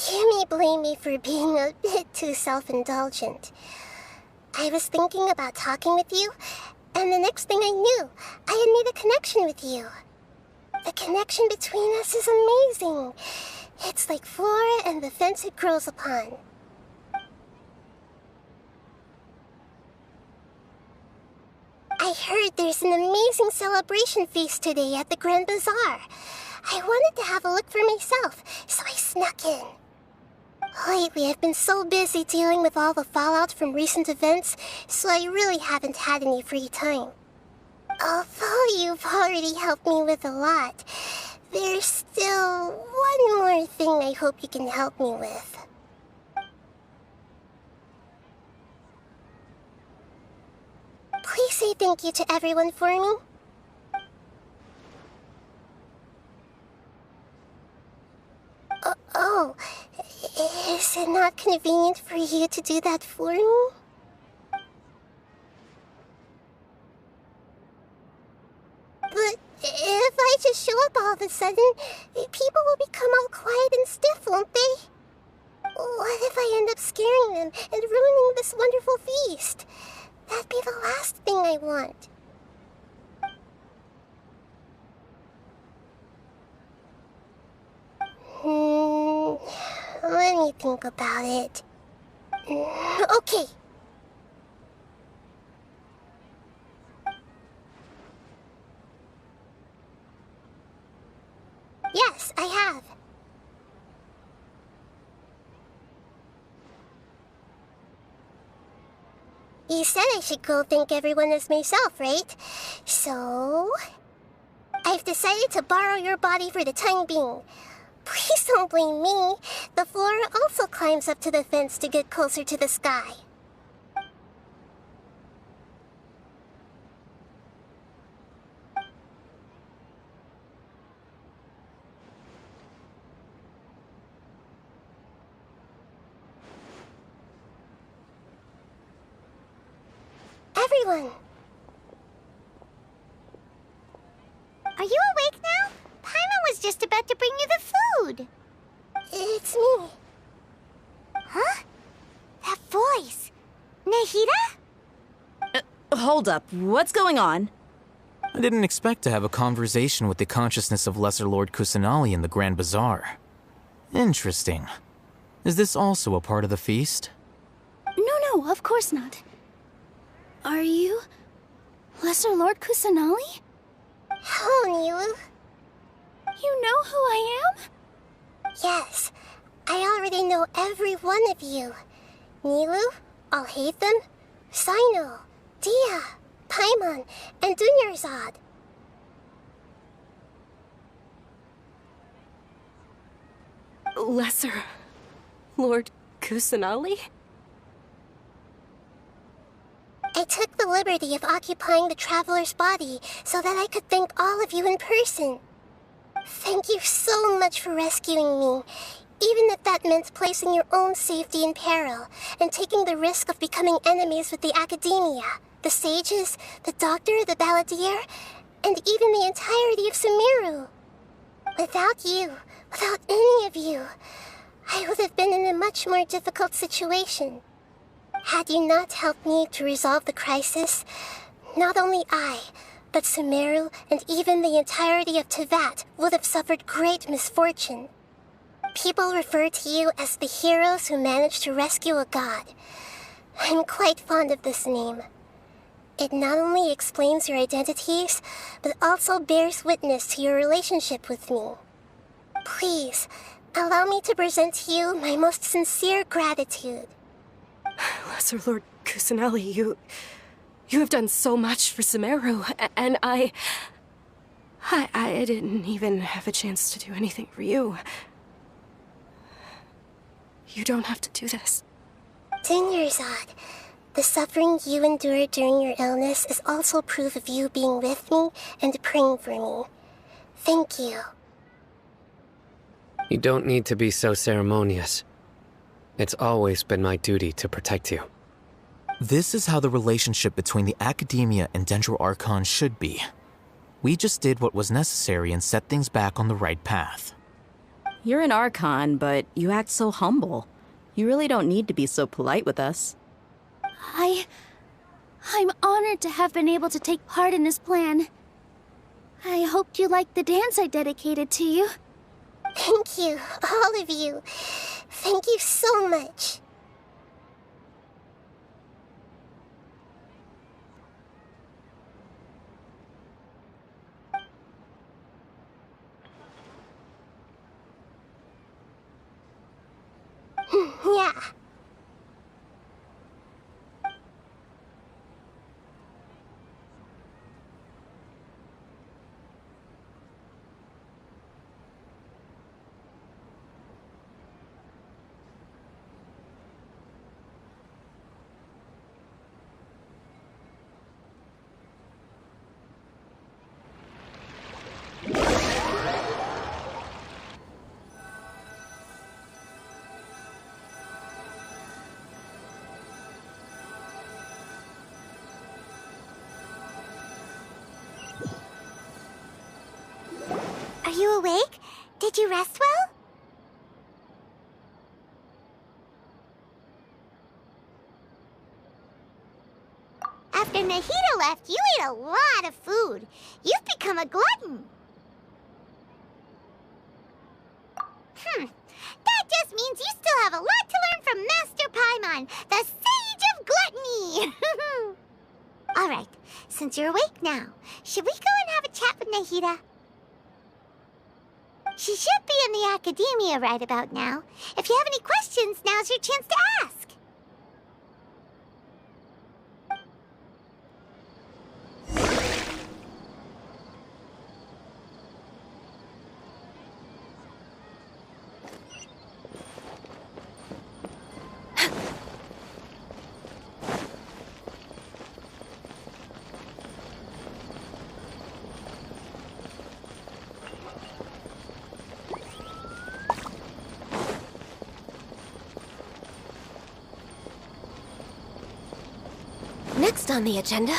You may blame me for being a bit too self-indulgent. I was thinking about talking with you, and the next thing I knew, I had made a connection with you. The connection between us is amazing. It's like flora and the fence it grows upon. I heard there's an amazing celebration feast today at the Grand Bazaar. I wanted to have a look for myself, so I snuck in. Lately, I've been so busy dealing with all the fallout from recent events, so I really haven't had any free time. Although you've already helped me with a lot, there's still one more thing I hope you can help me with. Please say thank you to everyone for me. Oh, is it not convenient for you to do that for me? But if I just show up all of a sudden, people will become all quiet and stiff, won't they? What if I end up scaring them and ruining this wonderful feast? That'd be the last thing I want. Let me think about it. Okay. Yes, I have. You said I should go thank everyone as myself, right? So... I've decided to borrow your body for the time being. Please don't blame me. The flora also climbs up to the fence to get closer to the sky. Everyone! Are you awake now? Paimon was just about to bring you the food. It's me. Huh? That voice. Nahida? Hold up. What's going on? I didn't expect to have a conversation with the consciousness of Lesser Lord Kusanali in the Grand Bazaar. Interesting. Is this also a part of the feast? No, of course not. Are you... Lesser Lord Kusanali? Hello, Nilu. You know who I am? Yes, I already know every one of you. Nilu, Alhaitham, Sino, Dia, Paimon, and Dunyarzad. Lesser Lord Kusanali? I took the liberty of occupying the traveler's body so that I could thank all of you in person. Thank you so much for rescuing me, even if that meant placing your own safety in peril and taking the risk of becoming enemies with the academia, the sages, the doctor, the balladeer, and even the entirety of Sumeru. Without you, without any of you, I would have been in a much more difficult situation. Had you not helped me to resolve the crisis, not only I, but Sumeru and even the entirety of Tevat would have suffered great misfortune. People refer to you as the heroes who managed to rescue a god. I'm quite fond of this name. It not only explains your identities, but also bears witness to your relationship with me. Please, allow me to present to you my most sincere gratitude. Lesser Lord Kusanali, you have done so much for Sumeru, and I didn't even have a chance to do anything for you. You don't have to do this. Dingerzad, the suffering you endured during your illness is also proof of you being with me and praying for me. Thank you. You don't need to be so ceremonious. It's always been my duty to protect you. This is how the relationship between the Academia and Dendro Archon should be. We just did what was necessary and set things back on the right path. You're an Archon, but you act so humble. You really don't need to be so polite with us. I'm honored to have been able to take part in this plan. I hoped you liked the dance I dedicated to you. Thank you, all of you. Thank you so much. Yeah. Are you awake? Did you rest well? After Nahida left, you ate a lot of food. You've become a glutton. That just means you still have a lot to learn from Master Paimon, the Sage of Gluttony. All right, since you're awake now, should we go and have a chat with Nahida? She should be in the Academia right about now. If you have any questions, now's your chance to ask. Next on the agenda...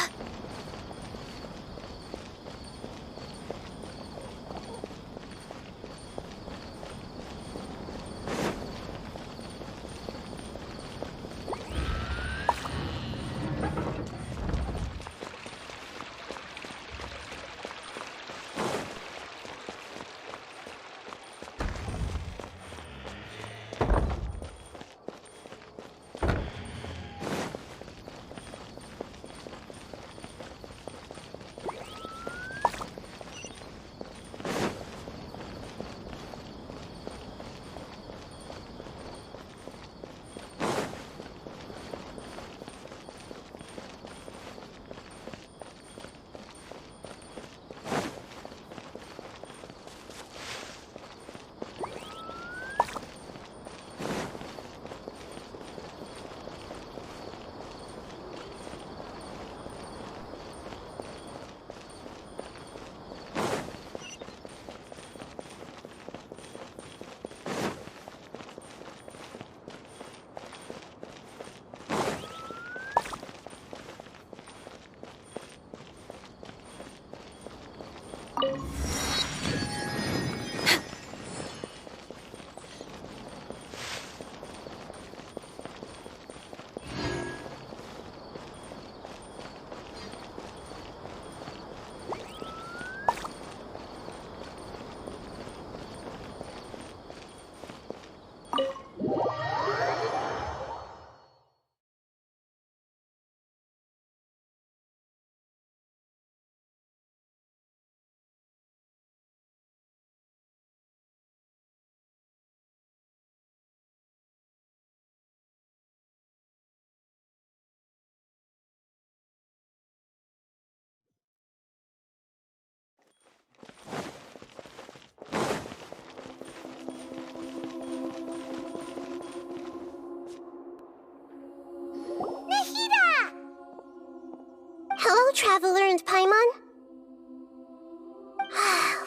Traveler and Paimon?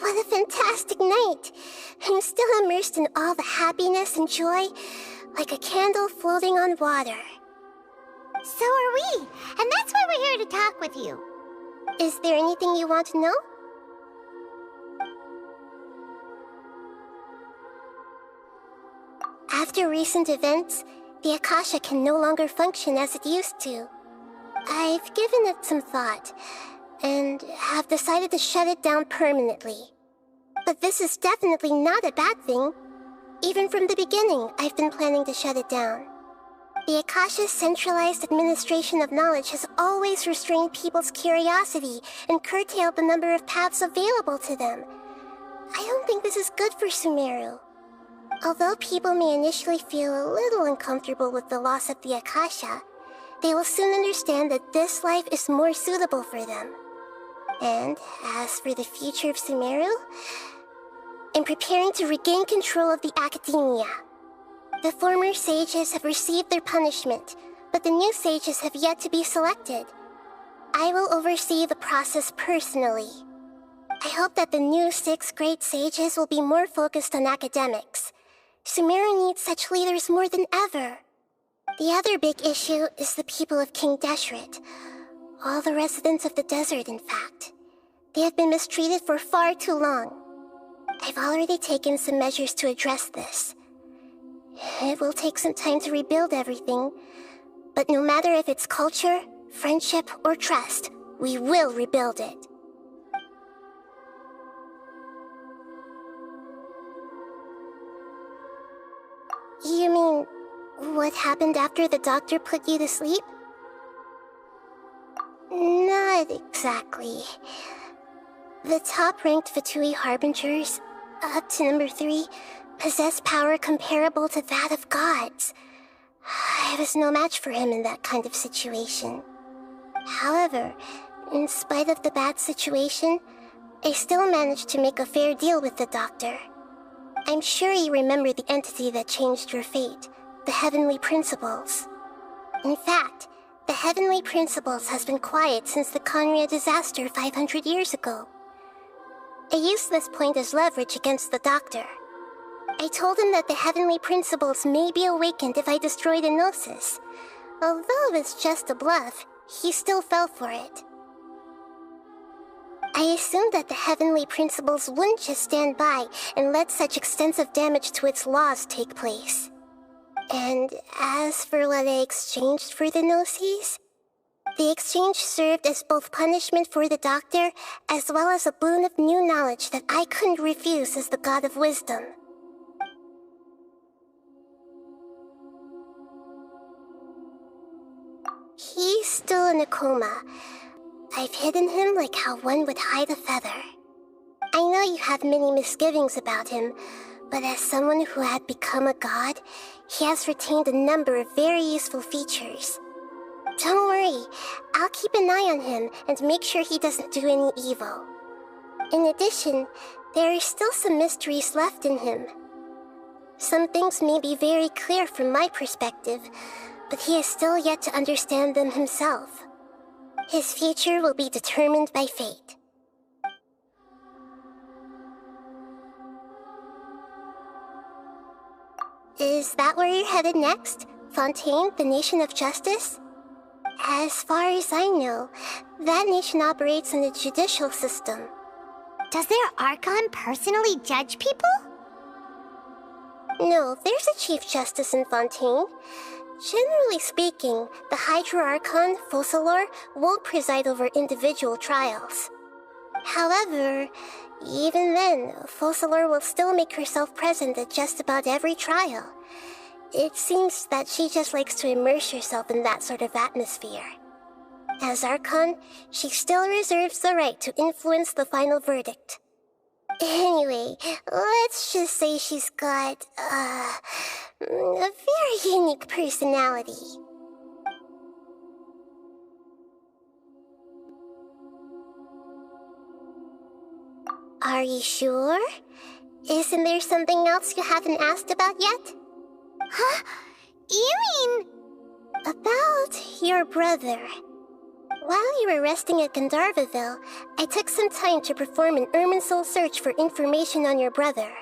What a fantastic night! I'm still immersed in all the happiness and joy, like a candle floating on water. So are we, and that's why we're here to talk with you. Is there anything you want to know? After recent events, the Akasha can no longer function as it used to. I've given it some thought, and have decided to shut it down permanently. But this is definitely not a bad thing. Even from the beginning, I've been planning to shut it down. The Akasha's centralized administration of knowledge has always restrained people's curiosity and curtailed the number of paths available to them. I don't think this is good for Sumeru. Although people may initially feel a little uncomfortable with the loss of the Akasha, they will soon understand that this life is more suitable for them. And as for the future of Sumeru, I'm preparing to regain control of the academia. The former sages have received their punishment, but the new sages have yet to be selected. I will oversee the process personally. I hope that the new 6 great sages will be more focused on academics. Sumeru needs such leaders more than ever. The other big issue is the people of King Deshret. All the residents of the desert, in fact. They have been mistreated for far too long. I've already taken some measures to address this. It will take some time to rebuild everything, but no matter if it's culture, friendship, or trust, we will rebuild it. You mean, what happened after the doctor put you to sleep? Not exactly. The top-ranked Fatui Harbingers, up to number 3, possess power comparable to that of gods. I was no match for him in that kind of situation. However, in spite of the bad situation, I still managed to make a fair deal with the doctor. I'm sure you remember the entity that changed your fate, the Heavenly Principles. In fact, the Heavenly Principles has been quiet since the Conria disaster 500 years ago. I used this point as leverage against the doctor. I told him that the Heavenly Principles may be awakened if I destroy the Gnosis. Although it's just a bluff, he still fell for it. I assumed that the Heavenly Principles wouldn't just stand by and let such extensive damage to its laws take place. And as for what I exchanged for the Gnosis, the exchange served as both punishment for the doctor as well as a boon of new knowledge that I couldn't refuse as the God of Wisdom. He's still in a coma. I've hidden him like how one would hide a feather. I know you have many misgivings about him, but as someone who had become a god, he has retained a number of very useful features. Don't worry, I'll keep an eye on him and make sure he doesn't do any evil. In addition, there are still some mysteries left in him. Some things may be very clear from my perspective, but he has still yet to understand them himself. His future will be determined by fate. Is that where you're headed next? Fontaine, the Nation of Justice? As far as I know, that nation operates in the judicial system. Does their Archon personally judge people? No, there's a Chief Justice in Fontaine. Generally speaking, the Hydra Archon, Focalor, won't preside over individual trials. However, even then, Focalor will still make herself present at just about every trial. It seems that she just likes to immerse herself in that sort of atmosphere. As Archon, she still reserves the right to influence the final verdict. Anyway, let's just say she's got, a very unique personality. Are you sure? Isn't there something else you haven't asked about yet? Huh? You mean... About your brother. While you were resting at Gandharvaville, I took some time to perform an Irminsul search for information on your brother.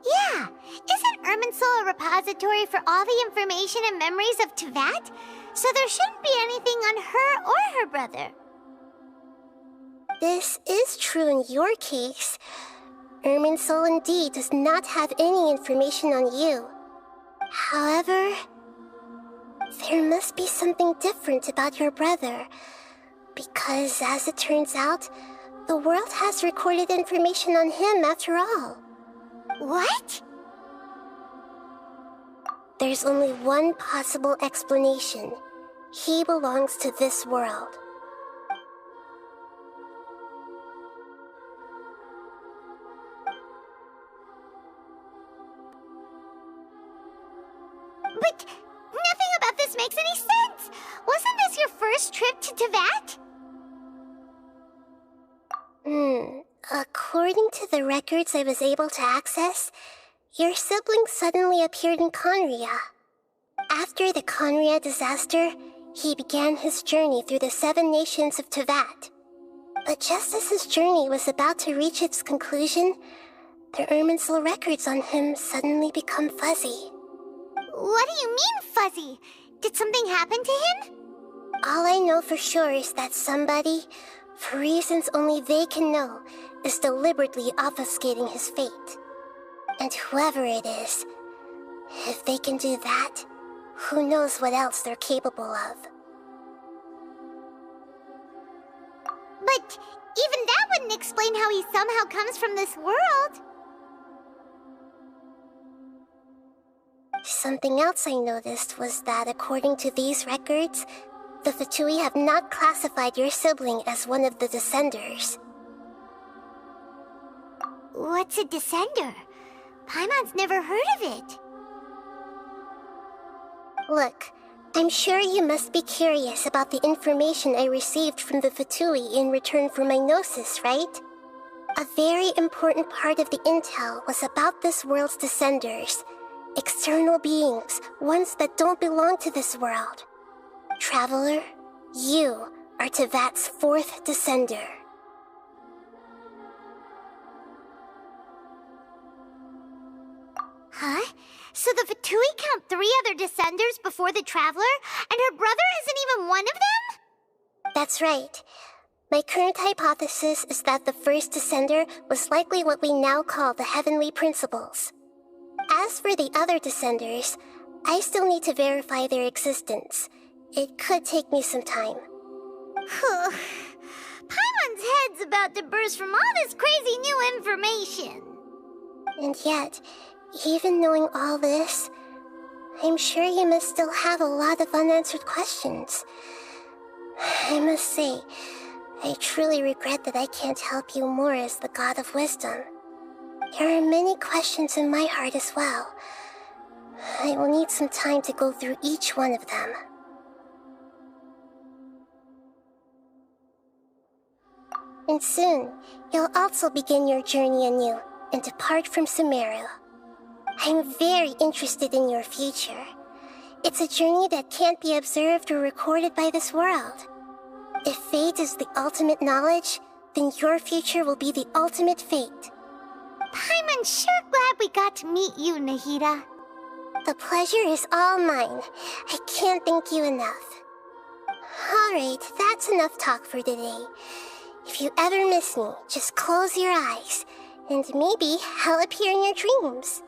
Yeah, isn't Irminsul a repository for all the information and memories of Teyvat? So there shouldn't be anything on her or her brother. This is true in your case. Irminsul indeed does not have any information on you. However, there must be something different about your brother, because as it turns out, the world has recorded information on him after all. What? There's only one possible explanation. He belongs to this world. But nothing about this makes any sense! Wasn't this your first trip to Teyvat? According to the records I was able to access, your sibling suddenly appeared in Conria. After the Conria disaster, he began his journey through the 7 nations of Teyvat. But just as his journey was about to reach its conclusion, the Irminsul records on him suddenly become fuzzy. What do you mean, fuzzy? Did something happen to him? All I know for sure is that somebody, for reasons only they can know, is deliberately obfuscating his fate. And whoever it is, if they can do that, who knows what else they're capable of. But even that wouldn't explain how he somehow comes from this world. Something else I noticed was that according to these records, the Fatui have not classified your sibling as one of the Descenders. What's a Descender? Paimon's never heard of it. Look, I'm sure you must be curious about the information I received from the Fatui in return for my gnosis, right? A very important part of the intel was about this world's Descenders. External beings, ones that don't belong to this world. Traveler, you are Teyvat's 4th Descender. Huh? So the Fatui count 3 other Descenders before the Traveler, and her brother isn't even one of them? That's right. My current hypothesis is that the first Descender was likely what we now call the Heavenly Principles. As for the other Descenders, I still need to verify their existence. It could take me some time. Paimon's head's about to burst from all this crazy new information. And yet, even knowing all this, I'm sure you must still have a lot of unanswered questions. I must say, I truly regret that I can't help you more as the God of Wisdom. There are many questions in my heart as well. I will need some time to go through each one of them. And soon, you'll also begin your journey anew and depart from Sumeru. I'm very interested in your future. It's a journey that can't be observed or recorded by this world. If fate is the ultimate knowledge, then your future will be the ultimate fate. Paimon's sure glad we got to meet you, Nahida. The pleasure is all mine. I can't thank you enough. Alright, that's enough talk for today. If you ever miss me, just close your eyes, and maybe I'll appear in your dreams.